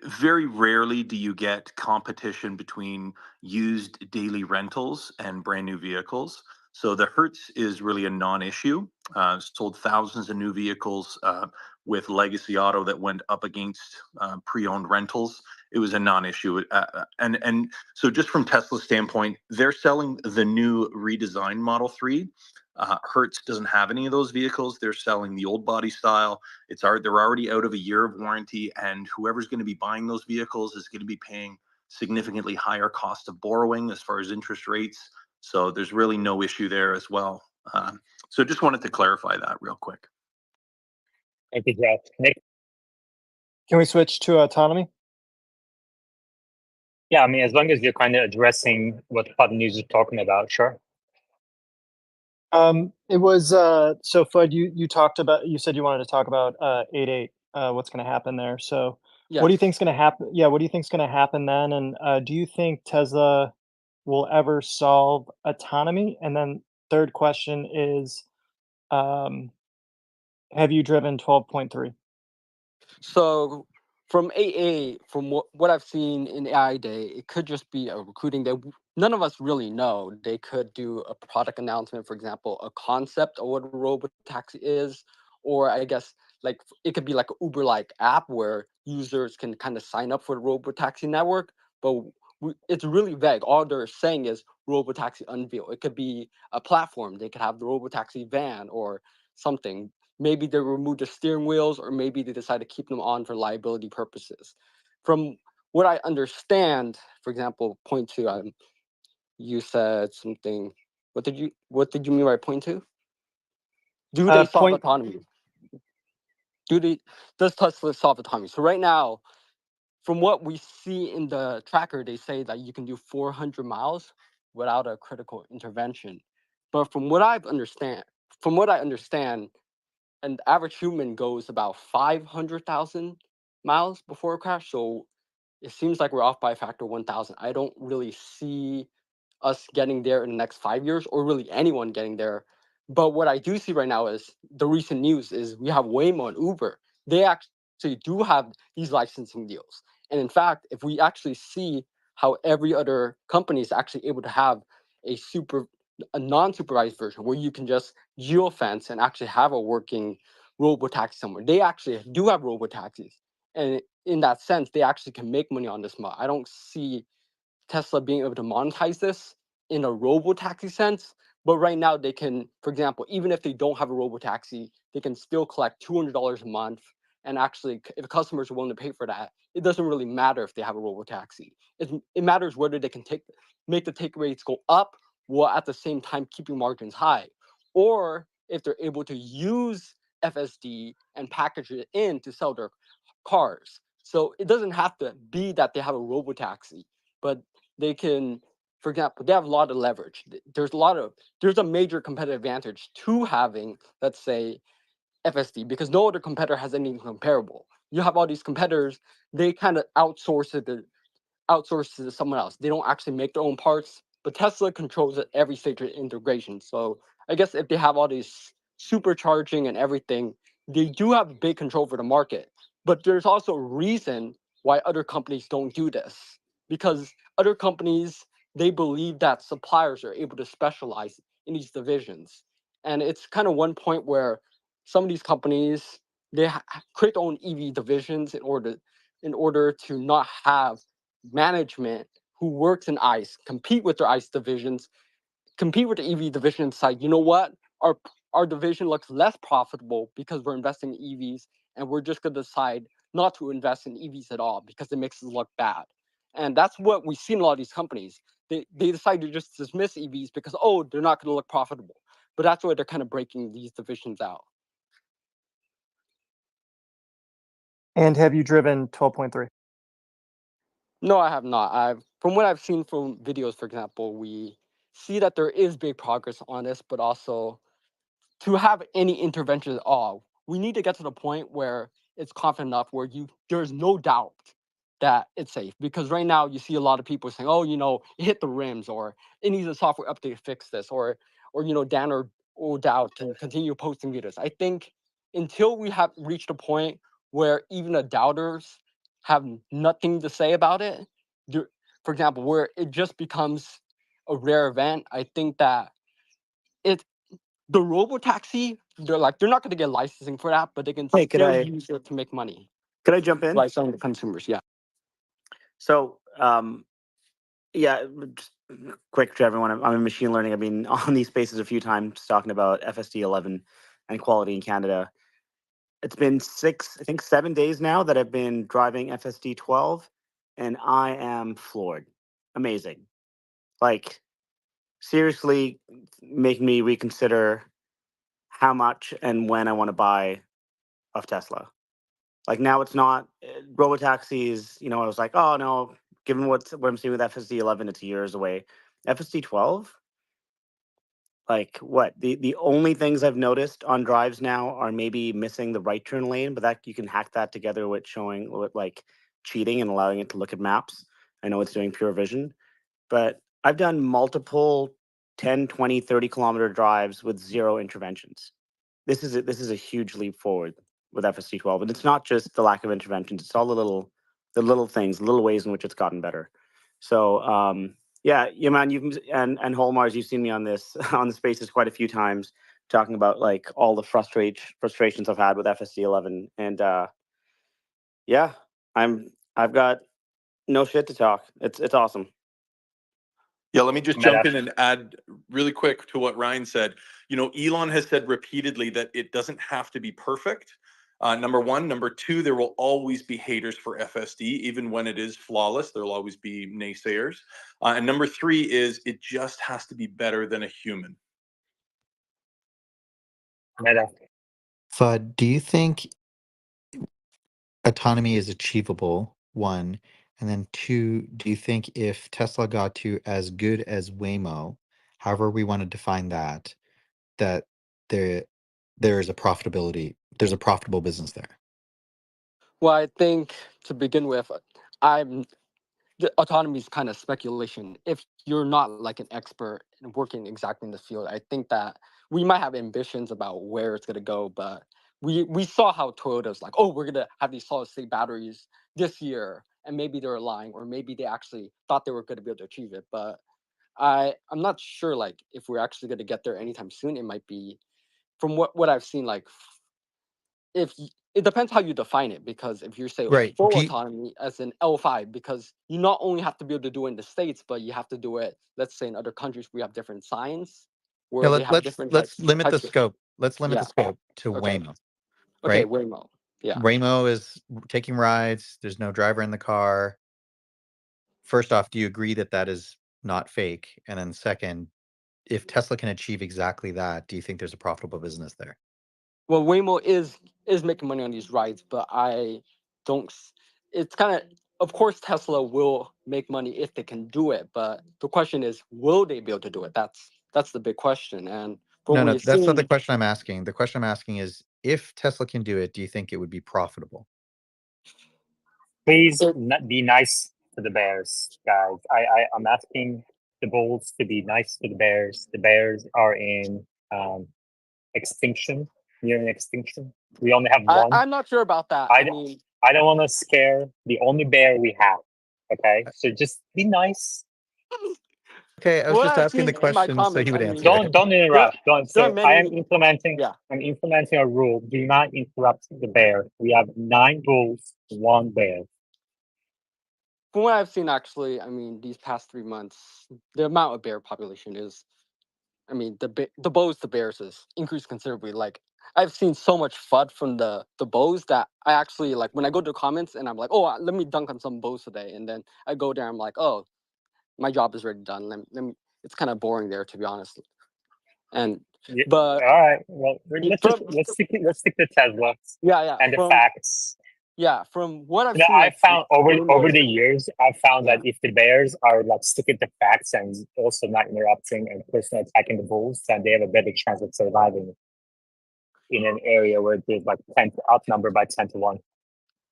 very rarely do you get competition between used daily rentals and brand new vehicles. So the Hertz is really a non-issue. Sold thousands of new vehicles with legacy auto that went up against pre-owned rentals. It was a non-issue, and so just from Tesla's standpoint, they're selling the new redesigned Model 3. Hertz doesn't have any of those vehicles. They're selling the old body style. They're already out of a year of warranty, and whoever's going to be buying those vehicles is going to be paying significantly higher cost of borrowing as far as interest rates. So there's really no issue there as well. So just wanted to clarify that real quick. Thank you, Jeff. Nick? Can we switch to autonomy? Yeah, I mean, as long as you're kind of addressing what Hot News is talking about, sure. It was so Fud, you talked about, you said you wanted to talk about 8.8, what's going to happen there. So what do you Yes. think's going to happen? Yeah, what do you think's going to happen then? And do you think Tesla will ever solve autonomy? And then third question is, um, have you driven 12.3? So from AA, from what I've seen in AI Day, it could just be a recruiting that none of us really know. They could do a product announcement, for example, a concept of what a robot taxi is, or I guess like it could be like an Uber-like app where users can kind of sign up for the robot taxi network. But it's really vague. All they're saying is robot taxi unveil. It could be a platform. They could have the robot taxi van or something. Maybe they remove the steering wheels, or maybe they decide to keep them on for liability purposes. From what I understand, for example, point two, you said something. What did you mean by point two? Do they solve Point, autonomy? Does Tesla solve autonomy? So right now, from what we see in the tracker, they say that you can do 400 miles without a critical intervention. But from what I understand, an average human goes about 500,000 miles before a crash. So it seems like we're off by a factor 1,000. I don't really see us getting there in the next 5 years, or really anyone getting there. But what I do see right now is the recent news is we have Waymo and Uber. They actually do have these licensing deals. And in fact, if we actually see how every other company is actually able to have a non-supervised version where you can just geofence and actually have a working robo-taxi somewhere. They actually do have robo-taxis. And in that sense, they actually can make money on this model. I don't see Tesla being able to monetize this in a robo-taxi sense. But right now they can, for example, even if they don't have a robo-taxi, they can still collect $200 a month. And actually, if customers are willing to pay for that, it doesn't really matter if they have a robo-taxi. It matters whether they can make the take rates go up while at the same time keeping margins high. Or if they're able to use FSD and package it in to sell their cars. So it doesn't have to be that they have a robo-taxi, but they can, for example, they have a lot of leverage. There's a major competitive advantage to having, let's say, FSD, because no other competitor has anything comparable. You have all these competitors, they kind of outsource to someone else. They don't actually make their own parts, but Tesla controls it every stage of integration. So I guess if they have all these supercharging and everything, they do have big control over the market. But there's also a reason why other companies don't do this, because other companies, they believe that suppliers are able to specialize in these divisions. And it's kind of one point where some of these companies, they create their own EV divisions in order to not have management who works in ICE compete with their ICE divisions, compete with the EV division and say, you know what, our division looks less profitable because we're investing in EVs, and we're just going to decide not to invest in EVs at all because it makes us look bad. And that's what we see in a lot of these companies. They decide to just dismiss EVs because, oh, they're not going to look profitable. But that's why they're kind of breaking these divisions out. and have you driven 12.3? No, I have not. From what I've seen from videos, for example, we see that there is big progress on this, but also to have any intervention at all, we need to get to the point where it's confident enough where there's no doubt that it's safe. Because right now you see a lot of people saying, oh, it hit the rims, or it needs a software update to fix this, or or Dan or Dow to continue posting videos. I think until we have reached a point where even the doubters have nothing to say about it, for example, where it just becomes a rare event, I think that it the robotaxi, they're not going to get licensing for that, but they can Hey, still use it to make money could I jump in? by selling to consumers. Yeah. So, yeah, just quick to everyone. I'm in machine learning. I've been on these spaces a few times talking about FSD 11 and quality in Canada. It's been 7 days now that I've been driving FSD 12, and I am floored. Amazing. Like, seriously, making me reconsider how much and when I want to buy of Tesla. Like now it's not robotaxis. I was like, oh no, given what I'm seeing with FSD 11, it's years away. FSD 12, like what? The only things I've noticed on drives now are maybe missing the right turn lane, but that you can hack that together with showing with like cheating and allowing it to look at maps. I know it's doing pure vision, but I've done multiple 10, 20, 30-kilometer drives with zero interventions. This is a huge leap forward with FSD 12, and it's not just the lack of interventions; it's all the little things, the little ways in which it's gotten better. So yeah, man, and Holmars, you've seen me on this on the spaces quite a few times talking about like all the frustrations I've had with FSD 11, and yeah, I've got no shit to talk. It's awesome. Yeah, let me just Meta. jump in and add really quick to what Ryan said. Elon has said repeatedly that it doesn't have to be perfect. Number one. Number two, there will always be haters for FSD. Even when it is flawless, there'll always be naysayers. And number three is it just has to be better than a human. Meta. Fudd, do you think autonomy is achievable? One, and then two, do you think if Tesla got to as good as Waymo, however we want to define that, that there is a profitability, there's a profitable business there? Well, I think to begin with, I'm the autonomy is kind of speculation. If you're not like an expert and working exactly in the field, I think that we might have ambitions about where it's gonna go, but we saw how Toyota's like, oh, we're gonna have these solid state batteries this year, and maybe they're lying, or maybe they actually thought they were gonna be able to achieve it. But I'm not sure like if we're actually gonna get there anytime soon. It might be from what I've seen, like it depends how you define it, because if you say Right. full Do you, autonomy as an L5, because you not only have to be able to do it in the States, but you have to do it, let's say in other countries we have different signs yeah, where they have different let's limit the types of scope. Let's limit the yeah. scope to Okay. Waymo, Okay, right? Waymo. Yeah. Waymo is taking rides. There's no driver in the car. First off, do you agree that that is not fake? And then second, if Tesla can achieve exactly that, do you think there's a profitable business there? Well, Waymo is making money on these rides, but I don't it's kind of course Tesla will make money if they can do it, but the question is, will they be able to do it? That's the big question. And from No, what no, we've that's not the seen, question I'm asking. The question I'm asking is, if Tesla can do it, do you think it would be profitable? Please be nice to the bears, guys. I'm asking the bulls to be nice to the bears. The bears are in extinction, near extinction. We only have one. I'm not sure about that. I don't want to scare the only bear we have. Okay, so just be nice. Okay, I was What just I've asking the seen in my question so he comments, would I answer mean, it. Don't interrupt. Don't. there are So I am many. implementing. Yeah. I'm implementing a rule. Do not interrupt the bear. We have 9 bulls, 1 bear. From what I've seen, actually, I mean, these past 3 months, the amount of bear population is, I mean, the bows to bears is increased considerably. Like I've seen so much FUD from the bows that I actually like when I go to comments and I'm like, oh, let me dunk on some bows today, and then I go there, I'm like, oh, my job is already done. Let me it's kind of boring there, to be honest. And Yeah, but all right. Well, from let's stick to Tesla yeah and the from facts. from what I've You know, seen, I like found Waymo over is the years, I found yeah. that if the Bears are like sticking to facts and also not interrupting and personally attacking the Bulls, then they have a better chance of surviving in an area where there's like 10 outnumbered by 10-1. Go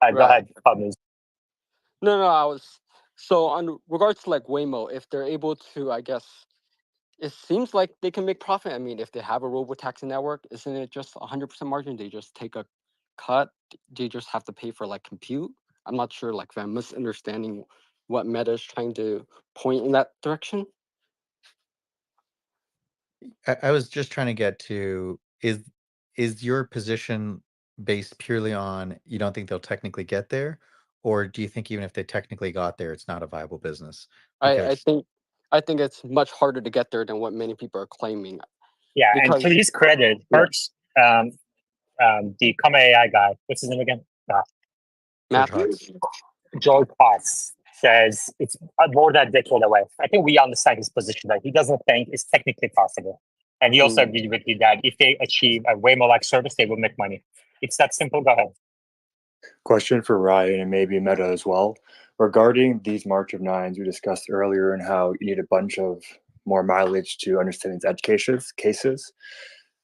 Right. ahead, Pablo. No, I was so on regards to like Waymo, if they're able to, I guess, it seems like they can make profit. I mean, if they have a robo-taxi network, isn't it just 100% margin? They just take a cut. They just have to pay for like compute. I'm not sure, like, if I'm misunderstanding what Meta is trying to point in that direction. I was just trying to get to is your position based purely on you don't think they'll technically get there, or do you think even if they technically got there, it's not a viable business? I, I Because think I think it's much harder to get there than what many people are claiming. Yeah, and to Because his credit, yeah, Hertz, the Come AI guy, what's his name again? George Matthews. Hotz. George Potts says it's more than a decade away. I think we understand his position that he doesn't think it's technically possible. And he also Mm. agreed with you that if they achieve a Waymo-like service, they will make money. It's that simple. Go ahead. Question for Ryan and maybe Meta as well. Regarding these March of Nines we discussed earlier and how you need a bunch of more mileage to understand these edge cases,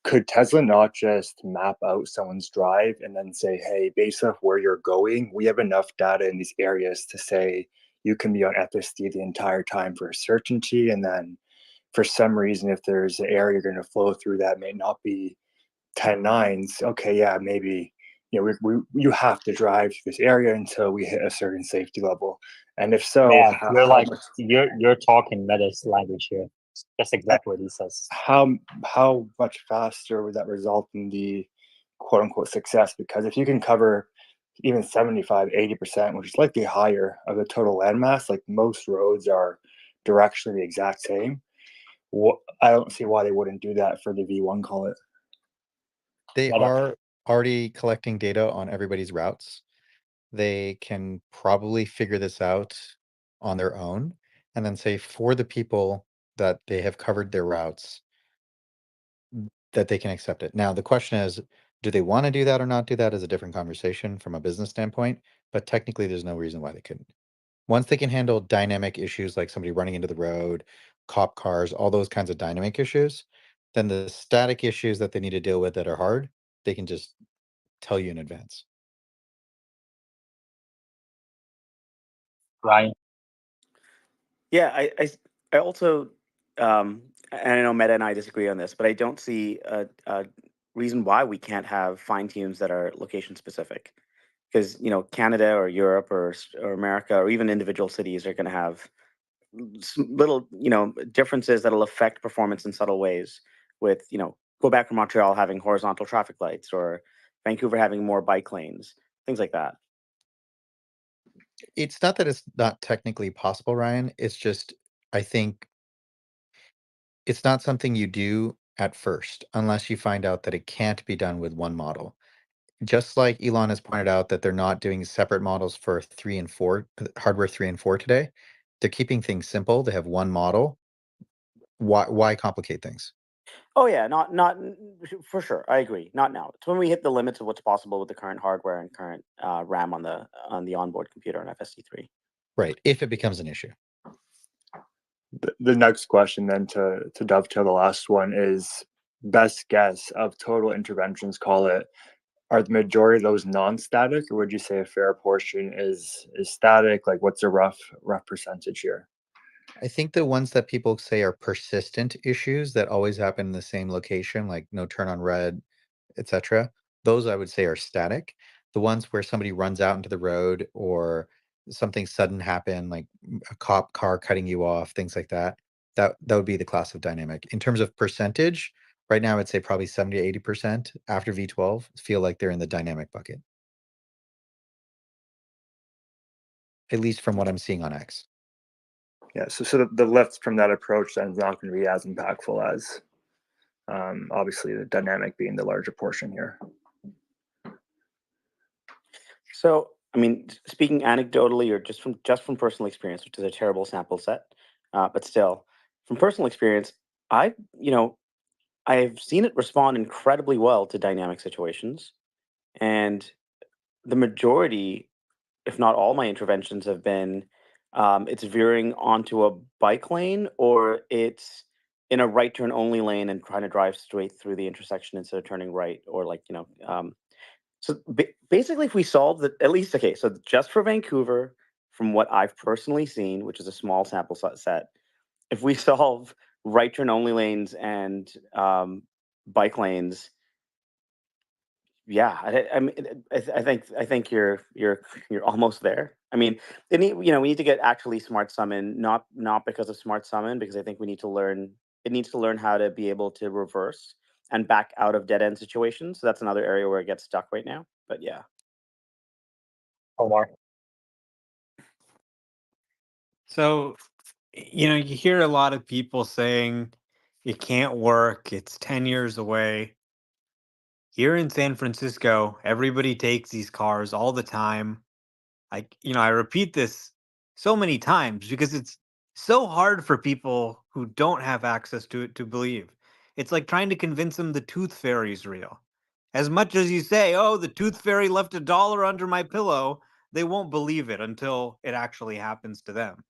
could Tesla not just map out someone's drive and then say, hey, based off where you're going, we have enough data in these areas to say you can be on FSD the entire time for certainty, and then for some reason, if there's an area you're going to flow through that may not be 10 nines, okay, yeah, maybe you have to drive through this area until we hit a certain safety level. And if so, Man, you're how like much you're talking Meta's language here. That's exactly what he says. how much faster would that result in the quote unquote success? Because if you can cover even 75-80%, which is likely higher of the total landmass, like most roads are directionally the exact same, I don't see why they wouldn't do that for the V1, call it. They Meta. are already collecting data on everybody's routes. They can probably figure this out on their own and then say for the people that they have covered their routes that they can accept it. Now, the question is, do they want to do that or not do that is a different conversation from a business standpoint, but technically there's no reason why they couldn't. Once they can handle dynamic issues like somebody running into the road, cop cars, all those kinds of dynamic issues, then the static issues that they need to deal with that are hard, they can just tell you in advance. Ryan. Yeah, I also, and I know Meta and I disagree on this, but I don't see a reason why we can't have fine tunes that are location specific. Because Canada or Europe or America or even individual cities are going to have little differences that'll affect performance in subtle ways. With Quebec or Montreal having horizontal traffic lights, or Vancouver having more bike lanes, things like that. It's not that it's not technically possible, Ryan. It's just, I think it's not something you do at first unless you find out that it can't be done with one model. Just like Elon has pointed out that they're not doing separate models for 3 and 4, hardware 3 and 4 today. They're keeping things simple. They have one model. Why complicate things? Oh yeah, not for sure. I agree. Not now. It's when we hit the limits of what's possible with the current hardware and current RAM on the onboard computer on FSD3. Right. If it becomes an issue. The next question then to dovetail the last one is best guess of total interventions, call it. Are the majority of those non-static, or would you say a fair portion is static? Like, what's a rough percentage here? I think the ones that people say are persistent issues that always happen in the same location, like no turn on red, etc., those I would say are static. The ones where somebody runs out into the road or something sudden happen, like a cop car cutting you off, things like that, that would be the class of dynamic. In terms of percentage, right now I'd say probably 70 to 80% after V12 feel like they're in the dynamic bucket. At least from what I'm seeing on X. Yeah, so the lift from that approach then is not going to be as impactful as obviously the dynamic being the larger portion here. So, I mean, speaking anecdotally or just from personal experience, which is a terrible sample set, but still, from personal experience, I've seen it respond incredibly well to dynamic situations, and the majority, if not all, my interventions have been it's veering onto a bike lane, or it's in a right turn only lane and trying to drive straight through the intersection instead of turning right, or so basically, if we solve that, at least, okay, so just for Vancouver, from what I've personally seen, which is a small sample set, if we solve right turn only lanes and bike lanes. Yeah, I think you're almost there. I mean, we need to get actually smart summon, not because of smart summon, because I think we need to learn. It needs to learn how to be able to reverse and back out of dead end situations. So that's another area where it gets stuck right now. But yeah. Omar. So, you hear a lot of people saying it can't work, it's 10 years away. Here in San Francisco, everybody takes these cars all the time. I repeat this so many times because it's so hard for people who don't have access to it to believe. It's like trying to convince them the tooth fairy's real. As much as you say, oh, the tooth fairy left $1 under my pillow, they won't believe it until it actually happens to them.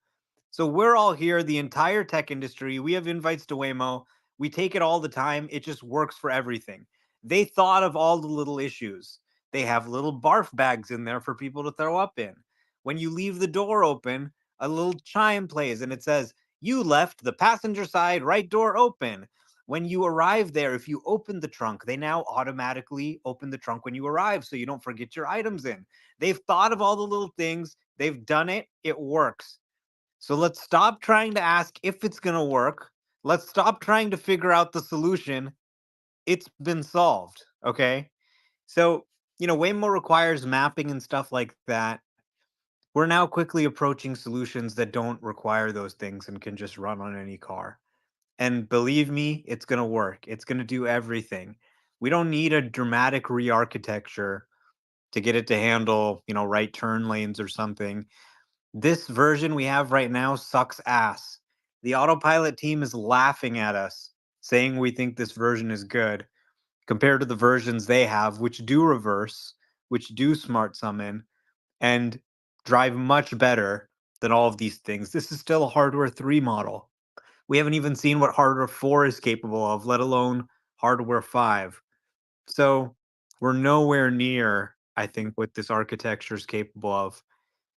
So we're all here, the entire tech industry. We have invites to Waymo. We take it all the time. It just works for everything. They thought of all the little issues. They have little barf bags in there for people to throw up in. When you leave the door open, a little chime plays and it says, "You left the passenger side right door open." When you arrive there, if you open the trunk, they now automatically open the trunk when you arrive so you don't forget your items in. They've thought of all the little things. They've done it. It works. So let's stop trying to ask if it's going to work. Let's stop trying to figure out the solution. It's been solved. Okay. So, Waymo requires mapping and stuff like that. We're now quickly approaching solutions that don't require those things and can just run on any car. And believe me, it's going to work. It's going to do everything. We don't need a dramatic re architecture to get it to handle, right turn lanes or something. This version we have right now sucks ass. The autopilot team is laughing at us, saying we think this version is good compared to the versions they have, which do reverse, which do smart summon, and drive much better than all of these things. This is still a hardware 3 model. We haven't even seen what hardware 4 is capable of, let alone hardware 5. So we're nowhere near, I think, what this architecture is capable of.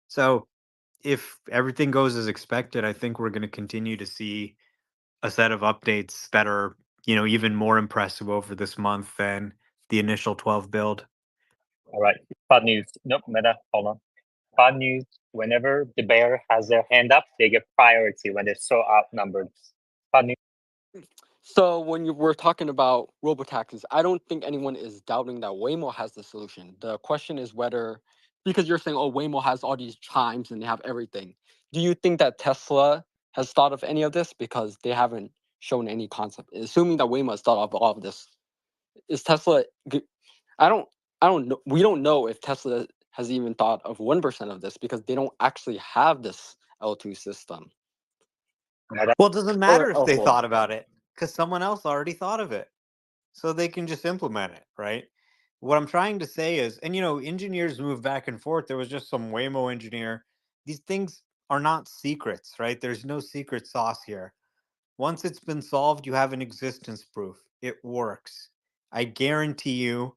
So if everything goes as expected, I think we're going to continue to see a set of updates that are, even more impressive over this month than the initial 12 build. All right. Bad news. Nope, Meta. Hold on. Bad news. Whenever the bear has their hand up, they get priority when they're so outnumbered. Bad news. So when we're talking about robotaxis, I don't think anyone is doubting that Waymo has the solution. The question is whether, because you're saying, oh, Waymo has all these chimes and they have everything. Do you think that Tesla has thought of any of this? Because they haven't shown any concept. Assuming that Waymo has thought of all of this, is Tesla? I don't. I don't know. We don't know if Tesla has even thought of 1% of this because they don't actually have this L2 system. Well, it doesn't matter Or if they L4. thought about it because someone else already thought of it. So they can just implement it, right? What I'm trying to say is, and engineers move back and forth. There was just some Waymo engineer. These things are not secrets, right? There's no secret sauce here. Once it's been solved, you have an existence proof. It works. I guarantee you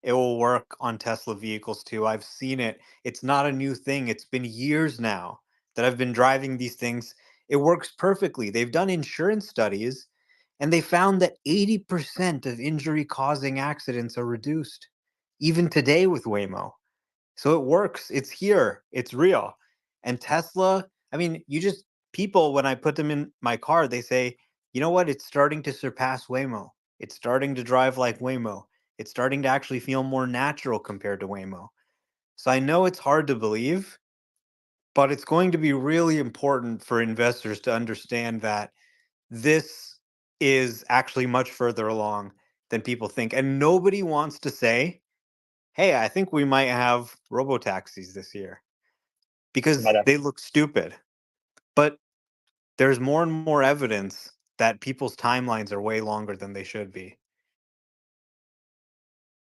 it will work on Tesla vehicles too. I've seen it. It's not a new thing. It's been years now that I've been driving these things. It works perfectly. They've done insurance studies and they found that 80% of injury causing accidents are reduced, even today with Waymo. So it works. It's here. It's real. And Tesla, I mean, people, when I put them in my car, they say, you know what? It's starting to surpass Waymo. It's starting to drive like Waymo. It's starting to actually feel more natural compared to Waymo. So I know it's hard to believe, but it's going to be really important for investors to understand that this is actually much further along than people think. And nobody wants to say, hey, I think we might have robo taxis this year because Meta. they look stupid. But there's more and more evidence that people's timelines are way longer than they should be.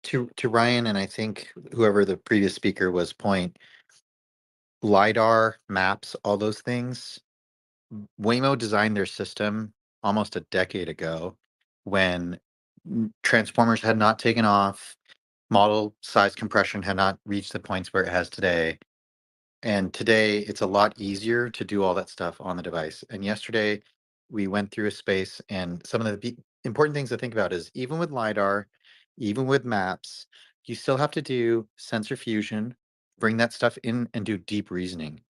To Ryan, and I think whoever the previous speaker was, point, LiDAR, maps, all those things. Waymo designed their system almost a decade ago when transformers had not taken off, model size compression had not reached the points where it has today. And today it's a lot easier to do all that stuff on the device. And yesterday we went through a space, and some of the important things to think about is even with LiDAR, even with maps, you still have to do sensor fusion, bring that stuff in and do deep reasoning.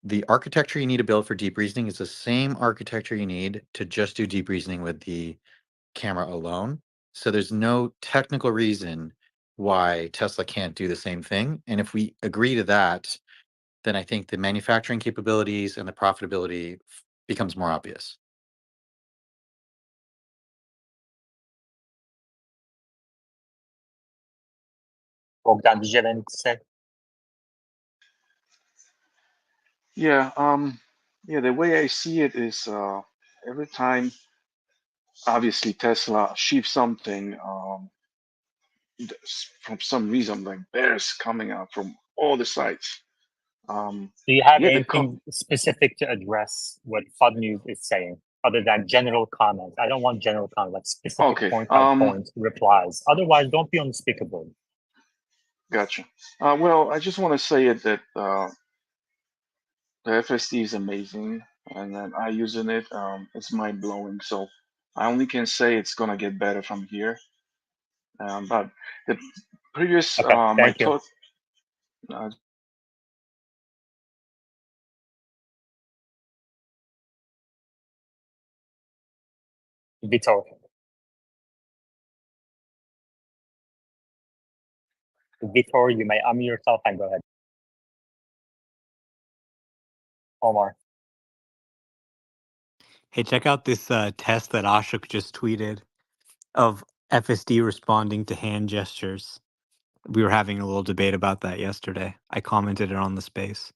The architecture you need to build for deep reasoning is the same architecture you need to just do deep reasoning with the camera alone. So there's no technical reason why Tesla can't do the same thing. And if we agree to that, then I think the manufacturing capabilities and the profitability becomes more obvious. Bogdan, did you have anything to say? Yeah, the way I see it is every time, obviously, Tesla ships something, from some reason, like bears coming out from all the sides. Do you have Yeah, anything specific to address what FUD News is saying, other than general comments? I don't want general comments, like specific okay. point by point replies. Otherwise, don't be on the speaker board. Gotcha. Well, I just want to say it that the FSD is amazing, and then I using it. It's mind blowing. So I only can say it's gonna get better from here. But the previous, Okay, my thank you. thought. Vitor. Vitor, you may unmute yourself and go ahead. Omar. Hey, check out this test that Ashok just tweeted of FSD responding to hand gestures. We were having a little debate about that yesterday. I commented it on the space.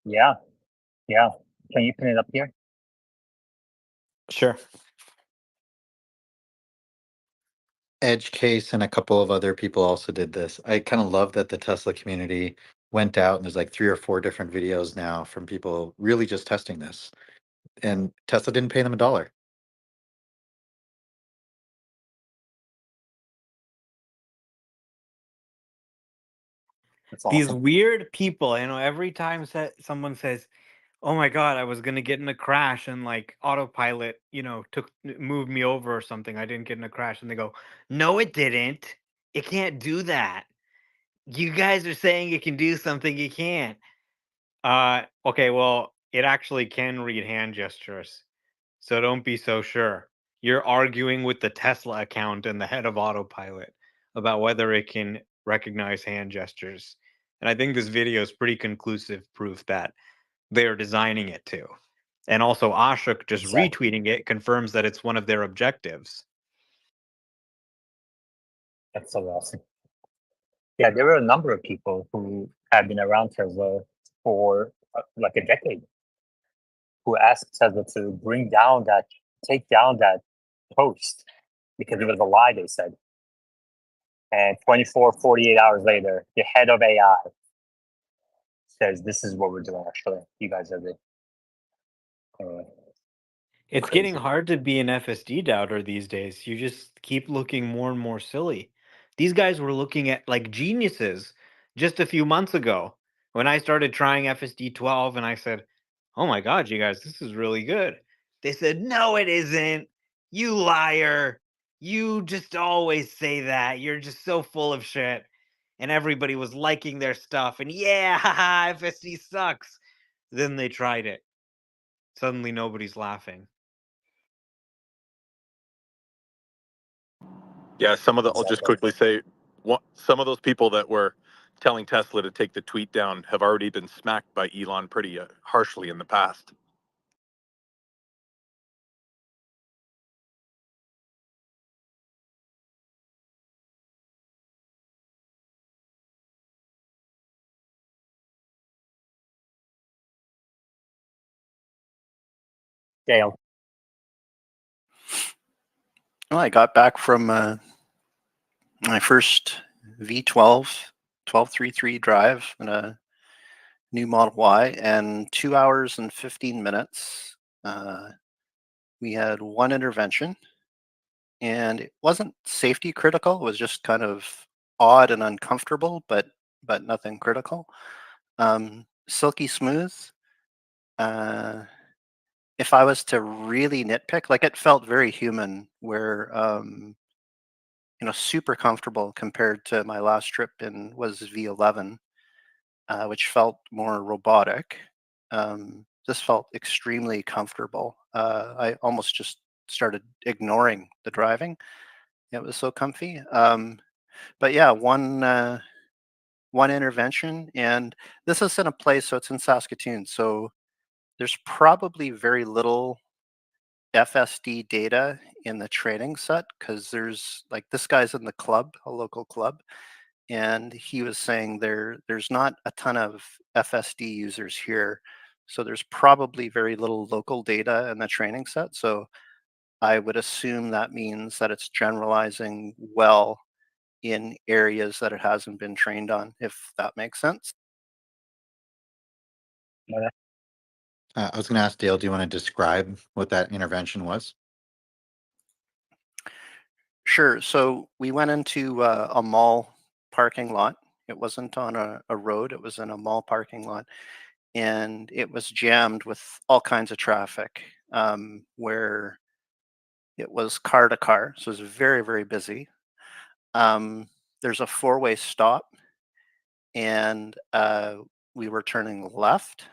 Yeah, yeah. Can you pin it up here? Sure. Edge Case and a couple of other people also did this. I kind of love that the Tesla community went out, and there's like 3 or 4 different videos now from people really just testing this. And Tesla didn't pay them $1. That's These awesome. weird people, every time someone says, "Oh my God, I was gonna get in a crash," and like autopilot, moved me over or something. I didn't get in a crash, and they go, "No, it didn't. It can't do that. You guys are saying it can do something it can't." Okay, well, it actually can read hand gestures, so don't be so sure. You're arguing with the Tesla account and the head of autopilot about whether it can recognize hand gestures. And I think this video is pretty conclusive proof that they're designing it to. And also, Ashok just Exactly. retweeting it confirms that it's one of their objectives. That's so awesome. Yeah, there were a number of people who have been around Tesla for like a decade who asked Tesla to take down that post because it was a lie, they said. And 24, 48 hours later, the head of AI says, this is what we're doing, actually. You guys are the. Anyway, It's getting crazy. hard to be an FSD doubter these days. You just keep looking more and more silly. These guys were looking at like geniuses just a few months ago when I started trying FSD 12 and I said, "Oh my God, you guys, this is really good." They said, "No, it isn't. You liar. You just always say that. You're just so full of shit." And everybody was liking their stuff. And yeah, haha, FSD sucks. Then they tried it. Suddenly nobody's laughing. Yeah, I'll just Exactly. quickly say, some of those people that were telling Tesla to take the tweet down have already been smacked by Elon pretty harshly in the past. Dale. Well, I got back from my first V12 1233 drive in a new Model Y, and 2 hours and 15 minutes. We had one intervention, and it wasn't safety critical. It was just kind of odd and uncomfortable, but nothing critical. Silky smooth. if I was to really nitpick, like it felt very human, where super comfortable compared to my last trip in was V11, which felt more robotic. This felt extremely comfortable. I almost just started ignoring the driving. It was so comfy. But yeah, one intervention, and this is in a place, so it's in Saskatoon. So there's probably very little FSD data in the training set, because there's like this guy's in the club, a local club, and he was saying there's not a ton of FSD users here. So there's probably very little local data in the training set. So I would assume that means that it's generalizing well in areas that it hasn't been trained on, if that makes sense. I was going to ask Dale, do you want to describe what that intervention was? Sure. So we went into a mall parking lot. It wasn't on a road, it was in a mall parking lot. And it was jammed with all kinds of traffic, where it was car to car. So it was very, very busy. There's a four-way stop, and we were turning left.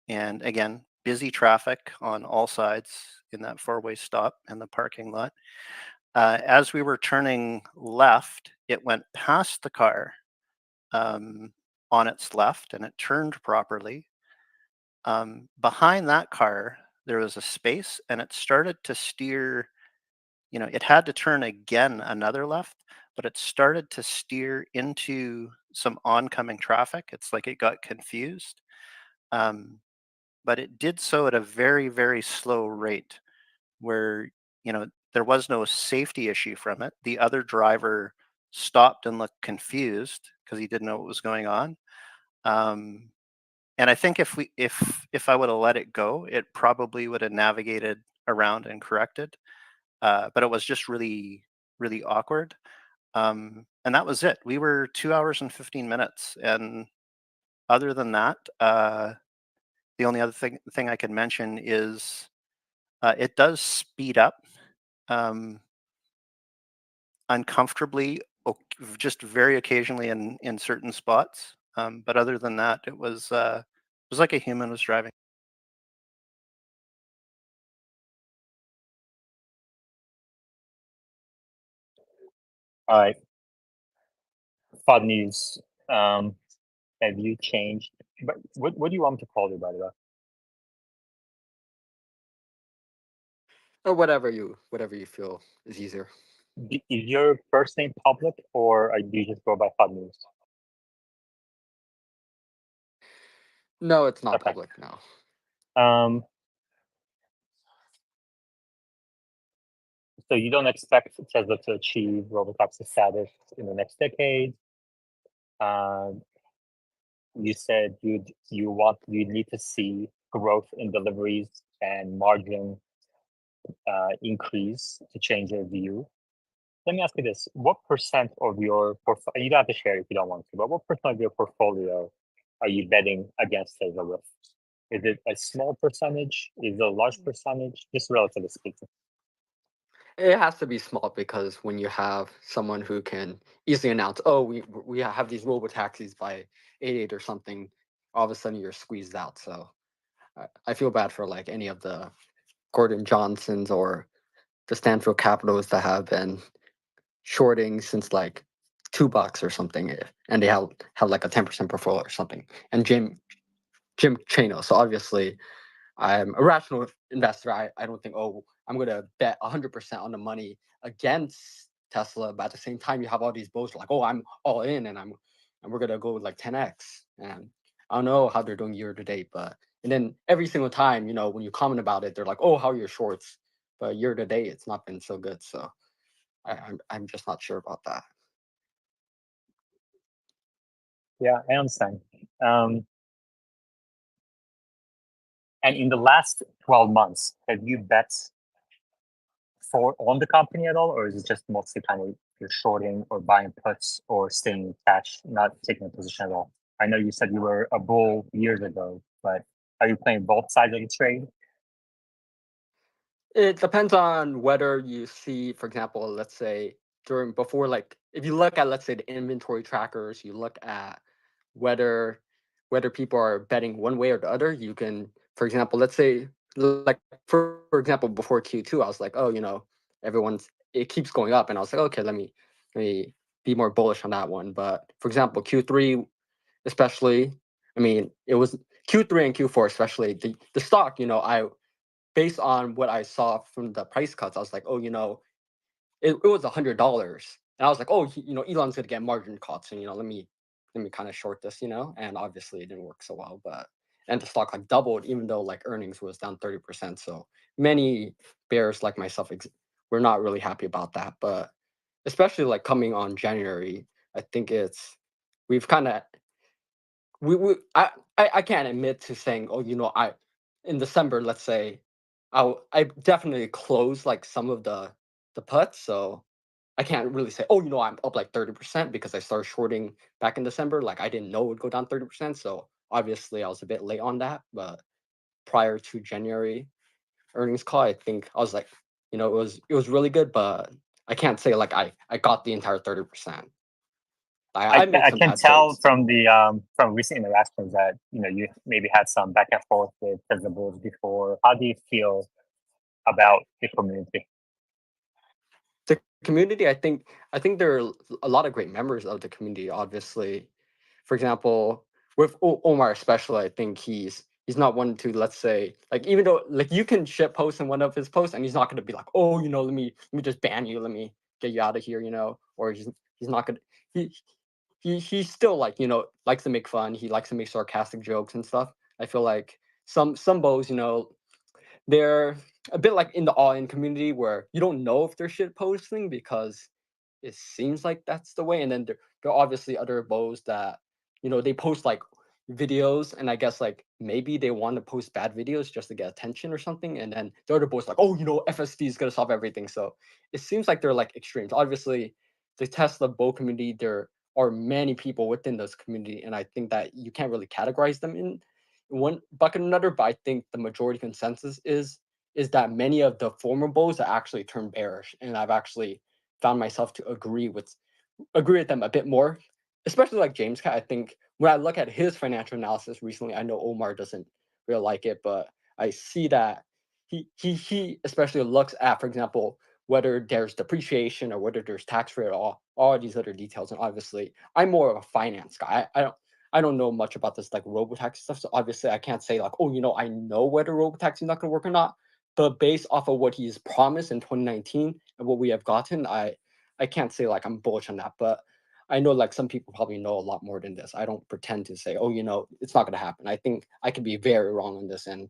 And again, busy traffic on all sides in that four-way stop in the parking lot. As we were turning left, it went past the car on its left, and it turned properly. Behind that car, there was a space, and it started to steer. It had to turn again another left, but it started to steer into some oncoming traffic. It's like it got confused. Um, but it did so at a very, very slow rate, where there was no safety issue from it. The other driver stopped and looked confused because he didn't know what was going on. And I think if I would have let it go, it probably would have navigated around and corrected. But it was just really, really awkward. And that was it. We were 2 hours and 15 minutes. And other than that, the only other thing I can mention is it does speed up uncomfortably, just very occasionally in certain spots. But other than that, it was like a human was driving. All right. Fun news. Have you changed? But what do you want me to call you, by the way? Or whatever you feel is easier. Is your first name public, or do you just go by Fun News? No, it's not Okay. public now. So you don't expect Tesla to achieve robotaxi status in the next decade. You said you need to see growth in deliveries and margin increase to change your view. Let me ask you this: what percent of your portfolio? You don't have to share if you don't want to, but what percent of your portfolio are you betting against Tesla with? Is it a small percentage? Is it a large percentage? Just relatively speaking. It has to be small because when you have someone who can easily announce, "Oh, we have these robo taxis by 88 or something," all of a sudden you're squeezed out. So I feel bad for like any of the Gordon Johnsons or the Stanfield Capitals that have been shorting since like $2 or something, and they have like a 10% portfolio or something. And Jim Chano. So obviously, I'm a rational investor. I don't think, oh, I'm gonna bet 100% on the money against Tesla, but at the same time, you have all these bulls like, oh, I'm all in, and we're gonna go with like 10x. And I don't know how they're doing year to date, but and then every single time, when you comment about it, they're like, oh, how are your shorts? But year to date, it's not been so good. So I'm just not sure about that. Yeah, I understand. And in the last 12 months, have you bet on the company at all, or is it just mostly kind of you're shorting or buying puts or staying in cash, not taking a position at all? I know you said you were a bull years ago, but are you playing both sides of the trade? It depends on whether you see, for example, let's say before, like if you look at, let's say, the inventory trackers, you look at whether people are betting one way or the other. You can, for example, let's say, like for example, before Q2, I was like, oh, it keeps going up, and I was like, okay, let me be more bullish on that one. But for example, Q3 especially, I mean, it was Q3 and Q4 especially, the stock, I based on what I saw from the price cuts, I was like, oh, it was $100, and I was like, oh, Elon's gonna get margin cuts, and let me kind of short this, and obviously it didn't work so well, and the stock like doubled, even though like earnings was down 30%. So many bears like myself, were not really happy about that, but especially like coming on January, I think we've kind of I can't admit to saying, oh, I in December, let's say, I definitely closed like some of the puts, so I can't really say, oh, I'm up like 30% because I started shorting back in December. Like I didn't know it would go down 30%, so obviously I was a bit late on that. But prior to January earnings call, I think I was like, it was really good, but I can't say like I got the entire 30%. I made I some can bad tell trades. from recent interactions that you maybe had some back and forth with Tesla Bulls before. How do you feel about the community? The community, I think there are a lot of great members of the community. Obviously, for example, with Omar especially, I think he's not one to, let's say, like, even though like you can shit post in one of his posts, and he's not going to be like, oh, let me just ban you, let me get you out of here, or he's not going to he's still like, likes to make fun, he likes to make sarcastic jokes and stuff. I feel like some bows, they're a bit like in the all-in community where you don't know if they're shit posting because it seems like that's the way. And then there are obviously other bows that, they post like videos, and I guess like maybe they want to post bad videos just to get attention or something. And then the other bows like, oh, FSD is gonna solve everything. So it seems like they're like extremes. Obviously, the Tesla bow community, there are many people within this community, and I think that you can't really categorize them in one bucket or another. But I think the majority consensus is that many of the former bulls are actually turned bearish, and I've actually found myself to agree with them a bit more, especially like James Cat. I think when I look at his financial analysis recently, I know Omar doesn't really like it, but I see that he especially looks at, for example, whether there's depreciation or whether there's tax rate, all these other details. And obviously, I'm more of a finance guy. I don't know much about this like robotaxi stuff, so obviously I can't say like, oh, I know whether robotaxi is not going to work or not. But based off of what he's promised in 2019 and what we have gotten, I can't say like I'm bullish on that, but I know like some people probably know a lot more than this. I don't pretend to say, oh, it's not going to happen. I think I could be very wrong on this, and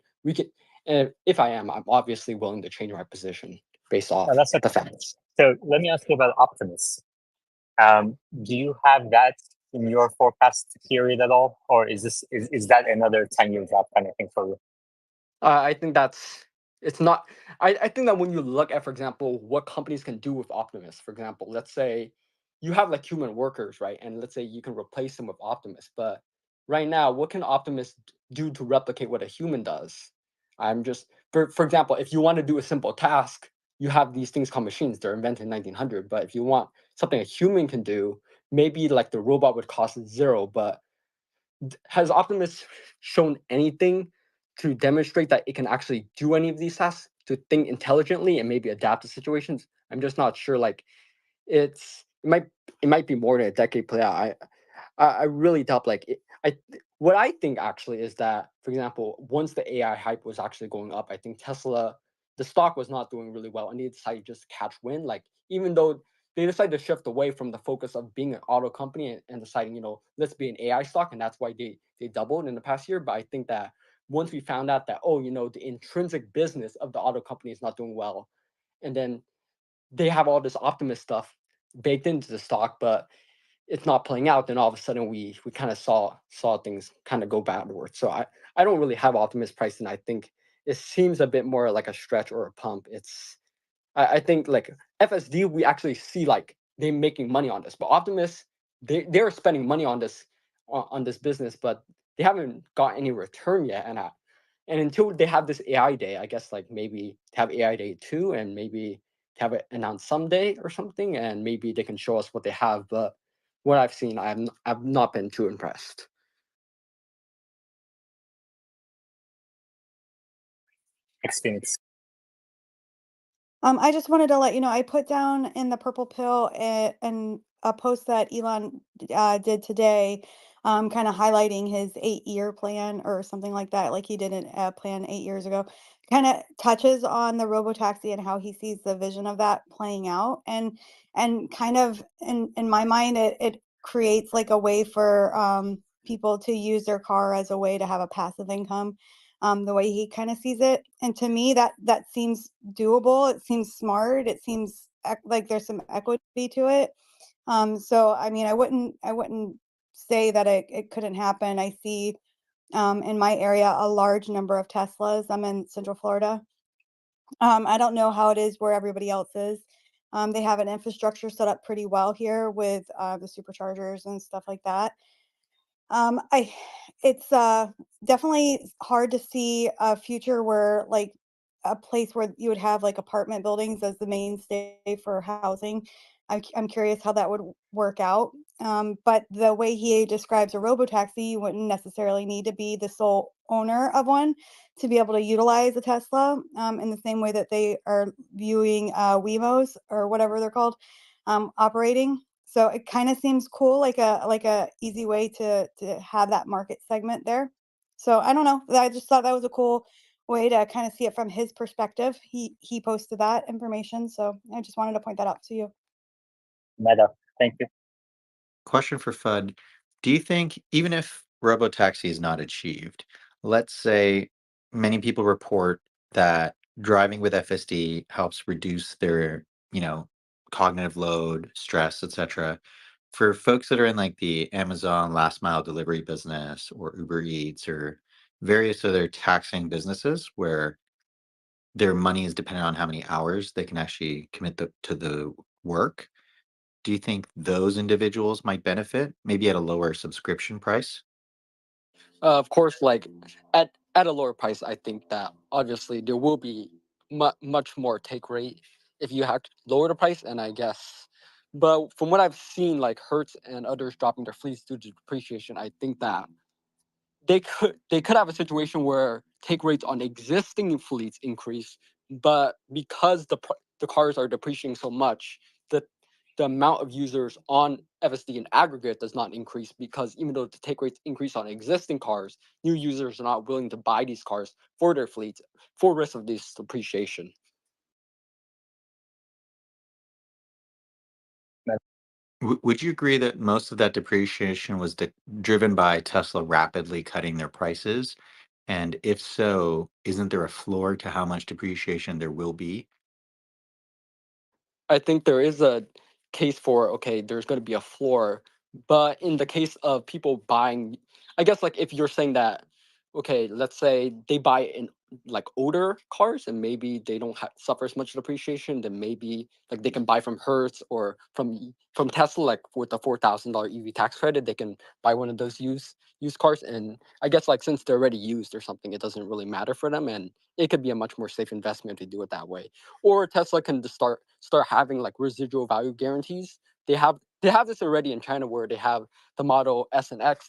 if I am, I'm obviously willing to change my position based off That's the okay. facts. So let me ask you about Optimus. Do you have that in your forecast period at all, or is that another 10 years out kind of thing for you? I think it's not. I think that when you look at, for example, what companies can do with Optimus, for example, let's say you have like human workers, right? And let's say you can replace them with Optimus. But right now, what can Optimus do to replicate what a human does? For example, if you want to do a simple task, you have these things called machines. They're invented in 1900. But if you want something a human can do, maybe like the robot would cost zero, but has Optimus shown anything to demonstrate that it can actually do any of these tasks, to think intelligently and maybe adapt to situations? I'm just not sure. Like it might be more than a decade play out. I really doubt like what I think actually is that, for example, once the AI hype was actually going up, I think Tesla, the stock was not doing really well, and they decided to just catch wind. Like even though they decided to shift away from the focus of being an auto company, and deciding, let's be an AI stock, and that's why they doubled in the past year. But I think that once we found out that, oh, the intrinsic business of the auto company is not doing well, and then they have all this Optimus stuff baked into the stock, but it's not playing out, then all of a sudden we kind of saw things kind of go backwards. So I don't really have Optimus priced, and I think it seems a bit more like a stretch or a pump. I think like FSD, we actually see like they making money on this, but Optimus, they're spending money on this business, but they haven't got any return yet. And And until they have this AI day, I guess like maybe to have AI day 2 and maybe to have it announced someday or something, and maybe they can show us what they have. But what I've seen, I've not been too impressed. Experience. I just wanted to let you know I put down in the purple pill and a post that Elon did today, kind of highlighting his 8-year plan or something like that, like he did a plan 8 years ago. Kind of touches on the robotaxi and how he sees the vision of that playing out, and kind of in my mind, it creates like a way for people to use their car as a way to have a passive income. The way he kind of sees it, and to me, that seems doable. It seems smart. It seems like there's some equity to it. So I mean, I wouldn't say that it couldn't happen. I see in my area a large number of Teslas. I'm in Central Florida. I don't know how it is where everybody else is. They have an infrastructure set up pretty well here with the superchargers and stuff like that. I It's definitely hard to see a future where like a place where you would have like apartment buildings as the mainstay for housing. I'm curious how that would work out. But the way he describes a robotaxi, you wouldn't necessarily need to be the sole owner of one to be able to utilize a Tesla, in the same way that they are viewing Wemos or whatever they're called, operating. So it kind of seems cool, like a easy way to have that market segment there. So I don't know. I just thought that was a cool way to kind of see it from his perspective. He posted that information, so I just wanted to point that out to you. Meta. Thank you. Question for Fudd. Do you think even if robotaxi is not achieved, let's say many people report that driving with FSD helps reduce their, cognitive load, stress, etc. For folks that are in like the Amazon last mile delivery business or Uber Eats or various other taxing businesses where their money is dependent on how many hours they can actually commit to the work, do you think those individuals might benefit, maybe at a lower subscription price? Of course, like at a lower price, I think that obviously there will be much more take rate if you have to lower the price. And I guess, but from what I've seen, like Hertz and others dropping their fleets due to depreciation, I think that they could have a situation where take rates on existing fleets increase, but because the cars are depreciating so much, the the amount of users on FSD in aggregate does not increase, because even though the take rates increase on existing cars, new users are not willing to buy these cars for their fleets for risk of this depreciation. Would you agree that most of that depreciation was driven by Tesla rapidly cutting their prices? And if so, isn't there a floor to how much depreciation there will be? I think there is a case for, okay, there's going to be a floor, but in the case of people buying, I guess like if you're saying that, okay, let's say they buy in like older cars and maybe they don't suffer as much depreciation, then maybe like they can buy from Hertz or from Tesla, like with the $4,000 EV tax credit, they can buy one of those used cars. And I guess like since they're already used or something, it doesn't really matter for them, and it could be a much more safe investment to do it that way. Or Tesla can just start having like residual value guarantees. They have this already in China, where they have the Model S and X.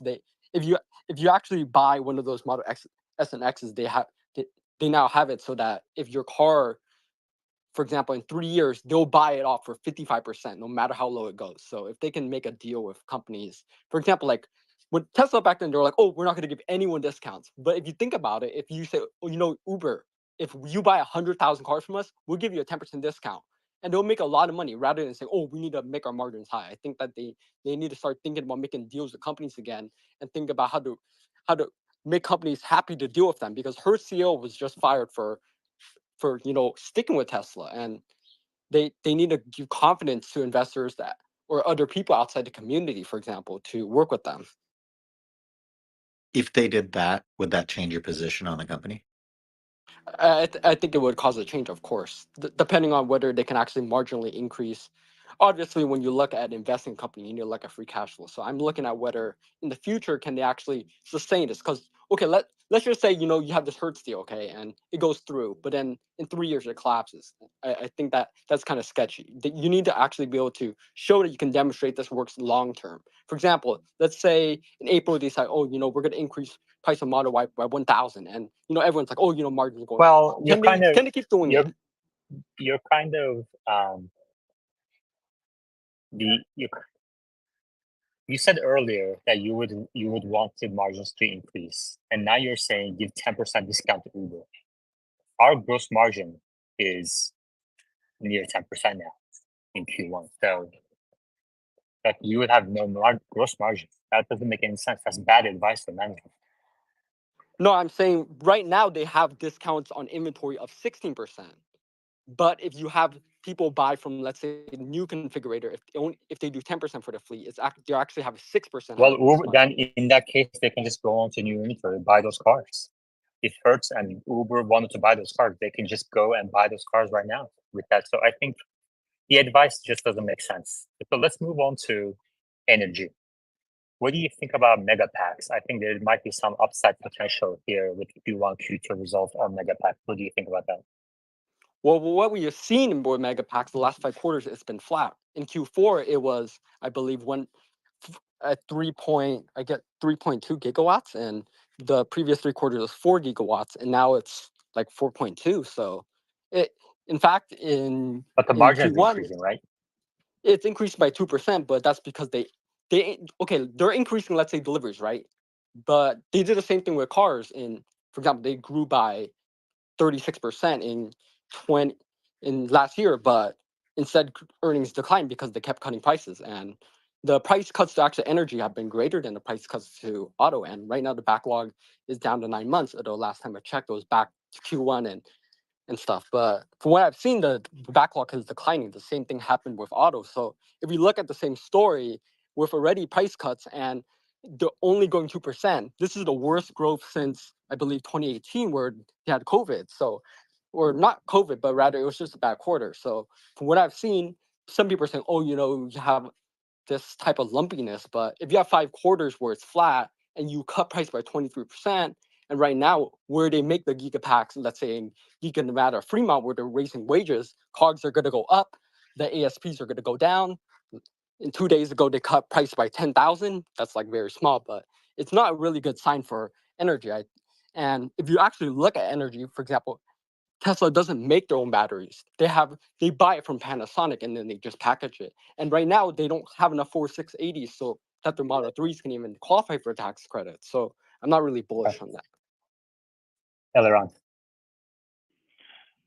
If you if you actually buy one of those Model X S and X's, they now have it so that if your car, for example, in 3 years, they'll buy it off for 55%, no matter how low it goes. So if they can make a deal with companies, for example, like when Tesla back then, they were like, oh, we're not going to give anyone discounts. But if you think about it, if you say, oh, Uber, if you buy 100,000 cars from us, we'll give you a 10% discount. And they'll make a lot of money rather than saying, oh, we need to make our margins high. I think that they need to start thinking about making deals with companies again, and think about how to make companies happy to deal with them, because her CEO was just fired for sticking with Tesla, and they need to give confidence to investors that, or other people outside the community, for example, to work with them. If they did that, would that change your position on the company? I think it would cause a change, of course, depending on whether they can actually marginally increase. Obviously, when you look at investing company, you need to look at free cash flow. So I'm looking at whether in the future can they actually sustain this, because okay, let's just say, you have this Hertz deal, okay, and it goes through, but then in 3 years it collapses. I think that's kind of sketchy. That you need to actually be able to show that you can demonstrate this works long term. For example, let's say in April they decide, oh, we're going to increase price of Model Y by 1,000, and everyone's like, oh, margins going up. Well, Can they keep doing you're it? you're kind of you you said earlier that you would want the margins to increase, and now you're saying give 10% discount to Uber. Our gross margin is near 10% now in Q1, so that you would have no gross margin. That doesn't make any sense. That's bad advice for management. No, I'm saying right now they have discounts on inventory of 16%. But if you have people buy from, let's say, new configurator, if they do 10% for the fleet, they actually have a 6% Well, higher gross Uber, margin. then in that case, they can just go on to new inventory, buy those cars. If Hertz and Uber wanted to buy those cars, they can just go and buy those cars right now with that. So I think the advice just doesn't make sense. So let's move on to energy. What do you think about mega packs? I think there might be some upside potential here with Q1, Q2 results on mega packs. What do you think about that? Well, what we have seen in board mega packs the last 5 quarters, it's been flat. In Q4, it was, I believe, at 3.2 gigawatts, and the previous 3 quarters was 4 gigawatts, and now it's like 4.2. So, in fact, But the in margin is Q1, increasing, right? it's increased by 2%, but that's because they're increasing, let's say, deliveries, right? But they did the same thing with cars. For example, they grew by 36% in last year, but instead earnings declined because they kept cutting prices. And the price cuts to actually energy have been greater than the price cuts to auto. And right now the backlog is down to 9 months. Although last time I checked, it was back to Q1 and stuff. But from what I've seen, the backlog is declining. The same thing happened with auto. So if you look at the same story with already price cuts and they're only going 2%, this is the worst growth since I believe 2018, where they had COVID. So, or not COVID, but rather it was just a bad quarter. So from what I've seen, some people are saying, oh, you have this type of lumpiness. But if you have 5 quarters where it's flat and you cut price by 23%, and right now where they make the gigapacks, let's say in Giga Nevada, Fremont, where they're raising wages, COGS are going to go up, the ASPs are going to go down. In 2 days ago, they cut price by 10,000. That's like very small, but it's not a really good sign for energy. And if you actually look at energy, for example, Tesla doesn't make their own batteries. They buy it from Panasonic and then they just package it. And right now they don't have enough 4680s so that their Model 3s can even qualify for tax credit. So I'm not really bullish on that. Eleron.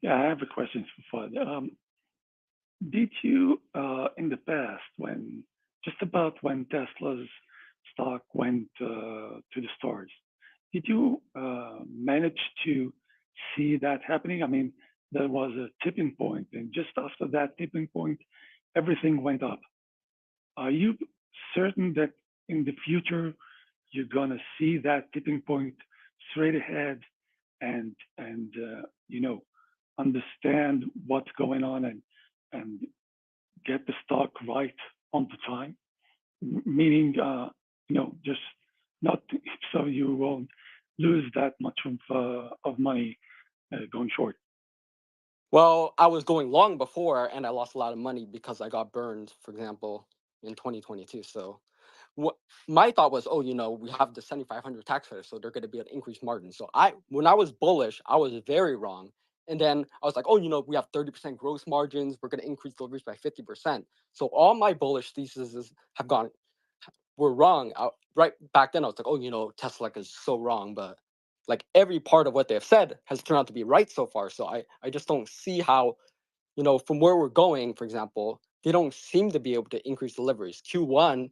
Yeah, I have a question for Fudd. Did you, in the past, just about when Tesla's stock went to the stars, did you manage to see that happening? I mean, there was a tipping point, and just after that tipping point, everything went up. Are you certain that in the future you're gonna see that tipping point straight ahead and understand what's going on and get the stock right on the time? Meaning, just not so you won't lose that much of money going short. Well, I was going long before and I lost a lot of money because I got burned, for example, in 2022. So what my thought was, oh, we have the 7,500 tax credit, so they're going to be an increased margin. So when I was bullish, I was very wrong. And then I was like, oh, we have 30% gross margins. We're going to increase deliveries by 50%. So all my bullish theses were wrong. Right back then, I was like, oh, Tesla is so wrong. But like every part of what they've said has turned out to be right so far. So I just don't see how, from where we're going, for example, they don't seem to be able to increase deliveries. Q1,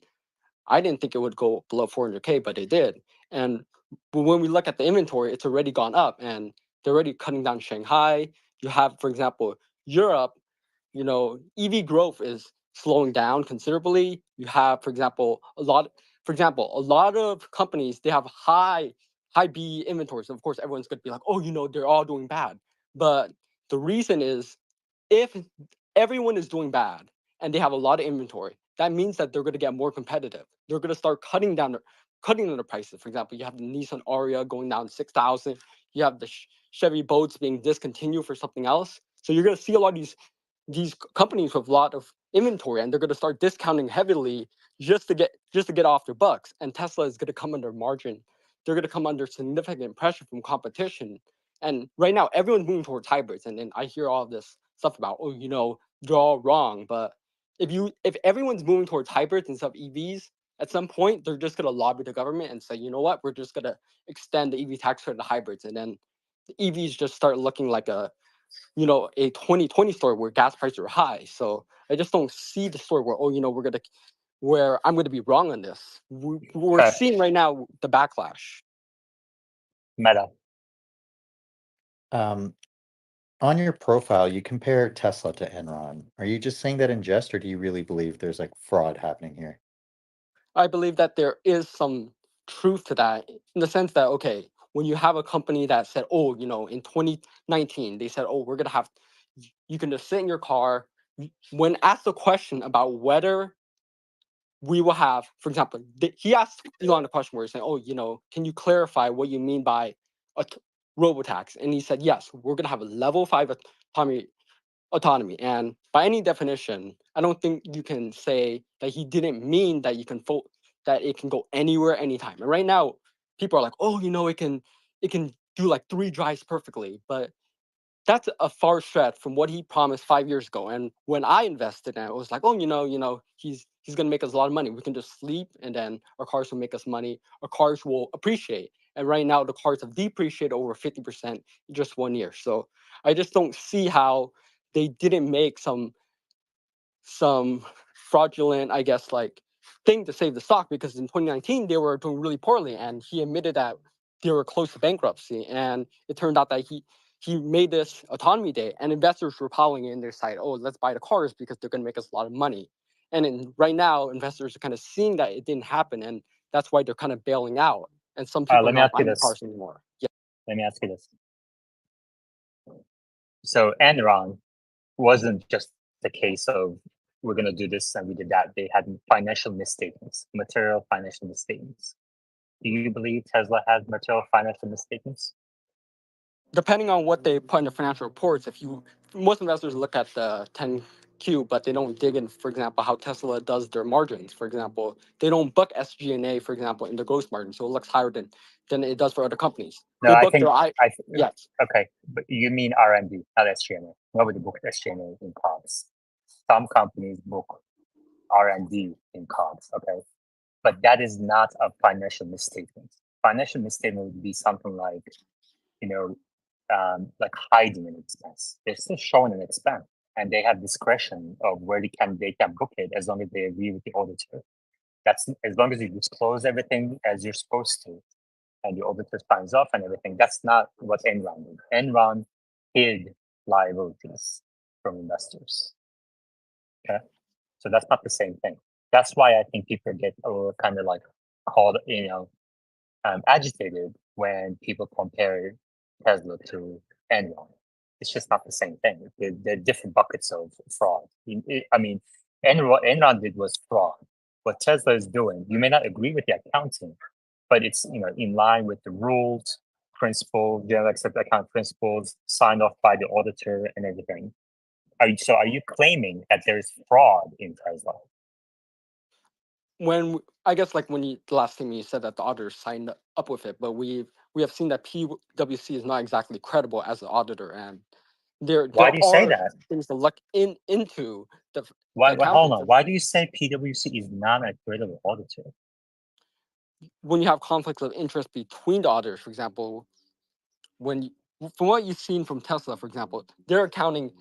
I didn't think it would go below 400K, but it did. And when we look at the inventory, it's already gone up and they're already cutting down Shanghai. You have, for example, Europe, EV growth is slowing down considerably. You have, for example, a lot of companies, they have high B inventories. Of course, everyone's going to be like, oh, they're all doing bad. But the reason is if everyone is doing bad and they have a lot of inventory, that means that they're going to get more competitive. They're going to start cutting down cutting the prices. For example, you have the Nissan Aria going down 6,000. You have the Chevy Boats being discontinued for something else. So you're going to see a lot of these companies with a lot of inventory, and they're going to start discounting heavily just to get off their bucks. And Tesla is going to come under margin. They're going to come under significant pressure from competition. And right now, everyone's moving towards hybrids. And then I hear all this stuff about, oh, they're all wrong. But if everyone's moving towards hybrids instead of EVs, at some point they're just going to lobby the government and say, you know what, we're just going to extend the EV tax credit to hybrids, and then the EVs just start looking like a 2020 story where gas prices are high. So I just don't see the story where where I'm going to be wrong on this. We're seeing right now the backlash. Meta. On your profile, you compare Tesla to Enron. Are you just saying that in jest, or do you really believe there's like fraud happening here? I believe that there is some truth to that, in the sense that, okay, when you have a company that said, oh, in 2019, they said, oh, we're going to have, you can just sit in your car. When asked a question about whether we will have, for example, he asked Elon a question where he's saying, oh, can you clarify what you mean by a robotax? And he said, yes, we're going to have a level 5 autonomy. And by any definition, I don't think you can say that he didn't mean that that it can go anywhere, anytime. And right now, people are like, oh, it can do like 3 drives perfectly. But that's a far stretch from what he promised 5 years ago. And when I invested in it, it was like, oh, he's gonna make us a lot of money. We can just sleep, and then our cars will make us money. Our cars will appreciate. And right now, the cars have depreciated over 50% in just 1 year. So I just don't see how they didn't make some fraudulent, I guess, like thing to save the stock, because in 2019 they were doing really poorly, and he admitted that they were close to bankruptcy. And it turned out that he made this autonomy day, and investors were piling in their side, oh, let's buy the cars because they're going to make us a lot of money. And right now, investors are kind of seeing that it didn't happen, and that's why they're kind of bailing out. And some people are Let me not ask you buying the this. cars anymore. Yeah. Let me ask you this. So Enron wasn't just the case of we're going to do this and we did that. They had financial misstatements, material financial misstatements. Do you believe Tesla has material financial misstatements? Depending on what they put in the financial reports, most investors look at the 10Q, but they don't dig in, for example, how Tesla does their margins. For example, they don't book SG&A, for example, in the gross margin, so it looks higher than it does for other companies. No, They I book think their yes. Okay, but you mean R&D, not SG&A. Nobody booked SG&A in COGS. Some companies book R&D in COGS. Okay, but that is not a financial misstatement. Financial misstatement would be something like, like hiding an expense. They're still showing an expense, and they have discretion of where they can book it as long as they agree with the auditor. That's as long as you disclose everything as you're supposed to, and the auditor signs off and everything. That's not what Enron did. Enron hid liabilities from investors. Okay, so that's not the same thing. That's why I think people get a little kind of like called, agitated when people compare Tesla to Enron. It's just not the same thing. They're different buckets of fraud. I mean, Enron did was fraud. What Tesla is doing, you may not agree with the accounting, but it's in line with the rules, principles, general accepted account principles, signed off by the auditor and everything. Are you claiming that there's fraud in Tesla? When I guess like the last thing you said that the auditors signed up with it, but we have seen that PwC is not exactly credible as an auditor, and there Why do you say are that? things to look into the Why? Hold accountants. on. Why do you say PwC is not a credible auditor? When you have conflicts of interest between the auditors, for example, from what you've seen from Tesla, for example, they're accounting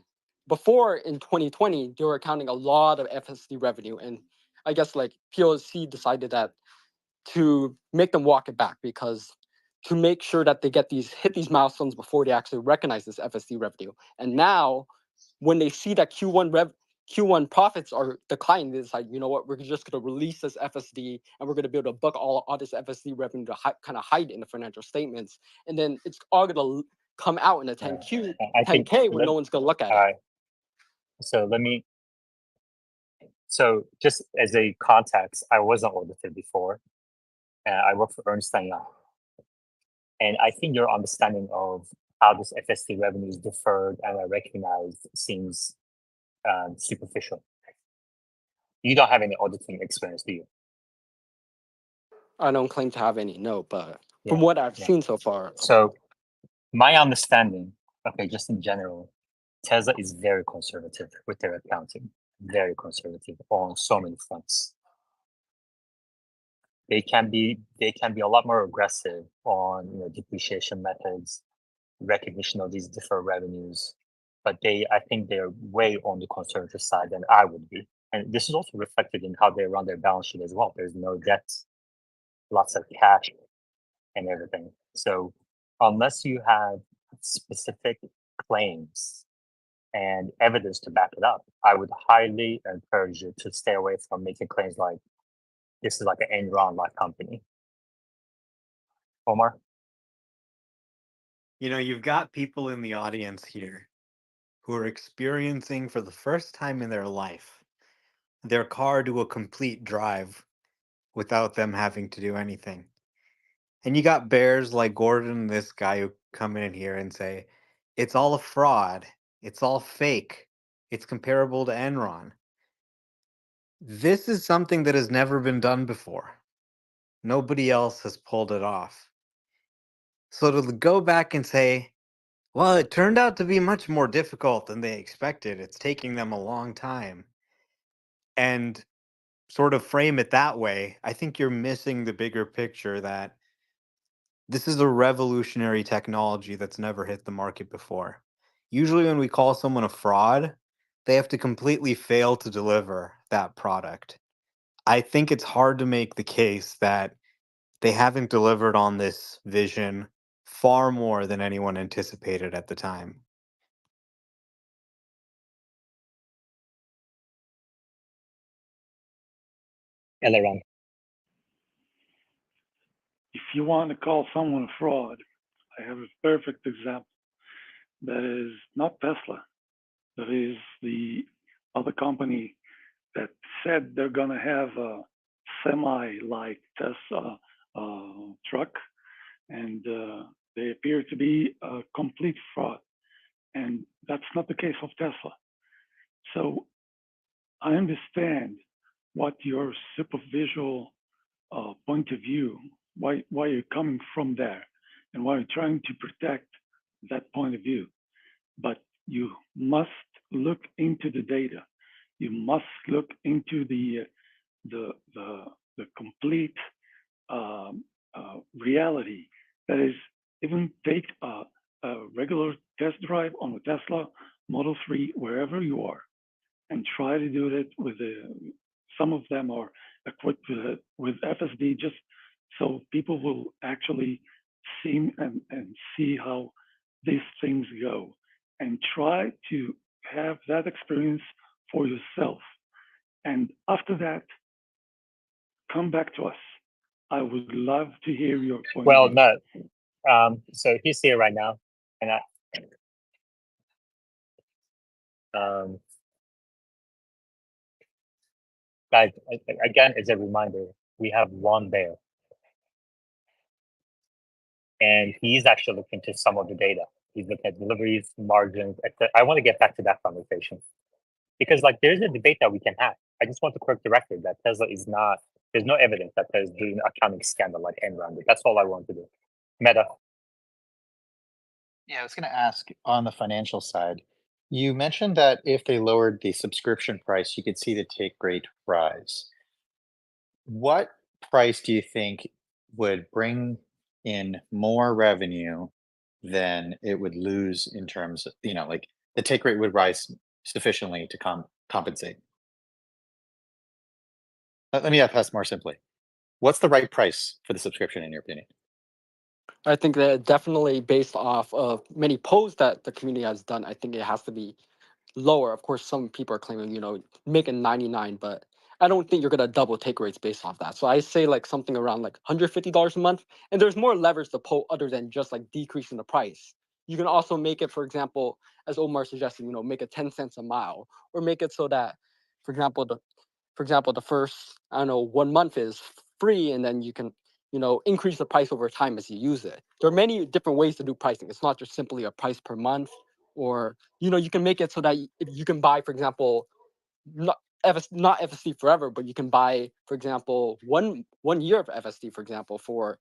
before in 2020, they were accounting a lot of FSD revenue, and I guess like PwC decided that to make them walk it back, because to make sure that they hit these milestones before they actually recognize this FSD revenue. And now, when they see that Q1 profits are declining, they decide, you know what, we're just going to release this FSD, and we're going to be able to book all this FSD revenue to kind of hide in the financial statements, and then it's all going to come out in the 10K when no one's going to look at it. All right. So just as a context, I wasn't audited before. I work for Ernst & Young. And I think your understanding of how this FSD revenue is deferred and recognized seems superficial. You don't have any auditing experience, do you? I don't claim to have any, no, but from Yeah, what I've yeah. seen so far, So my understanding, okay, just in general, Tesla is very conservative with their accounting, very conservative on so many fronts. They can be a lot more aggressive on depreciation methods, recognition of these deferred revenues, but I think they're way on the conservative side than I would be. And this is also reflected in how they run their balance sheet as well. There's no debt, lots of cash and everything. So unless you have specific claims and evidence to back it up, I would highly encourage you to stay away from making claims like this is like an Enron-like company. Omar? You've got people in the audience here who are experiencing for the first time in their life their car do a complete drive without them having to do anything. And you got bears like Gordon and this guy who come in here and say, it's all a fraud. It's all fake. It's comparable to Enron. This is something that has never been done before. Nobody else has pulled it off. So to go back and say, well, it turned out to be much more difficult than they expected. It's taking them a long time. And sort of frame it that way, I think you're missing the bigger picture that this is a revolutionary technology that's never hit the market before. Usually, when we call someone a fraud, they have to completely fail to deliver that product. I think it's hard to make the case that they haven't delivered on this vision far more than anyone anticipated at the time. Eleron. If you want to call someone a fraud, I have a perfect example. That is not Tesla. That is the other company that said they're going to have a semi-like Tesla truck, and they appear to be a complete fraud. And that's not the case of Tesla. So I understand what your superficial point of view, why you're coming from there, and why you're trying to protect that point of view. But you must look into the data. You must look into the complete reality. That is, even take a regular test drive on a Tesla Model 3 wherever you are, and try to do it with some of them are equipped with FSD, just so people will actually see and see how these things go, and try to have that experience for yourself. And after that, come back to us. I would love to hear your point Well, of view. no. So he's here right now, and guys, again, as a reminder, we have one bear, and he's actually looking into some of the data. He's looking at deliveries, margins. I want to get back to that conversation because, like, there's a debate that we can have. I just want to correct the record that Tesla is not. There's no evidence that there's doing accounting scandal like Enron did. That's all I want to do. Meta. Yeah, I was going to ask on the financial side, you mentioned that if they lowered the subscription price, you could see the take rate rise. What price do you think would bring in more revenue than it would lose in terms of, like the take rate would rise sufficiently to compensate? Let me ask more simply. What's the right price for the subscription in your opinion? I think that definitely based off of many polls that the community has done, I think it has to be lower. Of course, some people are claiming, make it 99, but I don't think you're gonna double take rates based off that. So I say like something around like $150 a month. And there's more levers to pull other than just like decreasing the price. You can also make it, for example, as Omar suggested, make it 10 cents a mile, or make it so that, for example, the first, I don't know, 1 month is free, and then you can increase the price over time as you use it. There are many different ways to do pricing. It's not just simply a price per month, or you can make it so that you can buy, for example, not FSD forever, but you can buy, for example, one year of FSD, for example, for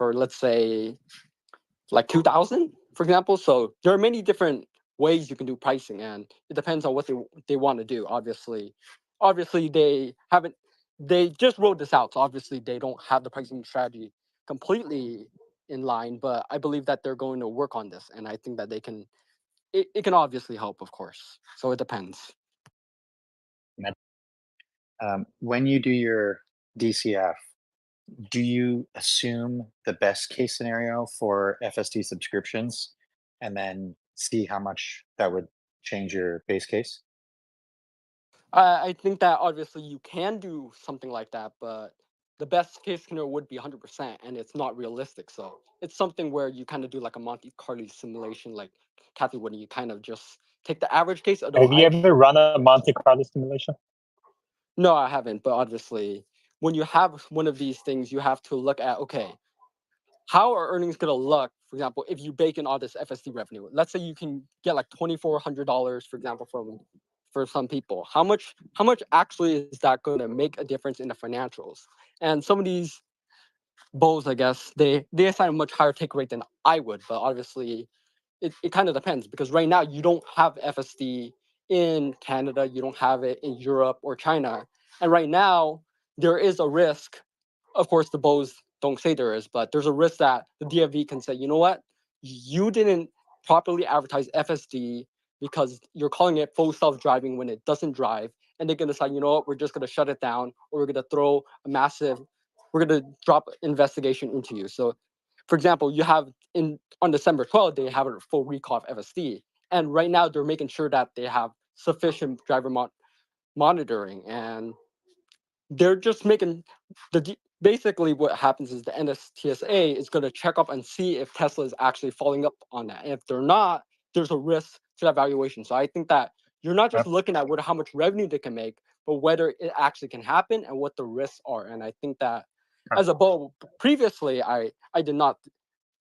let's say like 2,000, for example. So there are many different ways you can do pricing, and it depends on what they want to do. Obviously they just wrote this out, so obviously they don't have the pricing strategy completely in line. But I believe that they're going to work on this, and I think that they can. It can obviously help, of course. So it depends. When you do your DCF, do you assume the best case scenario for FSD subscriptions and then see how much that would change your base case? I think that obviously you can do something like that, but the best case scenario would be 100%, and it's not realistic. So it's something where you kind of do like a Monte Carlo simulation, like Kathy, when you kind of just take the average case. Have you ever run a Monte Carlo simulation? No, I haven't. But obviously, when you have one of these things, you have to look at, okay, how are earnings going to look? For example, if you bake in all this FSD revenue, let's say you can get like $2,400, for example, for some people. How much actually is that going to make a difference in the financials? And some of these bowls, I guess, they assign a much higher take rate than I would, but obviously it kind of depends, because right now you don't have FSD in Canada, you don't have it in Europe or China. And right now there is a risk. Of course, the bows don't say there is, but there's a risk that the DFV can say, you know what, you didn't properly advertise FSD because you're calling it full self-driving when it doesn't drive. And they're going to say, you know what, we're just going to shut it down, or we're going to throw we're going to drop investigation into you. So, for example, you have on December 12th, they have a full recall of FSD. And right now they're making sure that they have sufficient driver monitoring, and they're just making basically what happens is the NSTSA is going to check up and see if Tesla is actually following up on that. And if they're not, there's a risk to that valuation. So I think that you're not just looking at how much revenue they can make, but whether it actually can happen and what the risks are. And I think that as a bull, previously, I did not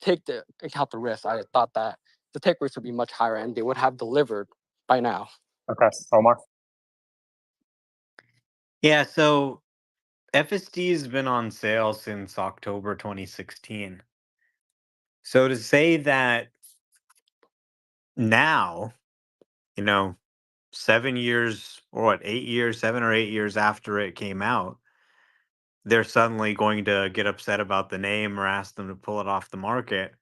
take account the risk. I thought that the take rates would be much higher and they would have delivered by now. Okay, Omar. Yeah, so FSD has been on sale since October 2016. So to say that now, 7 years or what, 8 years, 7 or 8 years after it came out, they're suddenly going to get upset about the name or ask them to pull it off the market.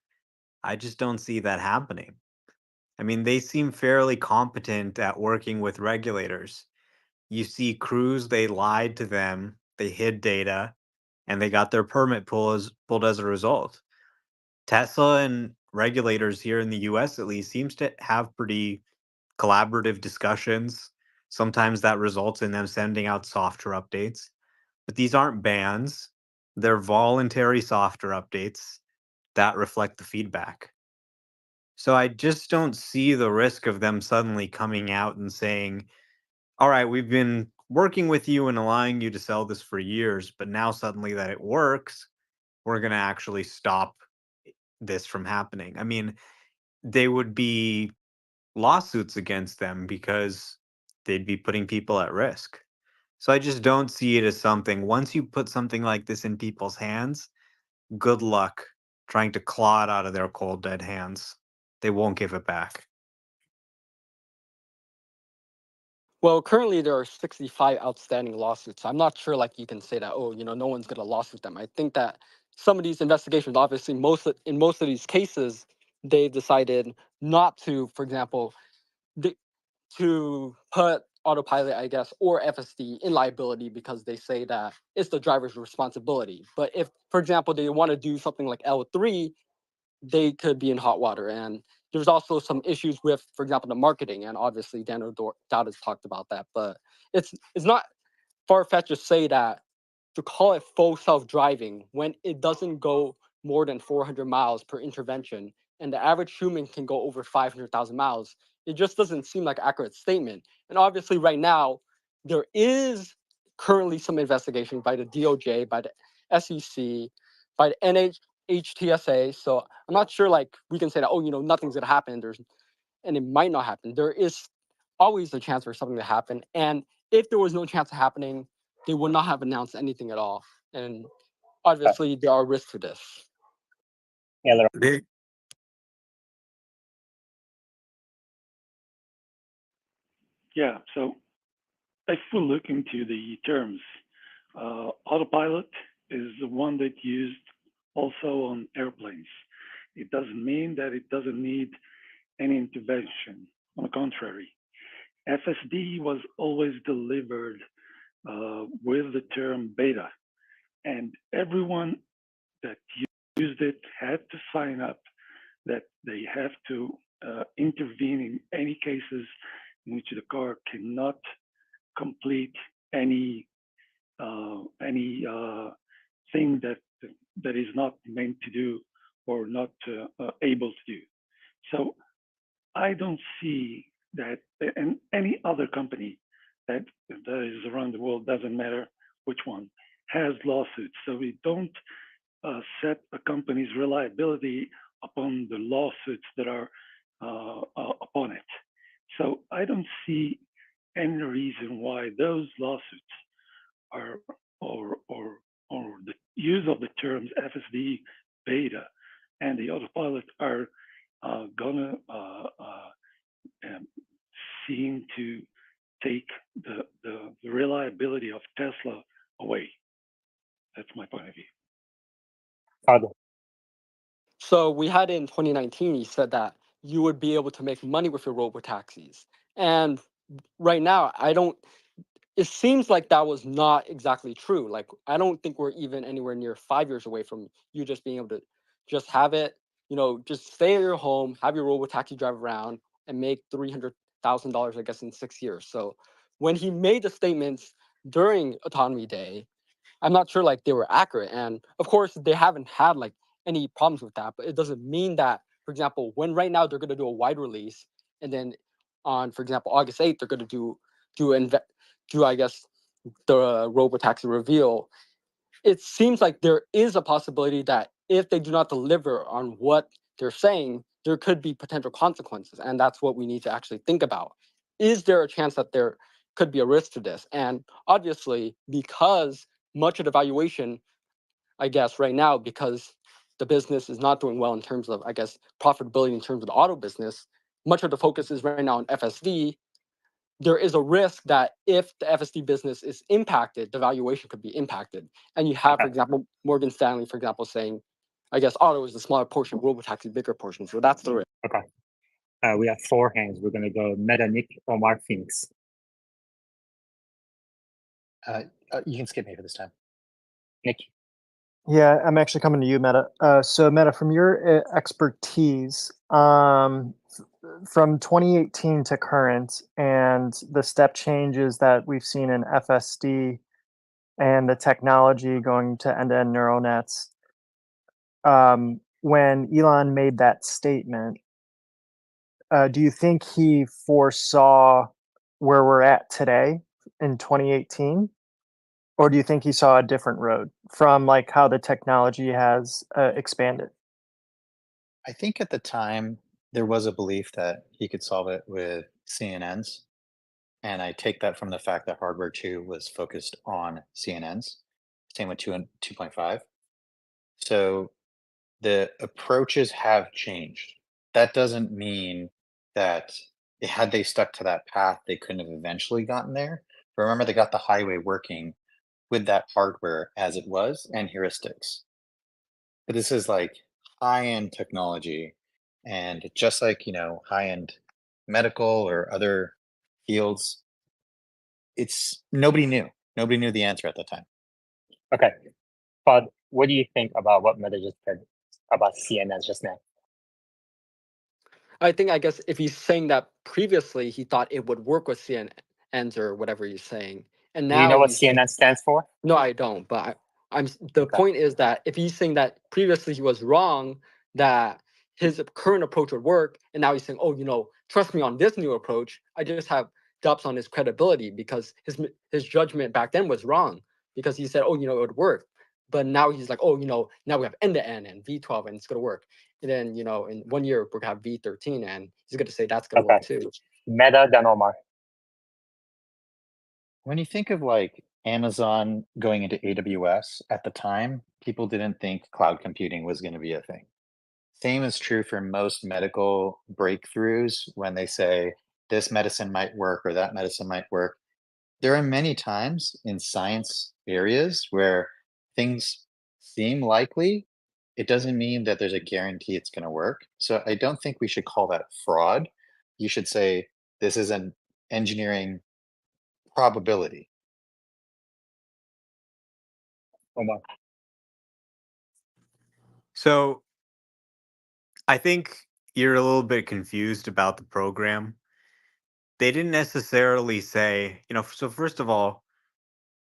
I just don't see that happening. I mean, they seem fairly competent at working with regulators. You see Cruise, they lied to them, they hid data, and they got their permit pulled as a result. Tesla and regulators here in the US at least seems to have pretty collaborative discussions. Sometimes that results in them sending out software updates. But these aren't bans, they're voluntary software updates that reflect the feedback. So I just don't see the risk of them suddenly coming out and saying, all right, we've been working with you and allowing you to sell this for years, but now suddenly that it works, we're going to actually stop this from happening. I mean, they would be lawsuits against them because they'd be putting people at risk. So I just don't see it as something, once you put something like this in people's hands, good luck trying to claw it out of their cold, dead hands. They won't give it back. Well, currently there are 65 outstanding lawsuits. I'm not sure, like, you can say that, oh, no one's going to lawsuit them. I think that some of these investigations, obviously, in most of these cases, they decided not to, for example, to put autopilot, I guess, or FSD in liability because they say that it's the driver's responsibility. But if, for example, they want to do something like L3, they could be in hot water. And there's also some issues with, for example, the marketing. And obviously, Daniel Dowd has talked about that. But it's not far-fetched to say that to call it full self-driving when it doesn't go more than 400 miles per intervention, and the average human can go over 500,000 miles, it just doesn't seem like an accurate statement. And obviously, right now, there is currently some investigation by the DOJ, by the SEC, by the NHTSA. So I'm not sure like we can say that, oh, nothing's gonna happen. And it might not happen. There is always a chance for something to happen. And if there was no chance of happening, they would not have announced anything at all. And obviously there are risks to this. Yeah, Yeah, so if we look into the terms, autopilot is the one that used also on airplanes. It doesn't mean that it doesn't need any intervention. On the contrary, FSD was always delivered with the term beta, and everyone that used it had to sign up that they have to intervene in any cases in which the car cannot complete any thing that is not meant to do or not able to do. So I don't see that, and any other company that is around the world, doesn't matter which one, has lawsuits. So we don't set a company's reliability upon the lawsuits that are upon it. So I don't see any reason why those lawsuits are or the use of the terms FSD beta and the autopilot are gonna seem to take the reliability of Tesla away. That's my point of view. So we had in 2019, you said that you would be able to make money with your robo taxis. And right now, it seems like that was not exactly true. Like, I don't think we're even anywhere near 5 years away from you just being able to just have it, just stay at your home, have your robo taxi drive around and make $300,000, I guess, in 6 years. So when he made the statements during Autonomy Day, I'm not sure like they were accurate. And of course, they haven't had like any problems with that, but it doesn't mean that, for example, when right now they're going to do a wide release, and then on, for example, August 8th, they're going to do I guess the robotaxi reveal. It seems like there is a possibility that if they do not deliver on what they're saying, there could be potential consequences, and that's what we need to actually think about. Is there a chance that there could be a risk to this? And obviously, because much of the valuation, I guess, right now, because the business is not doing well in terms of, I guess, profitability in terms of the auto business, much of the focus is right now on FSD. There is a risk that if the FSD business is impacted, the valuation could be impacted. And you have, for example, Morgan Stanley, for example, saying, I guess auto is a smaller portion, robotaxi bigger portion. So that's the risk. Okay. We have 4 hands. We're gonna go Meta, Nick, Omar, Phoenix. You can skip me for this time. Nick. Yeah, I'm actually coming to you, Meta. So, Meta, from your expertise, from 2018 to current, and the step changes that we've seen in FSD and the technology going to end-to-end neural nets, when Elon made that statement, do you think he foresaw where we're at today in 2018? Or do you think he saw a different road from like how the technology has expanded? I think at the time there was a belief that he could solve it with CNNs. And I take that from the fact that hardware 2 was focused on CNNs. Same with 2 and 2.5. So the approaches have changed. That doesn't mean that had they stuck to that path, they couldn't have eventually gotten there. But remember, they got the highway working with that hardware as it was and heuristics. But this is like high-end technology, and just like high-end medical or other fields, it's nobody knew the answer at the time. Okay. But what do you think about what Meta just said about CNNs just now? I think, I guess, if he's saying that previously he thought it would work with CNNs or whatever he's saying, and Do you know now what he's CNN stands for? no, I don't. But I'm the point is that if he's saying that previously he was wrong, that his current approach would work, and now he's saying, oh, trust me on this new approach. I just have doubts on his credibility because his judgment back then was wrong because he said, oh, it would work. But now he's like, oh, now we have end to end and V12 and it's gonna work. And then in 1 year we're gonna have V13 and he's gonna say that's gonna Okay. work too. Meta then Omar. When you think of like Amazon going into AWS at the time, people didn't think cloud computing was going to be a thing. Same is true for most medical breakthroughs when they say this medicine might work or that medicine might work. There are many times in science areas where things seem likely. It doesn't mean that there's a guarantee it's going to work. So I don't think we should call that fraud. You should say this is an engineering probability. Omar. So I think you're a little bit confused about the program. They didn't necessarily say, so first of all,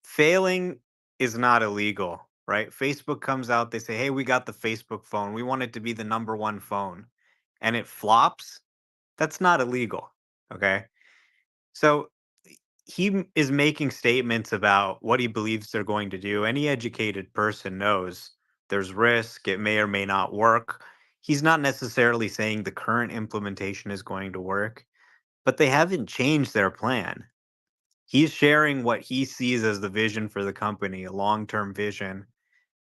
failing is not illegal, right? Facebook comes out, they say, hey, we got the Facebook phone. We want it to be the number one phone. And it flops. That's not illegal. Okay. So is making statements about what he believes they're going to do. Any educated person knows there's risk, it may or may not work. He's not necessarily saying the current implementation is going to work, but they haven't changed their plan. He's sharing what he sees as the vision for the company, a long term vision.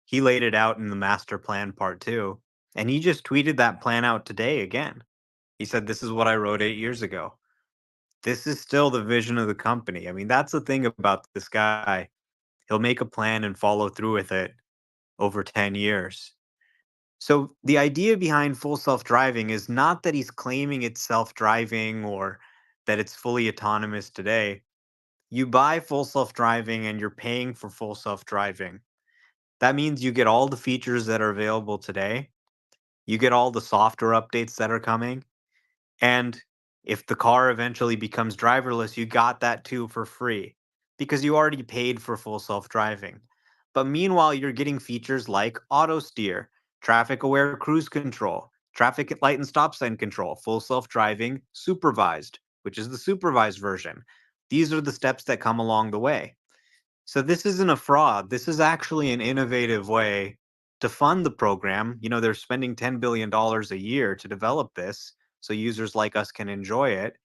He laid it out in the master plan part two, and he just tweeted that plan out today again. He said, this is what I wrote 8 years ago. This is still the vision of the company. I mean, that's the thing about this guy. He'll make a plan and follow through with it over 10 years. So the idea behind full self-driving is not that he's claiming it's self-driving or that it's fully autonomous today. You buy full self-driving and you're paying for full self-driving. That means you get all the features that are available today. You get all the software updates that are coming. And if the car eventually becomes driverless, you got that too for free because you already paid for full self driving. But meanwhile, you're getting features like auto steer, traffic aware cruise control, traffic at light and stop sign control, full self driving, supervised, which is the supervised version. These are the steps that come along the way. So this isn't a fraud. This is actually an innovative way to fund the program. They're spending $10 billion a year to develop this so users like us can enjoy it.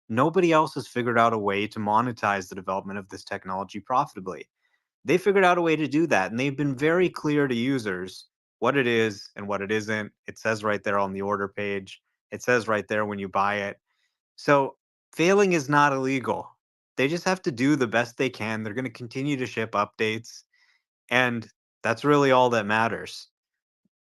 Nobody else has figured out a way to monetize the development of this technology profitably. They figured out a way to do that, and they've been very clear to users what it is and what it isn't. It says right there on the order page. It says right there when you buy it. So failing is not illegal. They just have to do the best they can. They're going to continue to ship updates, and that's really all that matters.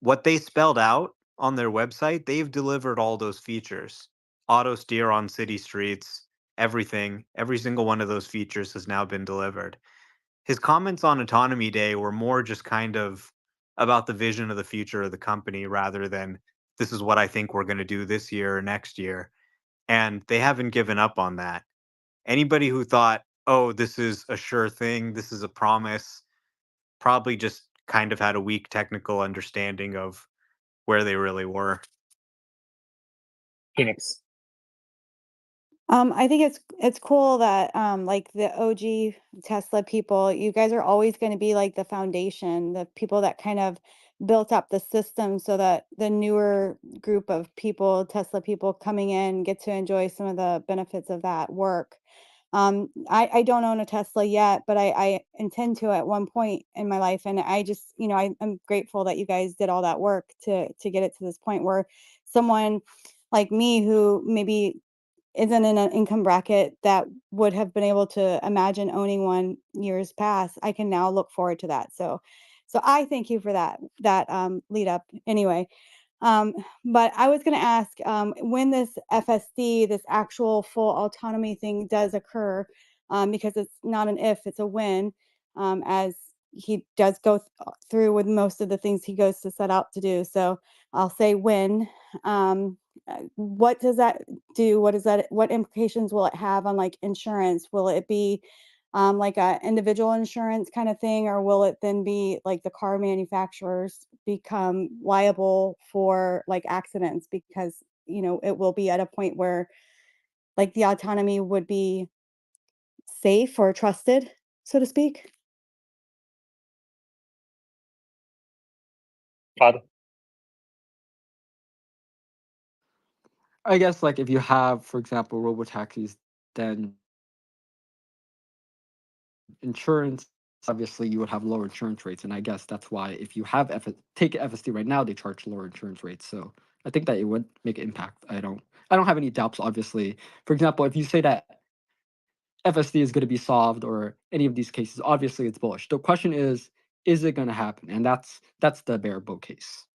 What they spelled out on their website, they've delivered all those features. Auto steer on city streets, everything, every single one of those features has now been delivered. His comments on Autonomy Day were more just kind of about the vision of the future of the company rather than this is what I think we're going to do this year or next year. And they haven't given up on that. Anybody who thought, oh, this is a sure thing, this is a promise, probably just kind of had a weak technical understanding of where they really were. Phoenix. I think it's cool that like the OG Tesla people, you guys are always going to be like the foundation, the people that kind of built up the system so that the newer group of people, Tesla people coming in, get to enjoy some of the benefits of that work. I don't own a Tesla yet, but I intend to at one point in my life. And I just, I'm grateful that you guys did all that work to get it to this point where someone like me who maybe isn't in an income bracket that would have been able to imagine owning one years past, I can now look forward to that. So I thank you for that lead up anyway. Um, but I was going to ask when this FSD, this actual full autonomy thing does occur, because it's not an if, it's a when, as he does go through with most of the things he goes to set out to do. So I'll say when. What does that do? What implications will it have on like insurance? Will it be like a individual insurance kind of thing, or will it then be like the car manufacturers become liable for like accidents because it will be at a point where like the autonomy would be safe or trusted, so to speak? Todd? I guess like if you have, for example, robo taxis, then insurance, obviously you would have lower insurance rates, and I guess that's why if you have take FSD right now, they charge lower insurance rates. So I think that it would make an impact. I don't have any doubts. Obviously, for example, if you say that FSD is going to be solved or any of these cases, obviously it's bullish. The question is it going to happen? And that's the bear bull case.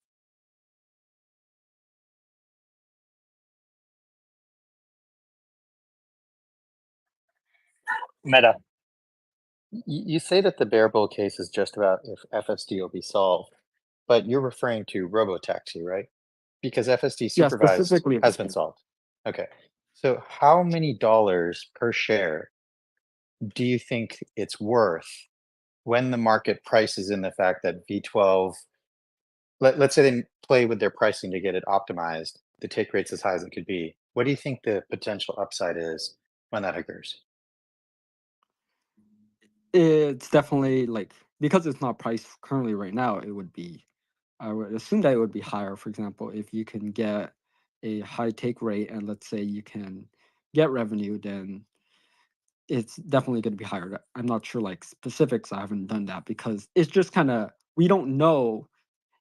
Meta. You say that the bear bull case is just about if FSD will be solved, but you're referring to robotaxi, right? Because FSD Yeah, supervised specifically. has been solved. Okay. So how many dollars per share do you think it's worth when the market prices in the fact that V12, let's say they play with their pricing to get it optimized, the take rate's as high as it could be. What do you think the potential upside is when that occurs? It's definitely like because it's not priced currently right now, it would be I would assume that it would be higher. For example, if you can get a high take rate and let's say you can get revenue, then it's definitely going to be higher. I'm not sure like specifics. I haven't done that because it's just kind of we don't know.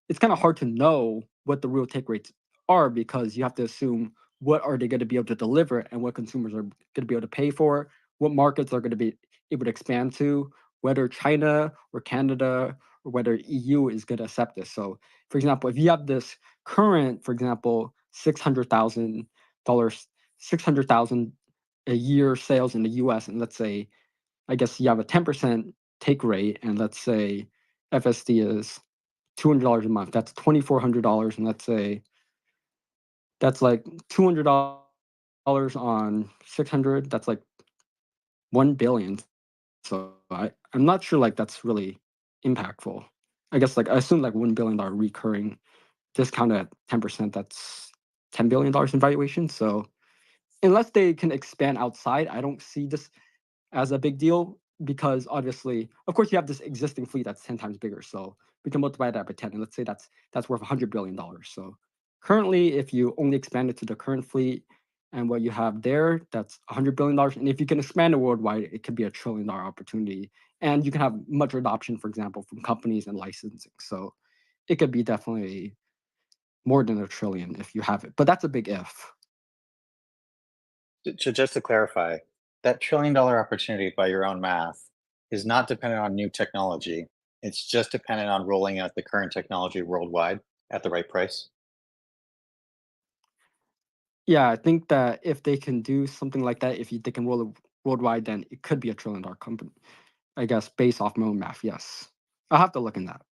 It's kind of hard to know what the real take rates are because you have to assume what are they going to be able to deliver and what consumers are going to be able to pay for, what markets are going to be able to expand to, whether China or Canada or whether EU is going to accept this. So, for example, if you have this current, for example, $600,000, 600,000 a year sales in the US, and let's say, I guess you have a 10% take rate, and let's say FSD is $200 a month. That's $2,400, and let's say that's like $200 on 600. That's like 1 billion. So I'm not sure like that's really impactful. I guess like I assume like $1 billion recurring discount at 10%. That's $10 billion in valuation. So unless they can expand outside, I don't see this as a big deal because obviously, of course, you have this existing fleet that's 10 times bigger. So we can multiply that by 10, and let's say that's worth $100 billion. So currently, if you only expand it to the current fleet and what you have there, that's $100 billion. And if you can expand it worldwide, it could be $1 trillion opportunity. And you can have much adoption, for example, from companies and licensing. So it could be definitely more than $1 trillion if you have it. But that's a big if. So just to clarify, that $1 trillion opportunity by your own math is not dependent on new technology. It's just dependent on rolling out the current technology worldwide at the right price. Yeah, I think that if they can do something like that, they can roll it worldwide, then it could be $1 trillion company. I guess based off my own math, yes. I'll have to look in that.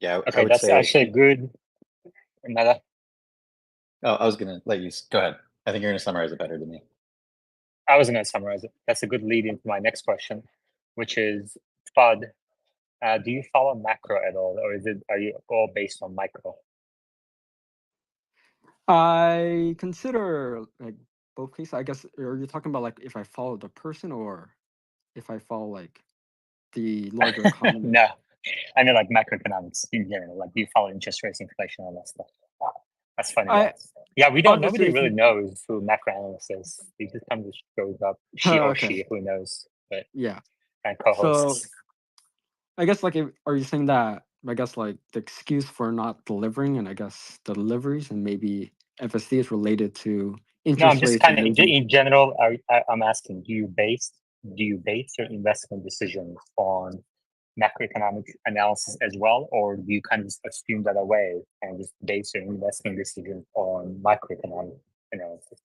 Yeah, I Okay, would that's say. actually a good Meta. Oh, I was gonna let you go ahead. I think you're gonna summarize it better than me. I was going to summarize it. That's a good lead into my next question, which is FUD. Do you follow macro at all, or are you all based on micro? I consider like both cases. I guess are you talking about like if I follow the person or if I follow like the larger economy? No, I know like macroeconomics in general. Like do you follow interest rates, inflation, all that stuff? That's funny. Yeah, we don't. Obviously, Nobody really knows who macro analyst is. He just kind of shows up. She or okay. she, who knows? But Yeah. and So co-hosts. I guess like are you saying that I guess like the excuse for not delivering and I guess the deliveries and maybe FSD is related to No, I'm interest just rates kind and of maybe in general. I'm asking, do you base your investment decisions on macroeconomic analysis as well, or do you kind of just assume that away and just base your investment decisions on macroeconomic analysis?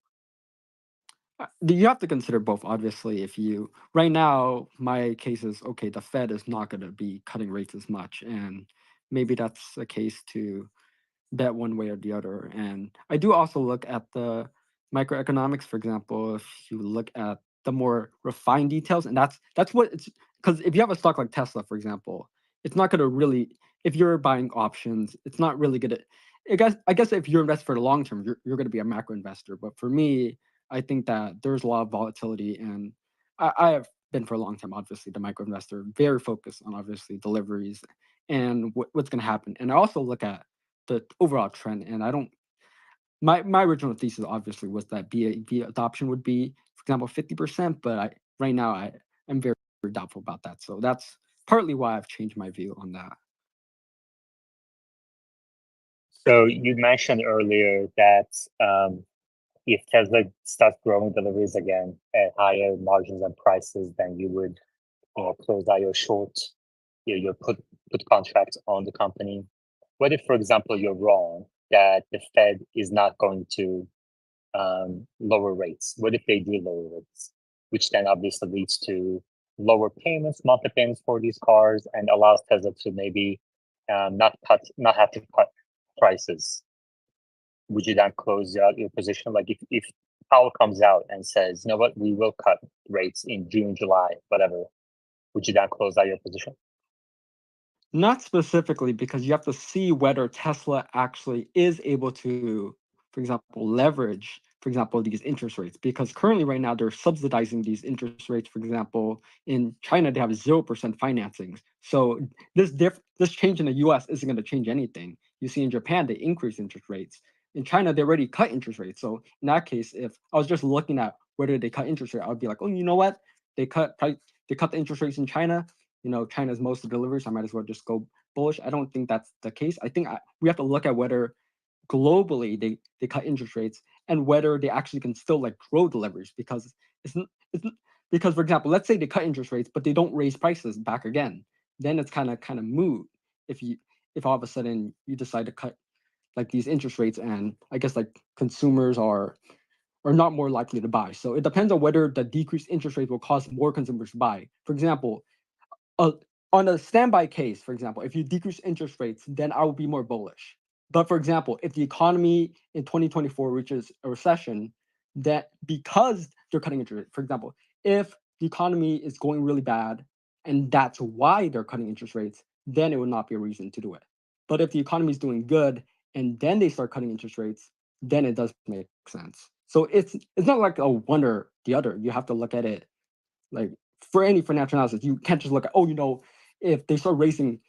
you have to consider both obviously if you right now my case is okay the Fed is not going to be cutting rates as much and maybe that's a case to bet one way or the other. And I do also look at the microeconomics, for example, if you look at the more refined details, and that's what it's because if you have a stock like Tesla, for example, it's not going to really if you're buying options, it's not really going to. I guess if you're invested for the long term, you're going to be a macro investor. But for me, I think that there's a lot of volatility, and I have been for a long time. Obviously, the micro investor very focused on obviously deliveries and what's going to happen. And I also look at the overall trend, and I don't. My original thesis obviously was that BAV adoption would be, for example, 50%, but right now I'm very doubtful about that. So that's partly why I've changed my view on that. So you mentioned earlier that if Tesla starts growing deliveries again at higher margins and prices, then you would, close out your short, your put contracts on the company. What if, for example, you're wrong that the Fed is not going to lower rates? What if they do lower rates, which then obviously leads to lower payments, monthly payments for these cars, and allows Tesla to maybe not have to cut prices? Would you then close out your position? Like if Powell comes out and says, you know what, we will cut rates in June, July, whatever, would you then close out your position? Not specifically, because you have to see whether Tesla actually is able to, for example, leverage, for example, these interest rates. Because currently, right now, they're subsidizing these interest rates. For example, in China, they have 0% financing. So this change in the U.S. isn't going to change anything. You see, in Japan, they increase interest rates. In China, they already cut interest rates. So in that case, if I was just looking at whether they cut interest rate, I would be like, oh, you know what? They cut the interest rates in China. China's most of the deliveries, I might as well just go bullish. I don't think that's the case. I think we have to look at whether globally they cut interest rates and whether they actually can still like grow deliveries, because because, for example, let's say they cut interest rates, but they don't raise prices back again. Then it's kind of moot if all of a sudden you decide to cut like these interest rates, and I guess like consumers are not more likely to buy. So it depends on whether the decreased interest rate will cause more consumers to buy. For example, on a standby case, for example, if you decrease interest rates, then I will be more bullish. But for example, if the economy in 2024 reaches a recession, that because they're cutting interest rates, for example, if the economy is going really bad and that's why they're cutting interest rates, then it would not be a reason to do it. But if the economy is doing good and then they start cutting interest rates, then it does make sense. So it's not like a one or the other. You have to look at it like for any financial analysis. You can't just look at, if they start raising,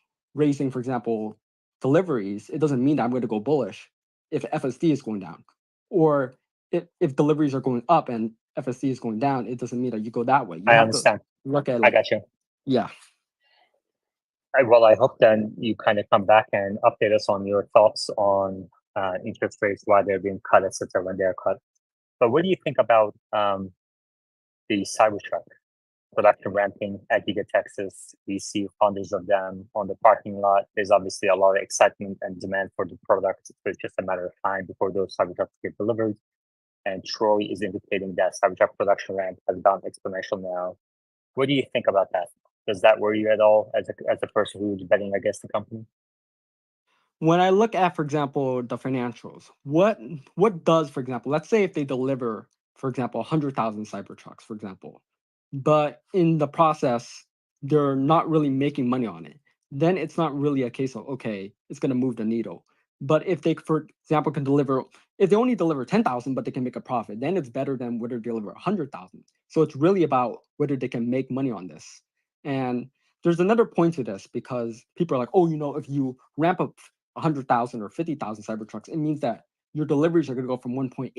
for example, deliveries, it doesn't mean that I'm going to go bullish if FSD is going down. Or if deliveries are going up and FSD is going down, it doesn't mean that you go that way. You I have understand. to look at I got you. yeah. Well, I hope then you kind of come back and update us on your thoughts on interest rates, why they're being cut, etc., when they're cut. But what do you think about the Cybertruck production ramping at Giga Texas? We see hundreds of them on the parking lot. There's obviously a lot of excitement and demand for the product. So it's just a matter of time before those Cybertrucks get delivered. And Troy is indicating that Cybertruck production ramp has gone exponential now. What do you think about that? Does that worry you at all as a person who's betting against the company? When I look at, for example, the financials, what does, for example, let's say if they deliver, for example, 100,000 Cybertrucks, for example, but in the process, they're not really making money on it, then it's not really a case of, okay, it's going to move the needle. But if they, for example, if they only deliver 10,000, but they can make a profit, then it's better than whether they deliver 100,000. So it's really about whether they can make money on this. And there's another point to this, because people are like, if you ramp up 100,000 or 50,000 Cybertrucks, it means that your deliveries are going to go from 1.8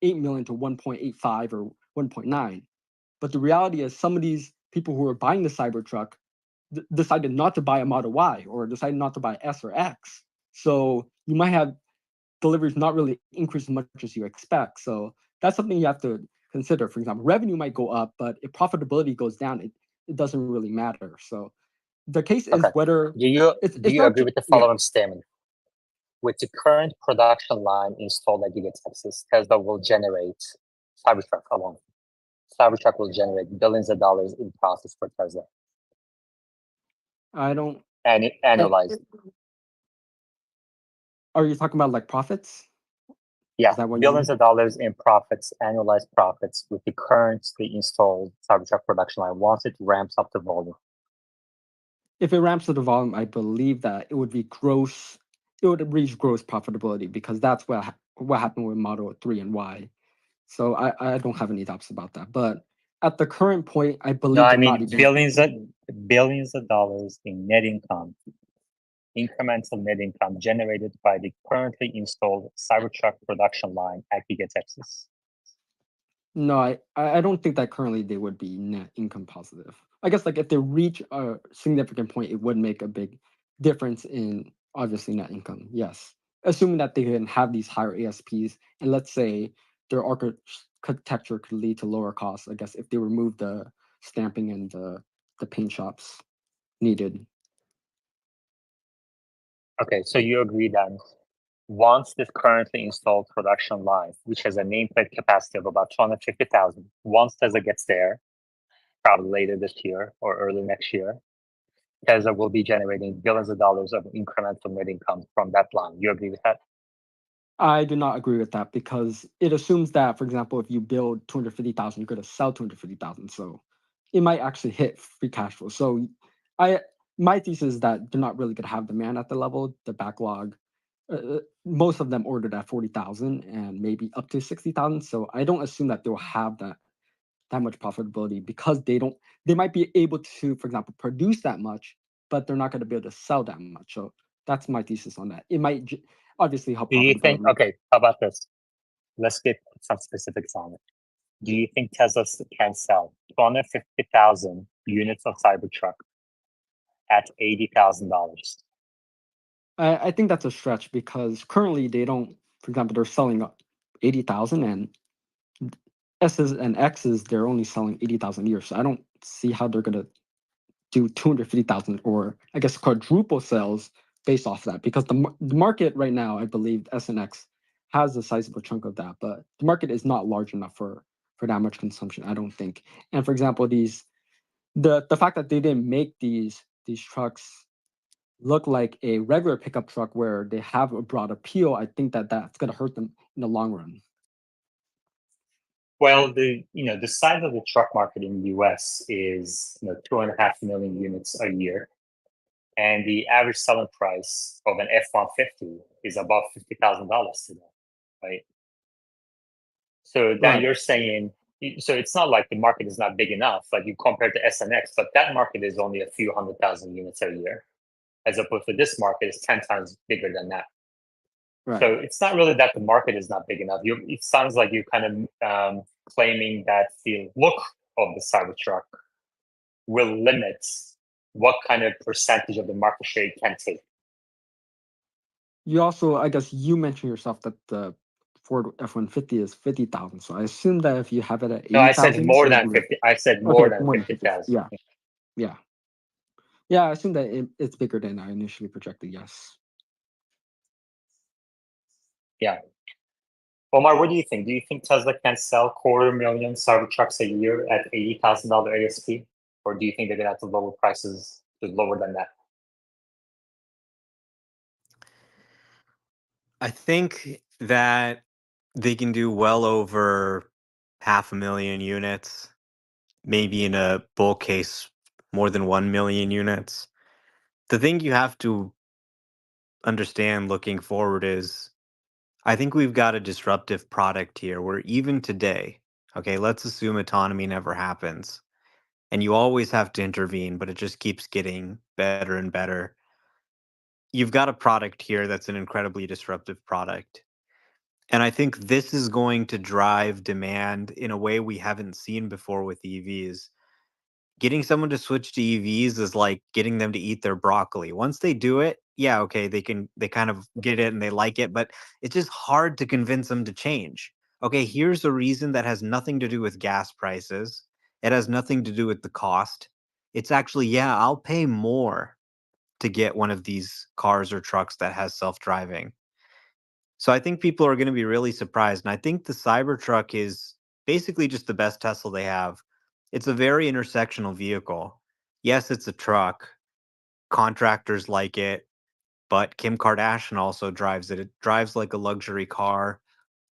million to 1.85 or 1.9. But the reality is, some of these people who are buying the Cybertruck decided not to buy a Model Y or decided not to buy S or X. So you might have deliveries not really increase as much as you expect. So that's something you have to consider. For example, revenue might go up, but if profitability goes down, it doesn't really matter. So the case is whether do you agree with the yeah. following statement? With the current production line installed at Giga Texas, Tesla will generate Cybertruck alone. Cybertruck will generate billions of dollars in profits for Tesla. I don't. And annualized. Are you talking about like profits? Yeah, billions of dollars in profits, annualized profits with the currently installed Cybertruck production line once it ramps up the volume. If it ramps to the volume, I believe that it would be gross. It would reach gross profitability, because that's what happened with Model 3 and Y. So I don't have any doubts about that. But at the current point, I No, believe I they're not mean even. billions of dollars in net income, incremental net income generated by the currently installed Cybertruck production line at Giga Texas. No, I don't think that currently they would be net income positive. I guess like if they reach a significant point, it would make a big difference in obviously net income. Yes, assuming that they can have these higher ASPs, and let's say their architecture could lead to lower costs. I guess if they remove the stamping and the paint shops needed. Okay, so you agree then once this currently installed production line, which has a nameplate capacity of about 250,000, once Tesla gets there, probably later this year or early next year, Tesla will be generating billions of dollars of incremental net income from that line. You agree with that? I do not agree with that because it assumes that, for example, if you build 250,000, you're going to sell 250,000. So it might actually hit free cash flow. So I my thesis is that they're not really going to have demand at the level. The backlog, most of them ordered at 40,000 and maybe up to 60,000. So I don't assume that they'll have that much profitability because they might be able to, for example, produce that much, but they're not going to be able to sell that much. So that's my thesis on that. It might obviously help Do you think, profitability. okay, how about this? Let's get some specifics on it. Do you think Tesla can sell 250,000 units of Cybertruck at $80,000? I think that's a stretch because currently they don't, for example, they're selling 80,000 and S's and X's, they're only selling 80,000 a year. So I don't see how they're going to do 250,000 or I guess quadruple sales based off that because the market right now, I believe S and X has a sizable chunk of that, but the market is not large enough for that much consumption, I don't think. And for example, the fact that they didn't make these trucks look like a regular pickup truck where they have a broad appeal, I think that that's going to hurt them in the long run. Well, the size of the truck market in the U.S. is 2.5 million units a year, and the average selling price of an F-150 is above $50,000 today, right? So then Right. you're saying, so it's not like the market is not big enough, like you compare to S and X, but that market is only a few 100,000 units a year, as opposed to this market is 10 times bigger than that. Right. So it's not really that the market is not big enough. It sounds like you're kind of claiming that the look of the Cybertruck will limit what kind of percentage of the market share it can take. You also, I guess you mentioned yourself that the Ford F-150 is 50,000. So I assume that if you have it at No, I said 80,000, more than 50. I said more okay, than more than 50. 50,000. Yeah. Yeah. Yeah, I assume that it's bigger than I initially projected. Yes. Yeah. Omar, what do you think? Do you think Tesla can sell 250,000 Cybertrucks a year at $80,000 ASP? Or do you think they're going to have to lower prices to lower than that? I think that they can do well over 500,000 units, maybe in a bull case, more than 1 million units. The thing you have to understand looking forward is I think we've got a disruptive product here where even today, okay, let's assume autonomy never happens and you always have to intervene, but it just keeps getting better and better. You've got a product here that's an incredibly disruptive product. And I think this is going to drive demand in a way we haven't seen before with EVs. Getting someone to switch to EVs is like getting them to eat their broccoli. Once they do it, yeah, okay, they kind of get it and they like it, but it's just hard to convince them to change. Okay, here's a reason that has nothing to do with gas prices. It has nothing to do with the cost. It's actually, yeah, I'll pay more to get one of these cars or trucks that has self-driving. So I think people are going to be really surprised. And I think the Cybertruck is basically just the best Tesla they have. It's a very intersectional vehicle. Yes, it's a truck. Contractors like it, but Kim Kardashian also drives it. It drives like a luxury car.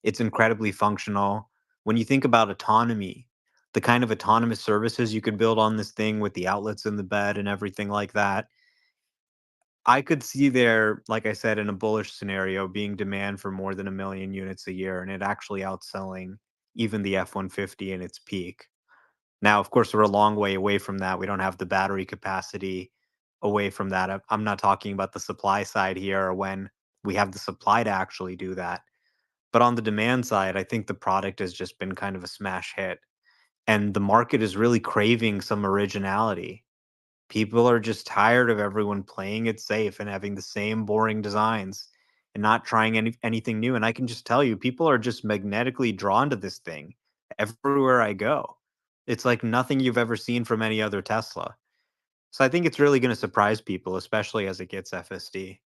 It's incredibly functional. When you think about autonomy, the kind of autonomous services you could build on this thing with the outlets in the bed and everything like that, I could see there, like I said, in a bullish scenario, being demand for more than 1 million units a year and it actually outselling even the F-150 in its peak. Now, of course, we're a long way away from that. We don't have the battery capacity away from that. I'm not talking about the supply side here or when we have the supply to actually do that. But on the demand side, I think the product has just been kind of a smash hit. And the market is really craving some originality. People are just tired of everyone playing it safe and having the same boring designs and not trying anything new. And I can just tell you, people are just magnetically drawn to this thing everywhere I go. It's like nothing you've ever seen from any other Tesla. So I think it's really going to surprise people, especially as it gets FSD.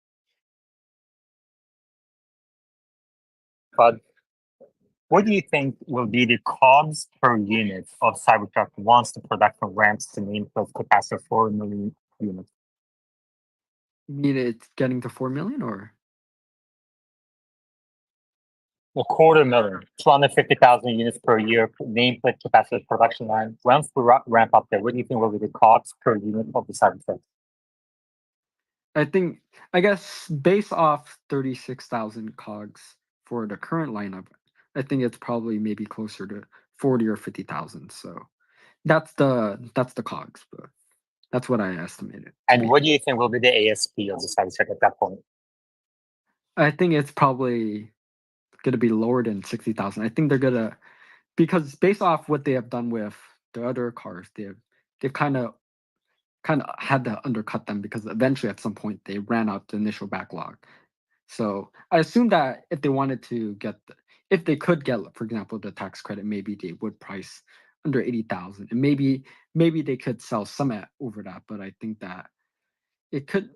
But what do you think will be the COGS per unit of Cybertruck once the production ramps to nameplate capacity of 4 million units? You mean it's getting to 4 million or? A quarter million, 250,000 units per year nameplate capacity production line. Once we ramp up there, what do you think will be the COGS per unit of the Cybertruck? I guess based off 36,000 cogs for the current lineup, I think it's probably maybe closer to 40 or 50,000. So that's the cogs, but that's what I estimated. And what do you think will be the ASP of the Cybertruck at that point? I think it's probably going to be lower than 60,000. I think they're going to, because based off what they have done with the other cars, they've kind of had to undercut them because eventually at some point they ran out the initial backlog. So I assume that if they wanted to if they could get, for example, the tax credit, maybe they would price under 80,000, and maybe they could sell some at over that. But I think that it could,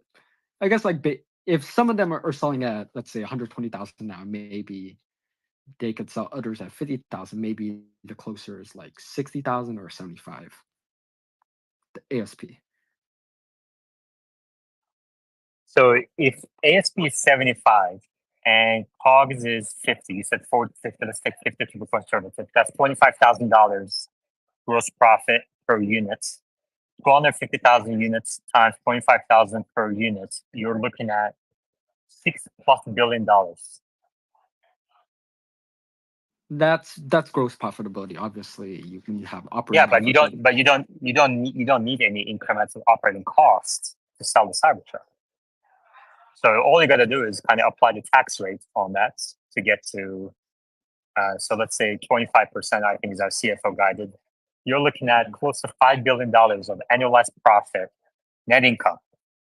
I guess, like if some of them are selling at, let's say, 120,000 now, maybe they could sell others at 50,000. Maybe the closer is like 60,000 or 75. The ASP. So if ASP is 75 and COGS is 50, you said 40, 50, let's take 50 to be conservative. That's $25,000 gross profit per unit. 250,000 units times 25,000 per unit. You're looking at $6+ billion. That's gross profitability. Obviously, you can have operating. Yeah, but you don't need any incremental operating costs to sell the Cybertruck. So all you got to do is kind of apply the tax rate on that to get to. So let's say 25%. I think is our CFO guided. You're looking at close to $5 billion of annualized profit, net income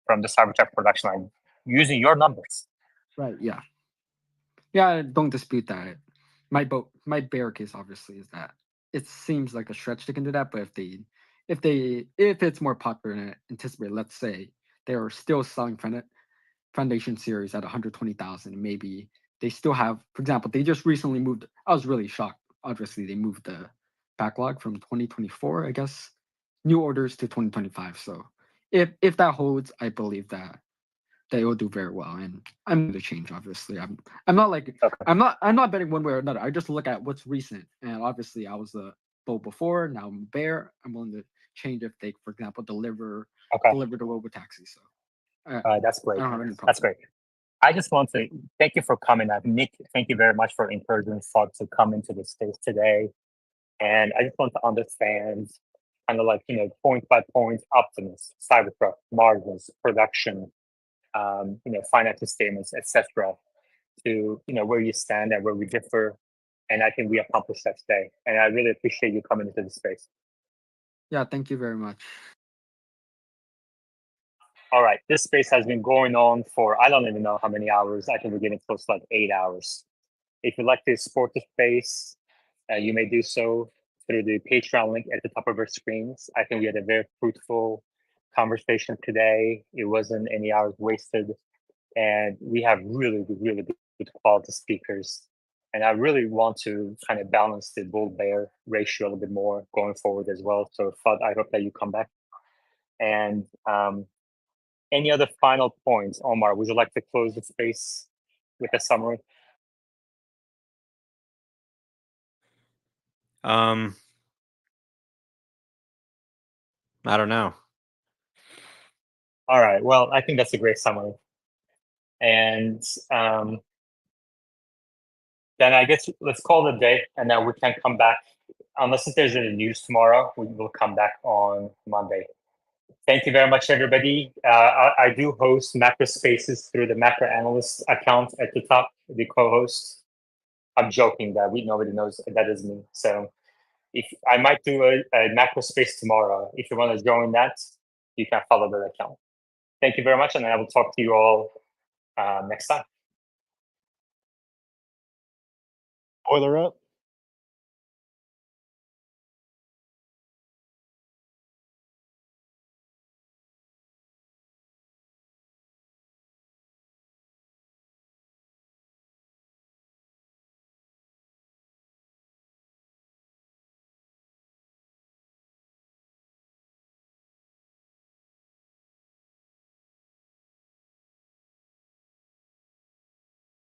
from the Cybertruck production line, using your numbers. Right. Yeah. Yeah. I don't dispute that. My bear case obviously is that it seems like a stretch to can do that, but if it's more popular than anticipated, let's say they are still selling Foundation series at 120,000, maybe they still have, for example, they just recently moved. I was really shocked. Obviously, they moved the backlog from 2024, I guess, new orders to 2025. So if that holds, I believe that they will do very well. And I'm going to change. Obviously, I'm not like I'm not betting one way or another. I just look at what's recent, and obviously, I was a bull before. Now I'm a bear. I'm willing to change if they, for example, deliver the robotaxi. So. That's great. That's great. I just want to thank you for coming. Nick, thank you very much for encouraging folks to come into the space today. And I just want to understand kind of like, point by point optimism, Cybertruck, margins, production, financial statements, etc. to, where you stand and where we differ. And I think we accomplished that today. And I really appreciate you coming into the space. Yeah, thank you very much. All right, this space has been going on for, I don't even know how many hours. I think we're getting close to like 8 hours. If you'd like to support the space, you may do so through the Patreon link at the top of our screens. I think we had a very fruitful conversation today. It wasn't any hours wasted. And we have really good quality speakers. And I really want to kind of balance the bull-bear ratio a little bit more going forward as well. So Fudd, I hope that you come back. And any other final points, Omar? Would you like to close the space with a summary? I don't know. All right. Well, I think that's a great summary. And then I guess let's call it a day, and then we can come back Unless if there's any news tomorrow, we will come back on Monday. Thank you very much, everybody. I do host macro spaces through the macro analyst account at the top, the co-host. I'm joking that nobody knows that is me. So if I might do a macro space tomorrow, if you want to join that, you can follow that account. Thank you very much, and I will talk to you all next time. Boiler up.